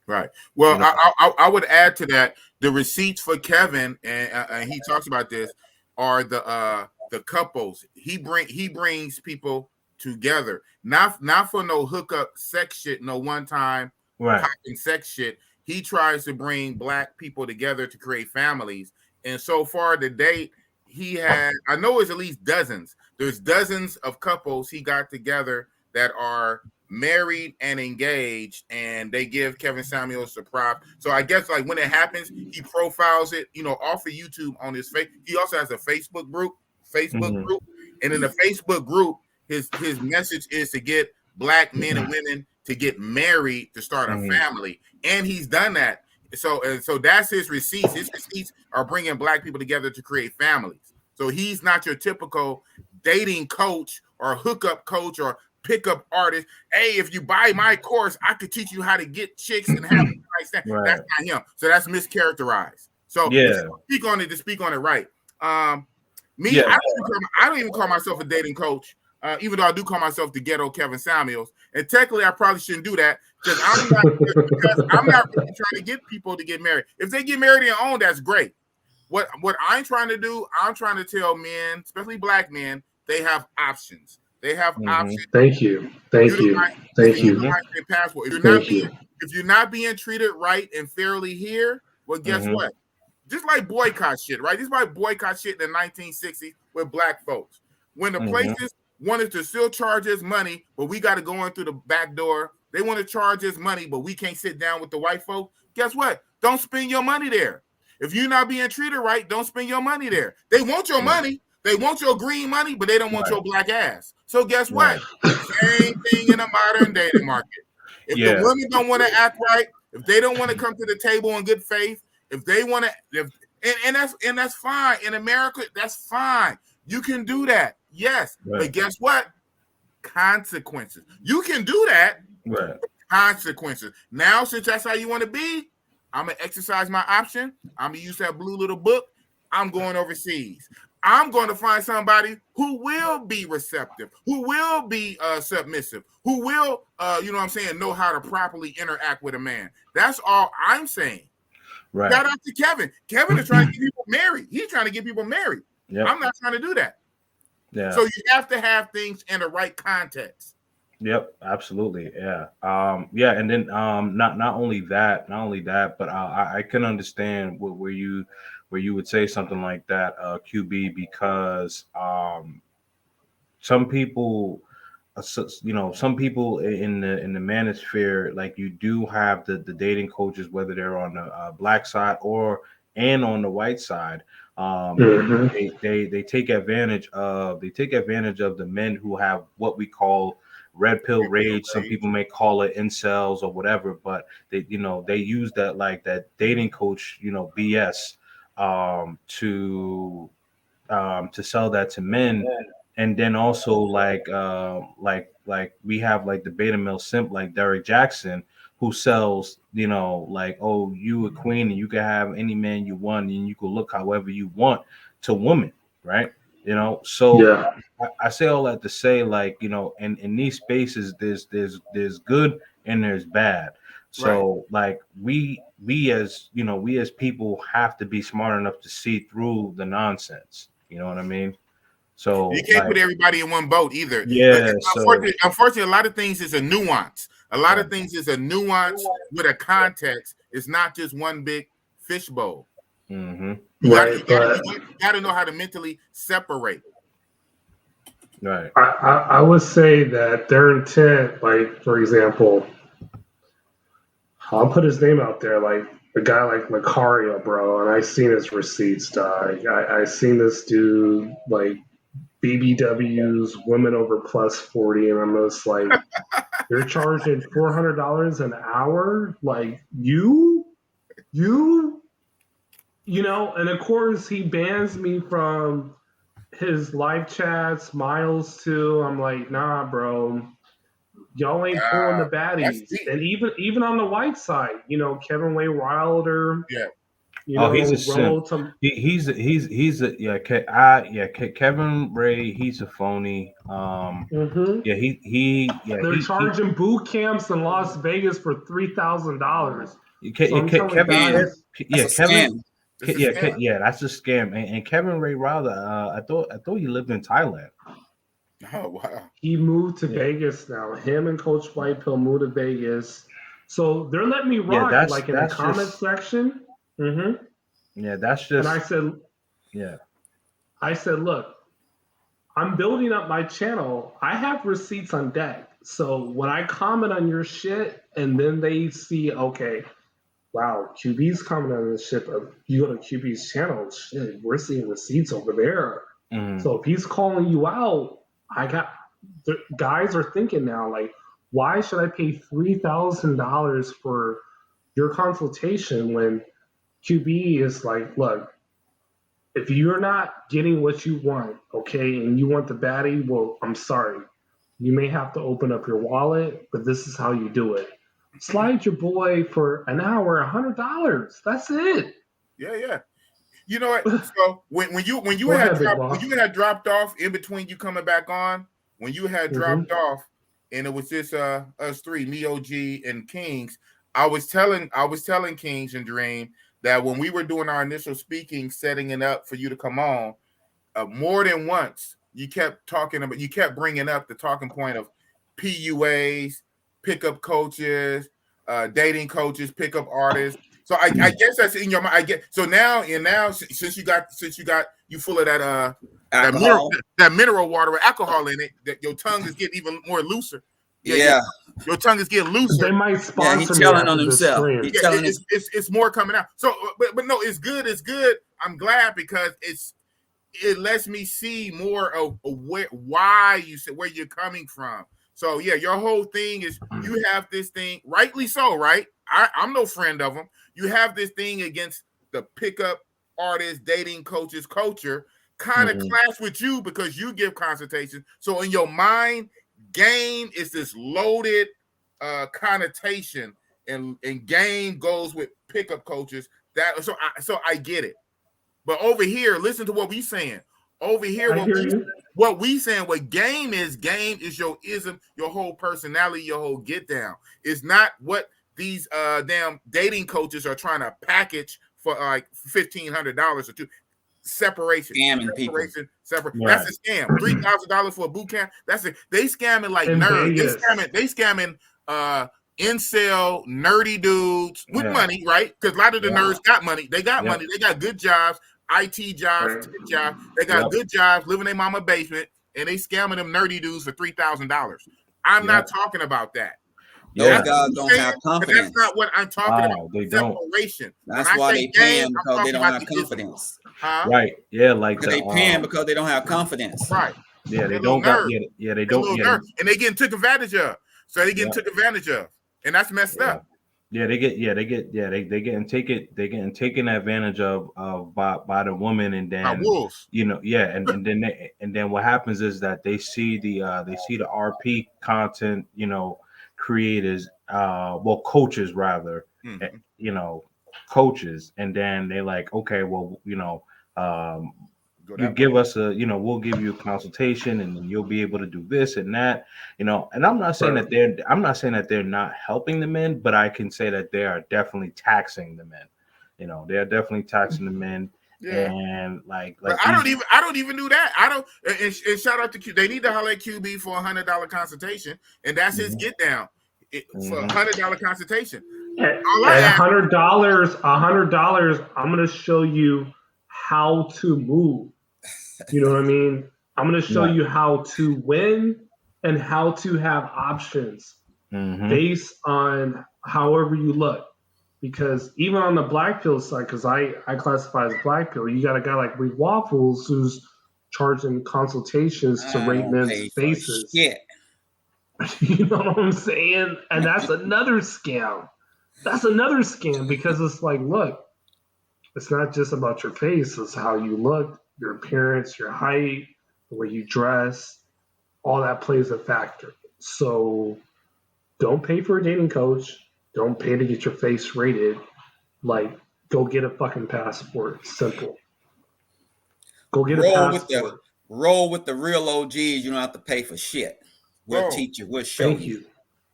Right. Well, You know? I would add to that, the receipts for Kevin, and he talks about this, are the couples. He brings people together, not for no hookup sex shit, no one time popping sex shit. He tries to bring Black people together to create families. And so far to date, he had, I know it's at least dozens. There's dozens of couples he got together that are married and engaged, and they give Kevin Samuels a prop. So I guess like when it happens, he profiles it, you know, off of YouTube on his face. He also has a Facebook group, and in the Facebook group, his message is to get Black men and women to get married, to start a family, and he's done that. So that's his receipts. His receipts are bringing Black people together to create families. So he's not your typical dating coach or hookup coach or pickup artist. Hey, if you buy my course, I could teach you how to get chicks and have like that. Right. That's not him. So that's mischaracterized. So to speak on it right. I don't even call myself a dating coach. Even though I do call myself the ghetto Kevin Samuels, and technically I probably shouldn't do that, because I'm not really trying to get people to get married. If they get married and own, that's great. What I'm trying to do, I'm trying to tell men, especially Black men, they have options. They have options. Thank you. Passport. If you're not being treated right and fairly here, well, guess what? Just like boycott shit, right? This is why boycott shit in the 1960s with Black folks. When the places wanted to still charge us money, but we got to go in through the back door. They want to charge us money, but we can't sit down with the white folk. Guess what? Don't spend your money there. If you're not being treated right, don't spend your money there. They want your money. They want your green money, but they don't want your Black ass. So guess what? Same thing in the modern dating market. If the women don't want to act right, if they don't want to come to the table in good faith, if they want to, and that's fine. In America, that's fine. You can do that. Yes. But guess what? Consequences. You can do that. Right. Consequences. Now, since that's how you want to be, I'm going to exercise my option. I'm going to use that blue little book. I'm going overseas. I'm going to find somebody who will be receptive, who will be submissive, who will, know how to properly interact with a man. That's all I'm saying. Right. Shout out to Kevin. Kevin is trying to get people married. He's trying to get people married. Yep. I'm not trying to do that. Yeah. So you have to have things in the right context. Yep, absolutely. Yeah. And then not only that, but I can understand where you would say something like that, QB, because some people in the manosphere, like you do have the dating coaches, whether they're on the Black side and on the white side. They take advantage of the men who have what we call red pill rage. Some people may call it incels or whatever, but they use that, like that dating coach, BS to sell that to men. And then also like we have like the beta male simp like Derek Jackson, who sells, like, oh, you a queen and you can have any man you want and you can look however you want to women, right? So I say all that to say, like, in these spaces, there's good and there's bad. So like we as people have to be smart enough to see through the nonsense. You know what I mean? So you can't put everybody in one boat either. Yeah. Unfortunately, a lot of things is a nuance. A lot of things is a nuance with a context. It's not just one big fishbowl. You got to know how to mentally separate. Right. I would say that their intent, like, for example, I'll put his name out there, like a guy like Macario, bro, and I seen his receipts, dog. I seen this dude like BBWs, women over plus 40, and I'm just like, you're charging $400 an hour, like you know, and of course he bans me from his live chats, Miles too. I'm like, nah, bro. Y'all ain't pulling the baddies. And even on the white side, you know, Kevin Way Wilder. Yeah. You know, he's a simp. He's a Kevin Ray. He's a phony. They're charging boot camps in Las Vegas for $3,000. That's a scam. And Kevin Ray Wilder, I thought he lived in Thailand. Oh wow! He moved to Vegas now. Him and Coach Whitepill moved to Vegas, so they're letting me rock in the comment section. Yeah, that's just. And I said, look, I'm building up my channel. I have receipts on deck. So when I comment on your shit, and then they see, okay, wow, QB's commenting on this shit, but you go to QB's channel, shit, we're seeing receipts over there. So if he's calling you out, the guys are thinking now, like, why should I pay $3,000 for your consultation when QB is like, look, if you're not getting what you want, okay, and you want the baddie, well, I'm sorry. You may have to open up your wallet, but this is how you do it. Slide your boy for an hour, $100. That's it. Yeah. You know what? So when you had dropped off in between you coming back on, when you had dropped off, and it was just us three, me, OG, and Kings. I was telling Kings and Dream that when we were doing our initial speaking, setting it up for you to come on, more than once you kept bringing up the talking point of PUAs, pickup coaches, dating coaches, pickup artists. So I guess that's in your mind. I get so now since you full of that mineral water with alcohol in it, that your tongue is getting even more looser. Yeah. Your tongue is getting looser. They might sponsor he's telling on himself. It's more coming out. So, but no, it's good. It's good. I'm glad because it lets me see more of why you said where you're coming from. So yeah, your whole thing is you have this thing, rightly so, right? I'm no friend of them. You have this thing against the pickup artist, dating coaches culture, kind of clash with you because you give consultations. So in your mind, game is this loaded connotation, and game goes with pickup coaches. So I get it. But over here, listen to what we saying. Over here, what game is your ism, your whole personality, your whole get down. It's not what these damn dating coaches are trying to package for like $1,500 or $2. Separation. Separate. Right. That's a scam. $3,000 for a boot camp. They scamming like nerds. They scamming incel nerdy dudes with money, right? Because a lot of the nerds got money. They got money. They got good jobs, IT jobs, tech jobs. They got good jobs, living in their mama basement, and they scamming them nerdy dudes for $3,000. I'm not talking about that. Those guys don't have confidence. That's not what I'm talking about. They separation. That's why they pay them because they don't have confidence. Right. Yeah, like they pay them because they don't have confidence. Right. Yeah, they don't got they don't and they getting took advantage of. So they getting took advantage of. And that's messed up. Yeah, they getting taken advantage of by the woman, and then wolves. And then what happens is that they see the RP content, creators, coaches rather, coaches, and then they like, okay, well, you give us we'll give you a consultation, and then you'll be able to do this and that, and I'm not saying that they're not helping the men, but I can say that they are definitely taxing the men. They're definitely taxing the men. Yeah. And like I don't even do that. I don't. And shout out to Q. They need to holler at QB for $100 consultation, and that's his get down for $100 consultation. At $100, I'm going to show you how to move. You know what I mean? I'm going to show you how to win and how to have options. based on however you look. Because even on the black pill side, because I classify as black pill, you got a guy like Reed Waffles who's charging consultations to rate men's faces. You know what I'm saying? And that's another scam. That's another scam because it's like, look, it's not just about your face, it's how you look, your appearance, your height, the way you dress, all that plays a factor. So don't pay for a dating coach. Don't pay to get your face rated. Like, go get a fucking passport. Simple. Go get a passport. Roll with the real OGs. You don't have to pay for shit. We'll teach you. We'll show you.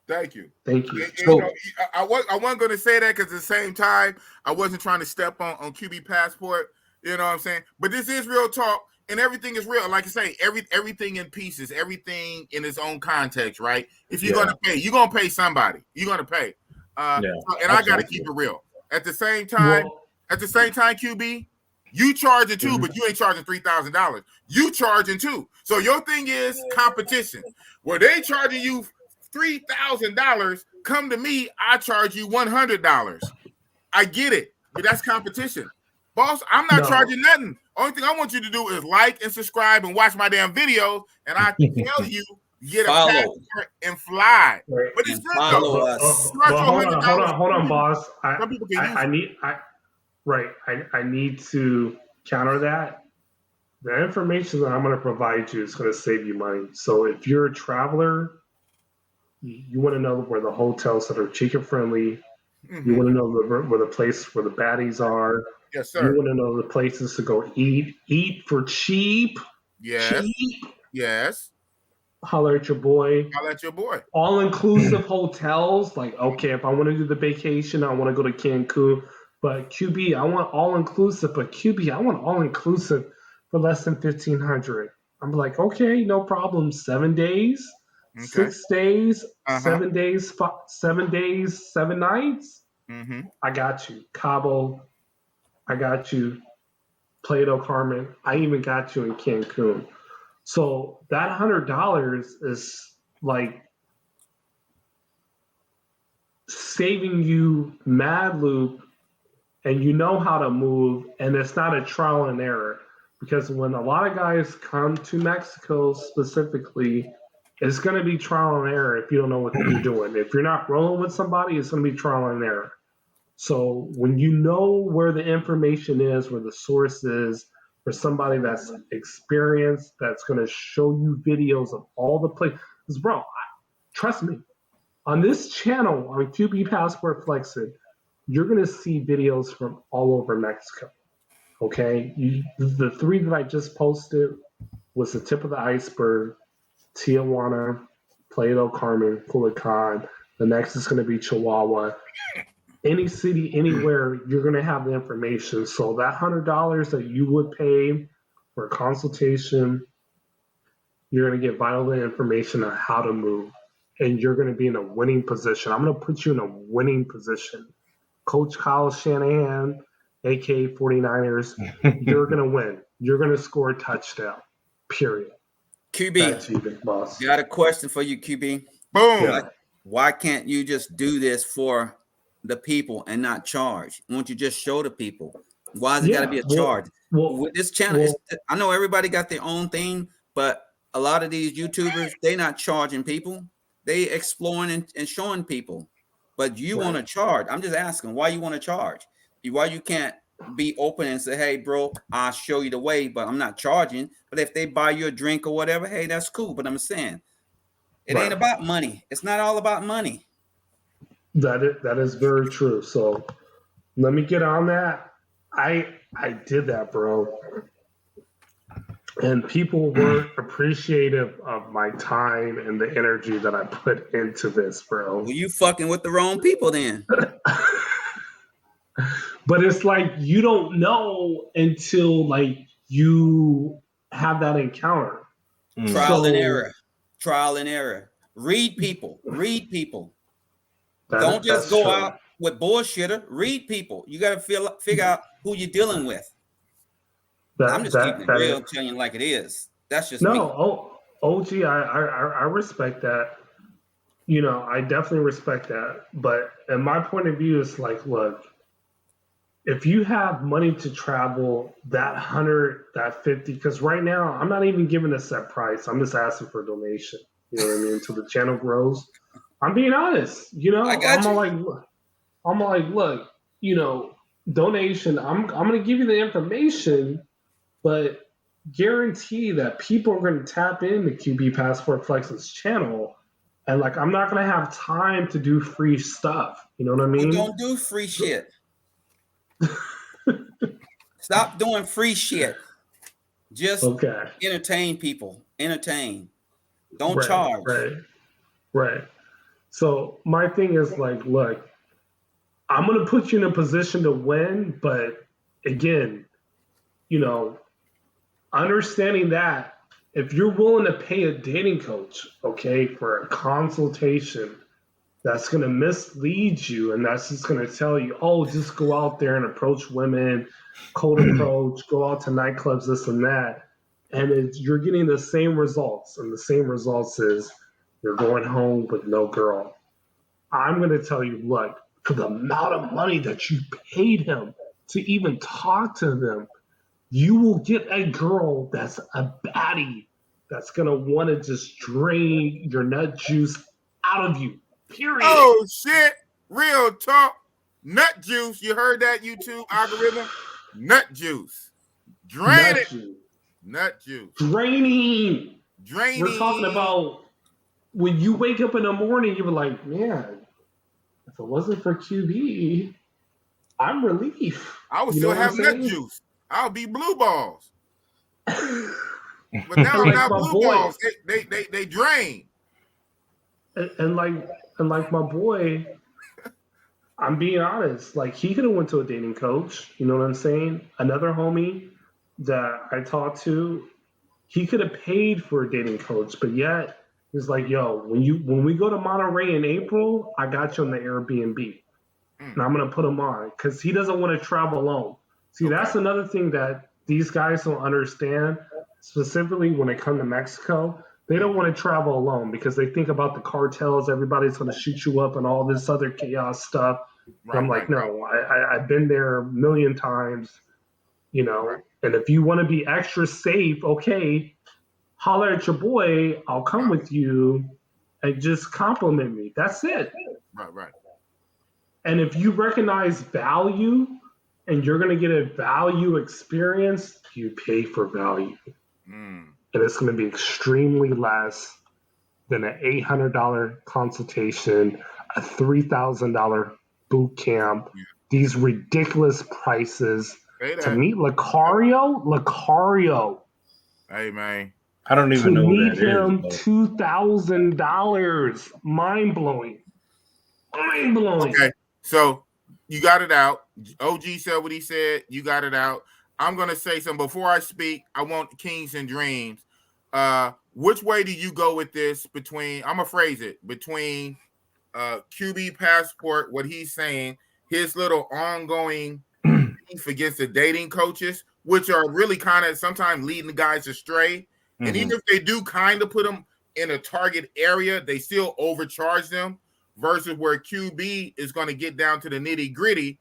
Thank you. Thank you. And, you know, I wasn't going to say that because at the same time, I wasn't trying to step on QB Passport. You know what I'm saying? But this is real talk, and everything is real. Like I say, everything in pieces, everything in its own context, right? If you're going to pay, you're going to pay somebody. You're going to pay. And I got to keep it real. At the same time, QB, you charging too, but you ain't charging $3,000. You charging too. So your thing is competition. Where they charging you $3,000, come to me, I charge you $100. I get it, but that's competition. Boss, I'm not charging nothing. Only thing I want you to do is like and subscribe and watch my damn videos, and I tell you, get a passport and fly. Right. But it's good follow though. us. Hold on, boss. Some people can use it. I need to counter that. The information that I'm going to provide you is going to save you money. So if you're a traveler, you want to know where the hotels that are chicken friendly. You want to know where the place where the baddies are. Yes, sir. You want to know the places to go eat for cheap. Yes. Yes. Holler at your boy. All inclusive hotels. Like, okay, if I want to do the vacation, I want to go to Cancun. But QB, I want all inclusive. But QB, I want all inclusive for less than $1,500. I'm like, okay, no problem. 7 days, 6 days, 7 days, 7 days, 7 nights. I got you. Cabo, I got you. Playa del Carmen, I even got you in Cancun. So that $100 is like saving you mad loop, and you know how to move, and it's not a trial and error. Because when a lot of guys come to Mexico specifically, it's going to be trial and error if you don't know what you're doing. If you're not rolling with somebody, it's going to be trial and error. So when you know where the information is, where the source is, for somebody that's experienced, that's going to show you videos of all the places. Bro, trust me, on this channel, on QB Passport Flexin, you're going to see videos from all over Mexico. Okay? The 3 that I just posted was the tip of the iceberg. Tijuana, Playa del Carmen, Culiacan. The next is going to be Chihuahua. Any city, anywhere, you're going to have the information. So that $100 that you would pay for a consultation, you're going to get vital information on how to move. And you're going to be in a winning position. I'm going to put you in a winning position. Coach Kyle Shanahan, a.k.a. 49ers, you're going to win. You're going to score a touchdown, period. QB, that's you, big boss. Got a question for you, QB. Boom. Why can't you just do this for the people and not charge? Won't you just show the people? Why has it got to be a charge? With this channel, I know everybody got their own thing, but a lot of these YouTubers, they not charging people. They exploring and showing people. But you want to charge. I'm just asking why you want to charge. Why you can't be open and say, hey, bro, I'll show you the way, but I'm not charging. But if they buy you a drink or whatever, hey, that's cool. But I'm saying it ain't about money. It's not all about money. That is very true. So let me get on that. I did that, bro. And people weren't appreciative of my time and the energy that I put into this, bro. Well, you fucking with the wrong people then. But it's like you don't know until like you have that encounter. Trial and error. Read people. Don't just go out with bullshitter. Read people. You got to figure out who you're dealing with. I'm just keeping it real, telling you like it is. That's just me. OG, I respect that. you know, I definitely respect that. But in my point of view, it's like, look, if you have money to travel that 100, that 50, because right now I'm not even giving a set price. I'm just asking for a donation. You know what I mean? Until the channel grows. I'm being honest. You know, I got you. Look, you know, donation. I'm gonna give you the information, but guarantee that people are gonna tap into QB Passport Flex's channel. And like, I'm not gonna have time to do free stuff. You know what I mean? We don't do free shit. Stop doing free shit. Just entertain people. Entertain. Don't charge. Right. So my thing is like, look, I'm gonna put you in a position to win, but again, you know, understanding that if you're willing to pay a dating coach, okay, for a consultation, that's going to mislead you and that's just going to tell you, oh, just go out there and approach women, cold approach, go out to nightclubs, this and that. And you're getting the same results. And the same results is you're going home with no girl. I'm going to tell you, look, for the amount of money that you paid him to even talk to them, you will get a girl that's a baddie that's going to want to just drain your nut juice out of you. Period. Oh, shit. Real talk. Nut juice. You heard that, YouTube algorithm? Nut juice. Drain it. Nut juice. Draining. We're talking about when you wake up in the morning, you were like, man, if it wasn't for QB, I'm relieved. I would still have nut juice. I'll be blue balls. But now I'm not blue balls. They drain. And like my boy, I'm being honest. Like he could have went to a dating coach. You know what I'm saying? Another homie that I talked to, he could have paid for a dating coach, but yet he's like, yo, when we go to Monterey in April, I got you on the Airbnb. And I'm gonna put him on because he doesn't want to travel alone. See, that's another thing that these guys don't understand, specifically when it comes to Mexico. They don't want to travel alone because they think about the cartels. Everybody's going to shoot you up and all this other chaos stuff. Right, I'm like, no, I've been there a million times, you know. And if you want to be extra safe, okay, holler at your boy. I'll come with you and just compliment me. That's it. Right. And if you recognize value and you're going to get a value experience, you pay for value. And it's going to be extremely less than an $800 consultation, a $3,000 boot camp, these ridiculous prices. To meet Lucario. Hey, man. I don't even know who that him, $2,000. Mind-blowing. Okay, so you got it out. OG said what he said. You got it out. I'm going to say something. Before I speak, I want Kings and Dreams. Which way do you go with this between, I'm going to phrase it, between QB Passport, what he's saying, his little ongoing beef against the dating coaches, which are really kind of sometimes leading the guys astray. And even if they do kind of put them in a target area, they still overcharge them versus where QB is going to get down to the nitty gritty,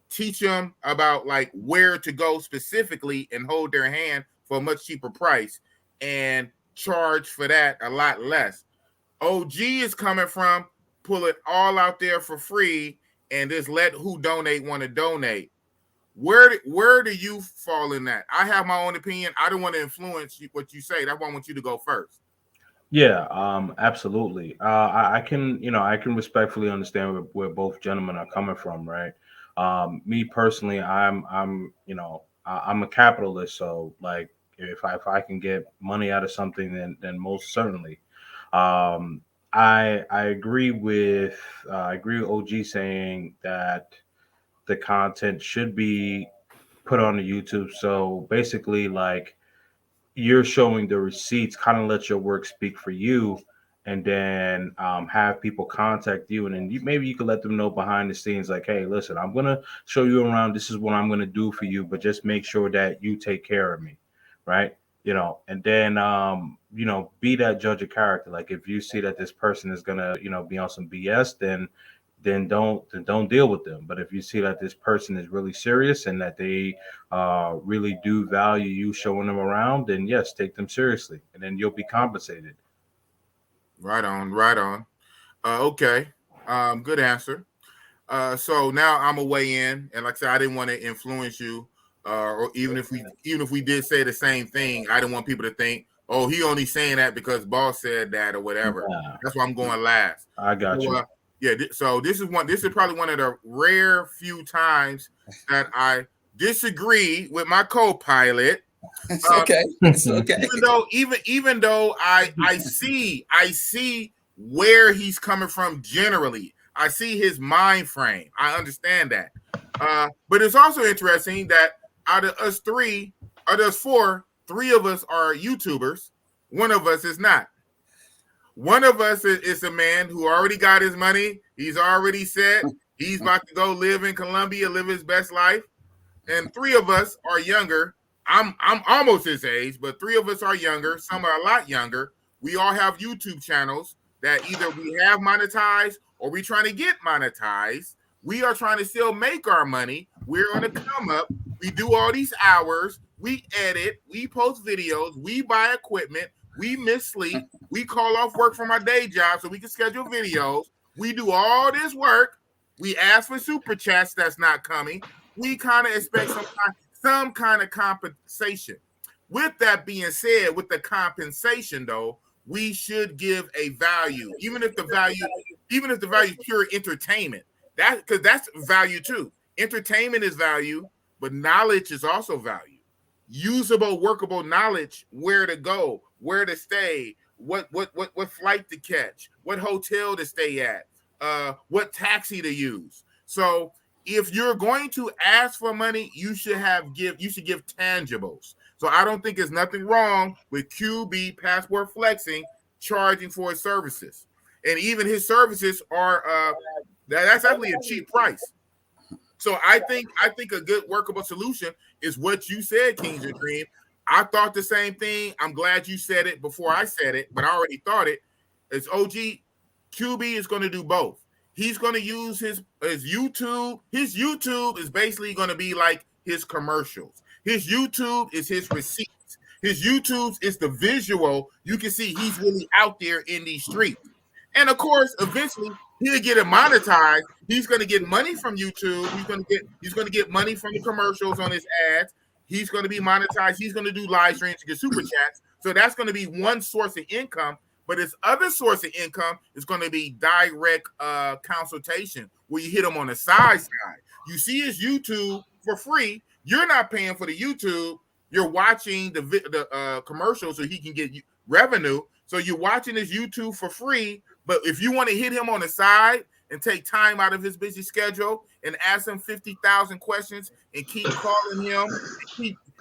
teach them about like where to go specifically and hold their hand for a much cheaper price and charge for that a lot less. OG is coming from pull it all out there for free and just let who donate want to donate. Where do you fall in that? I have my own opinion. I don't want to influence what you say. That's why I want you to go first. Yeah, absolutely. I can respectfully understand where both gentlemen are coming from, right? Me personally, I'm a capitalist, so like if I can get money out of something, then most certainly. I agree with OG saying that the content should be put on the YouTube. So basically, like you're showing the receipts, kind of let your work speak for you, and then have people contact you, and then maybe you could let them know behind the scenes, like, hey, listen, I'm gonna show you around. This is what I'm gonna do for you, but just make sure that you take care of me, right? you know, and then you know, be that judge of character. Like if you see that this person is gonna, you know, be on some BS, then don't deal with them. But if you see that this person is really serious and that they really do value you showing them around, then yes, take them seriously, and then you'll be compensated. Right on, right on. Okay, good answer. So now I'm gonna weigh in, and like I said, I didn't want to influence you, or even if we did say the same thing, I didn't want people to think, oh, he only saying that because Boss said that or whatever. Yeah. That's why I'm going last. I got you. Yeah. So this is probably one of the rare few times that I disagree with my co-pilot. It's okay. It's okay. Even though I see where he's coming from generally. I see his mind frame. I understand that. But it's also interesting that out of us four, three of us are YouTubers. One of us is not. One of us is a man who already got his money. He's already set. He's about to go live in Colombia, live his best life. And three of us are younger. I'm almost his age, but three of us are younger. Some are a lot younger. We all have YouTube channels that either we have monetized or we trying to get monetized. We are trying to still make our money. We're on the come up. We do all these hours. We edit. We post videos. We buy equipment. We miss sleep. We call off work from our day job so we can schedule videos. We do all this work. We ask for super chats that's not coming. We kind of expect some kind of compensation. With that being said, with the compensation though, we should give a value, even if the value is pure entertainment. Because that's value too. Entertainment is value, but knowledge is also value. Usable, workable knowledge, where to go, where to stay, what flight to catch, what hotel to stay at, what taxi to use. So if you're going to ask for money, you should give tangibles. So I don't think there's nothing wrong with QB Passport Flexing charging for his services. And even his services are that's actually a cheap price. So I think a good workable solution is what you said, Kings and Dream. I thought the same thing. I'm glad you said it before I said it, but I already thought it. It's OG. QB is going to do both. He's going to use his YouTube. His YouTube is basically going to be like his commercials. His YouTube is his receipts. His YouTube is the visual. You can see he's really out there in these streets. And of course, eventually he'll get it monetized. He's going to get money from YouTube. He's going to get money from the commercials on his ads. He's going to be monetized. He's going to do live streams to get super chats. So that's going to be one source of income. But his other source of income is going to be direct consultation, where you hit him on the side. You see his YouTube for free. You're not paying for the YouTube. You're watching the commercials so he can get revenue. So you're watching his YouTube for free. But if you want to hit him on the side and take time out of his busy schedule and ask him 50,000 questions and keep calling him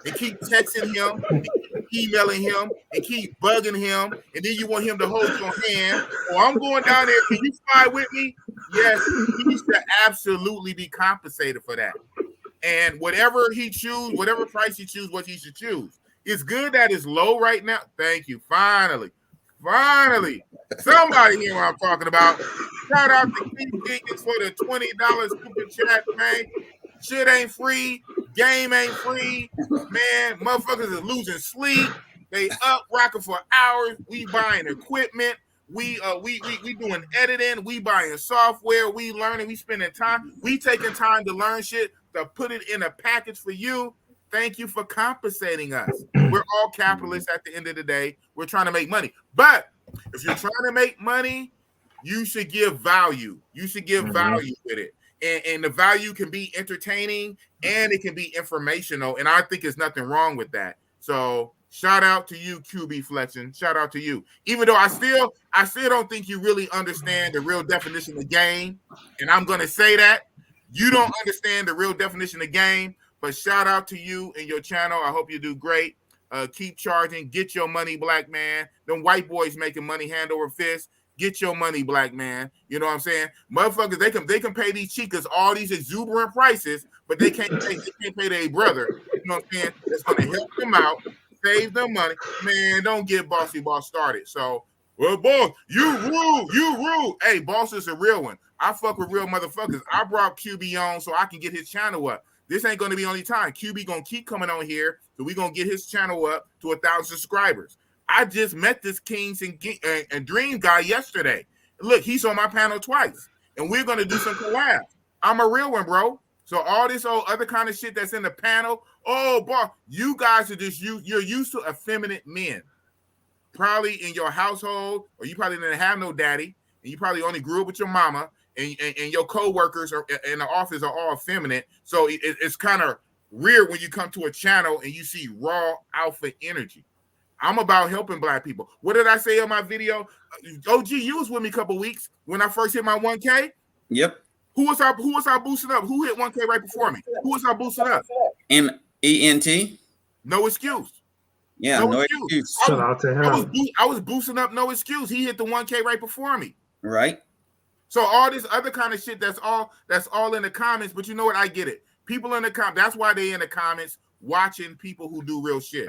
and keep texting him and keep emailing him and keep bugging him, and then you want him to hold your hand, or I'm going down there, can you fly with me? Yes, he should absolutely be compensated for that. And whatever he choose, whatever price he choose, what he should choose. It's good that it's low right now. Thank you. Finally. Somebody hear what I'm talking about. Shout out to Keith Dickens for the $20 super chat, man. Shit ain't free. Game ain't free. Man, motherfuckers is losing sleep. They up rocking for hours. We buying equipment. We doing editing. We buying software. We learning. We spending time. We taking time to learn shit, to put it in a package for you. Thank you for compensating us. We're all capitalists at the end of the day. We're trying to make money. But if you're trying to make money, you should give value. You should give value with it. And the value can be entertaining and it can be informational. And I think there's nothing wrong with that. So shout out to you, QB Flexin. Shout out to you. Even though I still don't think you really understand the real definition of game. And I'm going to say that. You don't understand the real definition of game. But shout out to you and your channel. I hope you do great. Keep charging. Get your money, black man. Them white boys making money hand over fist. Get your money, black man. You know what I'm saying? Motherfuckers, they can pay these chicas all these exuberant prices, but they can't pay their brother. You know what I'm saying? That's going to help them out, Save them money. Man, don't get Bossy Boss started. So, well, boss, you rude. Hey, boss is a real one. I fuck with real motherfuckers. I brought QB on so I can get his channel up. This ain't going to be only time. QB going to keep coming on here, so we going to get his channel up to 1,000 subscribers. I just met this Kings and Dream guy yesterday. Look, he's on my panel twice, and we're going to do some collabs. I'm a real one, bro. So all this old other kind of shit that's in the panel, oh, boy, you guys are just you're used to effeminate men. Probably in your household, or you probably didn't have no daddy, and you probably only grew up with your mama, and your co-workers in the office are all effeminate. So it's kind of weird when you come to a channel and you see raw alpha energy. I'm about helping Black people. What did I say in my video? OG, you was with me a couple weeks when I first hit my 1K. Yep. Who was I boosting up? Who hit 1K right before me? Who was I boosting up? MENT. No excuse. Yeah, no excuse. Shout out to him. I was boosting up No Excuse. He hit the 1K right before me. Right. So all this other kind of shit, that's all in the comments. But you know what? I get it. People in the comments, that's why they in the comments watching people who do real shit.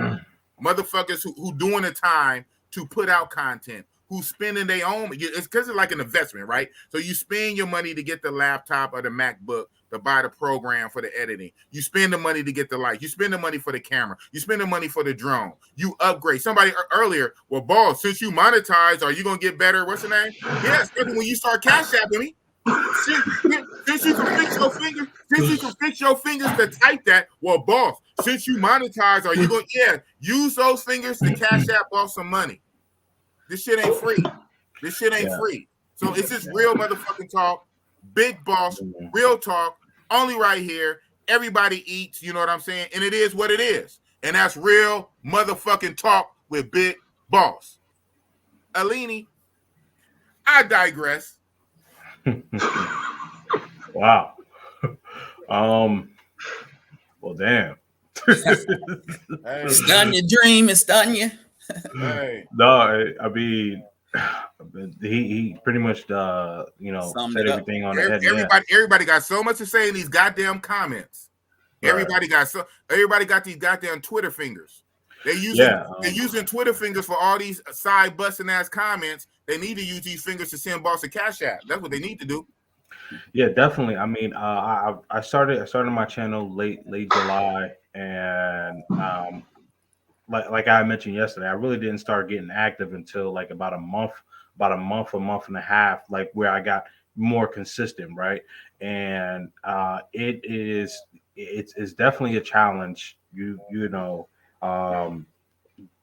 Motherfuckers who doing the time to put out content, who spending their own. It's because it's like an investment, right? So you spend your money to get the laptop or the MacBook to buy the program for the editing. You spend the money to get the light. You spend the money for the camera. You spend the money for the drone. You upgrade. Somebody earlier, well, boss, since you monetize, are you going to get better? What's the name? Yes, when you start cash apping me. Since you can fix your fingers to type that, well, boss, since you monetize, are you going to use those fingers to cash app off some money? This shit ain't free. Free. So it's just real motherfucking talk. Big boss, real talk, only right here. Everybody eats, you know what I'm saying? And it is what it is. And that's real motherfucking talk with Big Boss. Leeny, I digress. Wow. Well, damn. It's done your dream. It's done you. Hey. No, I mean, he pretty much said everything on the head. Everybody got so much to say in these goddamn comments. Right. Everybody got these goddamn Twitter fingers. They're using Twitter fingers for all these side busting ass comments. They need to use these fingers to send boss a cash app. That's what they need to do. Yeah, definitely. I mean, I started my channel late July, and like I mentioned yesterday, I really didn't start getting active until like about a month and a half, like where I got more consistent, right? And it's definitely a challenge.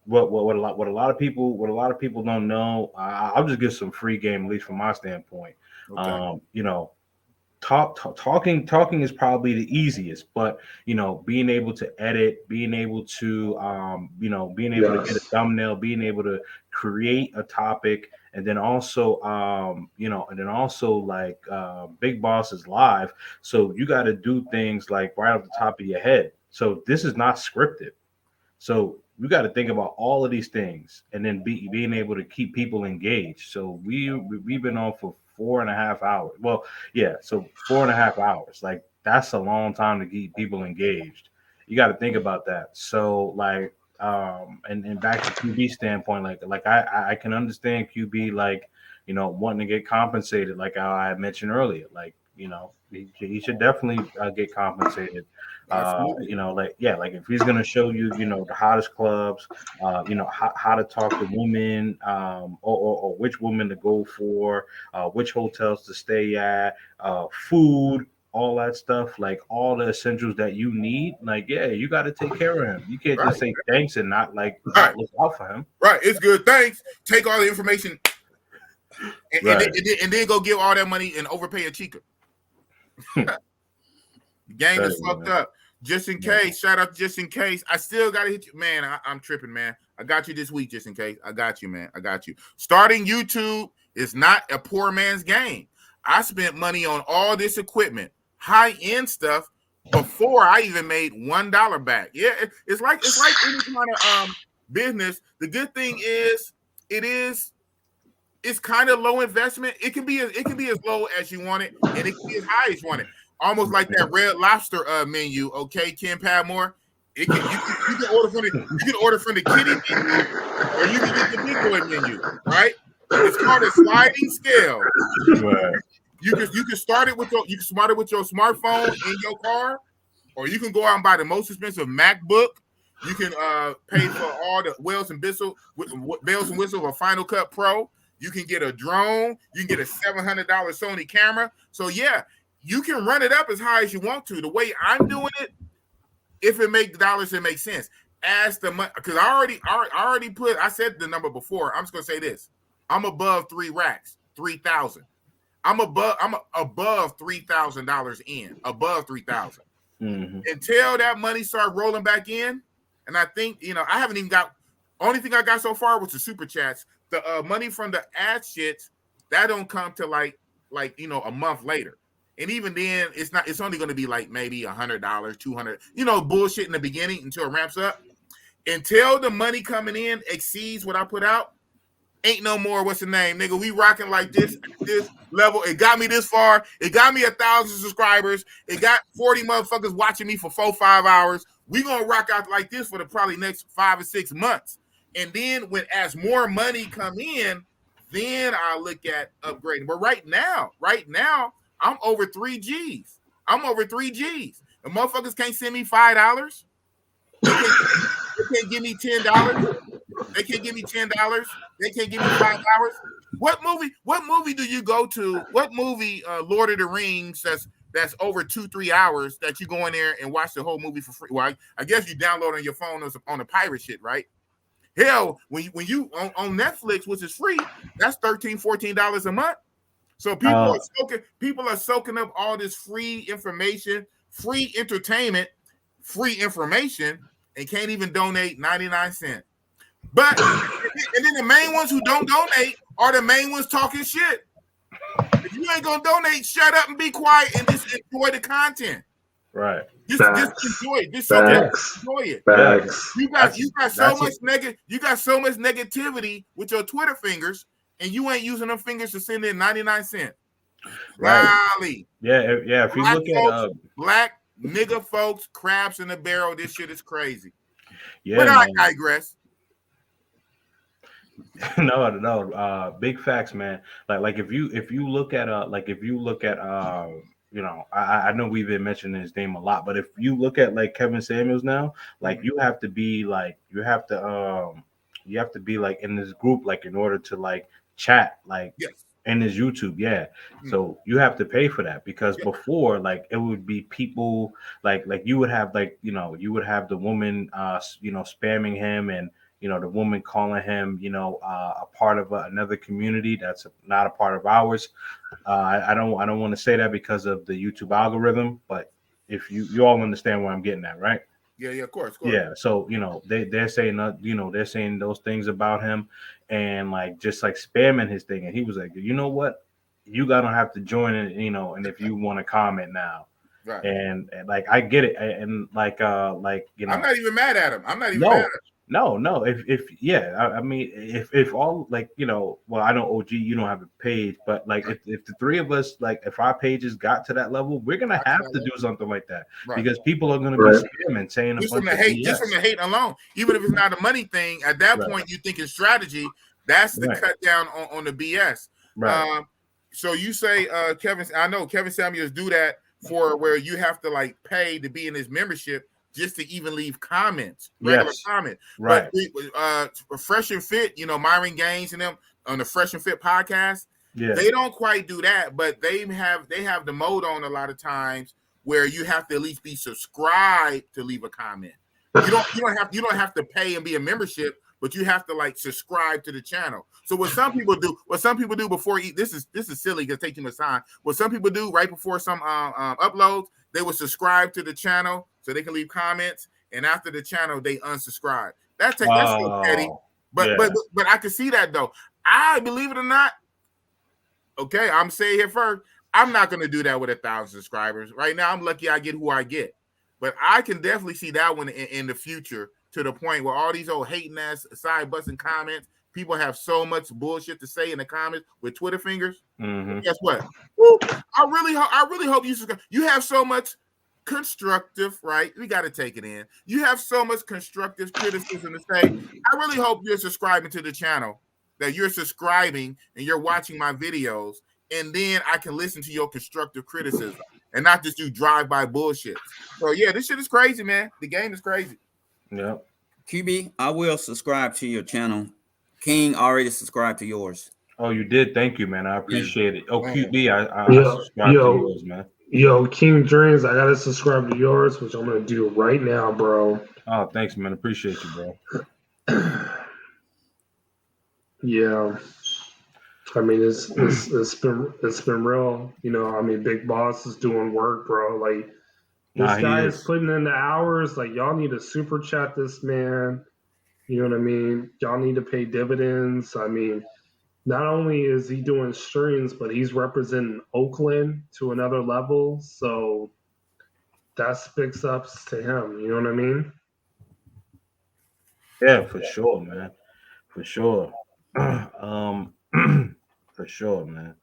What a lot of people don't know. I'll just give some free game, at least from my standpoint. Okay. Talking is probably the easiest, but being able to edit, being able to to get a thumbnail, being able to create a topic, and then also Big Boss is live, so you got to do things like right off the top of your head. So this is not scripted. So you got to think about all of these things, and then being able to keep people engaged. So we've been on for 4.5 hours. Well, yeah, so 4.5 hours. Like that's a long time to keep people engaged. You got to think about that. So and back to QB standpoint, like I can understand QB wanting to get compensated, like I had mentioned earlier. Like he should definitely get compensated. Like if he's gonna show you, the hottest clubs, how to talk to women, or which women to go for, which hotels to stay at, food, all that stuff, like all the essentials that you need. Like, you got to take care of him. You can't just say thanks and not look out for him. Right, it's good. Thanks. Take all the information, and then go give all that money and overpay a chica. The game is fucked up. Just in case, shout out to Just in Case. I still gotta hit you, man. I'm tripping, man. I got you this week, Just in Case. I got you, man. I got you. Starting YouTube is not a poor man's game. I spent money on all this equipment, high-end stuff, before I even made $1 back. Yeah, it's like any kind of business. The good thing is it's kind of low investment. It can be as low as you want it, and it can be as high as you want it. Almost like that Red Lobster menu, okay, Ken Padmore. You can order from the kiddie menu, or you can get the big boy menu, right? It's called a sliding scale. Right. You can start it with your smartphone in your car, or you can go out and buy the most expensive MacBook. You can pay for all the bells and whistles of Final Cut Pro. You can get a drone. You can get a $700 Sony camera. So yeah, you can run it up as high as you want to. The way I'm doing it, if it makes dollars, it makes sense. As the money, because I said the number before. I'm just gonna say this: I'm above 3 racks, 3,000. I'm above $3,000 in, above 3,000. Mm-hmm. Until that money start rolling back in, and I think I haven't even got. Only thing I got so far was the super chats. The money from the ad shits that don't come to like a month later, and even then it's not. It's only going to be like maybe $100, $200. Bullshit in the beginning until it ramps up. Until the money coming in exceeds what I put out, ain't no more. What's the name, nigga? We rocking like this level. It got me this far. It got me 1,000 subscribers. It got 40 motherfuckers watching me for 4-5 hours. We gonna rock out like this for the probably next 5 or 6 months. And then as more money come in, then I'll look at upgrading. But right now, I'm over 3 G's. The motherfuckers can't send me $5. They can't give me $10. They can't give me $10. They can't give me $5. What movie do you go to? What movie, Lord of the Rings, that's over 2-3 hours that you go in there and watch the whole movie for free? Well, I guess you download on your phone on the pirate shit, right? Hell, when you on Netflix, which is free, that's $13-14 a month. So people are soaking up all this free information, free entertainment, free information, and can't even donate 99 cents. But and then the main ones who don't donate are the main ones talking shit. If you ain't gonna donate, shut up and be quiet and just enjoy the content. Right. Just enjoy it. Just enjoy it. Facts. You got so much negativity with your Twitter fingers, and you ain't using them fingers to send in 99 cents. Right. Golly. Yeah. If you look at black nigga folks, crabs in the barrel, this shit is crazy. Yeah, but I digress. No. Big facts, man. Like if you look at I know we've been mentioning his name a lot, but if you look at like Kevin Samuels now, like you have to be like in this group like in order to like chat like in his YouTube, So you have to pay for that because before like it would be people like you would have like you would have the woman spamming him and the woman calling him, a part of another community that's not a part of ours. I don't want to say that because of the YouTube algorithm, but if you all understand where I'm getting at, right? Yeah, of course. Yeah, so they're saying they're saying those things about him and like just like spamming his thing, and he was like, you know what, you gotta have to join it, and if you want to comment now. Right. And like I get it, and like I'm not even mad at him. I'm not even mad at him. No. I mean, if all like well, I know OG, you don't have a page, but like if the three of us, like if our pages got to that level, we're gonna have to do something like that because people are gonna be spamming, saying just from the hate, just from the hate alone. Even if it's not a money thing, at that point you think in strategy. That's the cut down on the BS. Right. So you say Kevin? I know Kevin Samuels do that for where you have to like pay to be in his membership. Just to even leave comments, regular comment. Right. But Fresh and Fit, Myron Gaines and them on the Fresh and Fit podcast, they don't quite do that, but they have the mode on a lot of times where you have to at least be subscribed to leave a comment. You don't have to pay and be a membership, but you have to like subscribe to the channel. So what some people do before this is silly because it takes too much time. What some people do right before some uploads, they will subscribe to the channel so they can leave comments, and after the channel they unsubscribe. That's so petty. But I can see that though. I believe it or not. Okay, I'm saying here first. I'm not going to do that with 1,000 subscribers right now. I'm lucky I get who I get, but I can definitely see that one in the future to the point where all these old hating ass side busting comments. People have so much bullshit to say in the comments with Twitter fingers. Mm-hmm. Guess what? I really hope you subscribe. You have so much constructive, right? We got to take it in. You have so much constructive criticism to say. I really hope you're subscribing to the channel, that you're subscribing and you're watching my videos, and then I can listen to your constructive criticism and not just do drive-by bullshit. So yeah, this shit is crazy, man. The game is crazy. Yeah. QB, I will subscribe to your channel. King already subscribed to yours. Oh, you did? Thank you, man. I appreciate it. Oh, QB, I yo, subscribe to yours, man. Yo, King Dreams, I gotta subscribe to yours, which I'm gonna do right now, bro. Oh, thanks, man. Appreciate you, bro. Yeah. I mean, it's been real. You know, I mean, Big Boss is doing work, bro. Like, this guy is putting in the hours. Like, y'all need to super chat this man. You know what I mean? Y'all need to pay dividends. I mean, not only is he doing streams, but he's representing Oakland to another level. So that's big ups to him. You know what I mean? Yeah, for sure, man. For sure. For sure, man.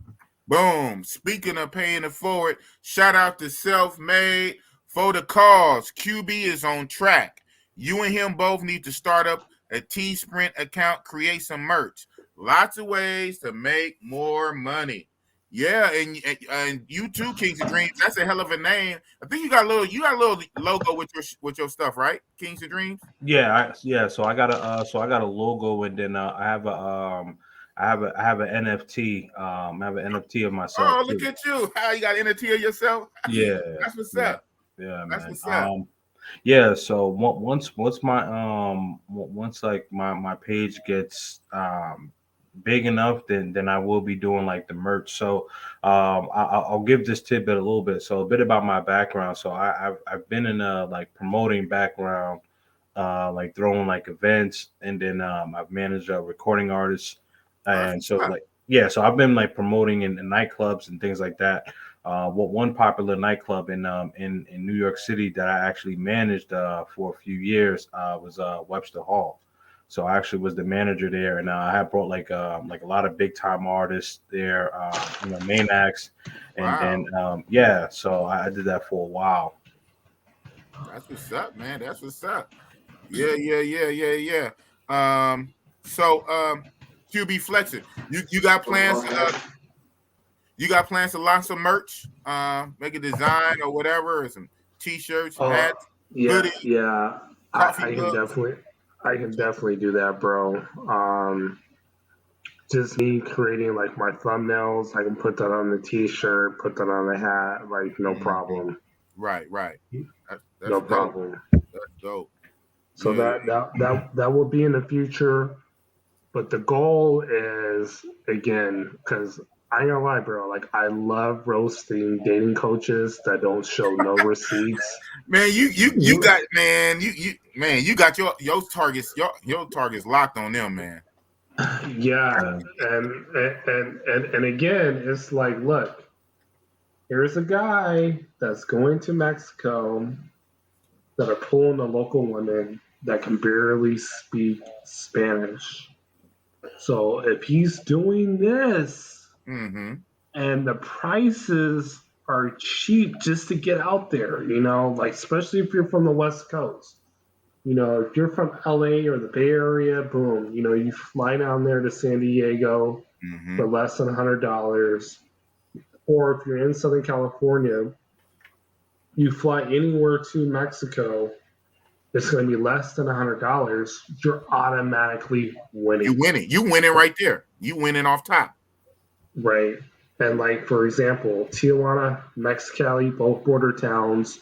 Boom. Speaking of paying it forward, shout out to Self-Made for the cause. QB is on track. You and him both need to start up a T-Sprint account, create some merch. Lots of ways to make more money. Yeah, and you too, Kings of Dreams. That's a hell of a name. I think you got a little logo with your stuff, right? Kings of Dreams. Yeah, So I got a logo, and then I have an NFT. I have an NFT of myself. Oh, look at you! How you got an NFT of yourself? Yeah, that's what's up. Yeah, that's man. What's up. Yeah. So once like my page gets big enough, then I will be doing like the merch. So I'll give this tidbit a little bit. So a bit about my background. So I've been in a like promoting background, like throwing like events, and then I've managed recording artists, and so like so I've been like promoting in nightclubs and things like that. One popular nightclub in New York City that I actually managed for a few years was Webster Hall. So I actually was the manager there, and I had brought like a lot of big time artists there, main acts, and then so I did that for a while. That's what's up, man. That's what's up. Yeah. So QB Flexin, you got plans? You got plans to launch some merch? Make a design or whatever, or some T-shirts, hats, hoodies, I can definitely do that, bro. Just me creating like my thumbnails. I can put that on the T-shirt, put that on the hat, like no problem. Right. That's no dope. problem. That's dope. So that will be in the future, but the goal is, again, because I ain't gonna lie, bro. Like, I love roasting dating coaches that don't show no receipts. Man, you got your targets locked on them, man. Yeah, and again, it's like, look, here's a guy that's going to Mexico that are pulling a local woman that can barely speak Spanish. So if he's doing this, and the prices are cheap just to get out there, like, especially if you're from the West Coast, if you're from LA or the Bay Area, boom, you fly down there to San Diego for less than $100. Or if you're in Southern California, you fly anywhere to Mexico, it's going to be less than $100. You're automatically winning. You winning right there. You winning off top. Right. And like, for example, Tijuana, Mexicali, both border towns,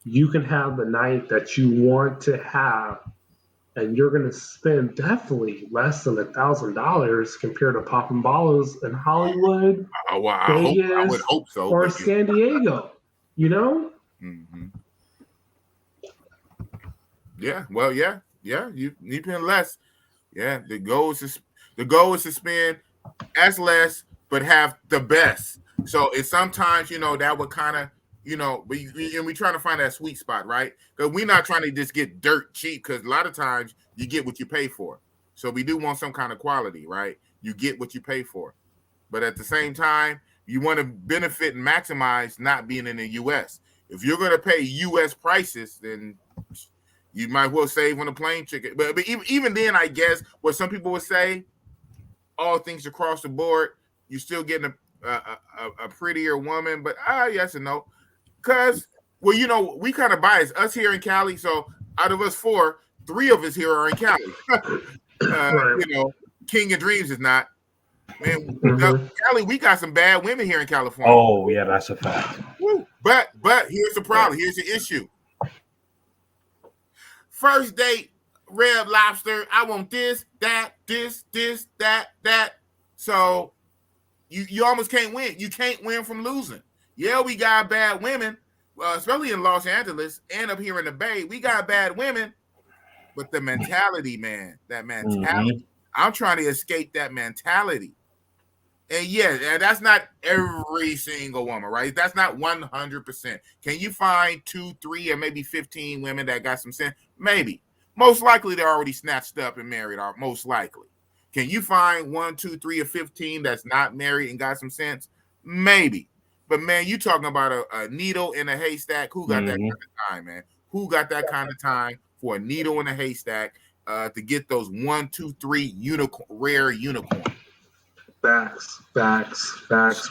you can have the night that you want to have, and you're going to spend definitely less than $1,000 compared to popping bottles in Hollywood, Vegas, I would hope so, or San Diego, Yeah, well, yeah, you need to spend less. Yeah, the goal is to spend as less but have the best. So it's sometimes that would kind of we trying to find that sweet spot, right? Because we're not trying to just get dirt cheap, because a lot of times you get what you pay for. So we do want some kind of quality, right? You get what you pay for, but at the same time, you want to benefit and maximize not being in the U.S. If you're gonna pay U.S. prices, then you might well save on the plane ticket. But even then, I guess what some people would say, all things across the board, you're still getting a prettier woman. But yes and no, because well, you know, we kind of biased us here in Cali. So out of us 4, 3 of us here are in Cali. Right. You know, King of Dreams is not. Man, Cali, we got some bad women here in California. Oh yeah, that's a fact. But here's the problem. Here's the issue. First date, Red Lobster. I want this, that. So you almost can't win. You can't win from losing. Yeah, we got bad women, especially in Los Angeles and up here in the Bay. We got bad women, but the mentality, man, that mentality. I'm trying to escape that mentality. And yeah, that's not every single woman, right? That's not 100%. Can you find 2, 3, or maybe 15 women that got some sense? Maybe. Most likely they're already snatched up and married, most likely. Can you find 1, 2, 3, or 15 that's not married and got some sense? Maybe. But man, you talking about a needle in a haystack. Who got that kind of time, man? Who got that kind of time for a needle in a haystack to get those 1, 2, 3 rare unicorns? Facts,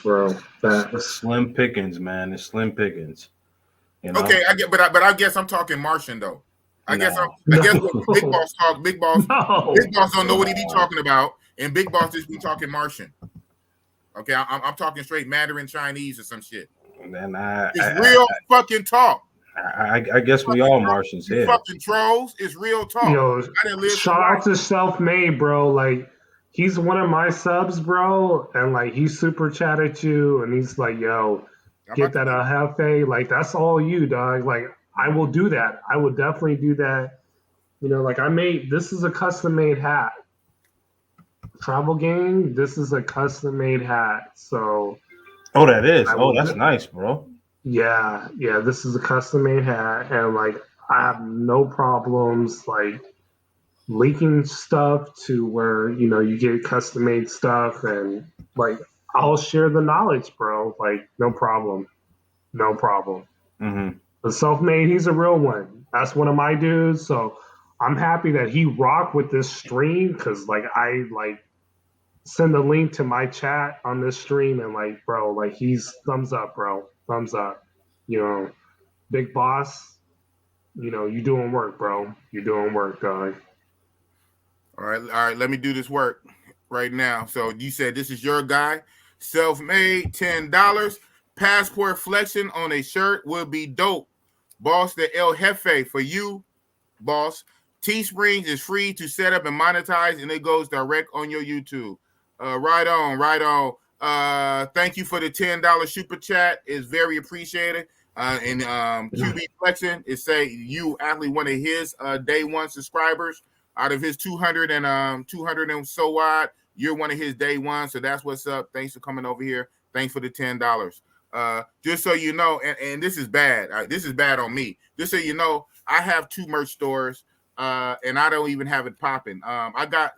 bro. Facts. Slim pickings, man. It's slim pickings. You know? Okay, I get, but I guess I'm talking Martian though. I guess what Big Boss talk. Big Boss don't know what he be talking about, and Big Boss just be talking Martian. Okay, I'm talking straight Mandarin Chinese or some shit. And it's real fucking talk. I guess we all Martians here. Fucking trolls. It's real talk. Yo, shout out to Self-Made, bro. Like, he's one of my subs, bro, and like he super chatted you, and he's like, "Yo, get that Jefe." Like, that's all you, dog. Like, I will do that. I will definitely do that. You know, like this is a custom made hat. Travel Gang, this is a custom made hat. So. Oh, that is. Oh, that's nice, bro. Yeah, this is a custom made hat, and like I have no problems like linking stuff to where, you know, you get custom made stuff, and like I'll share the knowledge, bro. Like no problem. But Self-Made, he's a real one. That's one of my dudes. So I'm happy that he rocked with this stream, because like I like send a link to my chat on this stream, and like, bro, like he's thumbs up, bro. Thumbs up. You know, Big Boss, you know, you doing work, bro. You're doing work, dog. All right. Let me do this work right now. So you said this is your guy. Self-Made, $10. Passport Flexin on a shirt would be dope. Boss, the El Jefe for you, boss. Teesprings is free to set up and monetize, and it goes direct on your YouTube. Right on. Thank you for the $10 super chat. It's very appreciated. And QB Flexin is say you actually one of his day one subscribers. Out of his 200 and so odd, you're one of his day one. So that's what's up. Thanks for coming over here. Thanks for the $10. Just so you know, and this is bad. This is bad on me. Just so you know, I have 2 merch stores, and I don't even have it popping. I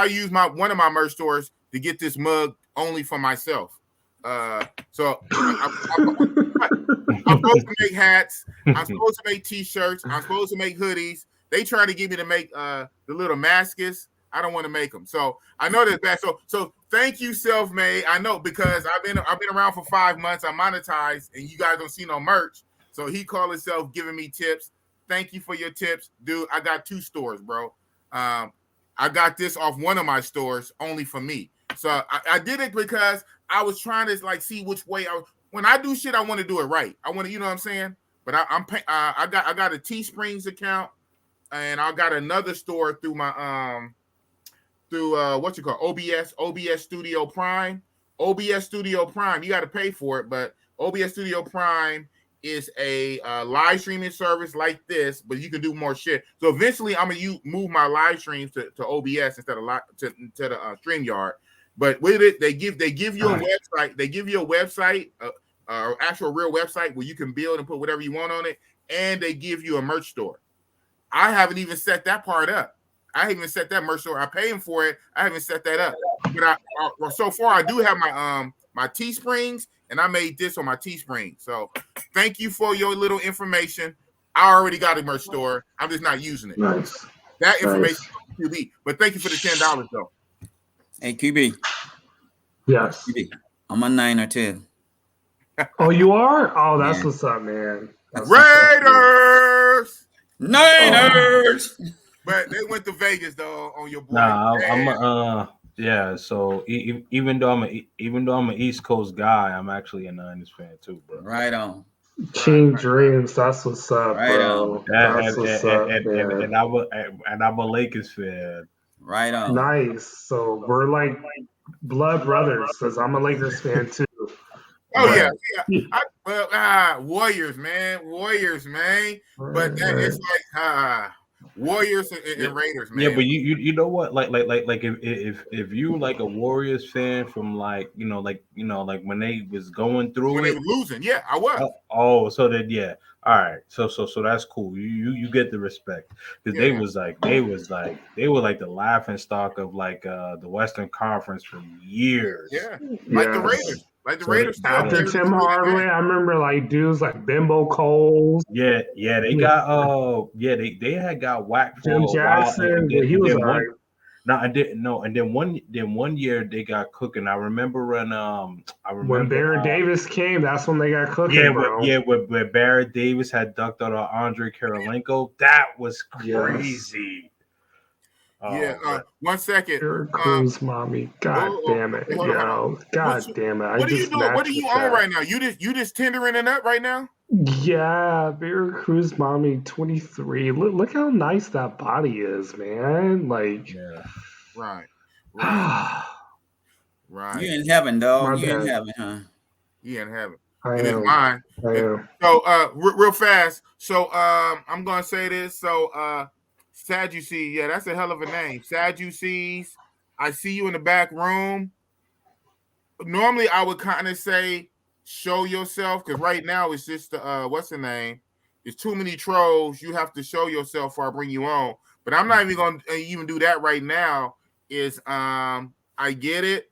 use one of my merch stores to get this mug only for myself. So I'm supposed to make hats. I'm supposed to make t-shirts. I'm supposed to make hoodies. They try to get me to make the little masks. I don't want to make them. So I know that's bad. So thank you, Self-Made. I know, because I've been around for 5 months. I monetized, and you guys don't see no merch. So he called himself giving me tips. Thank you for your tips, dude. I got 2 stores, bro. I got this off one of my stores only for me. So I did it because I was trying to like see which way when I do shit, I want to do it right. I want to, you know what I'm saying? But I got a Teesprings account, and I got another store through my what you call OBS Studio Prime. OBS Studio Prime, you got to pay for it, but OBS Studio Prime is a live streaming service like this, but you can do more shit. So eventually, I'm gonna move my live streams to OBS instead of to StreamYard. But with it, they give you a website. They give you a website, actual real website where you can build and put whatever you want on it, and they give you a merch store. I haven't even set that part up. I haven't even set that merch store. I'm paying for it. I haven't set that up. But so far, I do have my Teesprings and I made this on my Teespring. So thank you for your little information. I already got a merch store. I'm just not using it. Nice. That information is QB. But thank you for the $10 though. Hey, QB. Yes. QB. I'm a Niner too. Oh, you are? Oh, that's what's up, man. That's Raiders. Niners. But they went to Vegas though on your boy. Nah, I'm yeah. So even though I'm an East Coast guy, I'm actually a Niners fan too, bro. Right on. Team Dreams. That's what's up, right bro. On. That's what's up, man. And I'm a Lakers fan. Right on. Nice. So we're like blood brothers, because I'm a Lakers fan too. Oh yeah. Warriors, man. But that is like Warriors and Raiders, man. Yeah, but you know what? Like if you like a Warriors fan from like when they was going through when they were losing, yeah, I was. Oh, so then yeah. All right, so that's cool. You get the respect because they were like the laughing stock of like the Western Conference for years. Yeah, like the Raiders. Like the Raiders. After Tim Hardaway, I remember like dudes like Bimbo Coles. Yeah, they got they had got whacked for Jim a Jackson. while. He was alright. No, I didn't know. And then one year they got cooking. I remember when Barrett Davis came. That's when they got cooking. Yeah, bro. Where Barrett Davis had ducked out on Andre Karolinko. That was crazy. Yeah. 1 second. Cruz, mommy. God damn it, yo. God damn it. What are you doing? What are you on right now? You just tendering it up right now? Yeah, Veracruz mommy 23. Look how nice that body is, man. Like, right. You in heaven, dog. You in heaven, huh? You in heaven. It is mine. So real fast. So I'm gonna say this. So Sadducees, yeah, that's a hell of a name. Sadducees. I see you in the back room. Normally I would kind of say show yourself, because right now it's just what's the name? There's too many trolls. You have to show yourself before I bring you on. But I'm not even gonna even do that right now. Is I get it.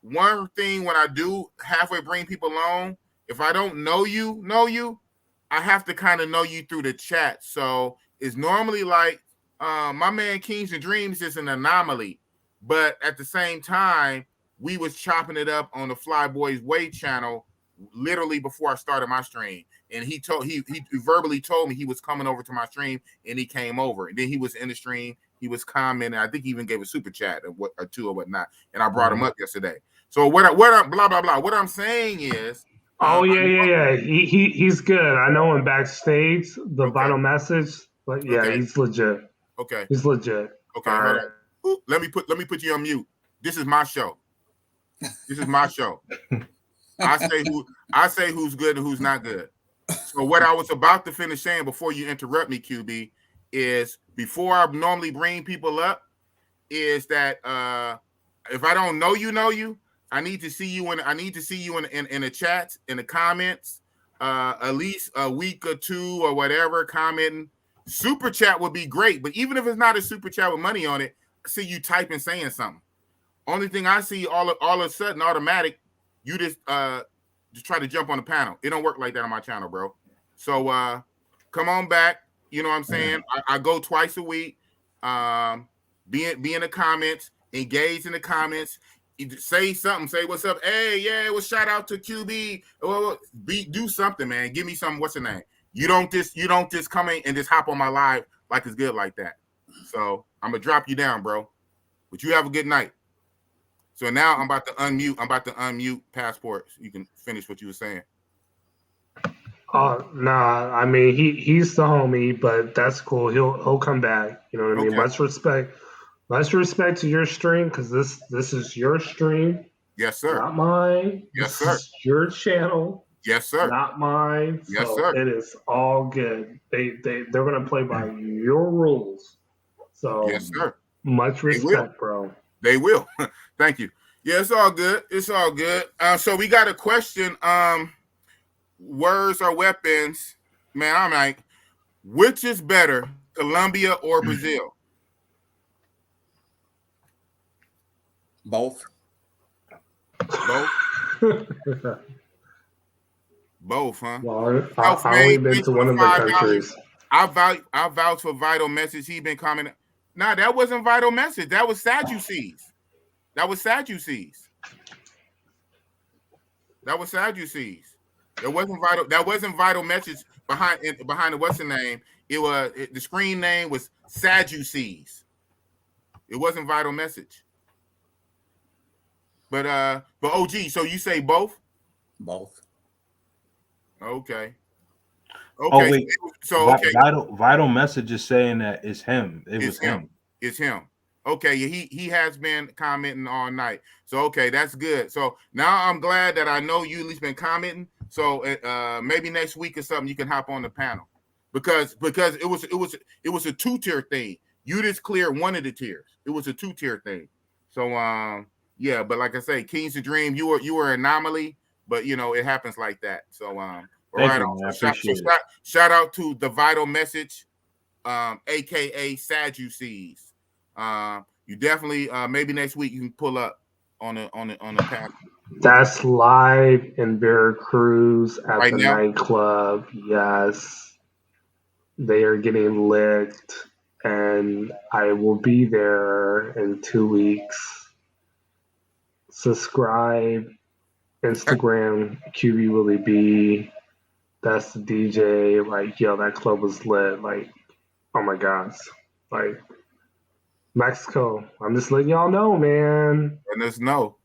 One thing when I do halfway bring people on, if I don't know you, I have to kind of know you through the chat. So it's normally like my man Kings and Dreams is an anomaly, but at the same time, we was chopping it up on the Fly Boys Way channel literally before I started my stream. And he verbally told me he was coming over to my stream, and he came over. And then he was in the stream, he was commenting. I think he even gave a super chat or two or whatnot. And I brought him up yesterday. So what I'm blah blah blah. What I'm saying is, he's good. I know him backstage. The vital message, but yeah, he's legit. Okay, he's legit. Okay, hold on. Ooh, let me put you on mute. This is my show. This is my show. I say who's good and who's not good. So what I was about to finish saying before you interrupt me, QB, is before I normally bring people up, is that if I don't know you, I need to see you in the chat, in the comments, at least a week or two or whatever, commenting. Super chat would be great, but even if it's not a super chat with money on it, I see you typing saying something. Only thing I see all of a sudden automatic, you just try to jump on the panel. It don't work like that on my channel, bro. So come on back. You know what I'm saying? I go twice a week. Be in the comments, engage in the comments. Say something. Say what's up. Hey, yeah, well, shout out to QB. Do something, man. Give me some. What's the name? You don't just come in and just hop on my live like it's good like that. So I'm gonna drop you down, bro. But you have a good night. So now I'm about to unmute Passport. So you can finish what you were saying. Nah. I mean, he's the homie, but that's cool. He'll come back. You know what I mean? Much respect. Much respect to your stream, because this is your stream. Yes, sir. Not mine. Yes, sir. This is your channel. Yes, sir. Not mine. Yes, so sir. It is all good. They're gonna play by your rules. So yes, sir. Much respect, bro. They will. Thank you. Yeah, it's all good. It's all good. So we got a question. Words or weapons? Man, I'm like, which is better, Colombia or Brazil? Both. Both, huh? Well, I only been to one of the countries. I vouch for Vital Message. He been commenting. Nah, that wasn't Vital Message. That was Sadducees. That was Sadducees. That was Sadducees. That wasn't Vital. That wasn't Vital Message behind the what's the name? The screen name was Sadducees. It wasn't Vital Message. But OG, so you say both? Both. Okay. Oh wait. So okay. Vital Message is saying that it's him. It's him. It's him. Okay, he has been commenting all night. So okay, that's good. So now I'm glad that I know you at least been commenting. So maybe next week or something you can hop on the panel because it was a 2-tier thing. You just cleared one of the tiers. It was a 2-tier thing. So yeah, but like I say, Kings of Dream, you were an anomaly, but you know it happens like that. So Thank you, man. I appreciate it. Shout out to the Vital Message, aka Sadducees. You definitely maybe next week you can pull up on the panel. That's live in Veracruz at right the now? nightclub. Yes, they are getting lit, and I will be there in 2 weeks. Subscribe, Instagram, QB Willie B. That's the DJ. Like, yo, that club was lit. Like, oh my gosh, like. Mexico, I'm just letting y'all know, man. And there's no.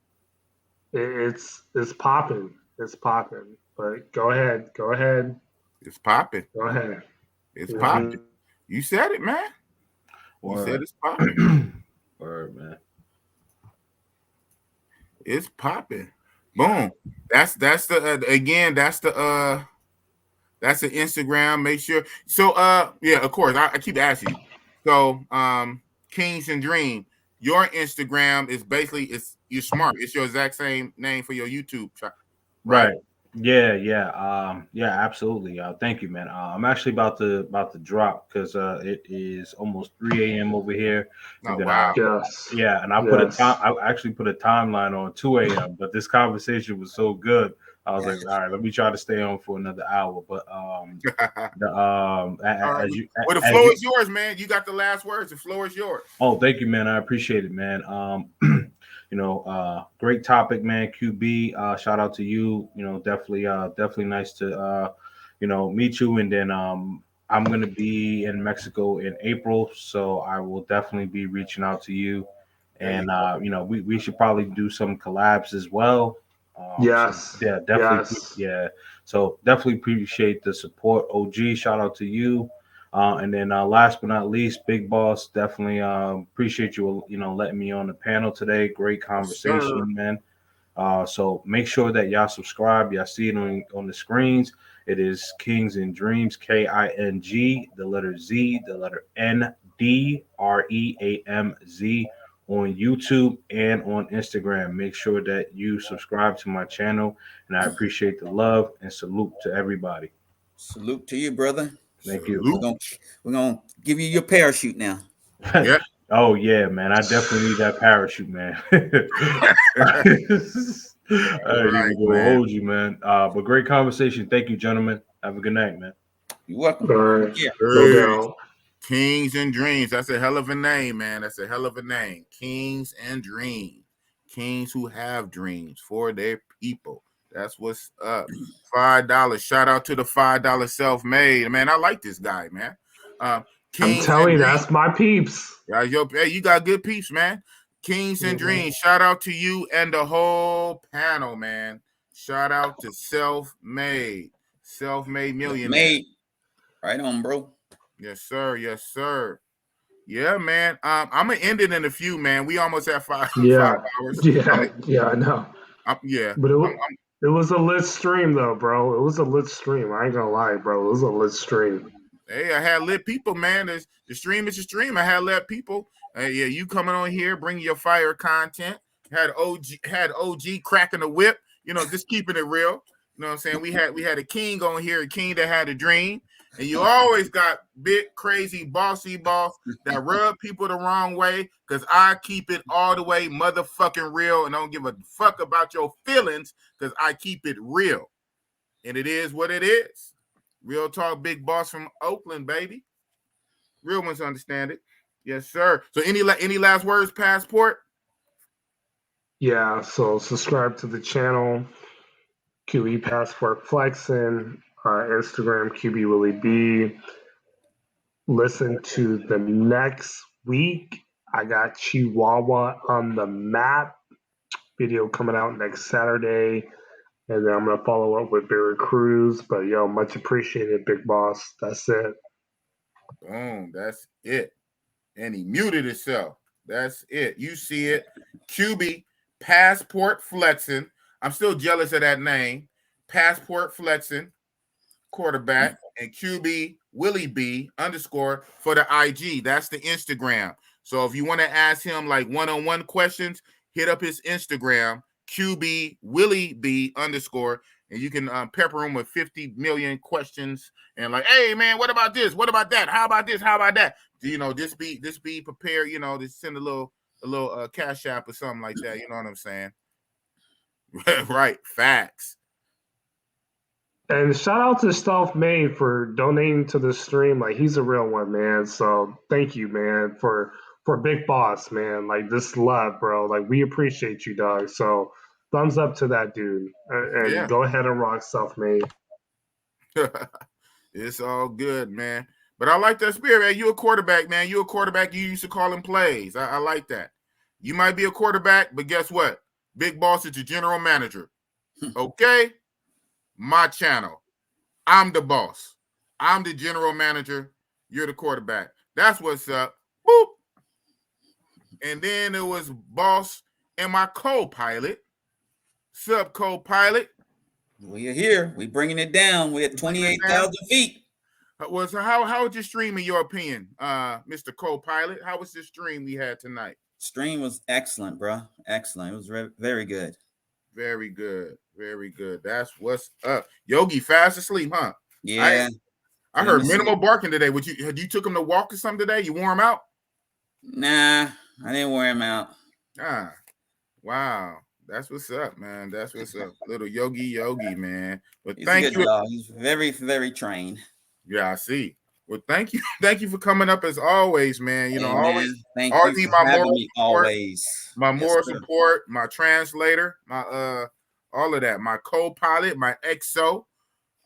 It's popping. It's popping. But go ahead. It's popping. Go ahead. It's popping. You said it, man. You said it's popping. Word, man. It's popping. Boom. That's the again. That's the Instagram. Make sure. So yeah, of course. I keep asking you. So Kings and Dream, your Instagram is basically you're smart. It's your exact same name for your YouTube. Right. Yeah, absolutely. Thank you, man. I'm actually about to drop because it is almost 3 a.m. over here. Oh, wow. Yes. And I actually put a timeline on 2 a.m. But this conversation was so good. I was like, all right, let me try to stay on for another hour. But the floor is yours, man. You got the last words. The floor is yours. Oh, thank you, man. I appreciate it, man. Great topic, man. QB, shout out to you. Definitely nice to meet you. And then I'm gonna be in Mexico in April, so I will definitely be reaching out to you. And we should probably do some collabs as well. Yes. So, yeah, definitely. Yes. Yeah. So definitely appreciate the support. OG, shout out to you. And then last but not least, Big Boss, definitely appreciate you, letting me on the panel today. Great conversation, man. So make sure that y'all subscribe. Y'all see it on the screens. It is Kings and Dreams, KING, the letter Z, the letter NDREAMZ on YouTube and on Instagram. Make sure that you subscribe to my channel, and I appreciate the love and salute to everybody. Salute to you, brother. Thank you. We're gonna give you your parachute now. Yeah. Oh yeah, man. I definitely need that parachute, man. I didn't even go hold you, man. But great conversation. Thank you, gentlemen. Have a good night, man. You're welcome. Yeah. Kings and Dreams. That's a hell of a name, man. That's a hell of a name. Kings and Dreams. Kings who have dreams for their people. That's what's up. $5. Shout out to the $5 self-made. Man, I like this guy, man. I'm telling you, that's my peeps. Yeah, you got good peeps, man. Kings and Dreams. Shout out to you and the whole panel, man. Shout out to self-made millionaire. Right on, bro. Yes, sir. Yes, sir. Yeah, man. I'm gonna end it in a few, man. We almost have 5 hours. Yeah, I know. Yeah, but it was a lit stream, though, bro. It was a lit stream. I ain't gonna lie, bro. It was a lit stream. Hey, I had lit people, man. The stream is a stream. I had lit people. Yeah, you coming on here, bringing your fire content. Had OG cracking the whip. Just keeping it real. You know what I'm saying? We had a king on here, a king that had a dream. And you always got big, crazy, bossy boss that rub people the wrong way because I keep it all the way motherfucking real and don't give a fuck about your feelings because I keep it real. And it is what it is. Real talk, big boss from Oakland, baby. Real ones understand it. Yes, sir. So any last words, Passport? Yeah, so subscribe to the channel, QB Passport Flexin, Instagram, QB Willie B. Listen to the next week. I got Chihuahua on the map video coming out next Saturday. And then I'm going to follow up with Barry Cruz. But, yo, much appreciated, Big Boss. That's it. Boom. That's it. And he muted himself. That's it. You see it. QB Passport Flexin. I'm still jealous of that name. Passport Flexin, quarterback, and QB Willie B _ for the IG. That's the Instagram. So if you want to ask him like one-on-one questions, hit up his Instagram, QB Willie B _ and you can pepper him with 50 million questions and like, hey man, what about this? What about that? How about this? How about that? You know, just be prepared. You know, to send a little cash app or something like that. You know what I'm saying? Right, facts. And shout out to Stealth Made for donating to the stream. Like, he's a real one, man. So thank you, man, for Big Boss, man. Like, this love, bro. Like, we appreciate you, dog. So thumbs up to that dude. And Yeah. Go ahead and rock Stealth Made. It's all good, man. But I like that spirit, man. You a quarterback, man. You a quarterback. You used to call him plays. I like that. You might be a quarterback, but guess what? Big Boss is your general manager. Okay? My channel. I'm the boss. I'm the general manager. You're the quarterback. That's what's up. Boop. And then it was boss and my co-pilot. Sup, co-pilot? We're here. We're bringing it down. We're at 28,000 feet. So how was your stream in your opinion, Mr. Co-pilot? How was the stream we had tonight? Stream was excellent, bro. Excellent. It was very good. Very good. Very good. That's what's up. Yogi fast asleep, huh? Yeah. I heard minimal barking today. Had you took him to walk or something today? You wore him out? Nah, I didn't wear him out. Ah, wow. That's what's up, man. That's what's up. Little Yogi, man. But He's thank a good you. dog. He's very trained. Yeah, I see. Well, thank you. Thank you for coming up as always, man. You know, always thank always you be for my having moral me support, always. my moral support, my translator, my all of that, my co-pilot, my XO.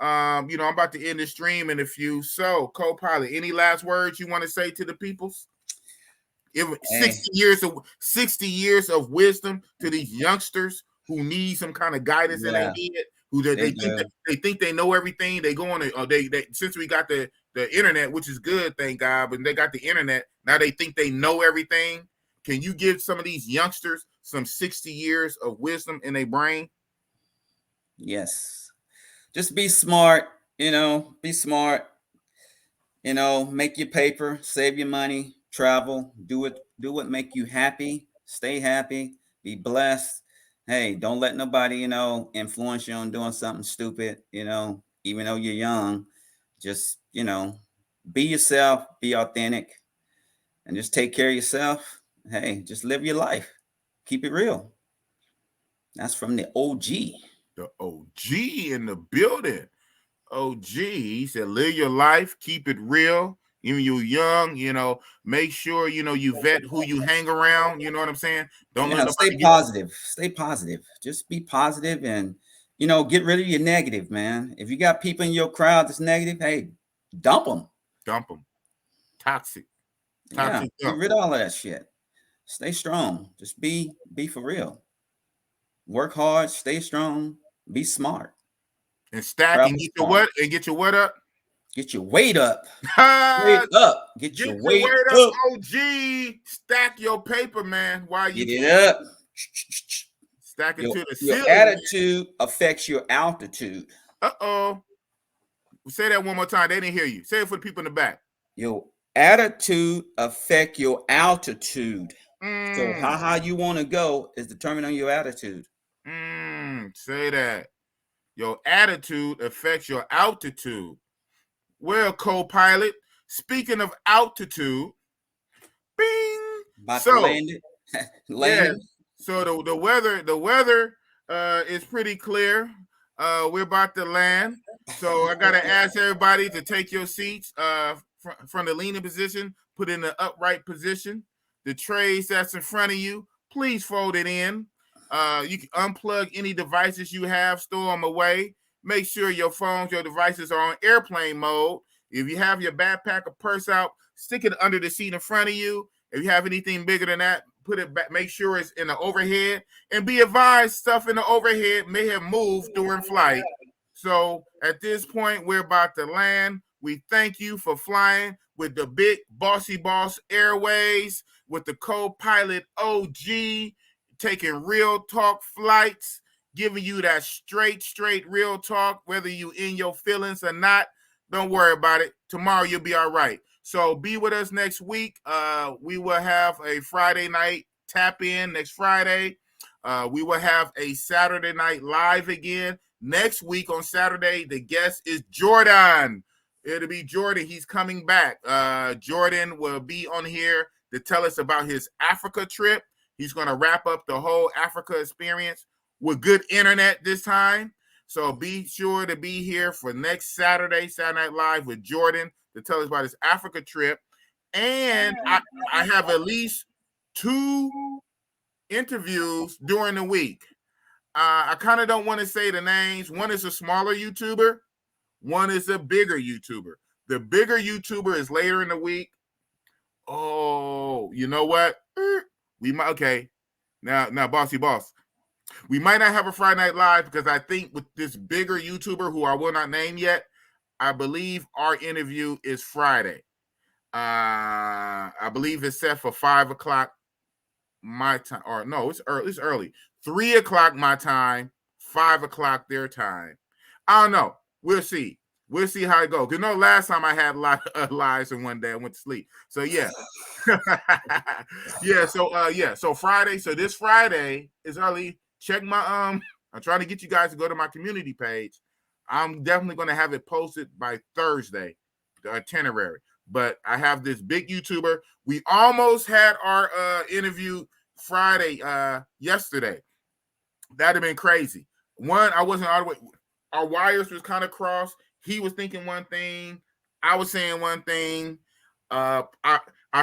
You know, I'm about to end the stream in a few. So, co-pilot, any last words you want to say to the peoples? 60 years of wisdom to these youngsters who need some kind of guidance in their head, who they think they know everything. They go on they since we got the internet, which is good, thank God, but they got the internet, now they think they know everything. Can you give some of these youngsters some 60 years of wisdom in their brain? Yes. Just be smart, be smart, make your paper, save your money, travel, do what make you happy, stay happy, be blessed. Hey, don't let nobody, influence you on doing something stupid, even though you're young. Just, be yourself, be authentic, and just take care of yourself. Hey, just live your life. Keep it real. That's from the OG. The OG in the building. OG, he said, live your life, keep it real. Even you're young, make sure, you vet who you hang around. You know what I'm saying? Don't stay positive. Stay positive. Just be positive and, get rid of your negative, man. If you got people in your crowd that's negative, hey, dump them. Dump them. Toxic. Yeah, get rid of all of that shit. Stay strong. Just be for real. Work hard, stay strong, be smart. And stack and get your what? And get your what up? Get your weight up. Weight up. Get your weight up. OG. Stack your paper, man. While you get it up. Stack it to the ceiling. Your attitude affects your altitude. Uh-oh. Say that one more time. They didn't hear you. Say it for the people in the back. Your attitude affect your altitude. So how high you want to go is determined on your attitude. Say that. Your attitude affects your altitude. Well, co-pilot, speaking of altitude, bing. About to land it. Yeah, so the weather is pretty clear. We're about to land. So I gotta ask everybody to take your seats from the leaning position, put in the upright position. The trays that's in front of you, please fold it in. You can unplug any devices you have, store them away. Make sure your phones, your devices are on airplane mode. If you have your backpack or purse out, stick it under the seat in front of you. If you have anything bigger than that, put it back. Make sure it's in the overhead. And be advised, stuff in the overhead may have moved during flight. So at this point, we're about to land. We thank you for flying with the Big Bossy Boss Airways, with the co-pilot OG, taking real talk flights, giving you that straight real talk, whether you in your feelings or not. Don't worry about it. Tomorrow you'll be all right. So be with us next week. We will have a Friday night tap in next Friday. We will have a Saturday night live again. Next week on Saturday, the guest is Jordan. It'll be Jordan. He's coming back. Jordan will be on here to tell us about his Africa trip. He's going to wrap up the whole Africa experience with good internet this time. So be sure to be here for next Saturday, Saturday Night Live with Jordan to tell us about his Africa trip. And I have at least 2 interviews during the week. I kind of don't want to say the names. One is a smaller YouTuber. One is a bigger YouTuber. The bigger YouTuber is later in the week. Oh, you know what? We might, okay. Now, Bossy Boss. We might not have a Friday Night Live because I think with this bigger YouTuber who I will not name yet, I believe our interview is Friday. I believe it's set for 5 o'clock my time. Or no, it's early. It's early. 3 o'clock my time, 5 o'clock their time. I don't know. We'll see. We'll see how it goes. You know, last time I had lives in one day, I went to sleep. So yeah. Yeah. So Friday. So this Friday is early. Check my I'm trying to get you guys to go to my community page. I'm definitely going to have it posted by Thursday, the itinerary. But I have this big YouTuber. We almost had our interview Friday yesterday. That'd have been crazy. One, I wasn't all the way. Our wires was kind of crossed. He was thinking one thing. I was saying one thing. I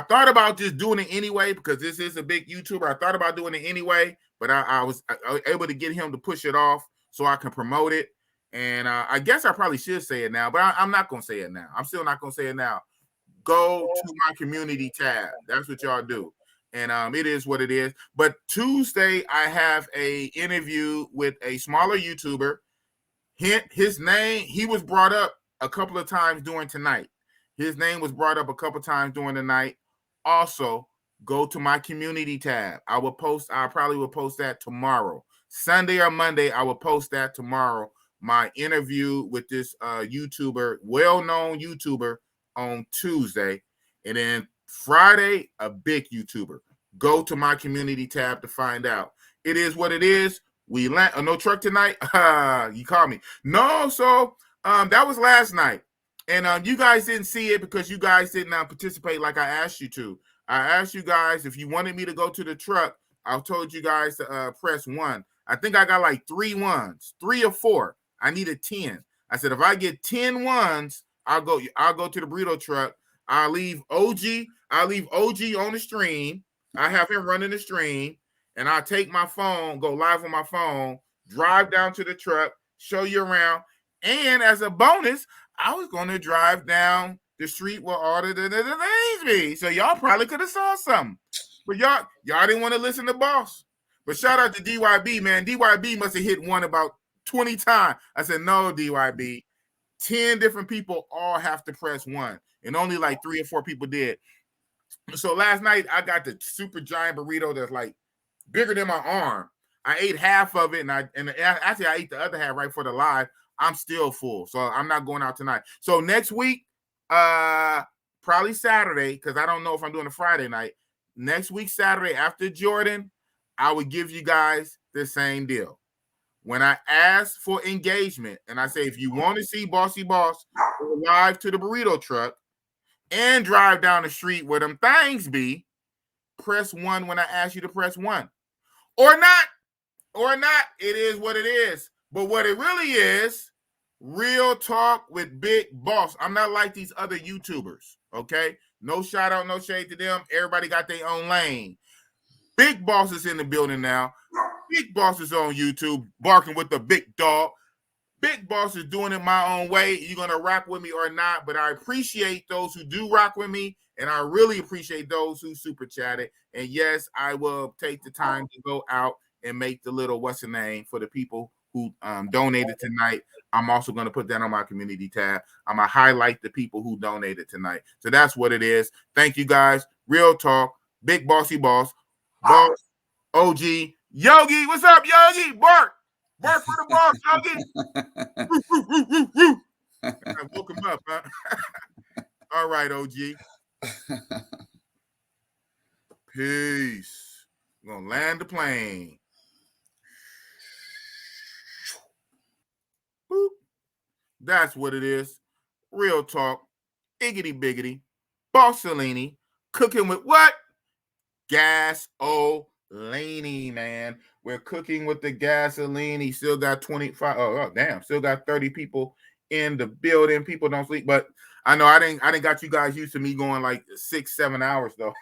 thought about just doing it anyway because this is a big YouTuber. I thought about doing it anyway, but I was able to get him to push it off so I can promote it. And I guess I probably should say it now, but I'm not going to say it now. I'm still not going to say it now. Go to my community tab. That's what y'all do. And it is what it is. But Tuesday, I have a interview with a smaller YouTuber. His name, he was brought up a couple of times during tonight. His name was brought up a couple of times during the night. Also, go to my community tab. I probably will post that tomorrow. Sunday or Monday, I will post that tomorrow. My interview with this YouTuber, well-known YouTuber, on Tuesday. And then Friday, a big YouTuber. Go to my community tab to find out. It is what it is. We land. No truck tonight. You called me. No, so that was last night. And you guys didn't see it because you guys didn't participate like I asked you to. I asked you guys if you wanted me to go to the truck. I told you guys to press 1. I think I got like 3 ones, 3 or 4. I needed 10. I said, if I get 10 ones, I'll go to the burrito truck. I'll leave OG on the stream. I have him running the stream, and I'll take my phone, go live on my phone, drive down to the truck, show you around. And as a bonus, I was going to drive down the street where all the things be. So y'all probably could have saw something. But y'all didn't want to listen to Boss. But shout out to DYB, man. DYB must have hit 1 about 20 times. I said, no, DYB. 10 different people all have to press 1. And only like 3 or 4 people did. So last night, I got the super giant burrito that's like bigger than my arm. I ate half of it, and actually I ate the other half right before the live. I'm still full, so I'm not going out tonight. So next week, probably Saturday, because I don't know if I'm doing a Friday night. Next week, Saturday, after Jordan, I would give you guys the same deal. When I ask for engagement, and I say, if you want to see Bossy Boss go live to the burrito truck and drive down the street where them things be, press 1 when I ask you to press 1. Or not. It is what it is. But what it really is, real talk with Big Boss. I'm not like these other YouTubers, okay? No shout out, no shade to them. Everybody got their own lane. Big Boss is in the building now. Big Boss is on YouTube, barking with the big dog. Big Boss is doing it my own way. You're going to rock with me or not, but I appreciate those who do rock with me, and I really appreciate those who super chatted. And yes, I will take the time to go out and make the little what's the name for the people who donated tonight. I'm also going to put that on my community tab. I'm going to highlight the people who donated tonight. So that's what it is. Thank you, guys. Real talk. Big Bossy Boss. Boss. OG. Yogi. What's up, Yogi? Bark. Bark for the boss, Yogi. I woke him up, huh? All right, OG. Peace. We're going to land the plane. Boop. That's what it is. Real talk. Iggity Biggity Boss-0-Leeny. Cooking with what? Gas-O-Leeny, man. We're cooking with the Gas-O-Leeny. Still got 25. Oh, damn. Still got 30 people in the building. People don't sleep, but I know I didn't got you guys used to me going like 6-7 hours though.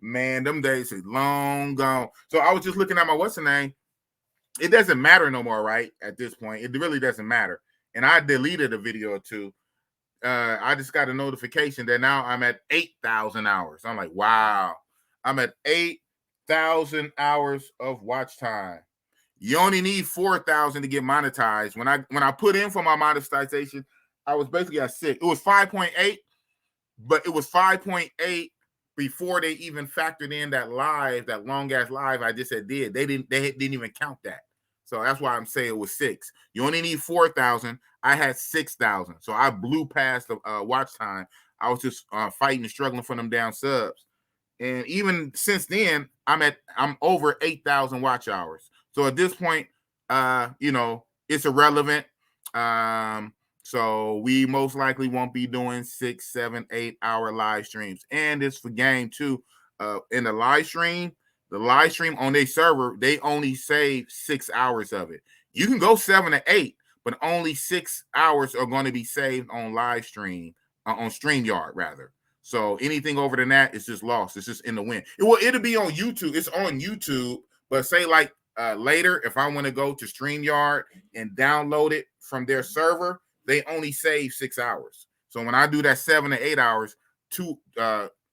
Man, them days is long gone. So I was just looking at my what's the name. It doesn't matter no more, right? At this point, it really doesn't matter. And I deleted a video or two. I just got a notification that now I'm at 8,000 hours. I'm like, wow. I'm at 8,000 hours of watch time. You only need 4,000 to get monetized. When I put in for my monetization, I was basically at 6. It was 5.8, but it was 5.8 before they even factored in that long ass live I just said did. They didn't even count that. So that's why I'm saying it was 6. You only need 4,000. I had 6,000. So I blew past the watch time. I was just fighting and struggling for them down subs. And even since then, I'm over 8,000 watch hours. So at this point, it's irrelevant. So we most likely won't be doing 6, 7, 8 hour live streams. And it's for game too. In the live stream on their server, they only save 6 hours of it. You can go 7 to 8, but only 6 hours are going to be saved on live stream, on StreamYard rather. So anything over than that is just lost. It's just in the wind. It'll be on YouTube. It's on YouTube, but say like later, if I want to go to StreamYard and download it from their server, they only save 6 hours. So when I do that 7 to 8 hours,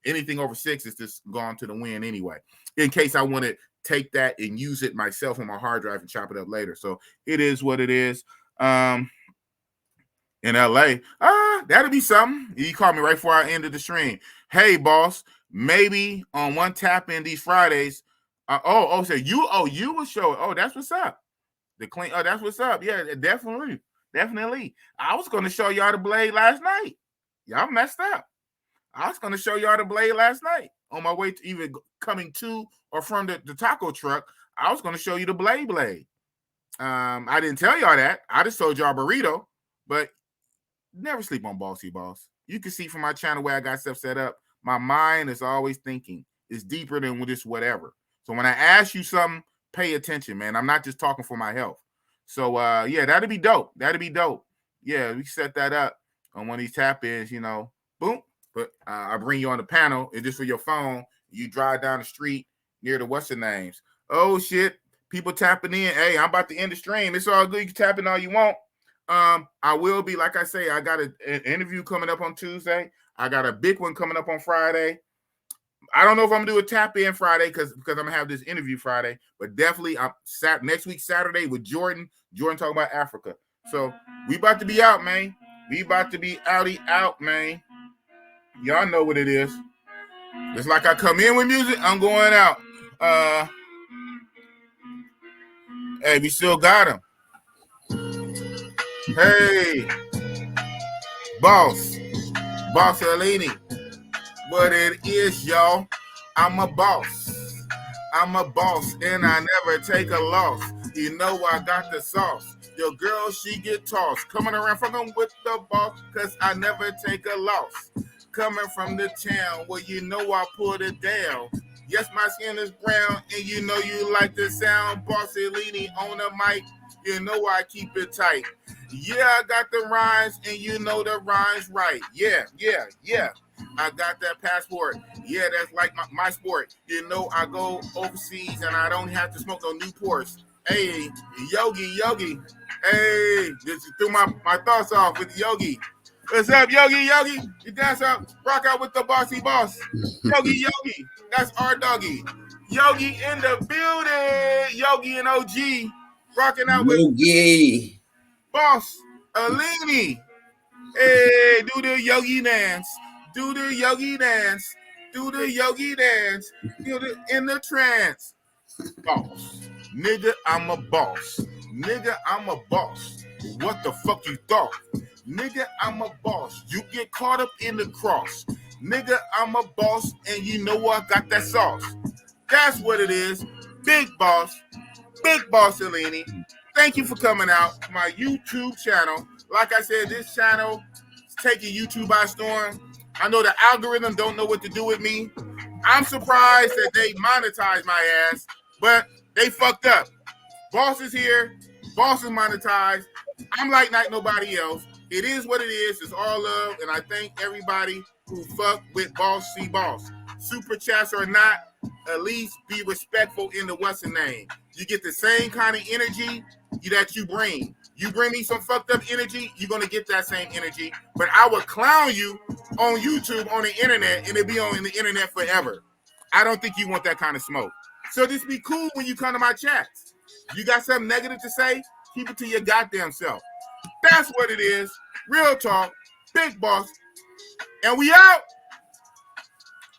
anything over 6 is just gone to the wind anyway. In case I want to take that and use it myself on my hard drive and chop it up later. So it is what it is. In LA, that'll be something. You called me right before I ended the stream. Hey, boss, maybe on one tap in these Fridays. So you will show. Oh, that's what's up. The clean. Oh, that's what's up. Yeah, definitely. I was going to show y'all the blade last night. Y'all messed up. I was going to show y'all the blade last night on my way to either coming to or from the taco truck. I was going to show you the blade. I didn't tell y'all that. I just told y'all burrito, but never sleep on Bossy Boss. You can see from my channel where I got stuff set up. My mind is always thinking. It's deeper than just whatever. So when I ask you something, pay attention, man. I'm not just talking for my health. So, yeah, that'd be dope. Yeah, we set that up on one of these tap-ins, boom. But I bring you on the panel, and just for your phone, you drive down the street near the what's-the-names. Oh, shit, people tapping in. Hey, I'm about to end the stream. It's all good. You can tap in all you want. I will be, like I say, I got an interview coming up on Tuesday. I got a big one coming up on Friday. I don't know if I'm going to do a tap-in Friday because I'm going to have this interview Friday, but definitely next week, Saturday, with Jordan talking about Africa. So we about to be out, man. We about to be out, man. Y'all know what it is. It's like I come in with music, I'm going out. Hey, we still got him. Hey, Boss-0-Leeny. What it is, y'all. I'm a boss, and I never take a loss. You know I got the sauce. Your girl, she get tossed. Coming around fucking with the boss, cause I never take a loss. Coming from the town where you know I put it down. Yes, my skin is brown, and you know you like the sound. Boss-0-Leeny on the mic. You know I keep it tight. Yeah, I got the rhymes, and you know the rhymes right. Yeah. I got that passport. Yeah, that's like my sport. You know I go overseas, and I don't have to smoke no Newports. Hey, Yogi. Hey, just threw my thoughts off with Yogi. What's up, Yogi? You dance up, rock out with the bossy boss. Yogi, that's our doggy. Yogi in the building. Yogi and OG rocking out with Yogi Boss-0-Leeny. Hey, do the yogi dance. Do the yogi dance. In the trance. Boss. Nigga, I'm a boss. What the fuck you thought? Nigga, I'm a boss. You get caught up in the cross. Nigga, I'm a boss, and you know I got that sauce. That's what it is. Big Boss-0-Leeny. Thank you for coming out to my YouTube channel. Like I said, this channel is taking YouTube by storm. I know the algorithm don't know what to do with me. I'm surprised that they monetized my ass, but they fucked up. Boss is here. Boss is monetized. I'm like nobody else. It is what it is. It's all love, and I thank everybody who fuck with Boss C Boss. Super chats or not, at least be respectful in the what's the name. You get the same kind of energy that you bring. You bring me some fucked up energy, you're going to get that same energy. But I will clown you on YouTube, on the internet, and it'll be on the internet forever. I don't think you want that kind of smoke. So just be cool when you come to my chats. You got something negative to say, keep it to your goddamn self. That's what it is. Real talk. Big Boss. And we out.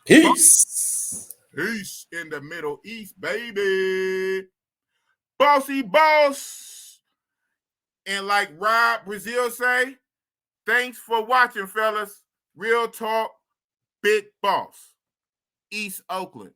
Peace. Peace in the Middle East, baby. Bossy boss. And like Rob Brazil say, thanks for watching, fellas. Real talk, Big Boss. East Oakland.